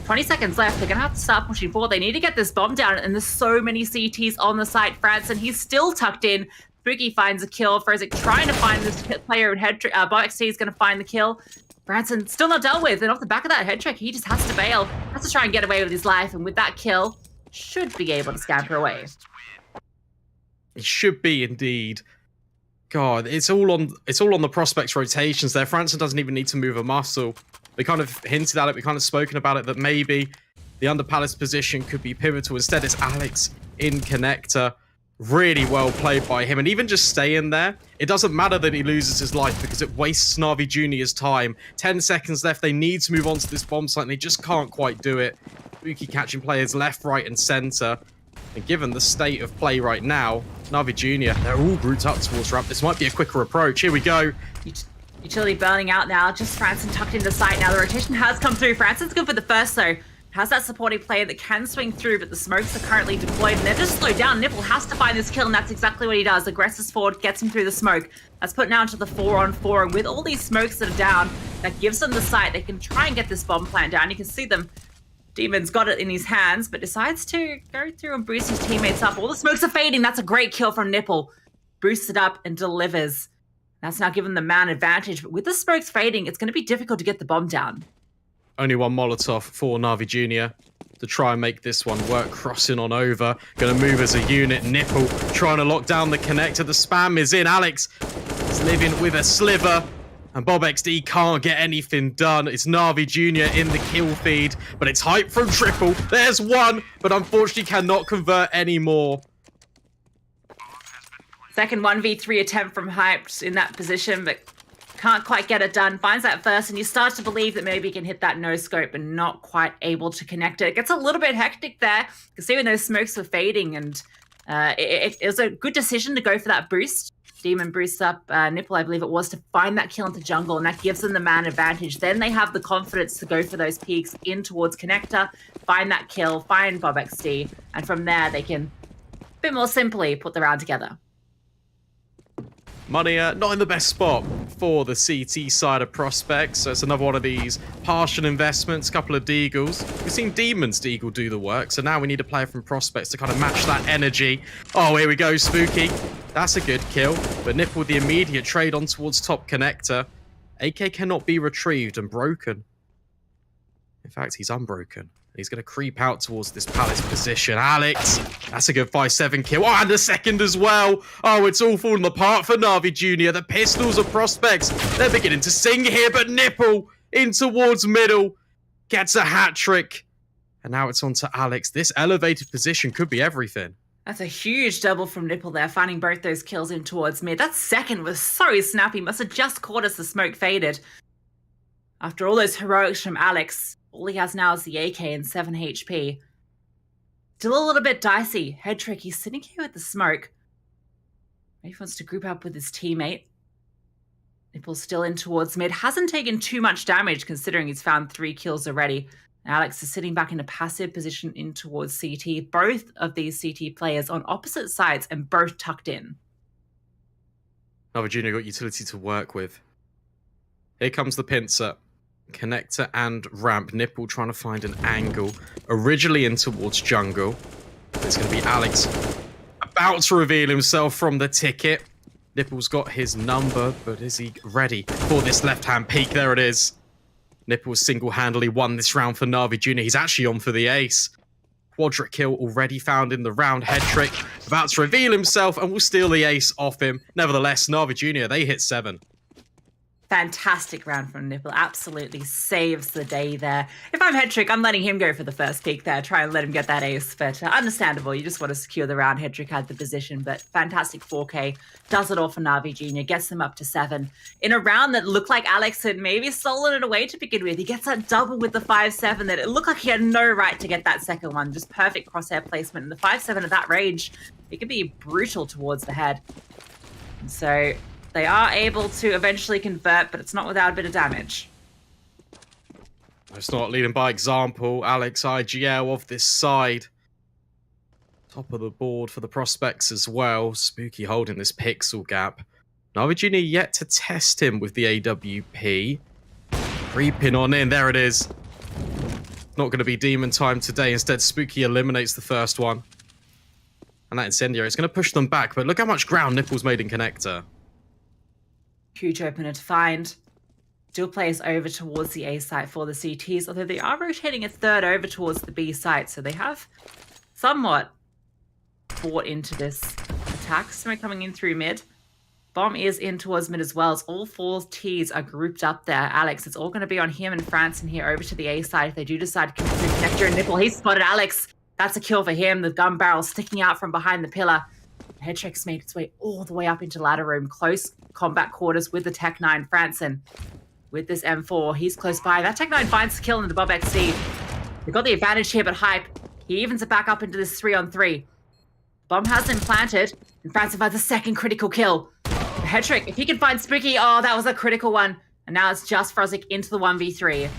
20 seconds left. They're going to have to start pushing forward. They need to get this bomb down. And there's so many CTs on the site. Franson, he's still tucked in. Spooky finds a kill. Frozik trying to find this player in head trick. Boxy is going to find the kill. Branson still not dealt with, and off the back of that head trick, he just has to bail. Has to try and get away with his life, and with that kill, should be able to scamper away. It should be indeed. God, it's all on the prospects rotations there. Franson doesn't even need to move a muscle. We kind of hinted at it, we kind of spoken about it, that maybe the under Palace position could be pivotal. Instead, it's Alex in connector. Really well played by him, and even just staying there, it doesn't matter that he loses his life because it wastes NAVI Junior's time. 10 seconds left, they need to move on to this bomb site, and they just can't quite do it. Spooky catching players left, right, and center. And given the state of play right now, NAVI Junior, they're all grouped up towards ramp. This might be a quicker approach. Here we go. Utility burning out now, just Franson tucked into sight now. The rotation has come through. Franson's good for the first, though. Has that supporting player that can swing through, but the smokes are currently deployed, and they're just slowed down. Nipple has to find this kill, and that's exactly what he does. Aggresses forward, gets him through the smoke. That's put now into the 4-on-4, and with all these smokes that are down, that gives them the sight. They can try and get this bomb plant down. You can see them. Demon's got it in his hands, but decides to go through and boost his teammates up. All the smokes are fading. That's a great kill from Nipple. Boosts it up and delivers. That's now given the man advantage, but with the smokes fading, it's going to be difficult to get the bomb down. Only one Molotov for NAVI Junior to try and make this one work. Crossing on over. Going to move as a unit. Nipple trying to lock down the connector. The spam is in. Alex is living with a sliver. And BobXD can't get anything done. It's NAVI Junior in the kill feed. But it's hype from Triple. There's one. But unfortunately cannot convert anymore. Second 1v3 attempt from Hyped in that position, but can't quite get it done. Finds that first, and you start to believe that maybe he can hit that no-scope, but not quite able to connect it. It gets a little bit hectic there, because even those smokes were fading, and it was a good decision to go for that boost. Demon boosts up Nipple, I believe it was, to find that kill into jungle, and that gives them the man advantage. Then they have the confidence to go for those peaks in towards connector, find that kill, find BobXD, and from there they can a bit more simply put the round together. Money not in the best spot for the CT side of prospects. So it's another one of these partial investments, couple of deagles. We've seen Demon's deagle do the work, so now we need a player from prospects to kind of match that energy. Oh, here we go, Spooky. That's a good kill, but Nipple with the immediate trade on towards top connector. AK cannot be retrieved and broken. In fact, he's unbroken. He's going to creep out towards this Palace position. Alex, that's a good 5-7 kill. Oh, and a second as well. Oh, it's all falling apart for NAVI Junior. The pistols of prospects, they're beginning to sing here, but Nipple in towards middle gets a hat trick. And now it's on to Alex. This elevated position could be everything. That's a huge double from Nipple there, finding both those kills in towards mid. That second was so snappy. Must have just caught as the smoke faded. After all those heroics from Alex, all he has now is the AK and 7 HP. Still a little bit dicey. Head trick, he's sitting here with the smoke. Maybe he wants to group up with his teammate. Nipple's still in towards mid. Hasn't taken too much damage considering he's found 3 kills already. Alex is sitting back in a passive position in towards CT. Both of these CT players on opposite sides and both tucked in. NAVI Junior got utility to work with. Here comes the pincer. Connector and ramp. Nipple trying to find an angle. Originally in towards jungle. It's going to be Alex about to reveal himself from the ticket. Nipple's got his number, but is he ready for this left-hand peek? There it is. Nipple single-handedly won this round for NAVI Junior. He's actually on for the ace. Quadrat kill already found in the round. Head trick about to reveal himself and will steal the ace off him. Nevertheless, NAVI Junior, they hit 7. Fantastic round from Nipple. Absolutely saves the day there. If I'm Headtrick, I'm letting him go for the first peek there. Try and let him get that ace. But understandable. You just want to secure the round. Headtrick had the position. But fantastic 4K. Does it all for NAVI Junior. Gets them up to 7. In a round that looked like Alex had maybe stolen it away to begin with. He gets that double with the 5-7 that it looked like he had no right to get that second one. Just perfect crosshair placement. And the 5-7 at that range, it could be brutal towards the head. And so they are able to eventually convert, but it's not without a bit of damage. It's not leading by example. Alex IGL off this side. Top of the board for the prospects as well. Spooky holding this pixel gap. NAVI Junior yet to test him with the AWP. Creeping on in. There it is. Not going to be demon time today. Instead, Spooky eliminates the first one. And that incendiary is going to push them back. But look how much ground Nipple's made in connector. Huge opener to find. Still plays over towards the A site for the CTs, although they are rotating a third over towards the B site, so they have somewhat bought into this attack. Smoke coming in through mid. Bomb is in towards mid as well, as all 4 Ts are grouped up there. Alex, it's all going to be on him and Franson here over to the A side if they do decide to connect Connector and Nipple. He's spotted Alex. That's a kill for him. The gun barrel sticking out from behind the pillar. Headtrick's made its way all the way up into ladder room. Close combat quarters with the Tech 9 Franson. With this M4, he's close by. That Tech 9 finds the kill in the Bob XC. They've got the advantage here, but Hype, he evens it back up into this 3-on-3. Bomb has been planted, and Franson finds a second critical kill. Headtrick, if he can find Spooky, oh, that was a critical one. And now it's just Frozik into the 1v3.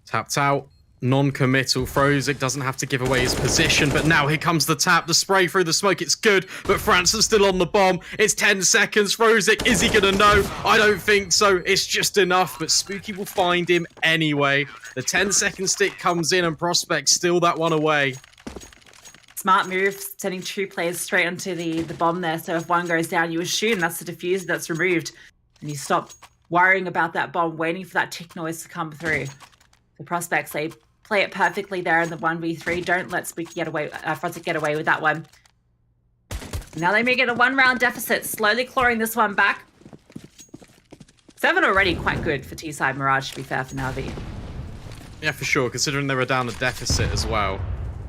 Tapped out. Non-committal. Frozik doesn't have to give away his position, but now here comes the tap, the spray through the smoke. It's good, but Franson's still on the bomb. It's 10 seconds. Frozik, is he gonna know? I don't think so. It's just enough, but Spooky will find him anyway. The 10-second stick comes in, and Prospect steal that one away. Smart move, sending 2 players straight onto the bomb there, so if one goes down, you assume that's the diffuser that's removed, and you stop worrying about that bomb, waiting for that tick noise to come through. The Prospects, they play it perfectly there in the 1v3. Don't let Spooky get away, Frozik get away with that one. Now they may get a 1-round deficit, slowly clawing this one back. 7 already quite good for T-side Mirage, to be fair, for Navi. Yeah, for sure, considering they were down a deficit as well.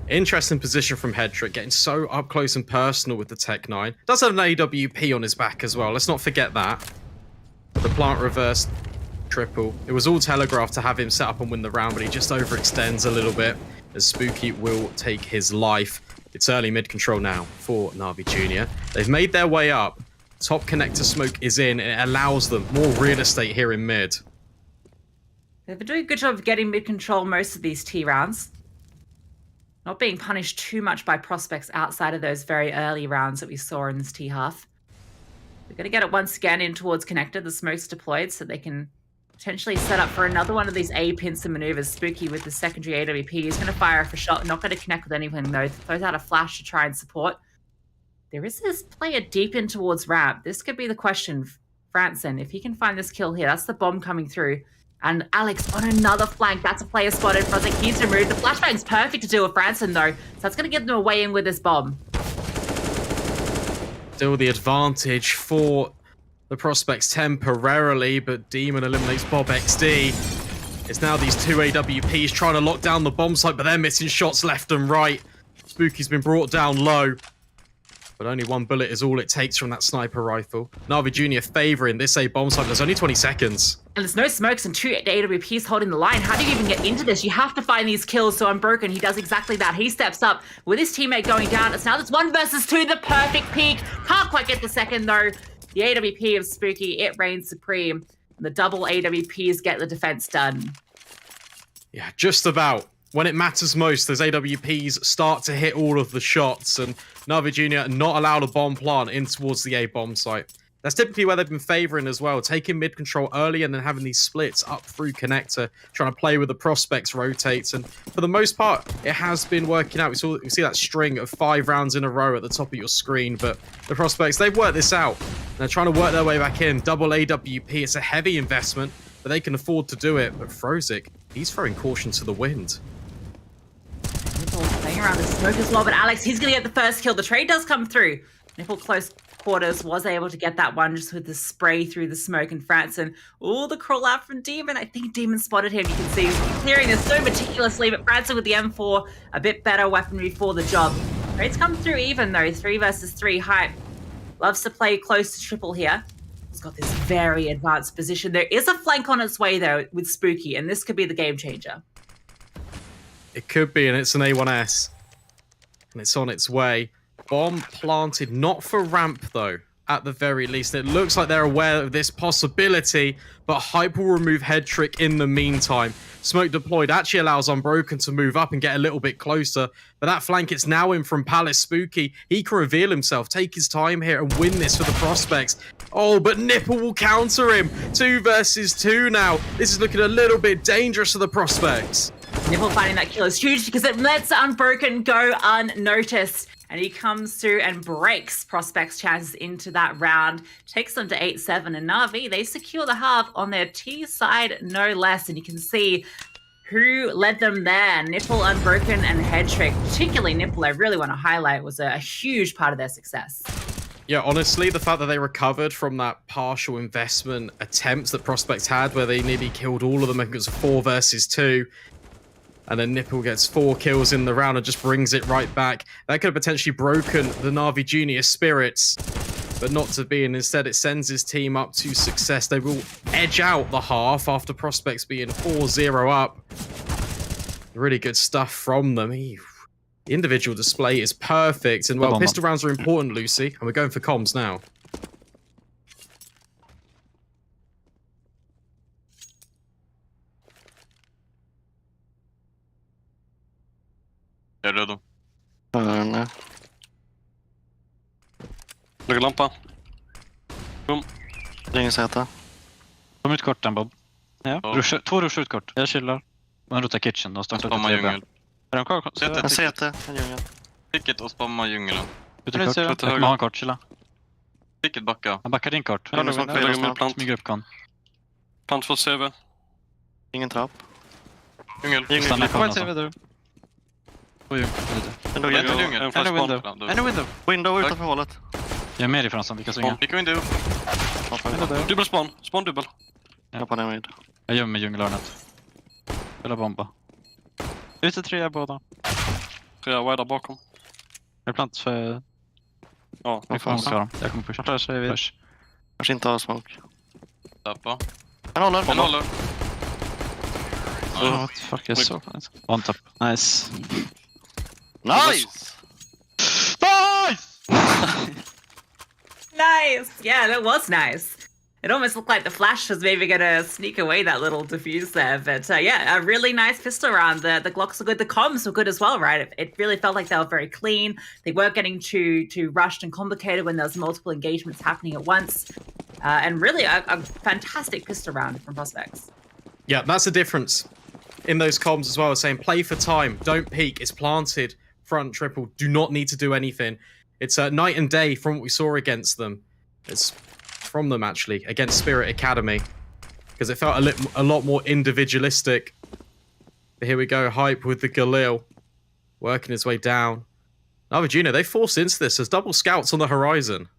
Interesting position from Headtrick, getting so up close and personal with the Tech 9. Does have an AWP on his back as well, let's not forget that. The plant reverse triple. It was all telegraphed to have him set up and win the round, but he just overextends a little bit as Spooky will take his life. It's early mid control now for NAVI Junior. They've made their way up. Top connector smoke is in, and it allows them more real estate here in mid. They've been doing a good job of getting mid control most of these T rounds. Not being punished too much by prospects outside of those very early rounds that we saw in this T half. They're going to get it once again in towards connector. The smoke's deployed so they can potentially set up for another one of these A pincer maneuvers. Spooky with the secondary AWP. He's going to fire off a shot. Not going to connect with anything though. Throws out a flash to try and support. There is this player deep in towards ramp. This could be the question. Franson, if he can find this kill here, that's the bomb coming through. And Alex on another flank. That's a player spotted. Frozik, he's removed. The flashbang's perfect to deal with Franson though. So that's going to get them away in with this bomb. Still the advantage for the prospects temporarily, but Demon eliminates Bob XD. It's now these 2 AWPs trying to lock down the bomb site, but they're missing shots left and right. Spooky's been brought down low, but only 1 bullet is all it takes from that sniper rifle. NAVI Junior favouring this A bomb site. There's only 20 seconds. And there's no smokes and 2 AWPs holding the line. How do you even get into this? You have to find these kills, so Unbroken, he does exactly that. He steps up with his teammate going down. It's now this 1 versus 2, the perfect peak. Can't quite get the second though. The AWP of Spooky, it reigns supreme. The double AWPs get the defense done. Yeah, just about. when it matters most, those AWPs start to hit all of the shots, and NAVI Junior not allowed a bomb plant in towards the A bomb site. That's typically where they've been favoring as well, taking mid control early and then having these splits up through connector, trying to play with the prospects rotates. And for the most part, it has been working out. We see that string of 5 rounds in a row at the top of your screen, but the prospects, they've worked this out. They're trying to work their way back in. Double AWP, it's a heavy investment, but they can afford to do it. But Frozik, he's throwing caution to the wind. Playing around the smoke as well, but Alex, he's going to get the first kill. The trade does come through. Nipple close quarters was able to get that one just with the spray through the smoke and Franson. Oh, the crawl out from Demon. I think Demon spotted him. You can see he's clearing this so meticulously, but Franson with the M4, a bit better weaponry for the job. Trades come through even though, 3 versus 3. Hype loves to play close to triple here. He's got this very advanced position. There is a flank on its way though with Spooky, and this could be the game changer. It could be, and it's an A1S. And it's on its way. Bomb planted, not for ramp though, at the very least. It looks like they're aware of this possibility, but Hype will remove head trick in the meantime. Smoke deployed actually allows Unbroken to move up and get a little bit closer, but that flank, it's now in from Palace Spooky. He can reveal himself, take his time here and win this for the prospects. Oh, but Nipple will counter him. 2 versus 2 now. This is looking a little bit dangerous for the prospects. Nipple finding that kill is huge because it lets Unbroken go unnoticed. And he comes through and breaks Prospect's chances into that round. Takes them to 8-7. And Na'Vi, they secure the half on their T side, no less. And you can see who led them there. Nipple, Unbroken, and Head Trick. Particularly Nipple, I really want to highlight, was a huge part of their success. Yeah, honestly, the fact that they recovered from that partial investment attempts that Prospects had, where they nearly killed all of them, I think it was 4 versus 2. And then Nipple gets 4 kills in the round and just brings it right back. That could have potentially broken the NAVI Junior spirits, but not to be. And instead, it sends his team up to success. They will edge out the half after Prospects being 4-0 up. Really good stuff from them. The individual display is perfect. And, well, pistol rounds are important, Lucy. And we're going for comms now. Jag är redo. Nej. Lägger lampa. Boom. Det är ingen säta. De ut kort den, Bob. Ja. 2 rush ut kort. Jag chillar. Man rotar kitchen. De startar spamma djungel. Är de kvar? En säte. En djungel. Ticket och spamma djungeln. Ut kort. Jag har en kort, chilla. Ticket backa. Han backar din kort. Jag lägger min plant. Smyger upp kon. Plant för CV. Ingen trapp. Djungel. Stanna kon alltså. Oj, en window. Window utanför hålet. Jag är med ifrån som vi kan swinga. Vilka window? Dubbel spawn. Spawn dubbel. Jag på den vid. Jag gömmer djungelhörnet. Eller bomba. Ute 3 båda. 3 wide bakom. Är det plant för... Ja, vi får ska dem. Jag kommer pusha. Flash är vid. Kanske inte ha smoke. Tappa. Han håller. What the fuck is so nice. On top. Nice. Nice! Nice! Yeah, that was nice. It almost looked like the flash was maybe going to sneak away that little defuse there. But yeah, a really nice pistol round. The Glocks were good. The comms were good as well, right? It really felt like they were very clean. They weren't getting too rushed and complicated when there was multiple engagements happening at once. And really a fantastic pistol round from Prospects. Yeah, that's the difference in those comms as well. Saying play for time, don't peek. It's planted, front triple. Do not need to do anything. It's night and day from what we saw against them. It's from them actually against Spirit Academy because it felt a lot more individualistic. But here we go, Hype with the Galil working his way down. NAVI Junior, they forced into this. There's double scouts on the horizon.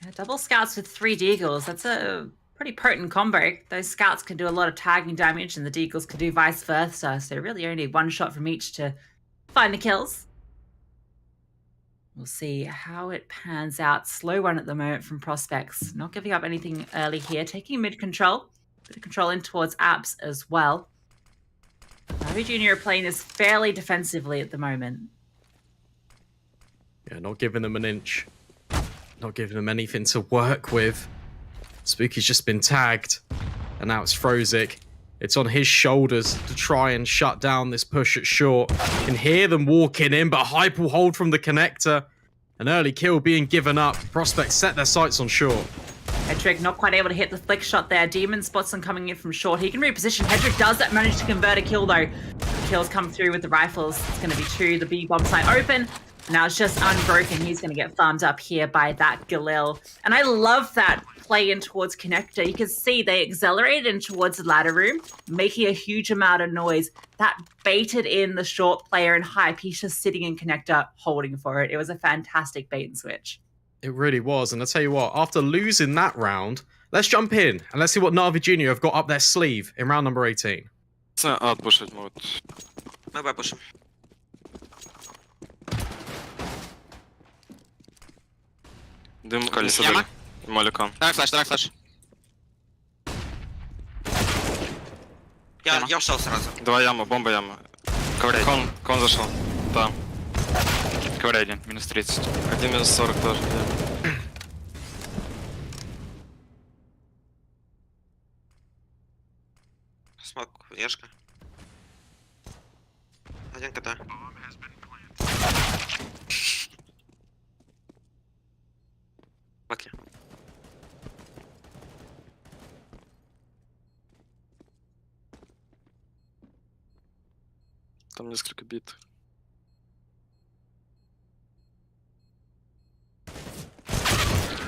Yeah, double scouts with 3 deagles. That's a pretty potent combo. Those scouts can do a lot of tagging damage and the deagles can do vice versa. So really only 1 shot from each to find the kills. We'll see how it pans out. Slow one at the moment from Prospects. Not giving up anything early here. Taking mid control. Bit of control in towards Apeks as well. NAVI Junior are playing this fairly defensively at the moment. Yeah, not giving them an inch. Not giving them anything to work with. Spooky's just been tagged. And now it's Frozik. It's on his shoulders to try and shut down this push at short. You can hear them walking in, but Hype will hold from the connector. An early kill being given up. Prospects set their sights on short. Hedrick not quite able to hit the flick shot there. Demon spots him coming in from short. He can reposition. Hedrick does manage to convert a kill though. The kills come through with the rifles. It's going to be 2. The B bomb site open. Now it's just unbroken. He's going to get farmed up here by that Galil. And I love that play in towards connector. You can see they accelerated in towards the ladder room, making a huge amount of noise. That baited in the short player and Hype. He's just sitting in connector holding for it. It was a fantastic bait and switch. It really was. And I'll tell you what, after losing that round, let's jump in and let's see what NAVI Junior have got up their sleeve in round number 18. Push it mode. Давай push him. Дым колесо дали. Моликом. Давай флеш. Я ушел сразу. 2 яма, бомба яма. Ковряй. Кон зашел. Там. Ковряй один, минус 30. Один минус 40 тоже. Смог, ешка. Один КТ. Окей. Там несколько бит.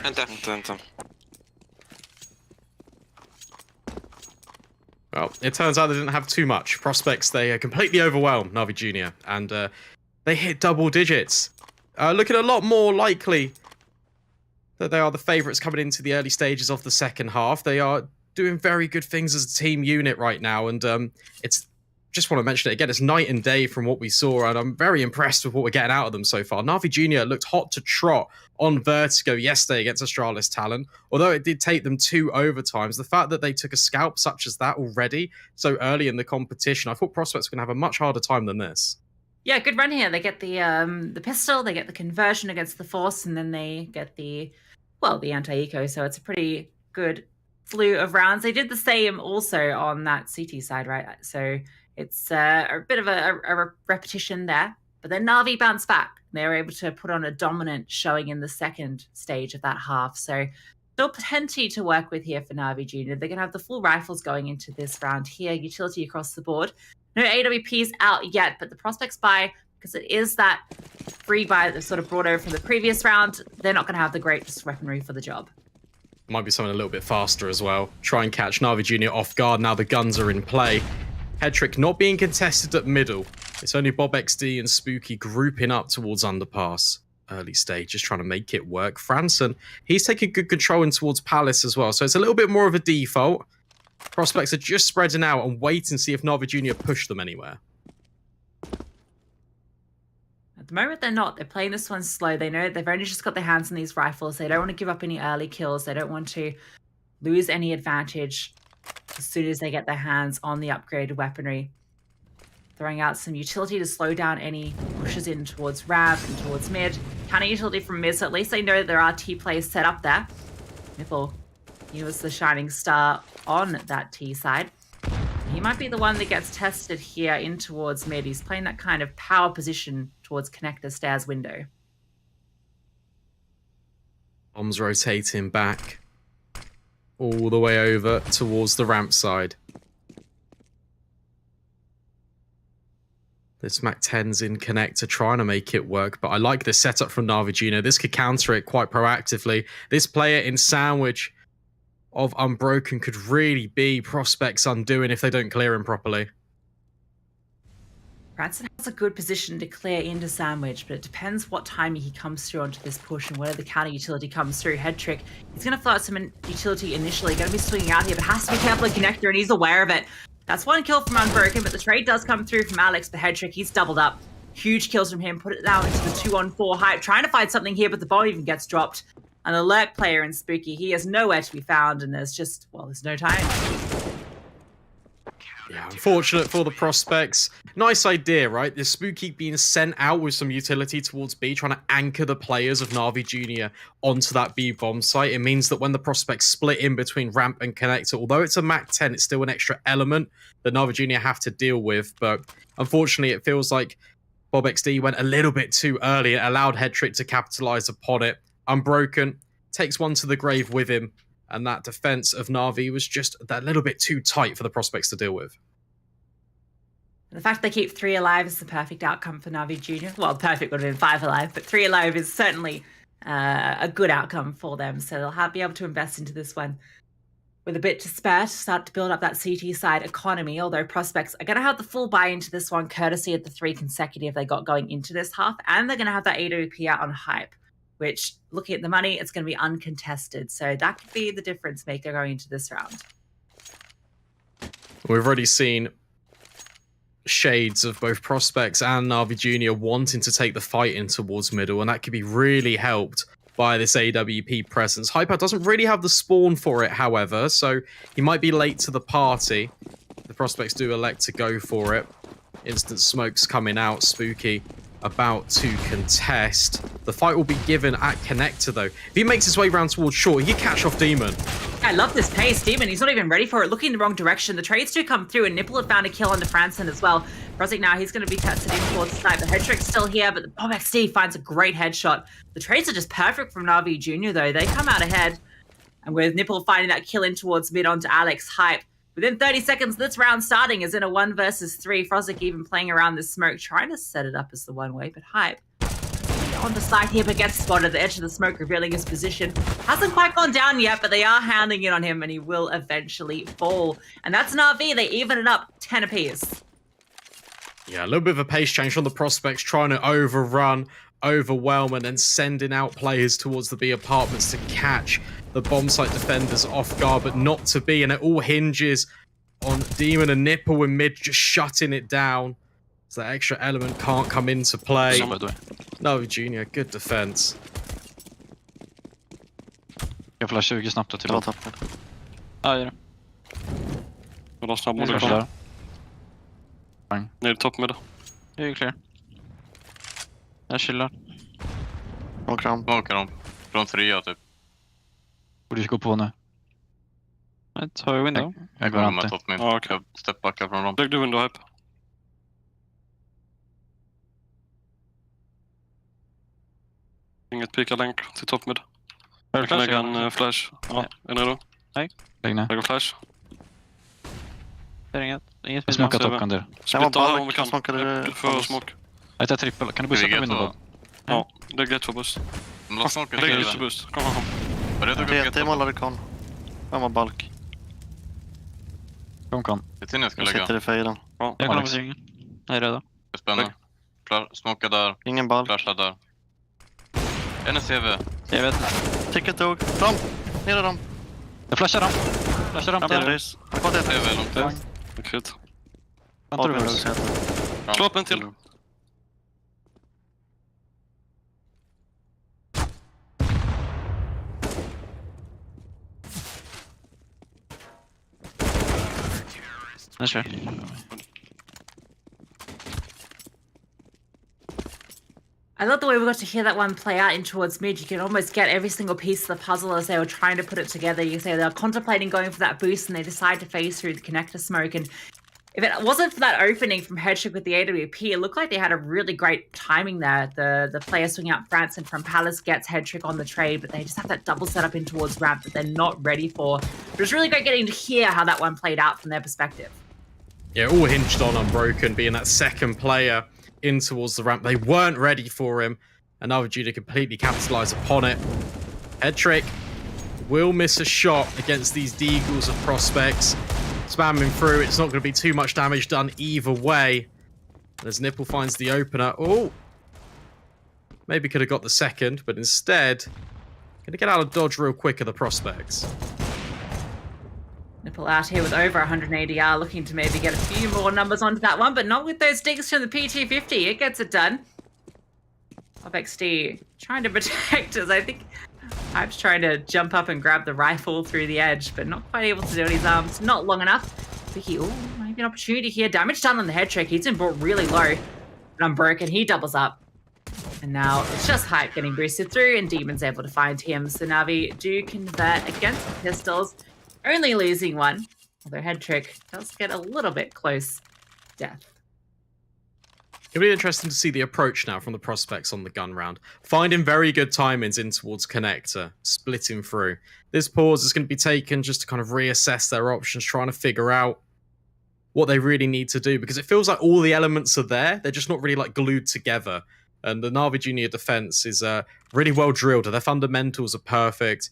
Enter. Well, it turns out they didn't have too much. Prospects, they completely overwhelmed NAVI Junior, and they hit double digits. Looking a lot more likely that they are the favourites coming into the early stages of the second half. They are doing very good things as a team unit right now, and it's just want to mention it again, it's night and day from what we saw, and I'm very impressed with what we're getting out of them so far. NAVI Junior looked hot to trot on Vertigo yesterday against Astralis Talon, although it did take them 2 overtimes. The fact that they took a scalp such as that already so early in the competition, I thought Prospects were going to have a much harder time than this. Yeah, good run here. They get the pistol, they get the conversion against the Force, and then they get the anti-eco, so it's a pretty good slew of rounds. They did the same also on that CT side, right? So it's a bit of a repetition there. But then NAVI bounced back. They were able to put on a dominant showing in the second stage of that half. So still plenty to work with here for NAVI Junior. They're going to have the full rifles going into this round here. Utility across the board. No AWPs out yet, but the Prospects buy, because it is that free buy that they've sort of brought over from the previous round, they're not going to have the greatest weaponry for the job. Might be something a little bit faster as well. Try and catch NAVI Junior off guard now the guns are in play. Headtrick not being contested at middle. It's only Bob XD and Spooky grouping up towards underpass. Early stage, just trying to make it work. Franson, he's taking good control in towards Palace as well, so it's a little bit more of a default. Prospects are just spreading out and wait and see if NAVI Junior push them anywhere. At the moment, they're not. They're playing this one slow. They know they've only just got their hands on these rifles. They don't want to give up any early kills. They don't want to lose any advantage as soon as they get their hands on the upgraded weaponry. Throwing out some utility to slow down any pushes in towards Rav and towards mid. Counter utility from mid, so at least they know that there are T plays set up there. Nipple, he was the shining star on that T side. He might be the one that gets tested here in towards mid. He's playing that kind of power position towards connector stairs window. Bombs rotating back all the way over towards the ramp side. This Mac-10's in connector trying to make it work, but I like the setup from NAVI Junior. This could counter it quite proactively. This player in sandwich of Unbroken could really be Prospects undoing if they don't clear him properly. Branson has a good position to clear into Sandwich, but it depends what time he comes through onto this push and whether the counter utility comes through. Headtrick, he's going to float some utility initially, going to be swinging out here, but has to be careful of connector, and he's aware of it. That's one kill from Unbroken, but the trade does come through from Alex, but Headtrick, he's doubled up. Huge kills from him, put it down into the 2-on-4 Hype, trying to find something here, but the bomb even gets dropped. An alert player in Spooky, he is nowhere to be found, and there's just, well, there's no time. Yeah, unfortunate for the prospects. Nice idea, right? This Spooky being sent out with some utility towards B, trying to anchor the players of NAVI Junior onto that B bomb site. It means that when the prospects split in between ramp and connector, although it's a MAC 10, it's still an extra element that NAVI Junior have to deal with. But unfortunately, it feels like BobXD went a little bit too early and allowed Headtrick to capitalize upon it. Unbroken, takes one to the grave with him. And that defense of Na'Vi was just that little bit too tight for the prospects to deal with. The fact they keep 3 alive is the perfect outcome for NAVI Junior. Well, perfect would have been 5 alive, but 3 alive is certainly a good outcome for them. So they'll be able to invest into this one with a bit to spare to start to build up that CT side economy, although prospects are going to have the full buy into this one, courtesy of the 3 consecutive they got going into this half, and they're going to have that AWP out on hype, which, looking at the money, it's going to be uncontested. So that could be the difference maker going into this round. We've already seen shades of both prospects and NAVI Junior wanting to take the fight in towards middle, and that could be really helped by this AWP presence. Hyper doesn't really have the spawn for it, however, so he might be late to the party. The prospects do elect to go for it. Instant smokes coming out, Spooky about to contest. The fight will be given at connector though. If he makes his way round towards short, he can catch off Demon. I love this pace. Demon, he's not even ready for it. Looking in the wrong direction. The trades do come through, and Nipple have found a kill onto Franson as well. Rosic now, he's going to be tested in towards the sniper. Headtrick's still here, but the BobXD finds a great headshot. The trades are just perfect from NAVI Junior though. They come out ahead. And with Nipple finding that kill in towards mid onto Alex, hype. Within 30 seconds, this round starting is in a 1 versus 3. Frosic even playing around the smoke, trying to set it up as the one way, but hype on the side here, but gets spotted at the edge of the smoke, revealing his position. Hasn't quite gone down yet, but they are hounding in on him, and he will eventually fall. And that's Na'Vi. They even it up 10 apiece. Yeah, a little bit of a pace change from the prospects, trying to overrun, overwhelm, and then sending out players towards the B apartments to catch the bomb site defenders off guard, but not to be. And it all hinges on Demon and Nipple in mid just shutting it down. So that extra element can't come into play. NAVI Junior, good defense. Jag flash 20 snabbt till bort. Ja, gör det. Och då snabb mot där. Ner topp med det. Det är clear. Jag chillar. Åker de. Från 3 typ. Borde gå på nu. Nej, tar jag window. Jag går inte. Ja, okej. Stepbacka från dem. Lägg du window hype. Inget pika länk till topp med. Jag kan lägga en flash. Ja, är ni då? Nej. Lägg ner. Lägga flash. Det är inget. Inget vi smakar topp kan du. Splitta om vi kan. För smoke. Jag tar trippel. Kan du bussa på window? Ja, lägg ett för boost. Lägg ett för boost. Kom. Det målar kan. Han var balk. Kom. Det är jag ska lägga. Sitter i fejden. Ja, jag kollar på svingen. Jag är redo. Spännande. Smoka där. Ingen balk. Flasha där. En CV. Jag vet. Ticket tog. Fram. Ner i dem. Jag flashar dem. Där. Vad är CV långt? Okej. Slå upp en till. Jag kör. I love the way we got to hear that one play out in towards mid. You can almost get every single piece of the puzzle as they were trying to put it together. You say they're contemplating going for that boost, and they decide to phase through the connector smoke. And if it wasn't for that opening from Headtrick with the AWP, it looked like they had a really great timing there. The player swinging out Franson from Palace gets Headtrick on the trade, but they just have that double setup in towards ramp that they're not ready for. But it was really great getting to hear how that one played out from their perspective. Yeah, all hinged on Unbroken being that second player in towards the ramp. They weren't ready for him, and NAVI Junior completely capitalized upon it. Headtrick will miss a shot against these Deagles of prospects. Spamming through, it's not going to be too much damage done either way. As Nipple finds the opener. Oh! Maybe could have got the second, but instead, going to get out of dodge real quick are the prospects. Nipple out here with over 180R, looking to maybe get a few more numbers onto that one, but not with those digs from the P250. It gets it done. OpXD trying to protect us. I think Hype's trying to jump up and grab the rifle through the edge, but not quite able to do it. His arms not long enough. Vicky, ooh, maybe an opportunity here. Damage done on the head trick. He's been brought really low. And Unbroken, he doubles up. And now it's just Hype getting boosted through, and Demon's able to find him. So Navi do convert against the pistols, only losing one. Although head trick does get a little bit close to death. It'll be interesting to see the approach now from the prospects on the gun round. Finding very good timings in towards connector, splitting through. This pause is going to be taken just to kind of reassess their options, trying to figure out what they really need to do, because it feels like all the elements are there. They're just not really like glued together. And the NAVI Junior defense is really well drilled. Their fundamentals are perfect.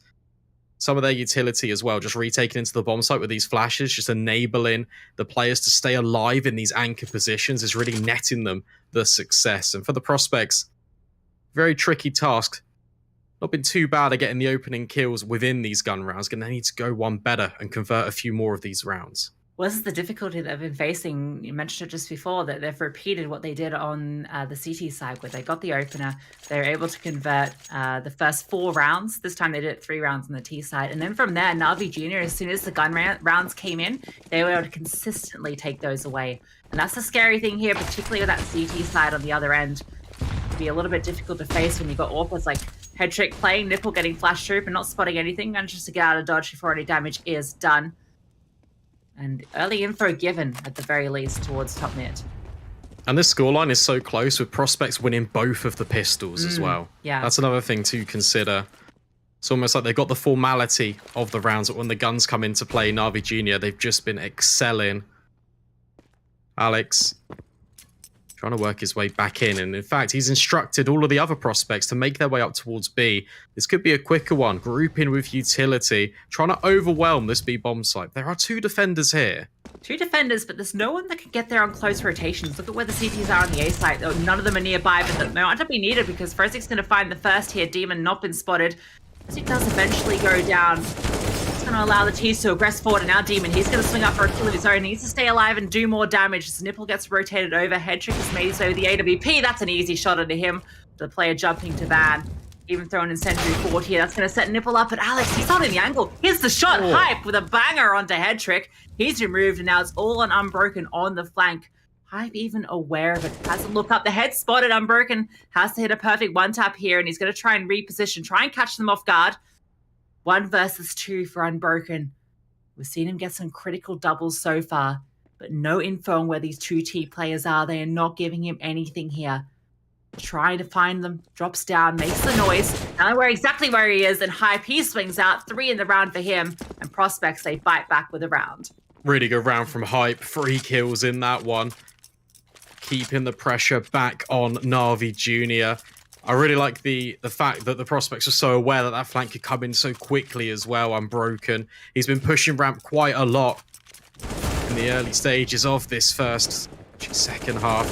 Some of their utility as well, just retaking into the bomb site with these flashes, just enabling the players to stay alive in these anchor positions is really netting them the success. And for the prospects, very tricky task. Not been too bad at getting the opening kills within these gun rounds. Going to need to go one better and convert a few more of these rounds. Well, this is the difficulty that they've been facing. You mentioned it just before, that they've repeated what they did on the CT side, where they got the opener. They were able to convert the first 4 rounds. This time they did it 3 rounds on the T side. And then from there, NAVI Junior, as soon as the gun rounds came in, they were able to consistently take those away. And that's the scary thing here, particularly with that CT side on the other end. It'd be a little bit difficult to face when you've got awkward like head trick playing, Nipple getting flashed through but not spotting anything, and just to get out of dodge before any damage is done. And early info given, at the very least, towards top mid. And this scoreline is so close, with prospects winning both of the pistols as well. Yeah. That's another thing to consider. It's almost like they've got the formality of the rounds, but when the guns come into play, NAVI Junior, they've just been excelling. Alex trying to work his way back in, and in fact, he's instructed all of the other prospects to make their way up towards B. This could be a quicker one, grouping with utility, trying to overwhelm this B bomb site. There are 2 defenders here. 2 defenders, but there's no one that can get there on close rotations. Look at where the CTs are on the A site. None of them are nearby, but they might not be needed because Frozik's going to find the first here. Demon not been spotted. As he does eventually go down, it's going to allow the T's to aggress forward, and now Demon, he's going to swing up for a kill of his own. He needs to stay alive and do more damage as Nipple gets rotated over. Head trick is made his way with the AWP. That's an easy shot into him. The player jumping to Van. Even throwing in Sentry 40 here. That's going to set Nipple up, but Alex, he's not in the angle. Here's the shot. Oh. Hype with a banger onto head trick. He's removed, and now it's all on Unbroken on the flank. Hype even aware of it. Has to look up. The head spotted. Unbroken has to hit a perfect 1-tap here, and he's going to try and reposition, try and catch them off guard. 1 versus 2 for Unbroken. We've seen him get some critical doubles so far, but no info on where these 2 T players are. They are not giving him anything here. Trying to find them, drops down, makes the noise. Now we're exactly where he is, and Hype, he swings out. 3 in the round for him, and prospects, they bite back with a round. Really good round from Hype. 3 kills in that one. Keeping the pressure back on NAVI Junior. I really like the fact that the prospects are so aware that that flank could come in so quickly as well. Unbroken. He's been pushing ramp quite a lot in the early stages of this second half.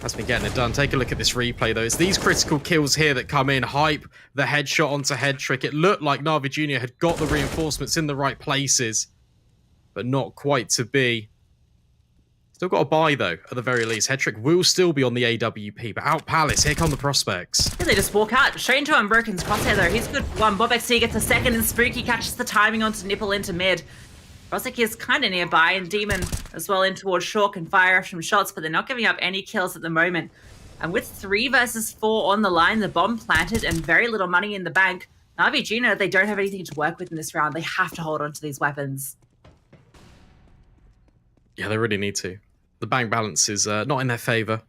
Has been getting it done. Take a look at this replay though. It's these critical kills here that come in. Hype, the headshot onto head trick. It looked like NAVI Junior had got the reinforcements in the right places, but not quite to be. Still got a buy though, at the very least. Head trick will still be on the AWP, but out Palace, here come the prospects. Yeah, they just walk out, straight into Unbroken's crosshair though. He's good for 1. Bobexy gets a second, and Spooky catches the timing onto Nipple into mid. Frozik is kind of nearby, and Demon as well in towards short can fire off some shots, but they're not giving up any kills at the moment. And with 3 versus 4 on the line, the bomb planted, and very little money in the bank, NAVI Junior, they don't have anything to work with in this round. They have to hold on to these weapons. Yeah, they really need to. The bank balance is not in their favor.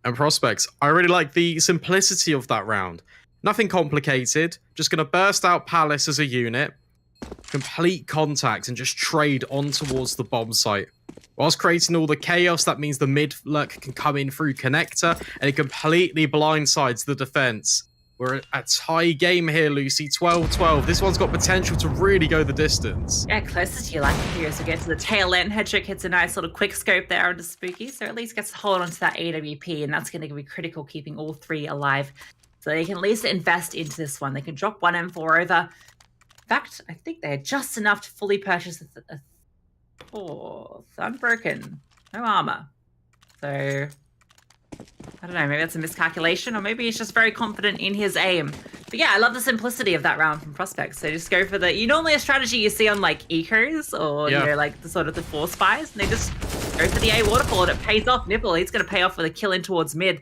And prospects, I really like the simplicity of that round. Nothing complicated. Just going to burst out Palace as a unit, complete contact, and just trade on towards the bomb site. Whilst creating all the chaos, that means the mid lurk can come in through connector, and it completely blindsides the defense. We're a tie game here, Lucy. 12-12. This one's got potential to really go the distance. Yeah, closest to your life here as we get to the tail end. Headtrick hits a nice little quick scope there onto Spooky, so at least gets to hold onto that AWP, and that's going to be critical, keeping all 3 alive. So they can at least invest into this one. They can drop 1 M4 over. In fact, I think they had just enough to fully purchase a 4th. Unbroken. No armor. So I don't know, maybe that's a miscalculation, or maybe he's just very confident in his aim. But yeah, I love the simplicity of that round from Prospects. So just go for the, normally a strategy you see on like ecos or, you know, like the sort of the force buys, and they just go for the A waterfall and it pays off. Nipple, he's going to pay off with a kill in towards mid.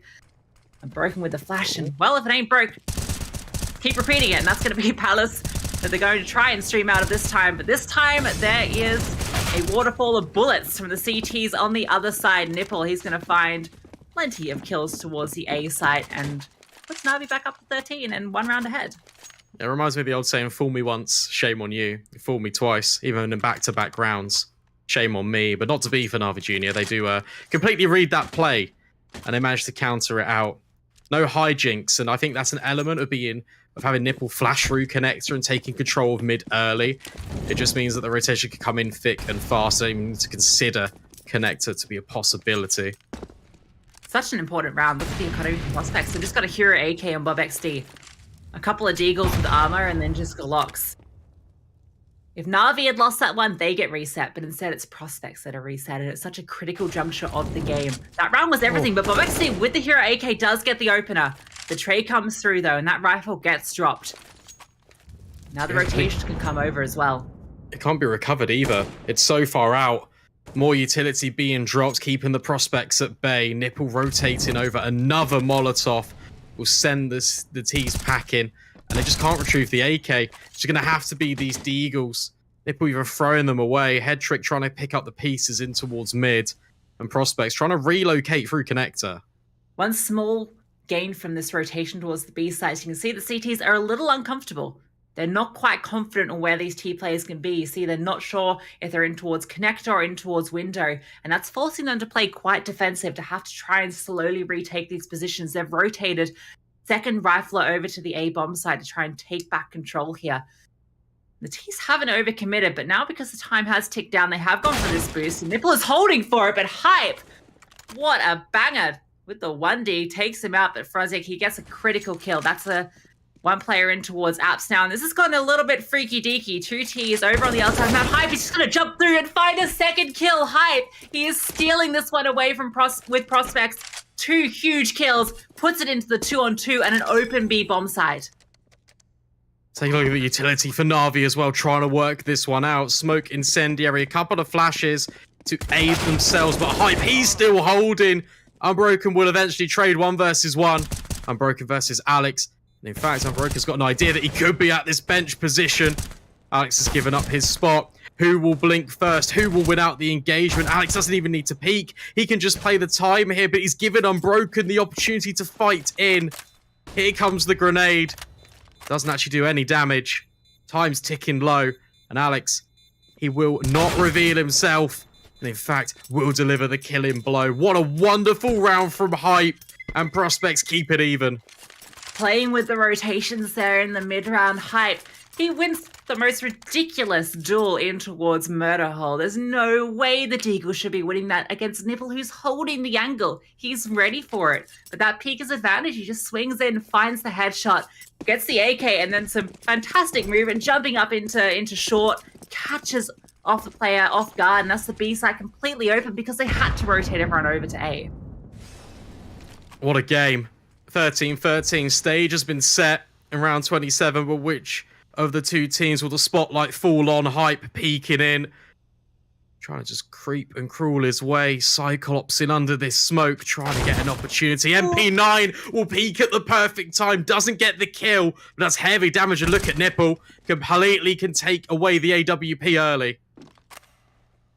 And broken with the flash, and well, if it ain't broke, keep repeating it, and that's going to be Palace that they're going to try and stream out of this time. But this time, there is a waterfall of bullets from the CTs on the other side. Nipple, he's going to find plenty of kills towards the A site and puts Navi back up to 13 and 1 round ahead. It reminds me of the old saying, fool me once, shame on you. You fooled me twice, even in back-to-back rounds. Shame on me, but not to be for NAVI Junior. They do completely read that play, and they manage to counter it out. No hijinks, and I think that's an element of having Nipple flash through connector and taking control of mid early. It just means that the rotation can come in thick and fast, so you need to consider connector to be a possibility. Such an important round. Look at the economy from Prospects. They've just got a hero AK on Bob XD. A couple of Deagles with armor, and then just Glocks. If Navi had lost that one, they get reset, but instead it's Prospects that are reset, and it's such a critical juncture of the game. That round was everything, but Bob XD with the hero AK does get the opener. The trade comes through though, and that rifle gets dropped. Now the rotation can come over as well. It can't be recovered either. It's so far out. More utility being dropped, keeping the Prospects at bay. Nipple rotating over another Molotov will send the T's packing. And they just can't retrieve the AK. It's going to have to be these Deagles. Nipple even throwing them away. Head Trick trying to pick up the pieces in towards mid. And Prospects trying to relocate through connector. One small gain from this rotation towards the B side. You can see the CTs are a little uncomfortable. They're not quite confident on where these T players can be. You see, they're not sure if they're in towards connector or in towards window. And that's forcing them to play quite defensive, to have to try and slowly retake these positions. They've rotated second rifler over to the A bomb side to try and take back control here. The T's haven't overcommitted, but now because the time has ticked down, they have gone for this boost. Nipple is holding for it, but Hype, what a banger with the 1D, takes him out, but Frozik, he gets a critical kill. That's a one player in towards Apeks now, and this has gotten a little bit freaky deaky. 2 T's over on the outside map. Hype is just going to jump through and find a second kill. Hype, he is stealing this one away from Prospects. 2 huge kills, puts it into the 2-on-2 and an open B bomb site. Take a look at the utility for Navi as well, trying to work this one out. Smoke incendiary, a couple of flashes to aid themselves, but Hype, he's still holding. Unbroken will eventually trade 1 versus 1. Unbroken versus Alex. And in fact, Unbroken's got an idea that he could be at this bench position. Alex has given up his spot. Who will blink first? Who will win out the engagement? Alex doesn't even need to peek. He can just play the time here, but he's given Unbroken the opportunity to fight in. Here comes the grenade. Doesn't actually do any damage. Time's ticking low. And Alex, he will not reveal himself. And in fact, will deliver the killing blow. What a wonderful round from Hype. And Prospects keep it even. Playing with the rotations there in the mid-round. Hype, he wins the most ridiculous duel in towards Murder Hole. There's no way the Deagle should be winning that against Nipple, who's holding the angle. He's ready for it. But that peek is advantage. He just swings in, finds the headshot, gets the AK, and then some fantastic movement, jumping up into short, catches off the player off guard, and that's the B side completely open because they had to rotate everyone over to A. What a game. 13-13 stage has been set in round 27, but which of the 2 teams will the spotlight fall on? Hype peeking in, trying to just creep and crawl his way. Cyclops in under this smoke, trying to get an opportunity. MP9 will peek at the perfect time, doesn't get the kill, but that's heavy damage. And look at Nipple, completely can take away the AWP early.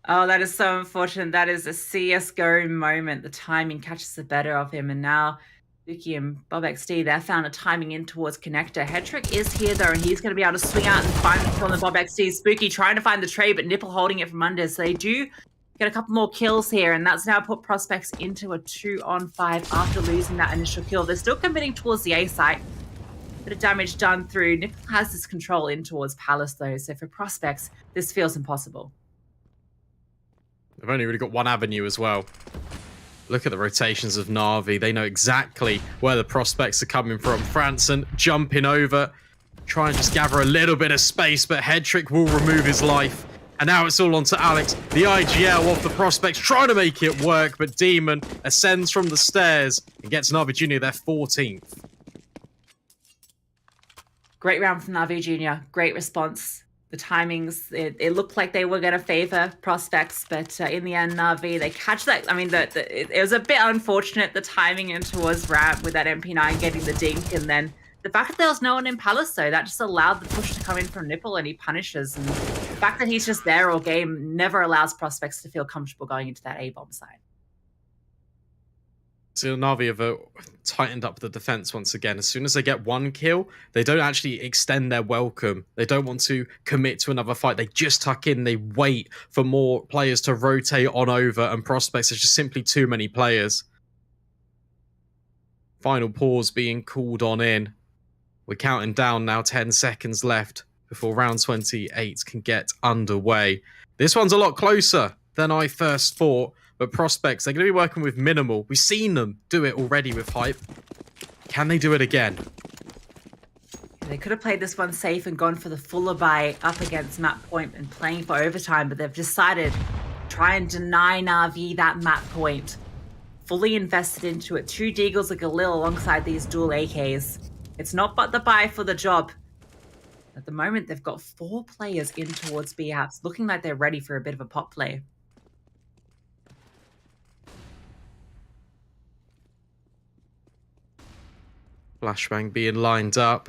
Oh, that is so unfortunate. That is a CSGO moment. The timing catches the better of him, and now Vicky and Bob XD, they found a timing in towards connector. Headtrick is here though, and he's going to be able to swing out and find the kill on the Bob XD. Spooky trying to find the trade, but Nipple holding it from under. So they do get a couple more kills here, and that's now put Prospects into a 2-on-5 after losing that initial kill. They're still committing towards the A site. Bit of damage done through. Nipple has this control in towards Palace though, so for Prospects, this feels impossible. They've only really got one avenue as well. Look at the rotations of Navi. They know exactly where the Prospects are coming from. Franson jumping over, trying to just gather a little bit of space, but Headtrick will remove his life. And now it's all on to Alex. The IGL of the Prospects trying to make it work, but Demon ascends from the stairs and gets NAVI Junior their 14th. Great round from NAVI Junior. Great response. The timings, it looked like they were going to favor Prospects, but in the end, NAVI, they catch that. I mean, it was a bit unfortunate, the timing in towards ramp with that MP9 getting the dink, and then the fact that there was no one in Palace, though, that just allowed the push to come in from Nipple, and he punishes. And the fact that he's just there all game never allows Prospects to feel comfortable going into that A-bomb side. So NAVI have tightened up the defense once again. As soon as they get one kill, they don't actually extend their welcome. They don't want to commit to another fight. They just tuck in. They wait for more players to rotate on over, and Prospects, there's just simply too many players. Final pause being called on in. We're counting down now, 10 seconds left before round 28 can get underway. This one's a lot closer than I first thought, but Prospects, they're going to be working with minimal. We've seen them do it already with Hype. Can they do it again? They could have played this one safe and gone for the fuller buy up against map point and playing for overtime, but they've decided to try and deny NAVI that map point. Fully invested into it. 2 Deagles, a Galil alongside these dual AKs. It's not but the buy for the job. At the moment, they've got 4 players in towards B apps, looking like they're ready for a bit of a pop play. Flashbang being lined up.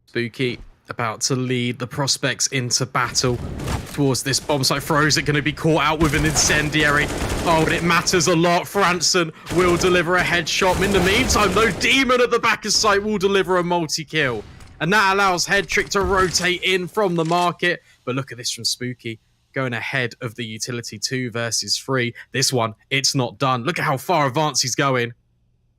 Spooky about to lead the Prospects into battle towards this bomb site. Throws it, going to be caught out with an incendiary. Oh, but it matters a lot. Franson will deliver a headshot. In the meantime, though, Demon at the back of sight will deliver a multi-kill. And that allows Headtrick to rotate in from the market. But look at this from Spooky. Going ahead of the utility 2 versus 3. This one, it's not done. Look at how far advanced he's going.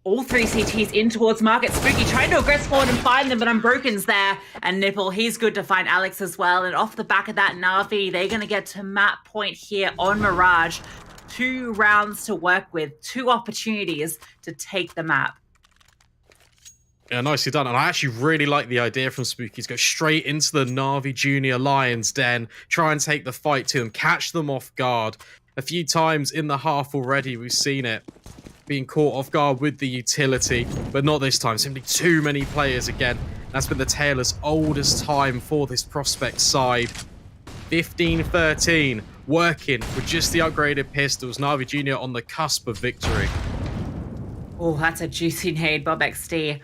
All 3 CTs in towards market. Spooky trying to aggress forward and find them, but Unbroken's there. And Nipple, he's good to find Alex as well. And off the back of that, NAVI, they're going to get to map point here on Mirage. 2 rounds to work with, 2 opportunities to take the map. Yeah, nicely done. And I actually really like the idea from Spooky to go straight into the NAVI Junior Lions den, try and take the fight to them, catch them off guard. A few times in the half already, we've seen it. Being caught off guard with the utility, but not this time. Simply too many players again. That's been the Taylor's oldest time for this Prospect side. 15-13, working with just the upgraded pistols. NAVI Junior on the cusp of victory. Oh, that's a juicy nade, BobXD.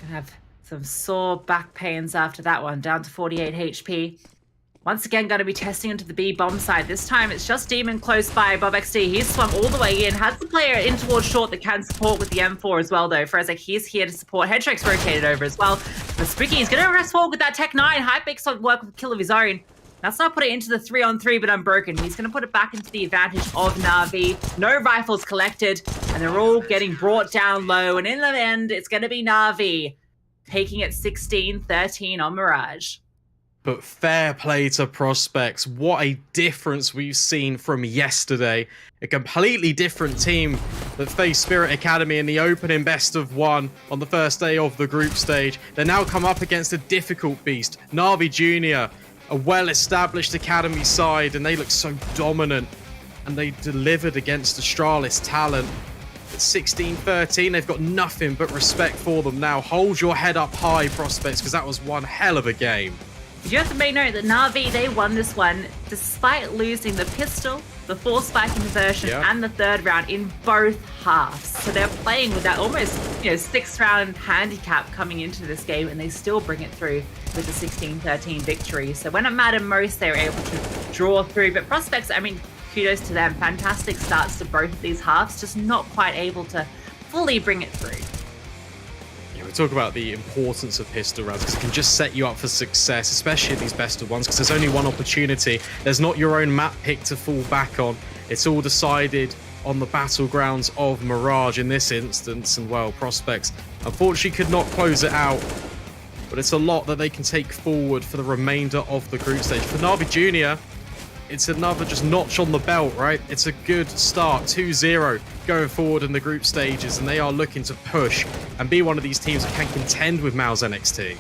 Gonna have some sore back pains after that one, down to 48 HP. Once again, going to be testing into the B bomb side. This time, it's just Demon close by. BobXD, he's swung all the way in. Has the player in towards short that can support with the M4 as well, though. Frezek, he's here to support. Headtrick's rotated over as well. But Spooky, he's going to rest forward with that Tech 9. Hypex on work with a kill of his own. That's not put it into the 3-on-3, but Unbroken. He's going to put it back into the advantage of NAVI. No rifles collected, and they're all getting brought down low. And in the end, it's going to be NAVI taking it 16-13 on Mirage. But fair play to Prospects. What a difference we've seen from yesterday. A completely different team that faced Spirit Academy in the opening best of 1 on the first day of the group stage. They now come up against a difficult beast. NAVI Junior, a well-established academy side, and they look so dominant. And they delivered against Astralis talent. At 16-13, they've got nothing but respect for them now. Hold your head up high, Prospects, because that was one hell of a game. You have to make note that NAVI, they won this one despite losing the pistol, the 4-spike conversion, and the 3rd round in both halves. So they're playing with that almost, 6th-round handicap coming into this game, and they still bring it through with the 16-13 victory. So when it mattered most, they were able to draw through. But Prospects, I mean, kudos to them. Fantastic starts to both of these halves, just not quite able to fully bring it through. We talk about the importance of pistol rounds because it can just set you up for success, especially these best of ones, because there's only one opportunity. There's not your own map pick to fall back on. It's all decided on the battlegrounds of Mirage in this instance, and well, Prospects unfortunately could not close it out, but it's a lot that they can take forward for the remainder of the group stage. For NAVI Junior, it's another just notch on the belt, right? It's a good start, 2-0 going forward in the group stages, and they are looking to push and be one of these teams that can contend with MOUZ NXT.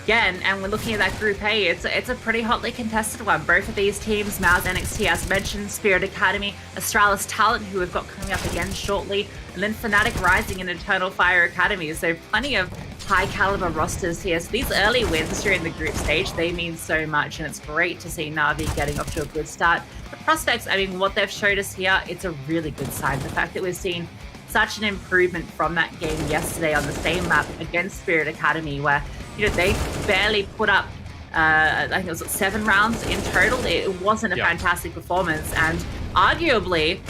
again, and we're looking at that Group A, it's a pretty hotly contested one. Both of these teams, MOUZ, NXT, as mentioned, Spirit Academy, Astralis Talent, who we've got coming up again shortly, and then Fnatic Rising and Eternal Fire Academy. So plenty of high caliber rosters here. So these early wins during the group stage, they mean so much, and it's great to see NAVI getting off to a good start. The prospects, I mean, what they've showed us here, it's a really good sign. The fact that we've seen such an improvement from that game yesterday on the same map against Spirit Academy, where, you know, they barely put up, I think it was 7 rounds in total. It wasn't a fantastic performance, and arguably,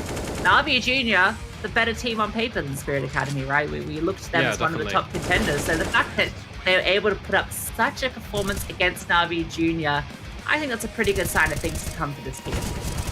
NAVI Junior, the better team on paper than Spirit Academy, right? We looked at them as one of the top contenders. So the fact that they were able to put up such a performance against NAVI Junior, I think that's a pretty good sign of things to come for this team.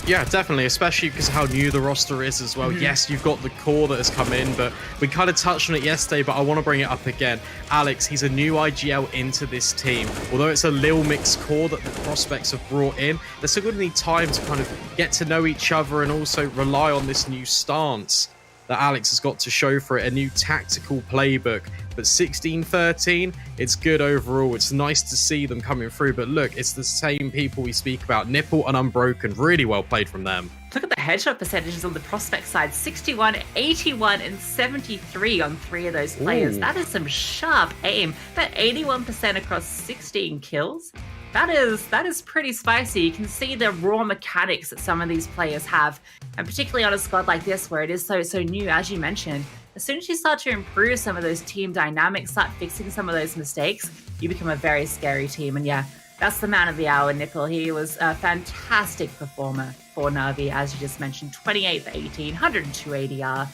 Yeah, definitely, especially because of how new the roster is as well. Yes, you've got the core that has come in, but we kind of touched on it yesterday, but I want to bring it up again. Alex, he's a new IGL into this team. Although it's a little mixed core that the prospects have brought in, they're still going to need time to kind of get to know each other and also rely on this new stance that Alex has got to show for it, a new tactical playbook. But 16-13, it's good overall. It's nice to see them coming through. But look, it's the same people we speak about. Nipple and Unbroken, really well played from them. Look at the headshot percentages on the prospect side. 61, 81, and 73 on 3 of those players. Ooh. That is some sharp aim. That 81% across 16 kills. That is pretty spicy. You can see the raw mechanics that some of these players have, and particularly on a squad like this where it is so new, as you mentioned. As soon as you start to improve some of those team dynamics, start fixing some of those mistakes, you become a very scary team. And yeah, that's the man of the hour, Nipple. He was a fantastic performer for NAVI, as you just mentioned. 28 for 18, 102 ADR.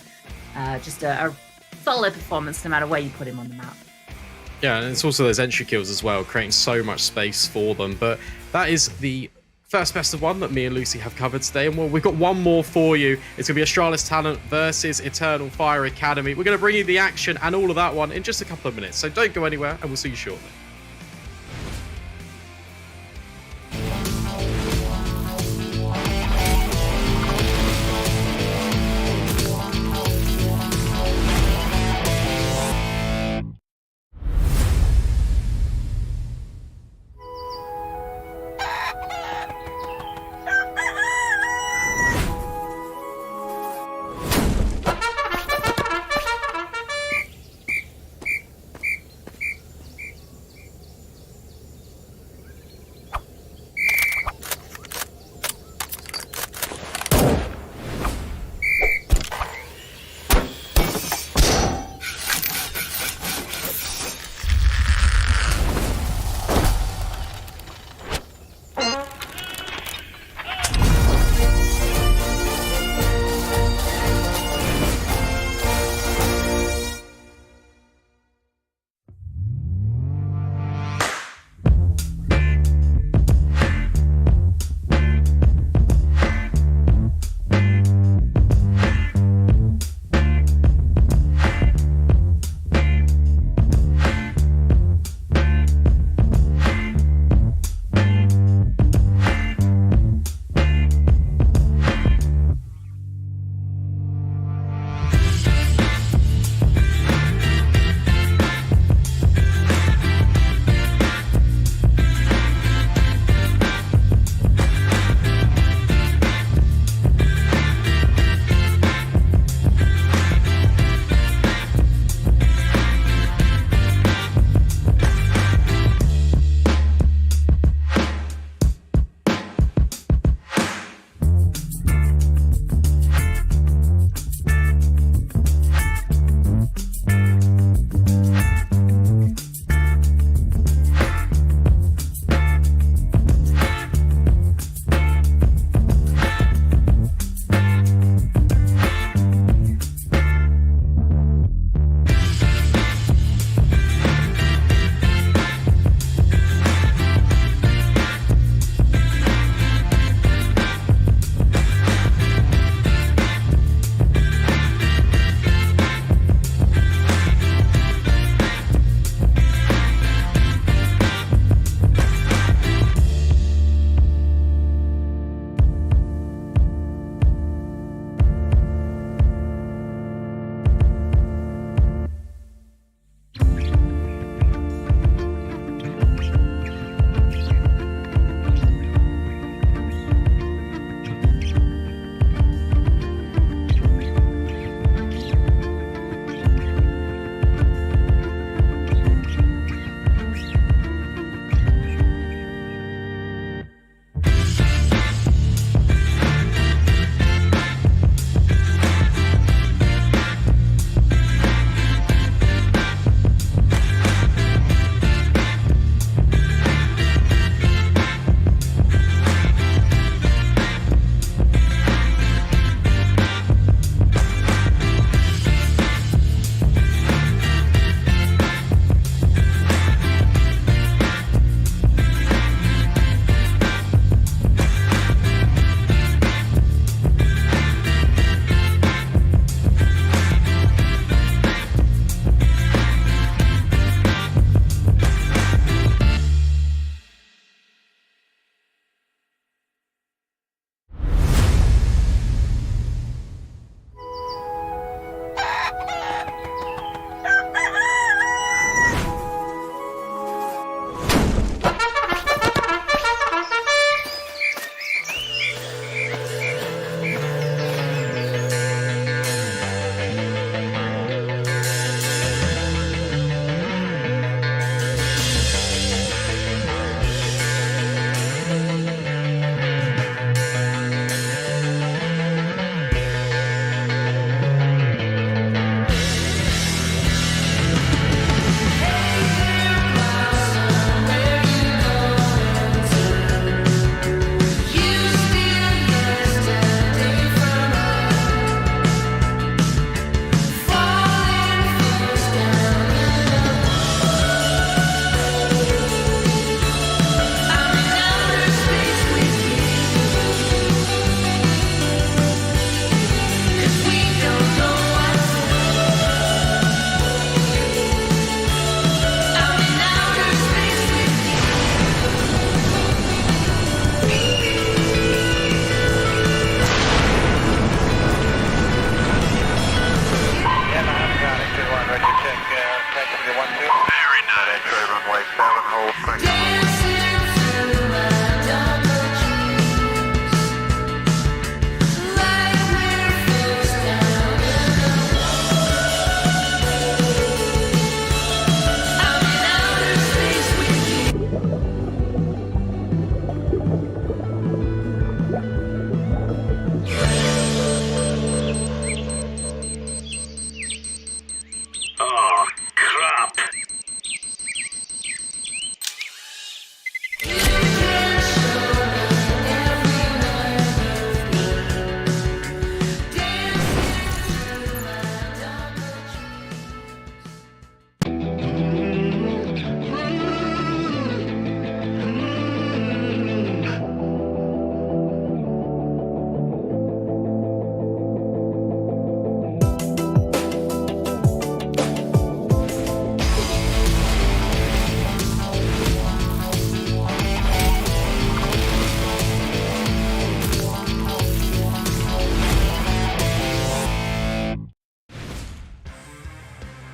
Just a solid performance no matter where you put him on the map. Yeah, and it's also those entry kills as well, creating so much space for them. But that is the first best of one that me and Lucy have covered today. And well, we've got one more for you. It's going to be Astralis Talent versus Eternal Fire Academy. We're going to bring you the action and all of that one in just a couple of minutes. So don't go anywhere, and we'll see you shortly.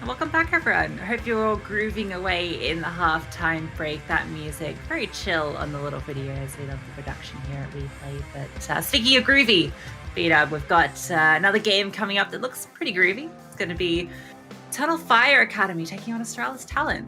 And welcome back, everyone. I hope you're all grooving away in the halftime break. That music, very chill on the little videos. We love the production here at WePlay. But speaking of groovy, B-Dub, we've got another game coming up that looks pretty groovy. It's going to be Eternal Fire Academy taking on Astralis Talent.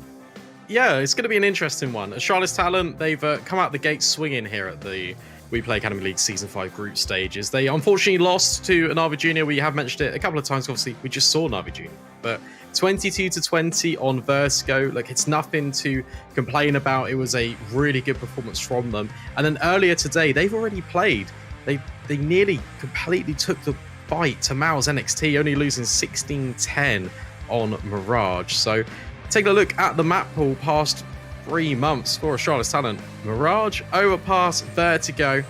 Yeah, it's going to be an interesting one. Astralis Talent, they've come out the gate swinging here at the WePlay Academy League Season 5 group stages. They unfortunately lost to NAVI Junior. We have mentioned it a couple of times. Obviously, we just saw NAVI Junior. But 22-20 on Vertigo. Like, it's nothing to complain about. It was a really good performance from them. And then earlier today, they've already played. They nearly completely took the fight to MOUZ NXT, only losing 16-10 on Mirage. So taking a look at the map pool past 3 months for Astralis Talent. Mirage, Overpass, Vertigo.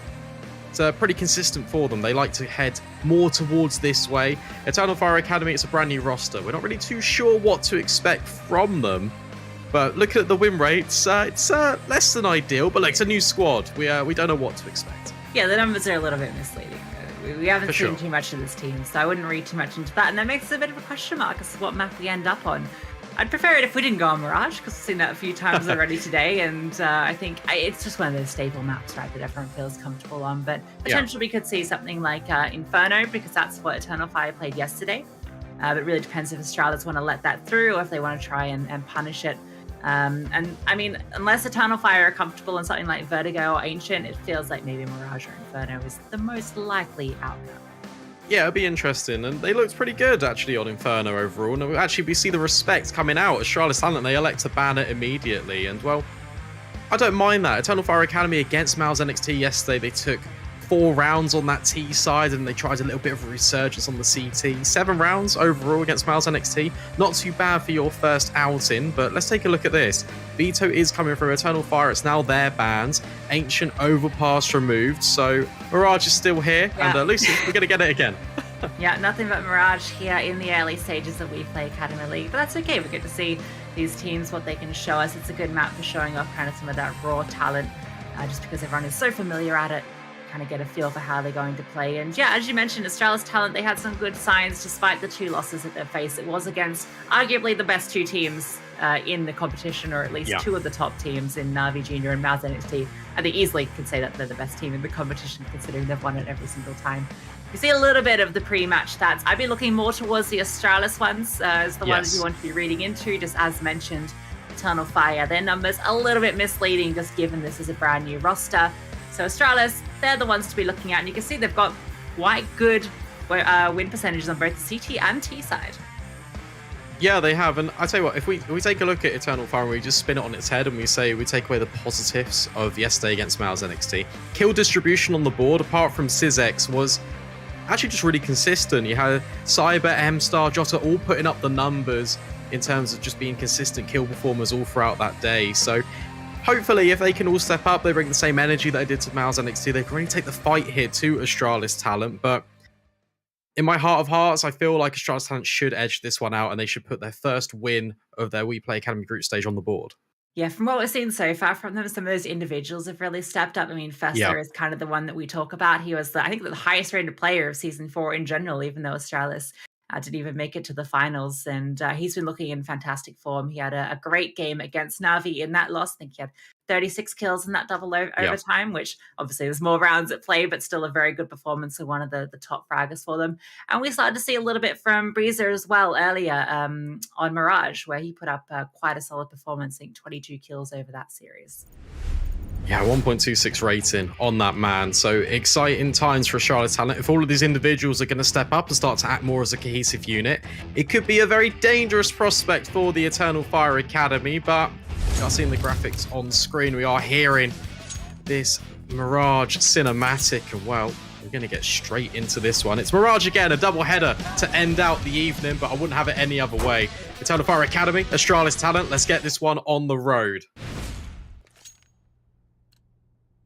It's pretty consistent for them. They like to head more towards this way. Eternal Fire Academy, it's a brand new roster. We're not really too sure what to expect from them. But looking at the win rates, it's less than ideal, but like, it's a new squad. We don't know what to expect. Yeah, the numbers are a little bit misleading. We haven't seen too much of this team, so I wouldn't read too much into that. And that makes it a bit of a question mark as to what map we end up on. I'd prefer it if we didn't go on Mirage, because we've seen that a few times already today, and I think it's just one of those staple maps, right, that everyone feels comfortable on. But potentially we could see something like Inferno, because that's what Eternal Fire played yesterday. But it really depends if Astralis want to let that through, or if they want to try and punish it. And I mean, unless Eternal Fire are comfortable in something like Vertigo or Ancient, it feels like maybe Mirage or Inferno is the most likely outcome. Yeah, it'll be interesting, and they looked pretty good actually on Inferno overall. And actually, we see the respect coming out. Astralis Talent, they elect to ban it immediately, and well, I don't mind that. Eternal Fire Academy against MOUZ NXT yesterday, they took 4 rounds on that T side, and they tried a little bit of a resurgence on the CT. 7 rounds overall against MOUZ NXT. Not too bad for your first outing, but let's take a look at this. Veto is coming from Eternal Fire. It's now their bans. Ancient Overpass removed, so Mirage is still here, and Lucy, we're going to get it again. Yeah, nothing but Mirage here in the early stages of WePlay Academy League, but that's okay. We get to see these teams, what they can show us. It's a good map for showing off kind of some of that raw talent, just because everyone is so familiar at it. Kind of get a feel for how they're going to play. And yeah, as you mentioned, Astralis Talent, they had some good signs despite the 2 losses that they faced. It was against arguably the best 2 teams in the competition, or at least 2 of the top teams in NAVI Junior and MOUZ NXT. And they easily can say that they're the best team in the competition, considering they've won it every single time. You see a little bit of the pre-match stats. I'd be looking more towards the Astralis ones as the ones you want to be reading into, just as mentioned. Eternal Fire, their numbers a little bit misleading, just given this is a brand new roster. So Astralis, they're the ones to be looking at, and you can see they've got quite good win percentages on both the CT and T side. Yeah, they have, and I tell you what, if we take a look at Eternal Fire and we just spin it on its head and we say we take away the positives of yesterday against MOUZ NXT, kill distribution on the board, apart from Syzex, was actually just really consistent. You had Cyber, M-Star, Jota all putting up the numbers in terms of just being consistent kill performers all throughout that day. So hopefully, if they can all step up, they bring the same energy that they did to MOUZ NXT, they can really take the fight here to Astralis Talent. But in my heart of hearts, I feel like Astralis Talent should edge this one out, and they should put their first win of their WePlay Academy group stage on the board. Yeah, from what we've seen so far from them, some of those individuals have really stepped up. I mean, Fester is kind of the one that we talk about. He was, I think, the highest rated player of Season 4 in general, even though Astralis didn't even make it to the finals. And he's been looking in fantastic form. He had a great game against NAVI in that loss. I think he had 36 kills in that double overtime, which obviously there's more rounds at play, but still a very good performance and one of the top fraggers for them. And we started to see a little bit from Breezer as well earlier on Mirage, where he put up quite a solid performance, I think 22 kills over that series. Yeah, 1.26 rating on that man. So exciting times for Astralis Talent. If all of these individuals are going to step up and start to act more as a cohesive unit, it could be a very dangerous prospect for the Eternal Fire Academy. But we are seeing the graphics on screen. We are hearing this Mirage cinematic. And well, we're going to get straight into this one. It's Mirage again, a double header to end out the evening, but I wouldn't have it any other way. Eternal Fire Academy, Astralis Talent. Let's get this one on the road.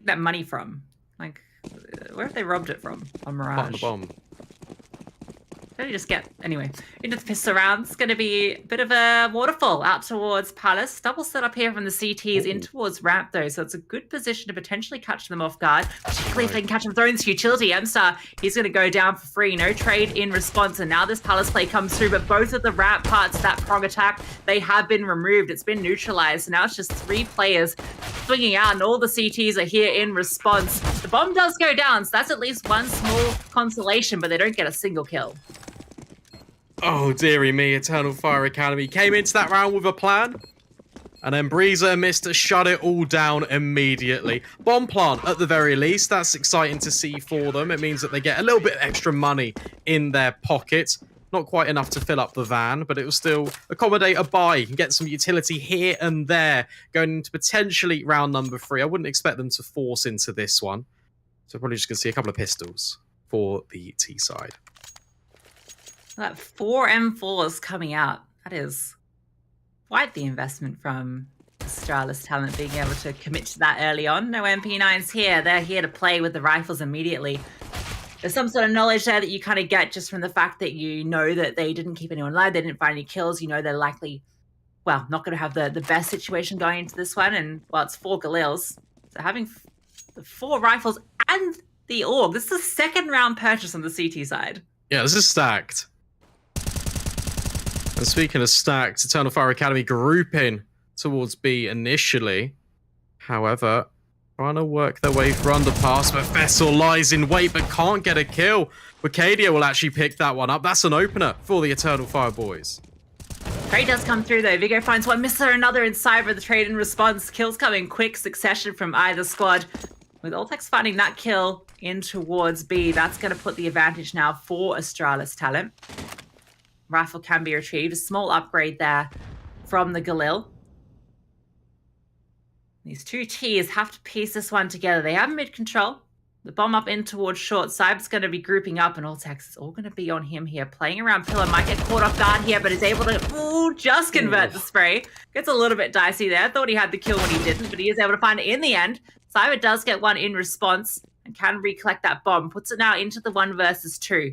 That money from? Like, where have they robbed it from on Mirage? Part of the bomb. Don't you just get, anyway, into the pistol round. It's going to be a bit of a waterfall out towards Palace. Double set up here from the CTs in towards ramp, though, so it's a good position to potentially catch them off guard, particularly if they can catch them throwing this utility. M-Star, he's going to go down for free. No trade in response, and now this Palace play comes through, but both of the ramp parts, that prog attack, they have been removed. It's been neutralized. Now it's just 3 players swinging out, and all the CTs are here in response. The bomb does go down, so that's at least one small consolation, but they don't get a single kill. Oh, dearie me, Eternal Fire Academy came into that round with a plan, and then Breezer missed to shut it all down immediately. Bomb plant, at the very least. That's exciting to see for them. It means that they get a little bit of extra money in their pocket. Not quite enough to fill up the van, but it will still accommodate a buy. You can get some utility here and there, going into potentially round number 3. I wouldn't expect them to force into this one. So probably just going to see a couple of pistols for the T side. That 4 M4s coming out. That is quite the investment from Astralis talent, being able to commit to that early on. No MP9s here. They're here to play with the rifles immediately. There's some sort of knowledge there that you kind of get just from the fact that you know that they didn't keep anyone alive. They didn't find any kills. You know they're likely, well, not going to have the best situation going into this one. And, well, it's 4 Galils. So having the 4 rifles and the AUG. This is the second round purchase on the CT side. Yeah, this is stacked. And speaking of stacked, Eternal Fire Academy grouping towards B initially. However, trying to work their way for underpass, but Vessel lies in wait but can't get a kill. Wicadia will actually pick that one up. That's an opener for the Eternal Fire boys. Trade does come through though. Vigo finds one, misses another in Cyber. The trade in response. Kills come in quick succession from either squad. With Altex finding that kill in towards B, that's going to put the advantage now for Astralis talent. Rifle can be retrieved. A small upgrade there from the Galil. These 2 Ts have to piece this one together. They have mid control. The bomb up in towards short. Cyber's going to be grouping up, and Altex is all going to be on him here. Playing around Pillar. Might get caught off guard here, but is able to just convert the spray. Gets a little bit dicey there. Thought he had the kill when he didn't, but he is able to find it in the end. Cyber does get one in response and can recollect that bomb. Puts it now into the 1 versus 2.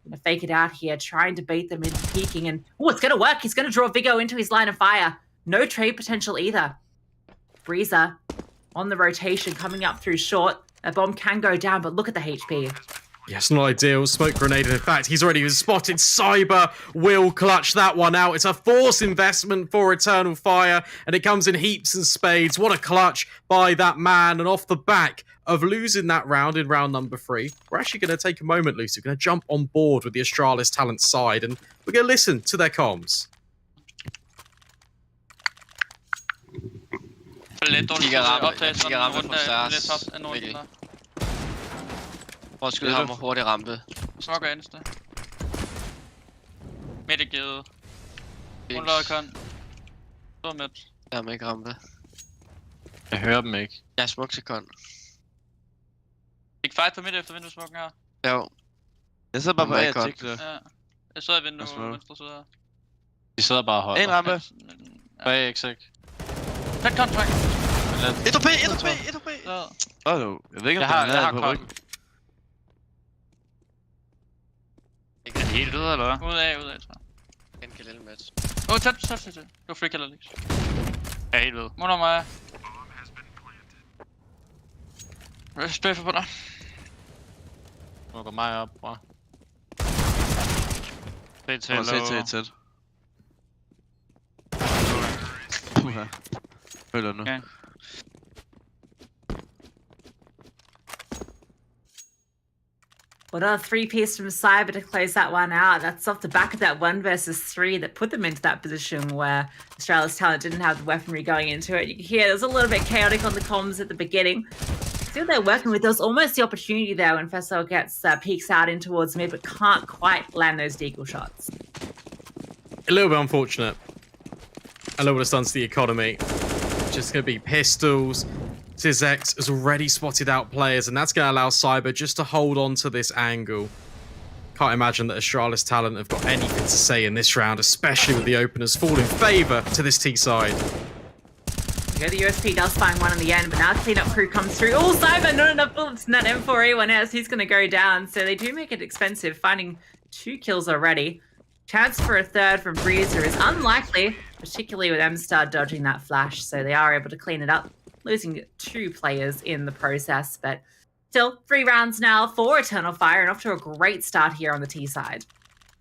Gonna fake it out here, trying to bait them into peeking, and it's gonna work. He's gonna draw Vigo into his line of fire. No trade potential either. Breezer on the rotation, coming up through short. A bomb can go down, but look at the HP. Yes, not ideal. Smoke grenade. In fact, he's already been spotted. Cyber will clutch that one out. It's a force investment for Eternal Fire, and it comes in heaps and spades. What a clutch by that man. And off the back of losing that round in round number 3, we're actually going to take a moment, Lucy. We're going to jump on board with the Astralis talent side, and we're going to listen to their comms. Hvor skyder ham hurtigt rampe. Smoker insta. Midt i givet. Under kon. Så midt. Jeg har ikke rampe. Jeg hører dem ikke. Jeg er smuk sekund. Ikke fight på midt efter vinduesmokken her. Jo. Jeg sidder bare på A og Ja. Jeg sidder i vinduet venstre side her. De sidder bare højt. En rampe. På A, ikke sæk. Tæt kontrakt. 1 OP, 1 OP, 1 OP. Jeg ved ikke, om den er på ryggen. Er det helt ude, eller hvad? Ud af, tror jeg. En lille match. Tæt. Det var free kill, Alex. Ja, helt ude. Munder mig. Jeg strafer på dig. Nu går mig op, bror. CT low. Følger nu. Okay. Well, another 3-piece from Cyber to close that one out. That's off the back of that 1 versus 3 that put them into that position where Astralis talent didn't have the weaponry going into it. You can hear there's a little bit chaotic on the comms at the beginning. See what they're working with. There was almost the opportunity there when Fessel gets peeks out in towards mid, but can't quite land those deagle shots. A little bit unfortunate. A little bit of stunts to the economy. Just going to be pistols. Tizex has already spotted out players, and that's going to allow Cyber just to hold on to this angle. Can't imagine that Astralis talent have got anything to say in this round, especially with the openers fall in favour to this T side. The USP does find one in the end, but now cleanup crew comes through. Oh, Cyber, not enough bullets in that M4A1S. He's going to go down. So they do make it expensive, finding 2 kills already. Chance for a third from Breezer is unlikely, particularly with M-Star dodging that flash. So they are able to clean it up, losing 2 players in the process. But still, 3 rounds now for Eternal Fire, and off to a great start here on the T side.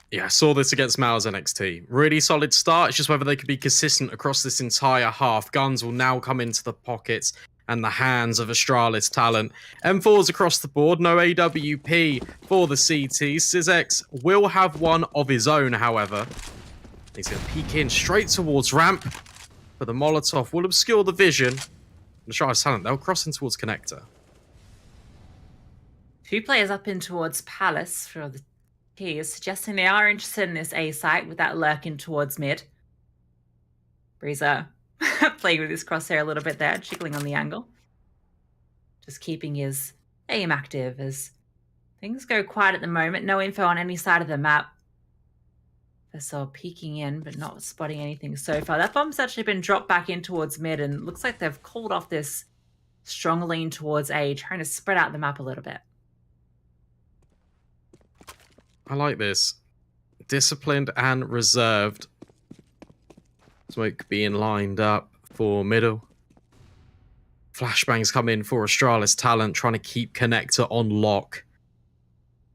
Yeah, I saw this against MOUZ NXT. Really solid start. It's just whether they could be consistent across this entire half. Guns will now come into the pockets and the hands of Astralis talent. M4s across the board. No AWP for the CT. Syzex will have one of his own, however. He's going to peek in straight towards ramp. But the Molotov will obscure the vision. Astralis talent, they'll cross in towards connector. 2 players up in towards Palace for the He is suggesting they are interested in this A site with that lurking towards mid. Breezer playing with his crosshair a little bit there, jiggling on the angle. Just keeping his aim active as things go quiet at the moment. No info on any side of the map. So peeking in, but not spotting anything so far. That bomb's actually been dropped back in towards mid, and looks like they've called off this strong lean towards A, trying to spread out the map a little bit. I like this. Disciplined and reserved. Smoke being lined up for middle. Flashbangs come in for Astralis talent, trying to keep connector on lock.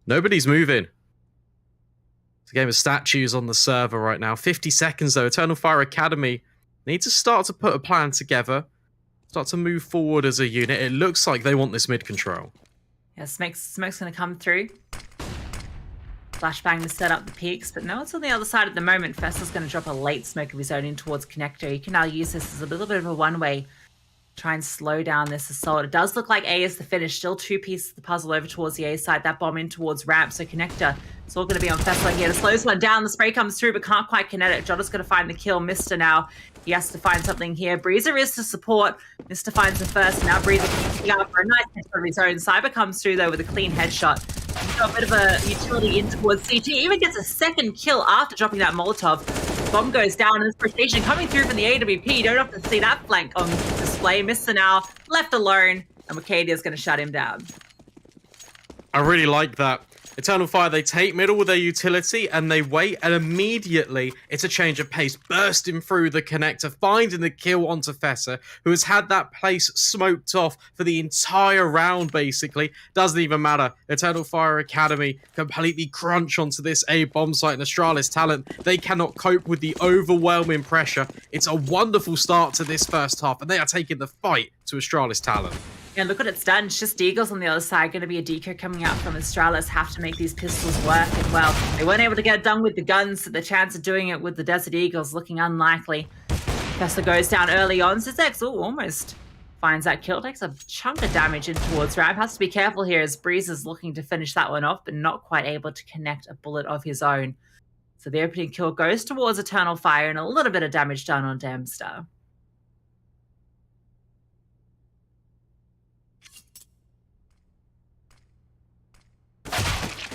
Nobody's moving. It's a game of statues on the server right now. 50 seconds though. Eternal Fire Academy need to start to put a plan together. Start to move forward as a unit. It looks like they want this mid control. Yeah, Smoke's going to come through. Flashbang to set up the peaks, but no one's on the other side at the moment. Fester's going to drop a late smoke of his own in towards connector. You can now use this as a little bit of a one-way. Try and slow down this assault. It does look like A is the finish. Still 2 pieces of the puzzle over towards the A side. That bomb in towards ramp. So connector, it's all going to be on Fester here to slow this one down. The spray comes through, but can't quite connect it. Jotta's going to find the kill. Mister now. He has to find something here. Breezer is to support. Mister finds the first. Now Breezer keeps out for a nice headshot of his own. Cyber comes through though with a clean headshot. He's got a bit of a utility in towards CT. Even gets a second kill after dropping that Molotov. Bomb goes down, and this precision coming through from the AWP. You don't have to see that flank on display. Mister now left alone, and Mercadia's going to shut him down. I really like that. Eternal Fire, they take middle with their utility and they wait, and immediately it's a change of pace, bursting through the connector, finding the kill onto Fessa, who has had that place smoked off for the entire round, basically. Doesn't even matter. Eternal Fire Academy completely crunch onto this A bomb site, and Astralis talent, they cannot cope with the overwhelming pressure. It's a wonderful start to this first half, and they are taking the fight to Astralis talent. Yeah, look what it's done. It's just Eagles on the other side. Going to be a deco coming out from Astralis. Have to make these pistols work. And well, they weren't able to get it done with the guns, so the chance of doing it with the Desert Eagles looking unlikely. Fester goes down early on. Syzex almost finds that kill. Takes a chunk of damage in towards ramp. Has to be careful here as Breeze is looking to finish that one off, but not quite able to connect a bullet of his own. So the opening kill goes towards Eternal Fire, and a little bit of damage done on Damstar.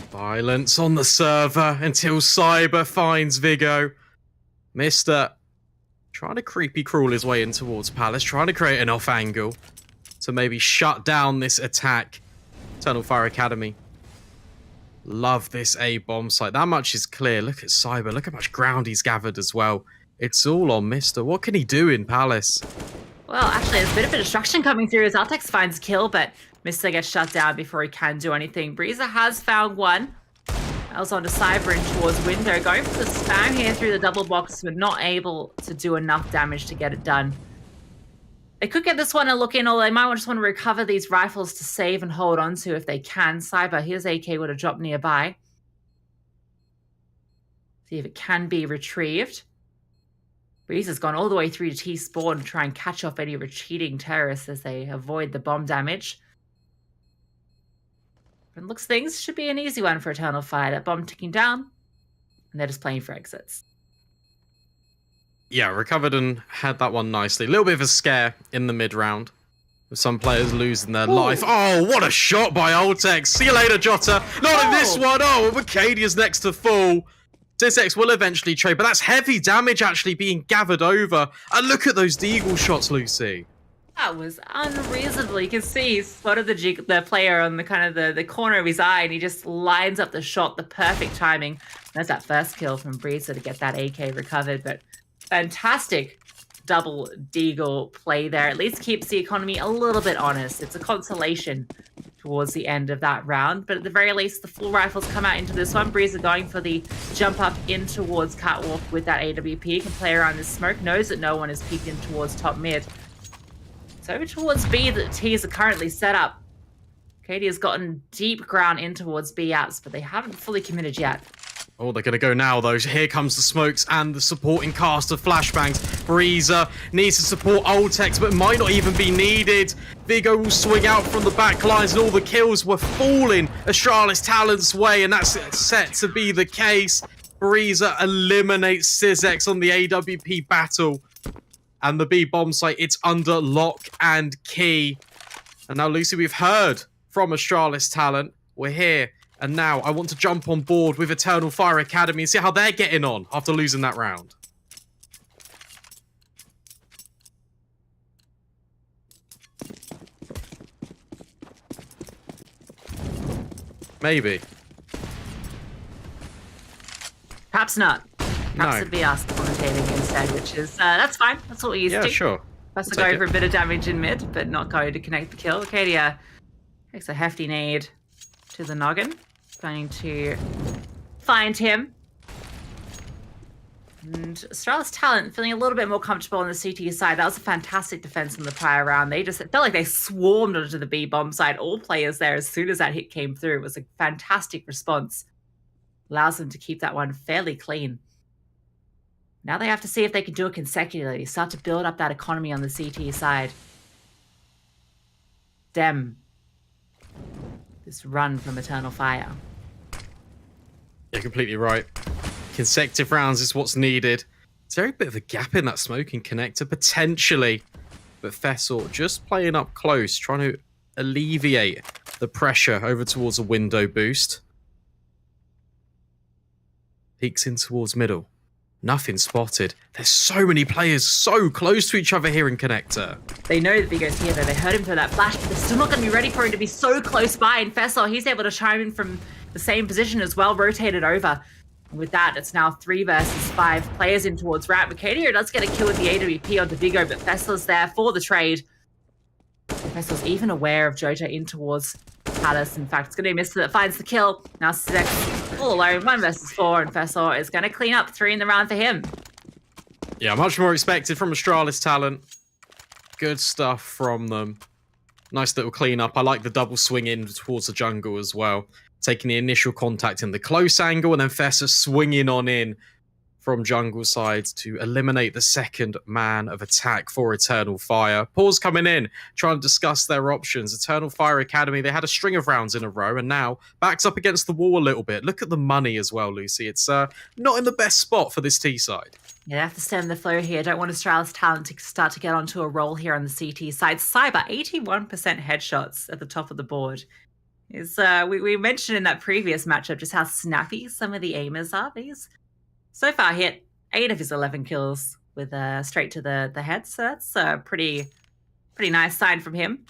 Violence on the server until Cyber finds Vigo. Mister trying to creepy crawl his way in towards Palace, trying to create an off angle to maybe shut down this attack. Eternal Fire Academy. Love this A bomb site. That much is clear. Look at Cyber. Look how much ground he's gathered as well. It's all on Mister. What can he do in Palace? Well, actually, there's a bit of a distraction coming through as Apeks finds kill, but Mister gets shut down before he can do anything. Breezer has found one. That was onto Cyber in towards window. Going for the spam here through the double box, but not able to do enough damage to get it done. They could get this one a look in, or they might just want to recover these rifles to save and hold on to if they can. Cyber, his AK would have dropped nearby. See if it can be retrieved. Breeze has gone all the way through to T-spawn to try and catch off any retreating terrorists as they avoid the bomb damage. But it looks things should be an easy one for Eternal Fire. That bomb ticking down, and they're just playing for exits. Yeah, recovered and had that one nicely. A little bit of a scare in the mid-round, with some players losing their life. Oh, what a shot by Oltex. See you later, Jotta. Not in this one. Oh, Mercadia's next to full. Syzex will eventually trade, but that's heavy damage actually being gathered over. And look at those deagle shots, Lucy. That was unreasonable. You can see he spotted the player on the kind of the corner of his eye, and he just lines up the shot, the perfect timing. There's that first kill from Breezer to get that AK recovered, but fantastic double deagle play there. At least keeps the economy a little bit honest. It's a consolation towards the end of that round, but at the very least, the full rifles come out into this one. Breezer going for the jump up in towards Catwalk with that AWP. Can play around the smoke, knows that no one is peeked in towards top mid. So over towards B, the T's are currently set up. Katie has gotten deep ground in towards B apps, but they haven't fully committed yet. Oh, they're going to go now, though. Here comes the smokes and the supporting cast of flashbangs. Breezer needs to support Oltex, but might not even be needed. Vigo will swing out from the back lines, and all the kills were falling Astralis Talent's way, and that's set to be the case. Breezer eliminates Syzex on the AWP battle. And the B bomb site, it's under lock and key. And now, Lucy, we've heard from Astralis Talent. We're here. And now I want to jump on board with Eternal Fire Academy and see how they're getting on after losing that round. Maybe. Perhaps not. Perhaps it'd be us commentating instead, which is, that's fine. That's what we used to. Yeah, sure. Plus, go for a bit of damage in mid, but not going to connect the kill. Acadia takes a hefty nade to the noggin. Going to find him. And Astralis Talent feeling a little bit more comfortable on the CT side. That was a fantastic defense in the prior round. It felt like they swarmed onto the B bomb side. All players there as soon as that hit came through. It was a fantastic response. Allows them to keep that one fairly clean. Now they have to see if they can do it consecutively. Start to build up that economy on the CT side. Stem this run from Eternal Fire. You're completely right. Consecutive rounds is what's needed. Is there a bit of a gap in that smoking connector? Potentially. But Fessor just playing up close, trying to alleviate the pressure over towards a window boost. Peeks in towards middle. Nothing spotted. There's so many players so close to each other here in connector. They know that Vigo's here, though. They heard him throw that flash, but they're still not going to be ready for him to be so close by. And Fessor, he's able to chime in from the same position as well, rotated over. And with that, it's now 3 versus 5 players in towards Rat. Acadia does get a kill with the AWP onto Vigo, but Fessor's there for the trade. Fessor's even aware of Jota in towards Palace. In fact, it's going to be Mr. that finds the kill. Now Syzex all alone, 1 versus 4, and Fessor is going to clean up 3 in the round for him. Yeah, much more expected from Astralis Talent. Good stuff from them. Nice little clean up. I like the double swing in towards the jungle as well. Taking the initial contact in the close angle, and then Fessor swinging on in from jungle side to eliminate the second man of attack for Eternal Fire. Paul's coming in, trying to discuss their options. Eternal Fire Academy, they had a string of rounds in a row, and now backs up against the wall a little bit. Look at the money as well, Lucy. It's not in the best spot for this T side. Yeah, they have to stem the flow here. Don't want Astralis Talent to start to get onto a roll here on the CT side. Cyber, 81% headshots at the top of the board. We mentioned in that previous matchup just how snappy some of the aimers are. He's so far hit 8 of his 11 kills with straight to the head. So that's a pretty nice sign from him.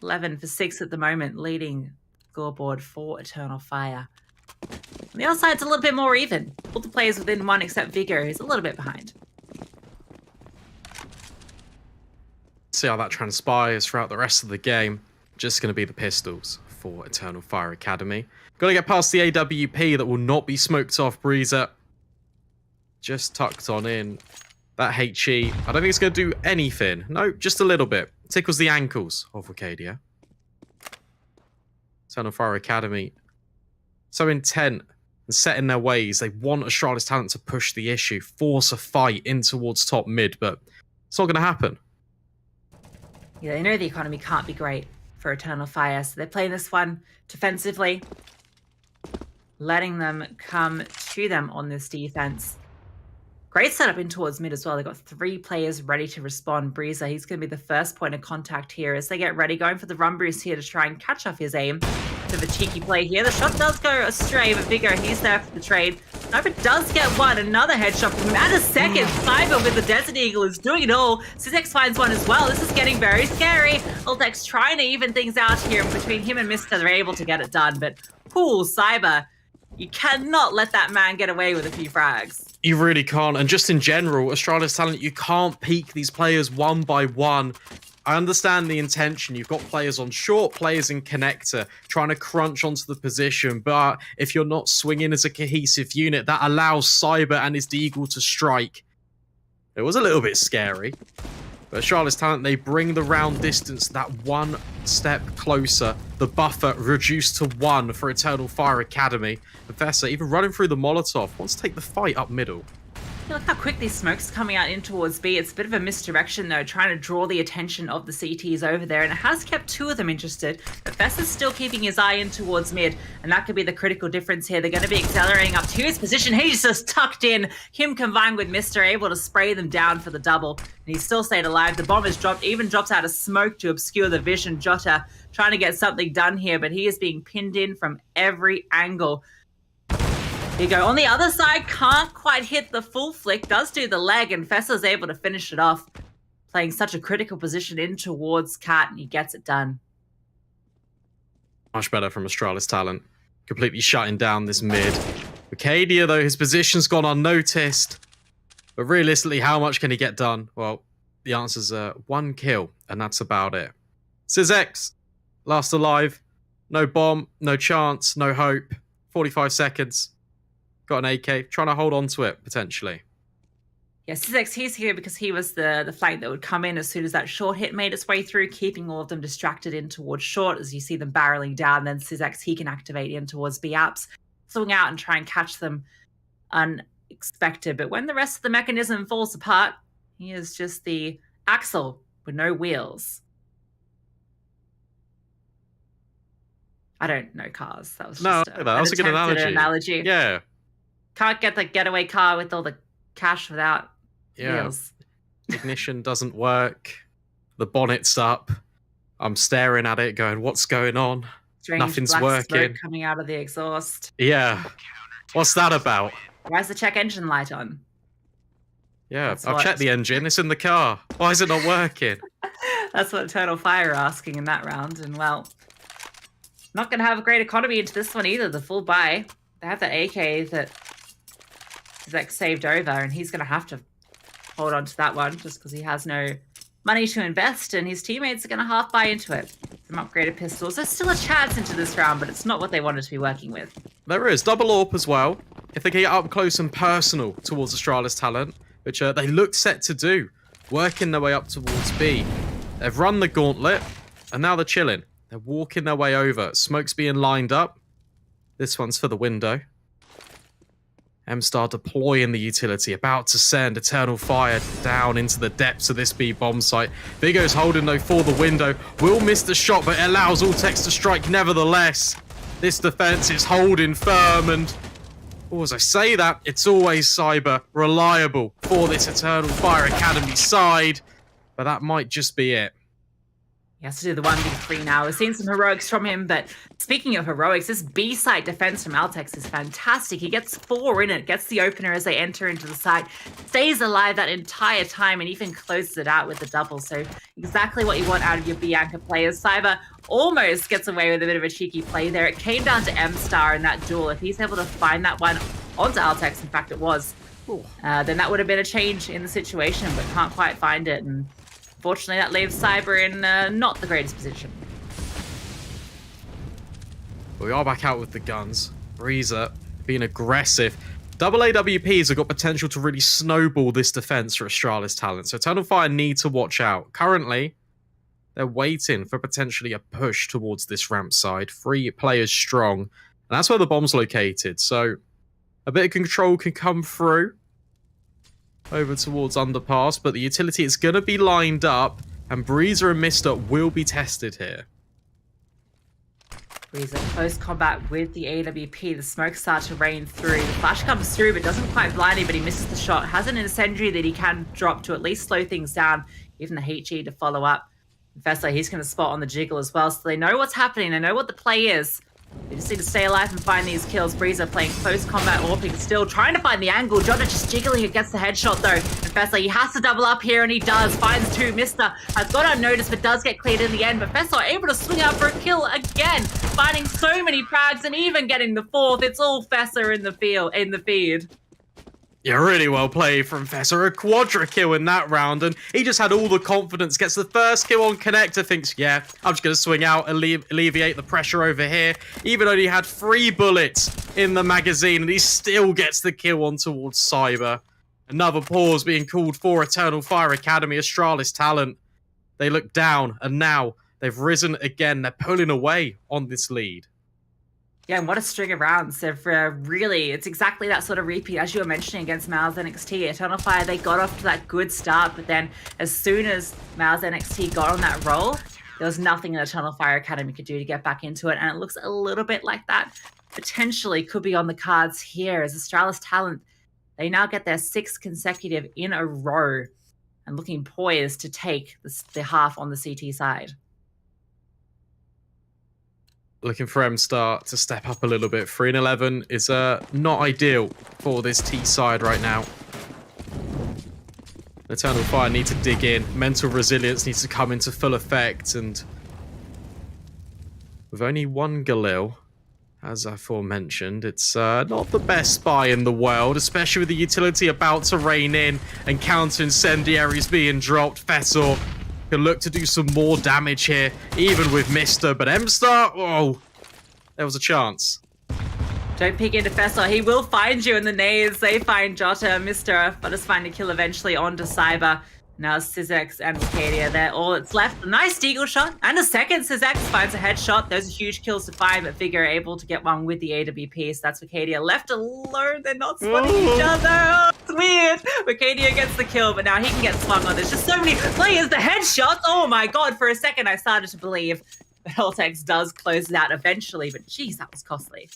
11 for 6 at the moment, leading scoreboard for Eternal Fire. On the other side, it's a little bit more even. All the players within 1 except Vigor, who's a little bit behind. See how that transpires throughout the rest of the game. Just going to be the pistols for Eternal Fire Academy. Got to get past the AWP that will not be smoked off. Breezer just tucked on in. That HE, I don't think it's going to do anything. No, just a little bit. Tickles the ankles of Acadia. Eternal Fire Academy, so intent and set in their ways. They want Astralis Talent to push the issue, force a fight in towards top mid, but it's not going to happen. Yeah, they know the economy can't be great for Eternal Fire, so they're playing this one defensively, letting them come to them on this defense. Great setup in towards mid as well. They've got 3 players ready to respond. Breezer, he's going to be the first point of contact here as they get ready, going for the run boost here to try and catch off his aim. Bit of a cheeky play here. The shot does go astray, but Vigor, he's there for the trade. Cyber does get one, another headshot from him, and a second. Cyber with the Desert Eagle is doing it all. Syzex finds one as well. This is getting very scary. Ultex trying to even things out here, and between him and Mister, they're able to get it done. But, Cyber, you cannot let that man get away with a few frags. You really can't. And just in general, Astralis Talent, you can't peek these players one by one. I understand the intention. You've got players on short, players in connector, trying to crunch onto the position. But if you're not swinging as a cohesive unit, that allows Cyber and his Deagle to strike. It was a little bit scary. But Astralis Talent, they bring the round distance that one step closer. The buffer reduced to 1 for Eternal Fire Academy. Professor, even running through the Molotov, wants to take the fight up middle. Look how quickly smoke's coming out in towards B. It's a bit of a misdirection though, trying to draw the attention of the CTs over there, and it has kept 2 of them interested. Professor's still keeping his eye in towards mid, and that could be the critical difference here. They're going to be accelerating up to his position. He's just tucked in. Him combined with Mister able to spray them down for the double, and he's still stayed alive. The bomb is dropped, even drops out of smoke to obscure the vision. Jota trying to get something done here, but he is being pinned in from every angle. Here you go. On the other side, can't quite hit the full flick, does do the leg, and Fesser's able to finish it off. Playing such a critical position in towards Cat, and he gets it done. Much better from Astralis Talent. Completely shutting down this mid. Arcadia, though, his position's gone unnoticed. But realistically, how much can he get done? Well, the answer's 1 kill, and that's about it. Syzex, last alive. No bomb, no chance, no hope. 45 seconds. Got an AK, trying to hold on to it, potentially. Yeah, Syzex, he's here because he was the flank that would come in as soon as that short hit made its way through, keeping all of them distracted in towards short as you see them barreling down. Then Syzex, he can activate in towards B apps, swing out and try and catch them unexpected. But when the rest of the mechanism falls apart, he is just the axle with no wheels. I don't know cars. That was just that was a good analogy. Yeah. Can't get the getaway car with all the cash without wheels. Ignition doesn't work. The bonnet's up. I'm staring at it going, what's going on? Strange Nothing's black working. Smoke coming out of the exhaust. Yeah. What's that about? Why is the check engine light on? Yeah, I've checked the engine. It's in the car. Why is it not working? That's what Eternal Fire are asking in that round. And well, not going to have a great economy into this one either. The full buy. They have the AK that Syzex saved over, and he's going to have to hold on to that one just because he has no money to invest, and his teammates are going to half buy into it. Some upgraded pistols. There's still a chance into this round, but it's not what they wanted to be working with. There is. Double AWP as well. If they can get up close and personal towards Astralis Talent, which they look set to do, working their way up towards B. They've run the gauntlet, and now they're chilling. They're walking their way over. Smoke's being lined up. This one's for the window. M-Star deploying the utility, about to send Eternal Fire down into the depths of this B bomb site. Vigo's holding though for the window. Will miss the shot, but it allows Ultex to strike nevertheless. This defense is holding firm, and as I say that, it's always Cyber reliable for this Eternal Fire Academy side, but that might just be it. He has to do the 1v3 now. We've seen some heroics from him, but speaking of heroics, this B-site defense from Altex is fantastic. He gets 4 in it, gets the opener as they enter into the site, stays alive that entire time, and even closes it out with the double. So exactly what you want out of your B-anchor players. Cyber almost gets away with a bit of a cheeky play there. It came down to M-Star in that duel. If he's able to find that one onto Altex, in fact it was, then that would have been a change in the situation, but can't quite find it. And fortunately, that leaves Cyber in not the greatest position. We are back out with the guns. Breezer being aggressive. Double AWPs have got potential to really snowball this defense for Astralis Talent, so Eternal Fire need to watch out. Currently, they're waiting for potentially a push towards this ramp side. 3 players strong, and that's where the bomb's located, so a bit of control can come through over towards underpass, but the utility is going to be lined up, and Breezer and Mister will be tested here. Breezer close combat with the AWP. The smoke starts to rain through. The flash comes through, but doesn't quite blind him, but he misses the shot. Has an incendiary that he can drop to at least slow things down, even the HE to follow up. Professor, he's going to spot on the jiggle as well, so they know what's happening. They know what the play is. They just need to stay alive and find these kills. Breezer playing close combat, AWPing still, trying to find the angle. Jota just jiggling against the headshot though. Professor, he has to double up here and he does. Finds two. Mister has got unnoticed but does get cleared in the end. Professor able to swing out for a kill again. Finding so many frags and even getting the fourth. It's all Fessor in the feed. Yeah, really well played from Fessor. A quadra kill in that round, and he just had all the confidence. Gets the first kill on Connector, thinks, yeah, I'm just going to swing out, alleviate the pressure over here. Even though he had 3 bullets in the magazine, and he still gets the kill on towards Cyber. Another pause being called for Eternal Fire Academy. Astralis talent. They look down, and now they've risen again. They're pulling away on this lead. Yeah, and what a string of rounds. They've really, it's exactly that sort of repeat as you were mentioning against MOUZ NXT. Eternal Fire, they got off to that good start, but then as soon as MOUZ NXT got on that roll, there was nothing that Eternal Fire Academy could do to get back into it, and it looks a little bit like that potentially could be on the cards here as Astralis talent, they now get their 6th consecutive in a row and looking poised to take the half on the CT side. Looking for M-Star to step up a little bit. 3-11 is not ideal for this T side right now. Eternal Fire need to dig in. Mental resilience needs to come into full effect. And with only 1 Galil, as aforementioned, it's not the best spy in the world, especially with the utility about to rain in and counter incendiaries being dropped. Fessor can look to do some more damage here, even with Mister, but M-Star, oh, there was a chance. Don't peek into Fessor, he will find you in the nades. They find Jota, Mister, but just find a kill eventually onto Cyber. Now Syzex and Wicadia, they're all that's left. A nice deagle shot, and a second. Syzex finds a headshot. Those are huge kills to find, but Vigor able to get one with the AWP, so that's Wicadia left alone. They're not spotting each other. Oh, it's weird. Wicadia gets the kill, but now he can get swung on. There's just so many players. The headshots, oh my god, for a second I started to believe that Heltex does close it out eventually, but geez, that was costly.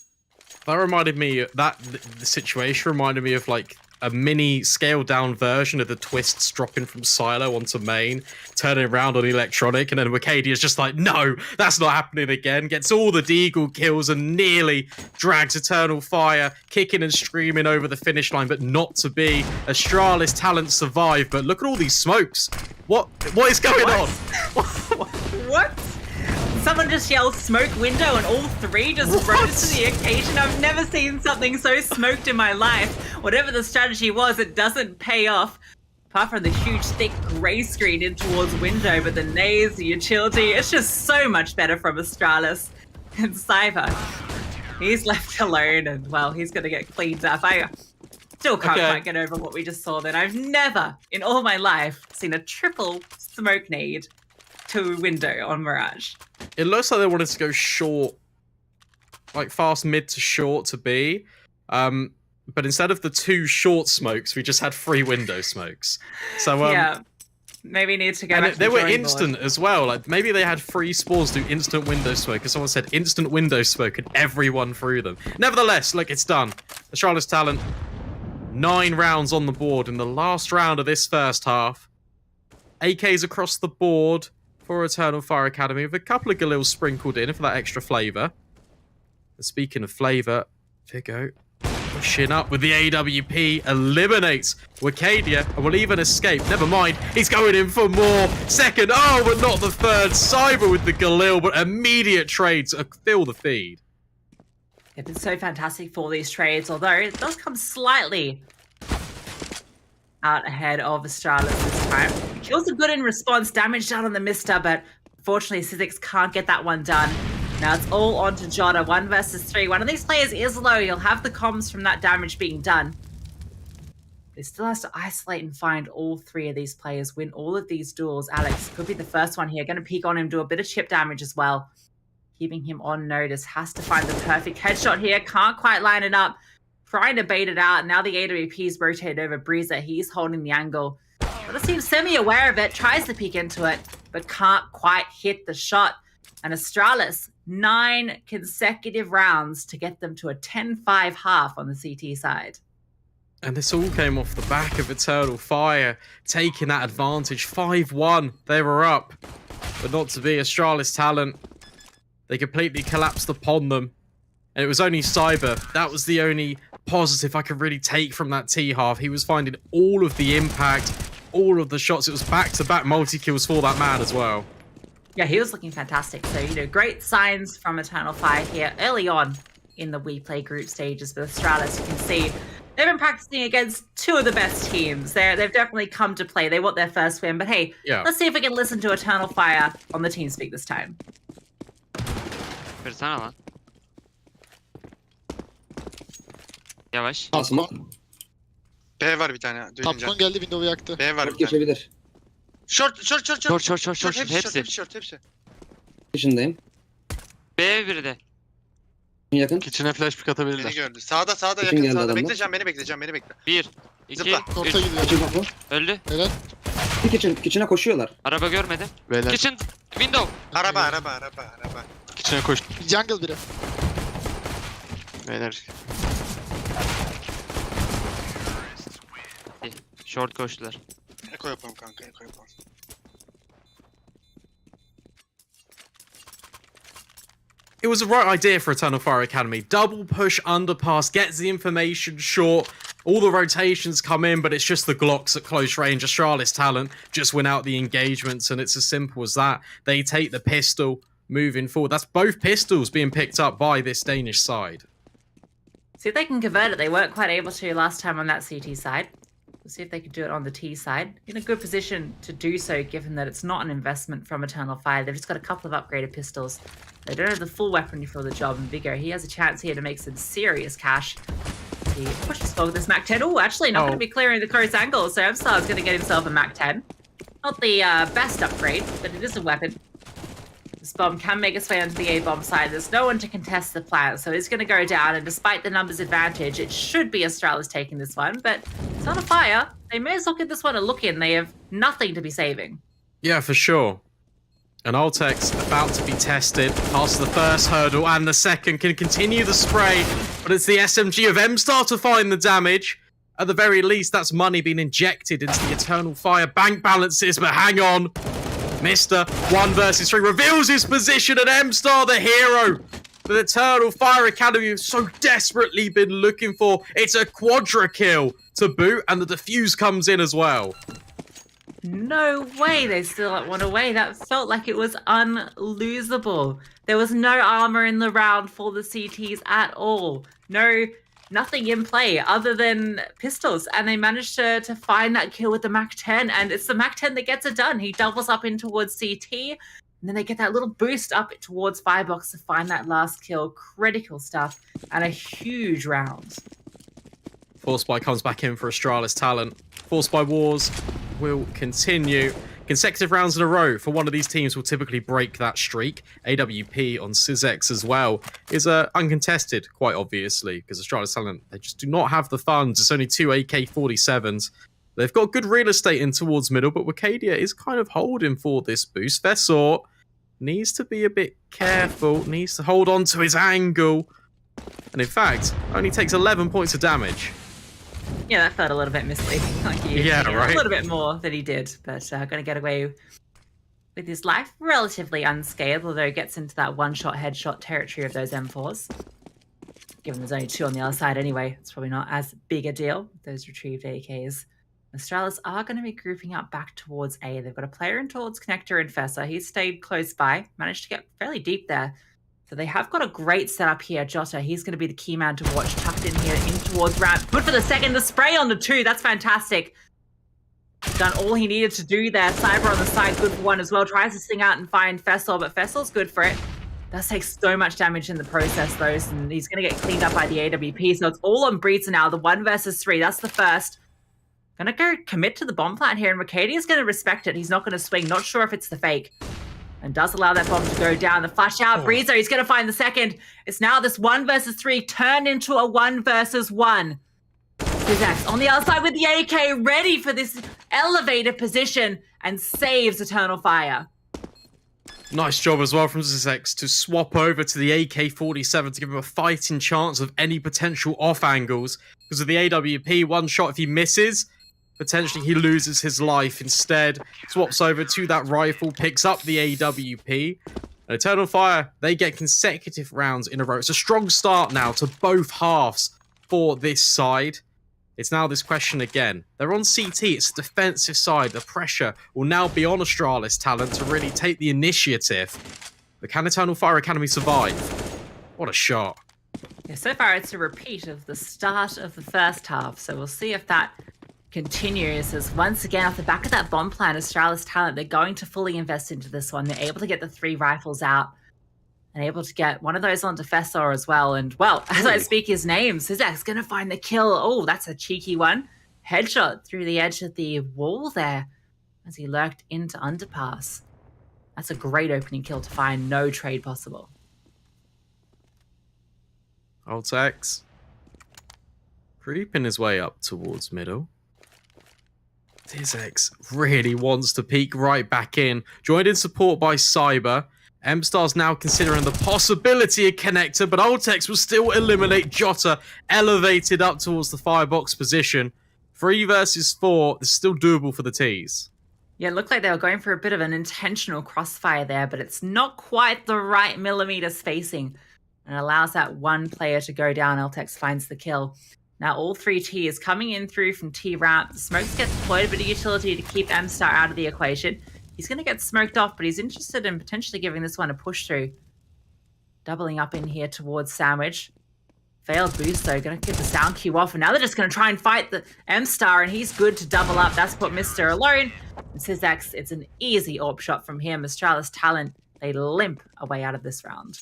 That reminded me, the situation reminded me of like a mini scaled down version of the twists dropping from Silo onto main, turning around on Electronic, and then Wicadia's just like, no, that's not happening again. Gets all the deagle kills and nearly drags Eternal Fire, kicking and screaming over the finish line, but not to be. Astralis talent survive, but look at all these smokes. What is going on? What? Someone just yelled smoke window and all 3 just rose to the occasion. I've never seen something so smoked in my life. Whatever the strategy was, it doesn't pay off. Apart from the huge thick grey screen in towards window, but the nades, the utility, it's just so much better from Astralis. And Cyber, he's left alone and well, he's gonna get cleaned up. I still can't quite get over what we just saw then. I've never in all my life seen a triple smoke nade to window on Mirage. It looks like they wanted to go short, like fast mid to short to B. But instead of the 2 short smokes, we just had 3 window smokes. So yeah, maybe need to go and back to they the were drawing instant board. as well. Like maybe they had 3 spawns do instant window smoke, because someone said instant window smoke and everyone threw them. Nevertheless, look, it's done. Astralis talent, 9 rounds on the board in the last round of this first half. AKs across the board for Eternal Fire Academy, with a couple of Galils sprinkled in for that extra flavour. Speaking of flavour, Figo pushing up with the AWP, eliminates Wicadia, and will even escape. Never mind, he's going in for more. Second, oh, but not the third. Cyber with the Galil, but immediate trades fill the feed. It's been so fantastic for these trades, although it does come slightly out ahead of Astralis this time. Kills are good in response, damage done on the Mister, but unfortunately Syzex can't get that one done. Now it's all on to Jota, 1 versus 3. One of these players is low, he'll have the comms from that damage being done. He still has to isolate and find all 3 of these players, win all of these duels. Alex could be the first one here, going to peek on him, do a bit of chip damage as well. Keeping him on notice, has to find the perfect headshot here, can't quite line it up. Trying to bait it out. Now the AWP's rotated over Breezer. He's holding the angle. But seems semi-aware of it. Tries to peek into it, but can't quite hit the shot. And Astralis, 9 consecutive rounds to get them to a 10-5 half on the CT side. And this all came off the back of Eternal Fire, taking that advantage. 5-1, they were up. But not to be. Astralis talent, they completely collapsed upon them. And it was only Cyber. That was the only positive I could really take from that T-half. He was finding all of the impact, all of the shots. It was back-to-back multi-kills for that man as well. Yeah, he was looking fantastic. So, you know, great signs from Eternal Fire here early on in the WePlay group stages with Astralis. You can see they've been practicing against two of the best teams. They've definitely come to play. They want their first win. But hey, let's see if we can listen to Eternal Fire on the TeamSpeak this time. Kırsana lan. Yavaş. Asma. B var bir tane. Tapson geldi, Windows'u yaktı. B var bir tane. Geçebilir. Short. Hepsi. Dışındayım. B biri de. Yakın. Kitchen'e flash pick atabilirler. Beni gördü. Sağda Kitchen yakın. geldi Sağda adamlar. bekleyeceğim. Beni bekle. 1, 2, Zıpla. 3. Orta gidiyor. Kitchen kapı. Öldü. Helal. Kitchen'a koşuyorlar. Araba görmedim. Beyler. Kitchen, window. Araba. Kitchen'e koş. Jungle biri. Beyler. Short koştular. Eko yapalım kanka. Eko yapalım. It was the right idea for Eternal Fire Academy. Double push, underpass, gets the information short. All the rotations come in, but it's just the Glocks at close range. Astralis talent just win out the engagements, and it's as simple as that. They take the pistol moving forward. That's both pistols being picked up by this Danish side. See if they can convert it. They weren't quite able to last time on that CT side. We'll see if they could do it on the T side. In a good position to do so, given that it's not an investment from Eternal Fire. They've just got a couple of upgraded pistols. They don't have the full weaponry for the job, and Viggo, he has a chance here to make some serious cash. He pushes forward with this Mac 10. Oh, actually not going to be clearing the close angle, so MStar's going to get himself a Mac 10. Not the best upgrade, but it is a weapon. This bomb can make its way onto the A-bomb side. There's no one to contest the plant, so it's going to go down, and despite the numbers advantage, it should be Astralis taking this one, but it's on a fire. They may as well give this one a look in. They have nothing to be saving. Yeah, for sure. And Altek's about to be tested. Past the first hurdle and the second, can continue the spray, but it's the SMG of MStar to find the damage. At the very least, that's money being injected into the Eternal Fire bank balances, but hang on. Mr. 1 versus 3 reveals his position, and MStar, the hero that Eternal Fire Academy have so desperately been looking for. It's a quadra kill to boot, and the defuse comes in as well. No way they still at one away. That felt like it was unlosable. There was no armor in the round for the CTs at all. Nothing in play other than pistols, and they managed to find that kill with the Mac 10, and it's the Mac 10 that gets it done. He doubles up in towards CT, and then they get that little boost up towards Firebox to find that last kill. Critical stuff, and a huge round. Force Spy comes back in for Astralis talent. Force Spy Wars will continue. Consecutive rounds in a row for one of these teams will typically break that streak. AWP on Syzex as well is uncontested, quite obviously, because Astralis talent, they just do not have the funds. It's only 2 AK-47s. They've got good real estate in towards middle, but Wicadia is kind of holding for this boost. Vesor needs to be a bit careful, needs to hold on to his angle, and in fact, only takes 11 points of damage. Yeah, that felt a little bit misleading. Like right. A little bit more than he did, but going to get away with his life relatively unscathed, although he gets into that one-shot headshot territory of those M4s. Given there's only 2 on the other side anyway, it's probably not as big a deal, those retrieved AKs. Astralis are going to be grouping up back towards A. They've got a player in towards Connector and Fessa. He's stayed close by, managed to get fairly deep there. So they have got a great setup here. Jota, he's going to be the key man to watch, tucked in here in towards ramp. Good for the second. The spray on the 2. That's fantastic. Done all he needed to do there. Cyber on the side, good for 1 as well. Tries to sting out and find Fessel, but Fessel's good for it. Does take so much damage in the process, though, and he's going to get cleaned up by the AWP. So it's all on Breezer now. The 1 versus 3. That's the first. Going to go commit to the bomb plant here, and Ricadia's going to respect it. He's not going to swing. Not sure if it's the fake. And does allow that bomb to go down. The flash out, Breezer, he's going to find the second. It's now this 1 versus 3 turned into a 1 versus 1. Syzex on the other side with the AK, ready for this elevated position, and saves Eternal Fire. Nice job as well from Syzex to swap over to the AK-47 to give him a fighting chance of any potential off angles. Because of the AWP, 1 shot if he misses, potentially he loses his life. Instead, swaps over to that rifle, picks up the AWP. And Eternal Fire, they get consecutive rounds in a row. It's a strong start now to both halves for this side. It's now this question again. They're on CT, it's the defensive side. The pressure will now be on Astralis Talent to really take the initiative. But can Eternal Fire Academy survive? What a shot. Yeah, so far it's a repeat of the start of the first half, so we'll see if that continues as once again off the back of that bomb plan, Astralis Talent, they're going to fully invest into this one. They're able to get the 3 rifles out and able to get one of those onto Fessor as well. And well, as I speak his name, Sizek's going to find the kill. Oh, that's a cheeky one. Headshot through the edge of the wall there as he lurked into underpass. That's a great opening kill to find. No trade possible. Apeks creeping his way up towards middle. Sizek really wants to peek right back in. Joined in support by Cyber. M-Star's now considering the possibility of connector, but Apeks will still eliminate Jota, elevated up towards the firebox position. 3 versus 4, it's still doable for the T's. Yeah, it looked like they were going for a bit of an intentional crossfire there, but it's not quite the right millimeter spacing. And it allows that one player to go down. Apeks finds the kill. Now all 3 T is coming in through from T ramp. The smokes get deployed, a bit of utility to keep M-Star out of the equation. He's going to get smoked off, but he's interested in potentially giving this one a push through. Doubling up in here towards Sandwich. Failed boost though, going to get the sound cue off, and now they're just going to try and fight the M-Star, and he's good to double up. That's put Mr. alone. And Sizek, it's an easy AWP shot from him. Astralis Talent, they limp away out of this round.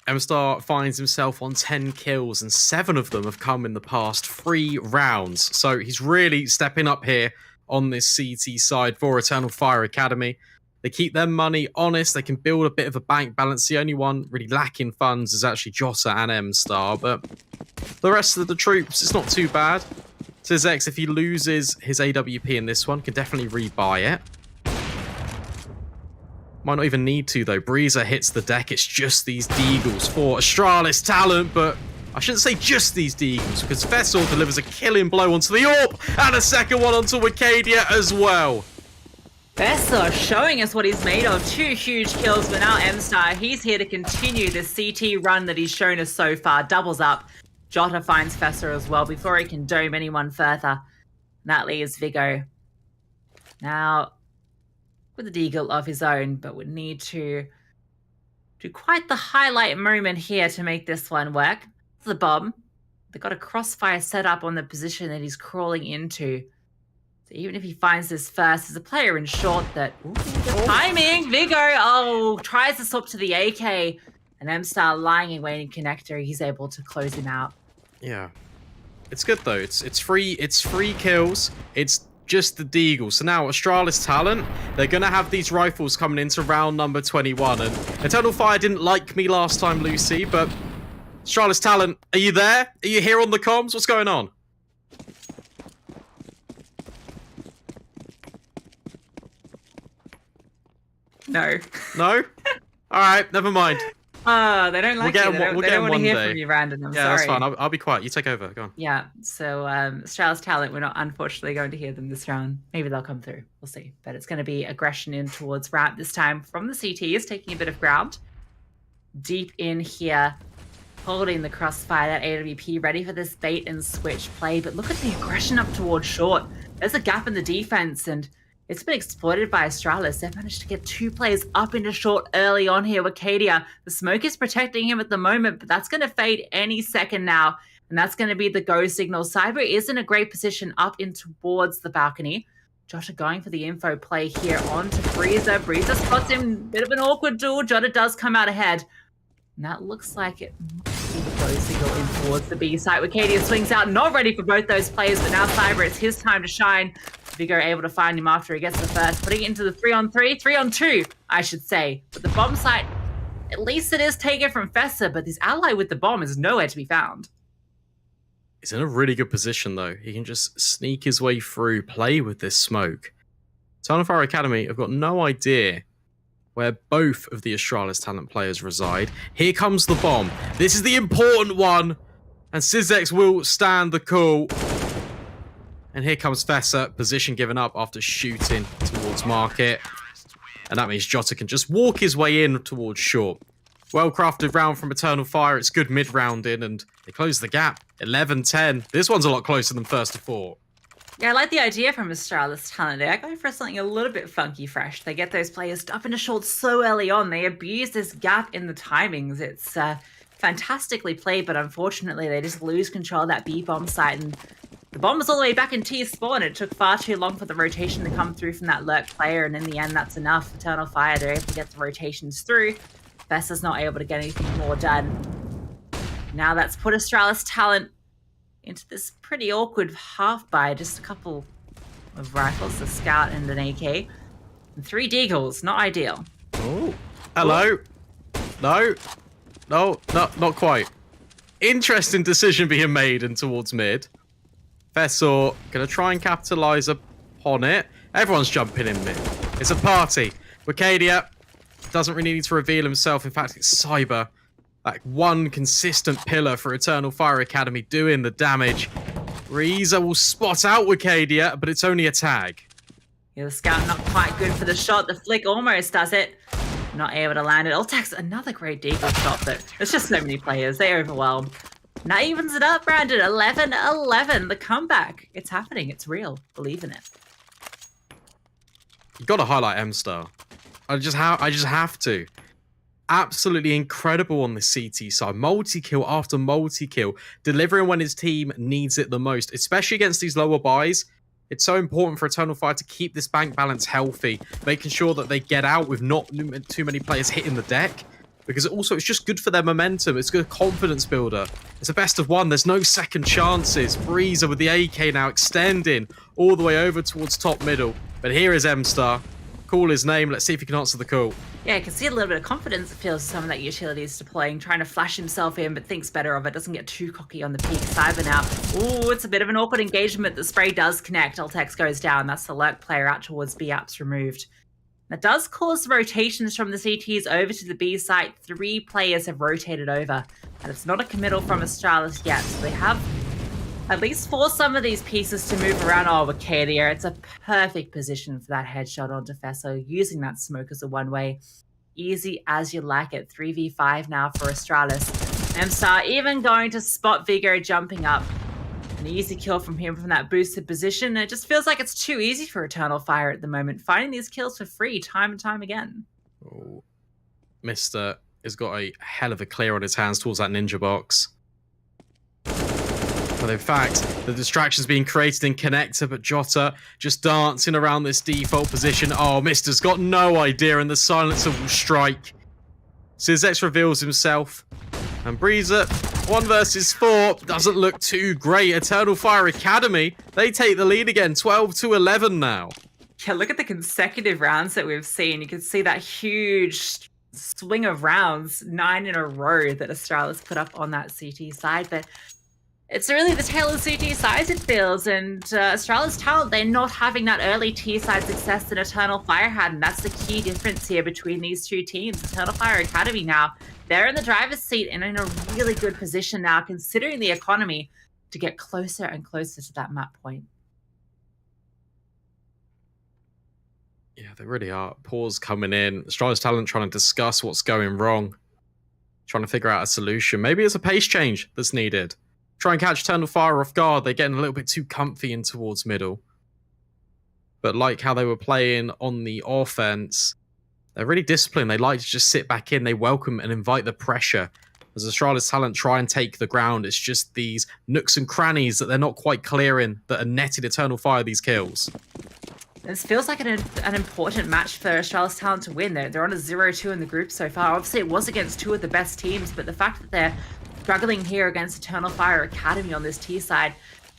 M-Star finds himself on 10 kills, and 7 of them have come in the past 3 rounds. So he's really stepping up here on this CT side for Eternal Fire Academy. They keep their money honest. They can build a bit of a bank balance. The only one really lacking funds is actually Jota and M-Star, but the rest of the troops, it's not too bad. Sizek, if he loses his AWP in this one, can definitely rebuy it. Might not even need to, though. Breezer hits the deck. It's just these Deagles for Astralis Talent, but I shouldn't say just these Deagles, because Fessor delivers a killing blow onto the AWP, and a second one onto Wicadia as well. Fessor showing us what he's made of. 2 huge kills, but now M-Star, he's here to continue this CT run that he's shown us so far. Doubles up. Jota finds Fessor as well before he can dome anyone further. And that leaves Vigo. Now, with a deagle of his own, but would need to do quite the highlight moment here to make this one work. The bomb. They've got a crossfire set up on the position that he's crawling into. So even if he finds this first, there's a player in short that... Ooh, the timing! Vigo, tries to swap to the AK. And M-Star lying in waiting connector, he's able to close him out. Yeah. It's good though. It's free kills. It's just the Deagle. So now Astralis Talent, they're going to have these rifles coming into round number 21. And Eternal Fire didn't like me last time, Lucy, but Astralis Talent, are you there? Are you here on the comms? What's going on? No. No? All right, never mind. They don't like you. They don't want to hear from you, Brandon. I'm sorry. Yeah, that's fine. I'll be quiet. You take over. Go on. Yeah, so Astralis Talent, we're not unfortunately going to hear them this round. Maybe they'll come through. We'll see. But it's going to be aggression in towards ramp this time from the CTs, taking a bit of ground. Deep in here, holding the crossfire, that AWP ready for this bait and switch play. But look at the aggression up towards short. There's a gap in the defense, and it's been exploited by Astralis. They've managed to get 2 players up into short early on here. Wicadia, the smoke is protecting him at the moment, but that's going to fade any second now. And that's going to be the go signal. Cyber is in a great position up in towards the balcony. Jota going for the info play here onto Breezer. Breezer spots him. Bit of an awkward duel. Jota does come out ahead. And that looks like it might be the go signal in towards the B site. Wicadia swings out, not ready for both those players, but now Cyber, it's his time to shine. Vigo able to find him after he gets the first, putting it into the 3-on-3, 3-on-2, I should say. But the bomb site, at least it is taken from Fessor, but his ally with the bomb is nowhere to be found. He's in a really good position, though. He can just sneak his way through, play with this smoke. Eternal Fire Academy have got no idea where both of the Astralis Talent players reside. Here comes the bomb. This is the important one, and Sizek will stand the call. And here comes Fessor, position given up after shooting towards market. and that means Jota can just walk his way in towards short. Well-crafted round from Eternal Fire. It's good mid-rounding, and they close the gap. 11-10. This one's a lot closer than first to 4. Yeah, I like the idea from Astralis talent. They're going for something a little bit funky fresh. They get those players up into short so early on. They abuse this gap in the timings. It's fantastically played, but unfortunately they just lose control of that B-bomb site. And the bomb was all the way back in T spawn. It took far too long for the rotation to come through from that lurk player, and in the end that's enough. Eternal Fire, they're able to get the rotations through. Vessa's not able to get anything more done. Now that's put Astralis talent into this pretty awkward half by just a couple of rifles, a scout and an AK. And 3 deagles, not ideal. Oh, hello. No, not quite. Interesting decision being made in towards mid. Vessel gonna try and capitalize upon it. Everyone's jumping in mid. It's a party. Wicadia doesn't really need to reveal himself. In fact, it's Cyber. Like one consistent pillar for Eternal Fire Academy doing the damage. Breeza will spot out Wicadia, but it's only a tag. Yeah, the scout not quite good for the shot. The flick almost does it. Not able to land it. Ultax, another great deagle shot, but there's just so many players. They overwhelm. Now evens it up, Brandon. 11-11. The comeback. It's happening. It's real. Believe in it. You got to highlight M-Star. I just have to. Absolutely incredible on the CT side. Multi-kill after multi-kill. Delivering when his team needs it the most. Especially against these lower buys. It's so important for Eternal Fire to keep this bank balance healthy. Making sure that they get out with not too many players hitting the deck. Because it's just good for their momentum. It's a good confidence builder. It's a best of 1. There's no second chances. Breeza with the AK now extending all the way over towards top middle. But here is M-Star. Call his name. Let's see if he can answer the call. Yeah, I can see a little bit of confidence it feels some of that utility is deploying, trying to flash himself in, but thinks better of it. Doesn't get too cocky on the peak. Cyber now. Ooh, it's a bit of an awkward engagement. The spray does connect. Ultex goes down. That's the lurk player out towards B. Apps removed. That does cause rotations from the CTs over to the B site. 3 players have rotated over, and it's not a committal from Astralis yet. So they have at least forced some of these pieces to move around. Oh, Wicadia, it's a perfect position for that headshot onto Fesso, using that smoke as a one-way. Easy as you like it. 3v5 now for Astralis. M-Star even going to spot Vigo jumping up. An easy kill from him from that boosted position. It just feels like it's too easy for Eternal Fire at the moment, finding these kills for free time and time again. Oh, Mr. has got a hell of a clear on his hands towards that ninja box. But in fact, the distraction's being created in connector, but Jota just dancing around this default position. Oh, Mister's got no idea, and the silencer will strike. Sizex reveals himself. And Breeza, 1 versus 4, doesn't look too great. Eternal Fire Academy, they take the lead again, 12-11 now. Yeah, look at the consecutive rounds that we've seen. You can see that huge swing of rounds, 9 in a row that Astralis put up on that CT side. But it's really the tale of CT sides, it feels, and Astralis talent, they're not having that early T side success that Eternal Fire had, and that's the key difference here between these 2 teams. Eternal Fire Academy now, they're in the driver's seat and in a really good position now, considering the economy, to get closer and closer to that map point. Yeah, they really are. Pause coming in. Astralis talent trying to discuss what's going wrong. Trying to figure out a solution. Maybe it's a pace change that's needed. Try and catch Eternal Fire off guard. They're getting a little bit too comfy in towards middle. But like how they were playing on the offense, they're really disciplined. They like to just sit back in. They welcome and invite the pressure. As Astralis talent try and take the ground, it's just these nooks and crannies that they're not quite clearing that are netted Eternal Fire these kills. This feels like an important match for Astralis talent to win. They're on a 0-2 in the group so far. Obviously, it was against 2 of the best teams, but the fact that they're struggling here against Eternal Fire Academy on this T side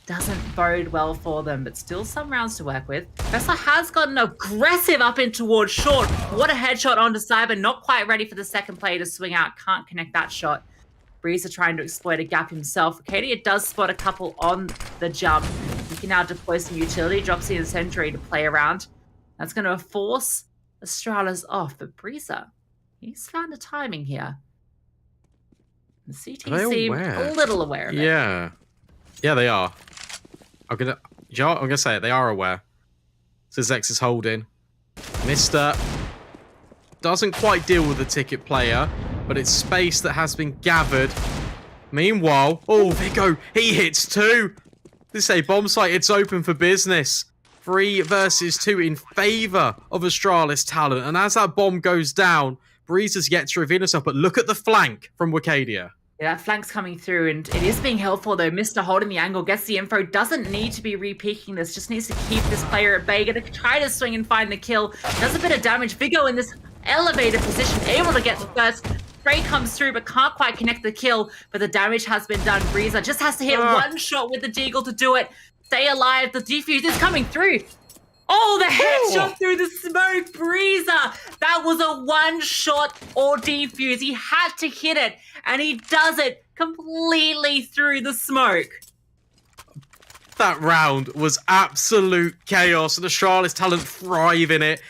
doesn't bode well for them, but still some rounds to work with. Vessel has gotten aggressive up in towards short. What a headshot onto Cyber, not quite ready for the second player to swing out. Can't connect that shot. Breeza trying to exploit a gap himself. Katie does spot a couple on the jump. He can now deploy some utility, drops in a sentry to play around. That's going to force Astralis off, but Breeza, he's found a timing here. The CT seem a little aware of it. Yeah. Yeah, they are. I'm gonna say it. They are aware. Sizex is holding. Mister doesn't quite deal with the ticket player, but it's space that has been gathered. Meanwhile, oh, Vigo, he hits 2. This is a bomb site, it's open for business. 3 versus 2 in favor of Astralis Talent. And as that bomb goes down, Breeze has yet to reveal himself, but look at the flank from Wicadia. Yeah, that flank's coming through, and it is being helpful though. Mr. holding the angle, gets the info, doesn't need to be re-peeking this, just needs to keep this player at bay, gonna try to swing and find the kill. Does a bit of damage. Vigo in this elevated position, able to get the first. Spray comes through, but can't quite connect the kill, but the damage has been done. Breezer just has to hit one shot with the deagle to do it. Stay alive, the defuse is coming through. Oh, the headshot through the smoke, Breezer. That was a one-shot or defuse. He had to hit it, and he does it completely through the smoke. That round was absolute chaos, and Astralis Talent thrive in it.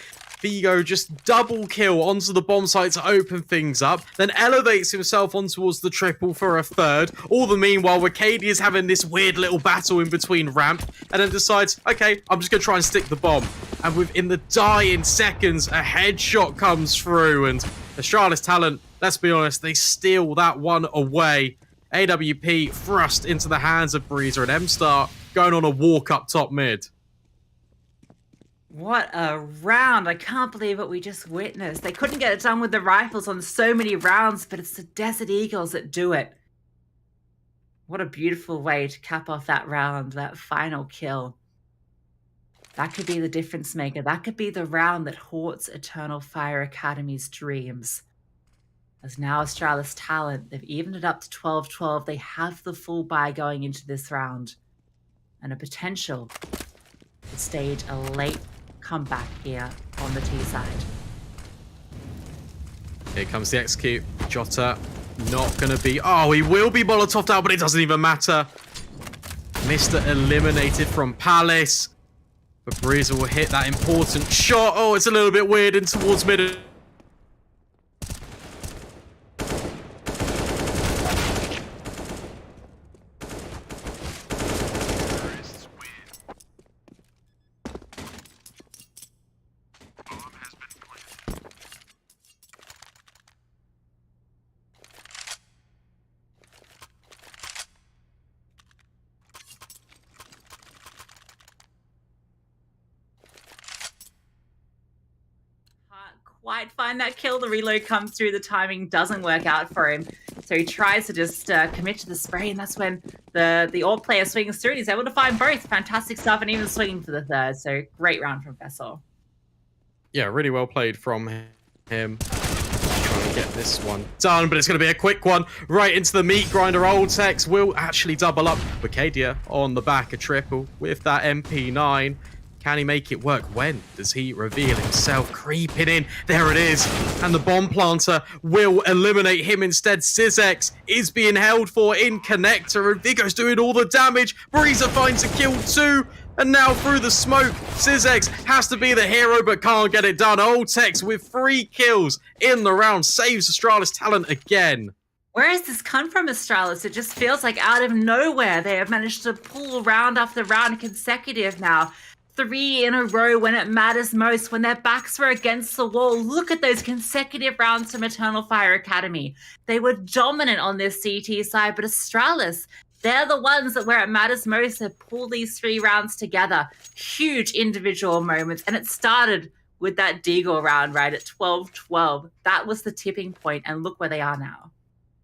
Vigo just double kill onto the bomb site to open things up, then elevates himself on towards the triple for a third. All the meanwhile, Wicadia's having this weird little battle in between ramp, and then decides, okay, I'm just going to try and stick the bomb. And within the dying seconds, a headshot comes through, and Astralis Talent, let's be honest, they steal that one away. AWP thrust into the hands of Breezer, and M-Star going on a walk up top mid. What a round. I can't believe what we just witnessed. They couldn't get it done with the rifles on so many rounds, but it's the Desert Eagles that do it. What a beautiful way to cap off that round, that final kill. That could be the difference maker. That could be the round that haunts Eternal Fire Academy's dreams. As now Astralis Talent, they've evened it up to 12-12. They have the full buy going into this round. And a potential to stage a late comeback here on the T side. Here comes the execute. Jota not going to be... Oh, he will be Molotoved out, but it doesn't even matter. Mr. eliminated from Palace. But Breezer will hit that important shot. Oh, it's a little bit weird in towards mid. Quite find that kill. The reload comes through. The timing doesn't work out for him. So he tries to just commit to the spray, and that's when the AWP player swings through, and he's able to find both. Fantastic stuff, and even swinging for the third. So great round from Vessel. Yeah, really well played from him. Trying to get this one done, but it's going to be a quick one. Right into the meat grinder. Old Tex will actually double up. Wicadia on the back, a triple with that MP9. Can he make it work? When does he reveal himself? Creeping in. There it is. And the bomb planter will eliminate him instead. Syzex is being held for in connector, and Vigo's doing all the damage. Breezer finds a kill too. And now through the smoke, Syzex has to be the hero, but can't get it done. Old Tex with 3 kills in the round saves Astralis Talent again. Where has this come from, Astralis? It just feels like out of nowhere they have managed to pull round after round consecutive now. 3 in a row when it matters most, when their backs were against the wall. Look at those consecutive rounds from Eternal Fire Academy. They were dominant on this CT side, but Astralis, they're the ones that where it matters most, they pull these 3 rounds together. Huge individual moments, and it started with that Deagle round, right, at 12-12. That was the tipping point, and look where they are now.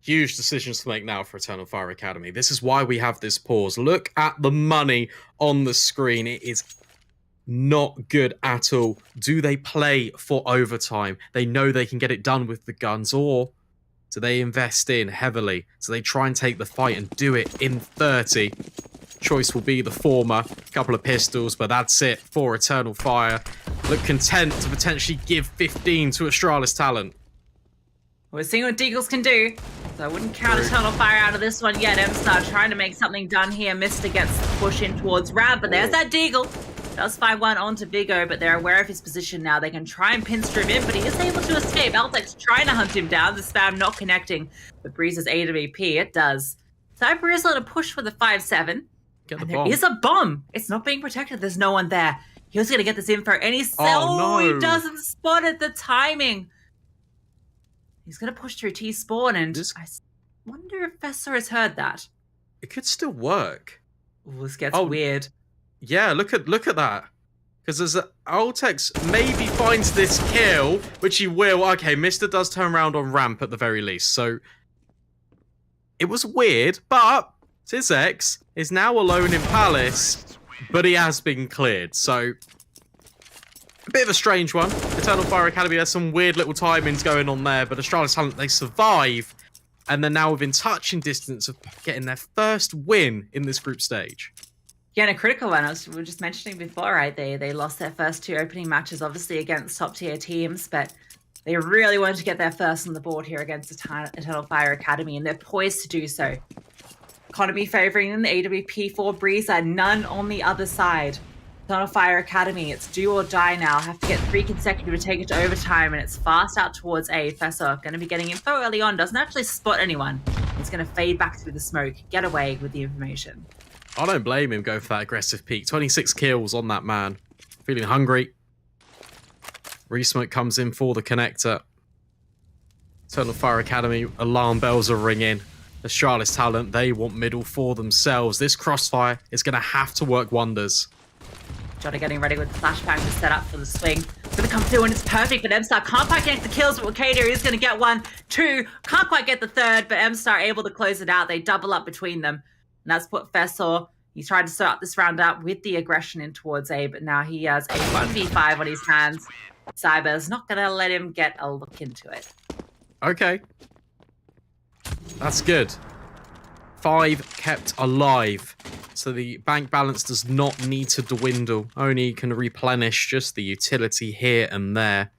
Huge decisions to make now for Eternal Fire Academy. This is why we have this pause. Look at the money on the screen. It is not good at all. Do they play for overtime? They know they can get it done with the guns, or do they invest in heavily? So they try and take the fight and do it in 30. Choice will be the former. A couple of pistols, but that's it for Eternal Fire. Look content to potentially give 15 to Astralis Talent. We're seeing what Deagles can do. So I wouldn't count Eternal Fire out of this one yet. M-Star trying to make something done here. Mr. gets the push in towards Rab, but there's that Deagle. Does find one onto Vigo, but they're aware of his position now. They can try and pinster him in, but he is able to escape. Altex trying to hunt him down. The spam not connecting. But Breeze's AWP, it does. Cyber is on a push with a 5-7. And there is a bomb. It's not being protected. There's no one there. He was going to get this info, and he doesn't spot it. The timing. He's going to push through T-spawn, and I wonder if Fessor has heard that. It could still work. Ooh, this gets weird. Yeah, look at that. Because as Altex maybe finds this kill, which he will. Okay, Mister does turn around on ramp at the very least. So it was weird, but Tizex is now alone in Palace, but he has been cleared. So a bit of a strange one. Eternal Fire Academy has some weird little timings going on there, but Astralis Talent, they survive, and they're now within touching distance of getting their first win in this group stage. Yeah, and a critical one. We were just mentioning before, right? They lost their first 2 opening matches, obviously against top-tier teams, but they really wanted to get their first on the board here against Eternal Fire Academy, and they're poised to do so. Economy favoring them, the AWP4 Breezer, none on the other side. Eternal Fire Academy, it's do or die now. Have to get 3 consecutive to take it to overtime, and it's fast out towards A. Fessor going to be getting info early on, doesn't actually spot anyone. He's going to fade back through the smoke, get away with the information. I don't blame him going for that aggressive peak. 26 kills on that man. Feeling hungry. Resmoke comes in for the connector. Eternal Fire Academy, alarm bells are ringing. Astralis Talent, they want middle for themselves. This crossfire is going to have to work wonders. Johnny getting ready with the flashbang to set up for the swing. It's going to come through and it's perfect, but M-Star can't quite get the kills, but Wakada is going to get 1, 2, can't quite get the 3rd, but M-Star able to close it out. They double up between them. And that's put Fessor. He tried to start this round out with the aggression in towards A, but now he has a 1v5 on his hands. Cyber's not going to let him get a look into it. Okay. That's good. 5 kept alive. So the bank balance does not need to dwindle. Only can replenish just the utility here and there.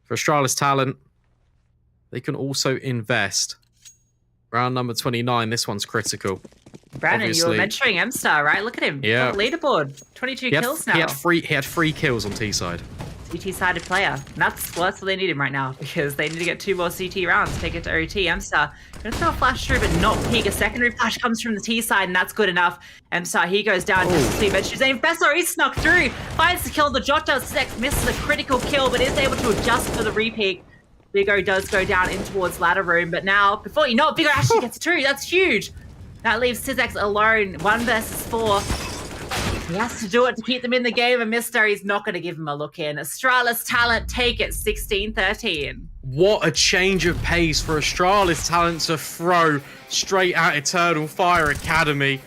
For Astralis Talent, they can also invest. Round number 29, this one's critical. Brandon, you were mentoring M-Star, right? Look at him. Yeah. Leaderboard. 22 kills now. He had 3 kills on T-side. CT-sided player. And that's what they need him right now, because they need to get 2 more CT rounds to take it to OT. M-Star going to throw a flash through, but not peek. A secondary flash comes from the T-side, and that's good enough. M-Star, he goes down just to see Bench's aim. Fessor, he's snuck through. Finds the kill. The Jot does sex, misses a critical kill, but is able to adjust for the repeak. Vigo does go down in towards ladder room, but now, before you know it, Vigo actually gets through. That's huge. That leaves Tizex alone, 1 versus 4. He has to do it to keep them in the game, and Mister, he's not going to give him a look in. Astralis Talent take it 16-13. What a change of pace for Astralis Talent to throw straight at Eternal Fire Academy.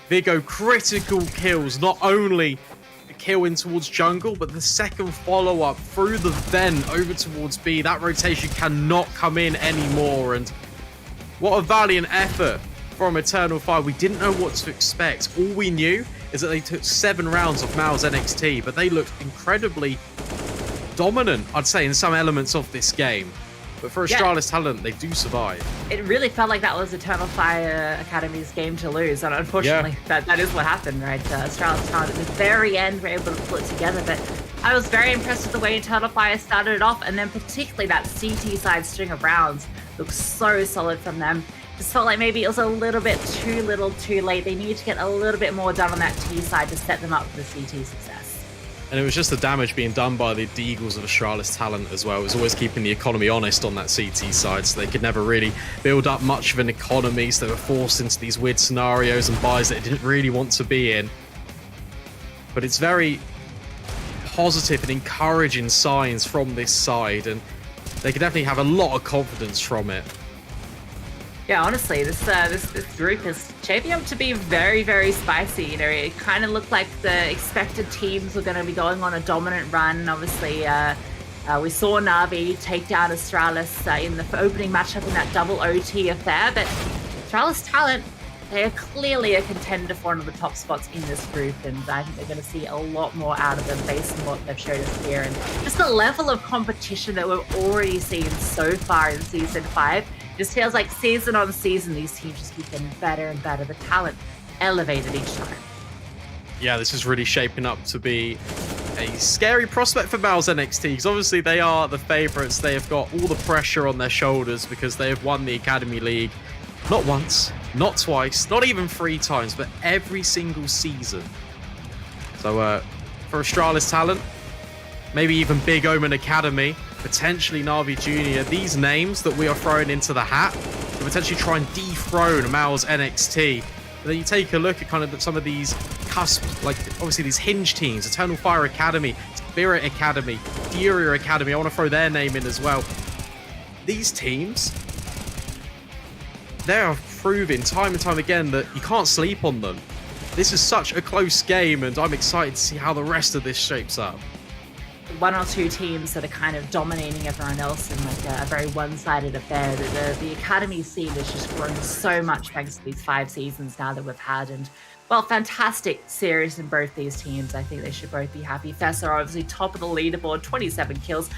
Vigo critical kills, not only the kill in towards jungle, but the second follow-up through the vent over towards B. That rotation cannot come in anymore, and what a valiant effort from Eternal Fire. We didn't know what to expect. All we knew is that they took 7 rounds off MOUZ NXT, but they looked incredibly dominant, I'd say, in some elements of this game. But for Astralis Talent, they do survive. It really felt like that was Eternal Fire Academy's game to lose, and unfortunately, that is what happened, right? Astralis Talent at the very end were able to pull it together, but I was very impressed with the way Eternal Fire started it off, and then particularly that CT side string of rounds looked so solid from them. Just felt like maybe it was a little bit too little too late. They need to get a little bit more done on that T side to set them up for the CT success. And it was just the damage being done by the Deagles of Astralis Talent as well. It was always keeping the economy honest on that CT side, so they could never really build up much of an economy, so they were forced into these weird scenarios and buys that they didn't really want to be in. But it's very positive and encouraging signs from this side, and they could definitely have a lot of confidence from it. Yeah, honestly, this group is shaping up to be very, very spicy. You know, it kind of looked like the expected teams were going to be going on a dominant run. Obviously, we saw NAVI take down Astralis in the opening matchup in that double OT affair, but Astralis Talent, they are clearly a contender for one of the top spots in this group, and I think they're going to see a lot more out of them based on what they've showed us here. And just the level of competition that we've already seen so far in Season 5, just feels like season on season, these teams just keep getting better and better. The talent elevated each time. Yeah, this is really shaping up to be a scary prospect for MOUZ NXT, because obviously they are the favourites. They have got all the pressure on their shoulders because they have won the Academy League not once, not twice, not even 3 times, but every single season. So for Astralis Talent, maybe even Big Omen Academy, potentially NAVI Junior, these names that we are throwing into the hat to potentially try and dethrone MOUZ NXT. And then you take a look at kind of some of these cusp, like obviously these hinge teams, Eternal Fire Academy, Spirit Academy, Furia Academy. I want to throw their name in as well. These teams, they are proving time and time again that you can't sleep on them. This is such a close game, and I'm excited to see how the rest of this shapes up. One or two teams that are kind of dominating everyone else in like a very one-sided affair. The academy scene has just grown so much thanks to these 5 seasons now that we've had, and well, fantastic series in both these teams. I think they should both be happy. Fess are obviously top of the leaderboard, 27 kills,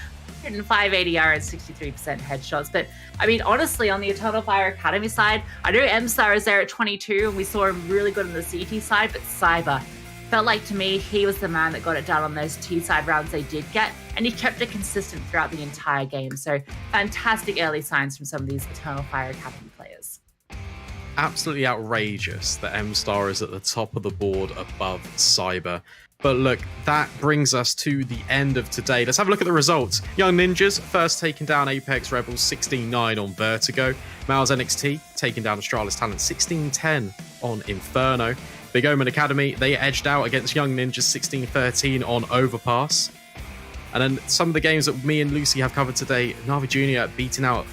105 ADR and 63% headshots. But I mean, honestly, on the Eternal Fire Academy side, I know MStar is there at 22, and we saw him really good on the CT side, but Cyber felt like to me he was the man that got it done on those T-side rounds they did get, and he kept it consistent throughout the entire game. So fantastic early signs from some of these Eternal Fire Academy players. Absolutely outrageous that MStar is at the top of the board above Cyber. But look, that brings us to the end of today. Let's have a look at the results. Young Ninjas first taking down Apeks Rebels 16-9 on Vertigo. MOUZ NXT taking down Astralis Talent 16-10 on Inferno. Big Omen Academy, they edged out against Young Ninjas 16-13 on Overpass. And then some of the games that me and Lucy have covered today, NAVI Junior beating out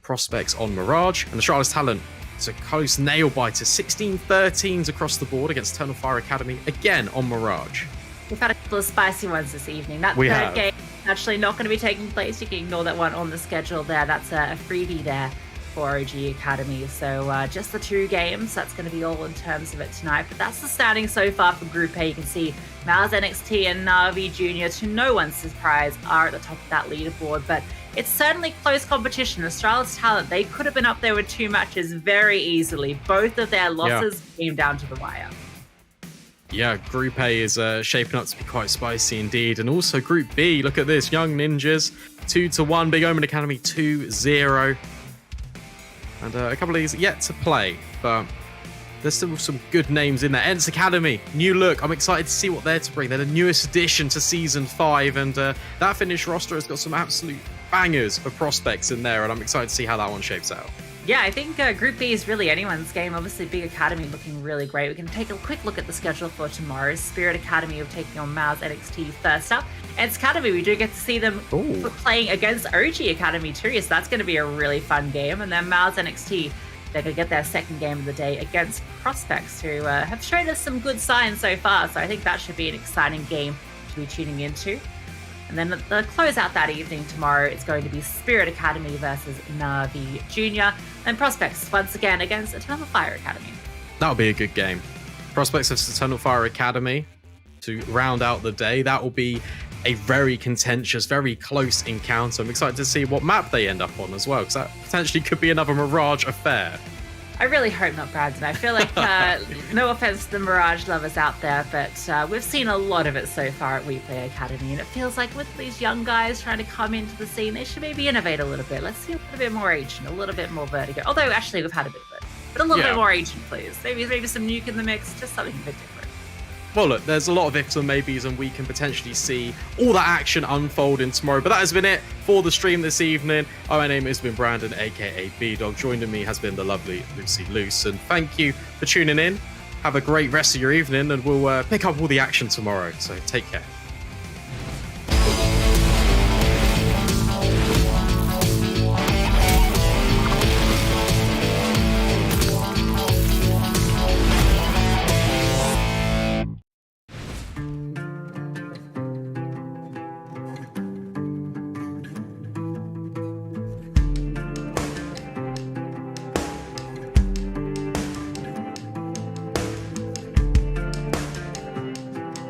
Prospects on Mirage, and Astralis Talent, it's a close nail biter, 16-13s across the board against Eternal Fire Academy, again on Mirage. We've had a couple of spicy ones this evening. That third game is actually not going to be taking place. You can ignore that one on the schedule there. That's a freebie there for OG Academy. So just the 2 games. That's going to be all in terms of it tonight. But that's the standing so far for Group A. You can see MOUZ NXT and NAVI Junior, to no one's surprise, are at the top of that leaderboard. But it's certainly close competition. Astralis Talent, they could have been up there with 2 matches very easily. Both of their losses came down to the wire. Yeah, Group A is shaping up to be quite spicy indeed. And also Group B, look at this. Young Ninjas, 2-1. Big Omen Academy, 2-0. And a couple of these yet to play, but there's still some good names in there. ENG's Academy, new look. I'm excited to see what they're to bring. They're the newest addition to Season 5, and that Finnish roster has got some absolute bangers of prospects in there, and I'm excited to see how that one shapes out. Yeah, I think Group B is really anyone's game. Obviously, Big Academy looking really great. We can take a quick look at the schedule for tomorrow. Spirit Academy are taking on MOUZ NXT first up. ENG's Academy, we do get to see them playing against OG Academy too, so that's going to be a really fun game. And then MOUZ NXT, they're going to get their second game of the day against Prospects, who have shown us some good signs so far. So I think that should be an exciting game to be tuning into. And then the close out that evening tomorrow, it's going to be Spirit Academy versus NAVI Junior. And Prospects, once again, against Eternal Fire Academy. That'll be a good game. Prospects versus Eternal Fire Academy to round out the day. That will be a very contentious, very close encounter. I'm excited to see what map they end up on as well, because that potentially could be another Mirage affair. I really hope not, Brandon. I feel like, no offense to the Mirage lovers out there, but we've seen a lot of it so far at WePlay Academy, and it feels like with these young guys trying to come into the scene, they should maybe innovate a little bit. Let's see a little bit more Agent, a little bit more Vertigo. Although, actually, we've had a bit of it. But a little bit more Agent, please. Maybe some Nuke in the mix, just something a bit different. Well, look, there's a lot of ifs and maybes, and we can potentially see all that action unfolding tomorrow. But that has been it for the stream this evening. My name has been Brandon, aka B-Dog. Joining me has been the lovely Lucy Luce. And thank you for tuning in. Have a great rest of your evening, and we'll pick up all the action tomorrow. So take care.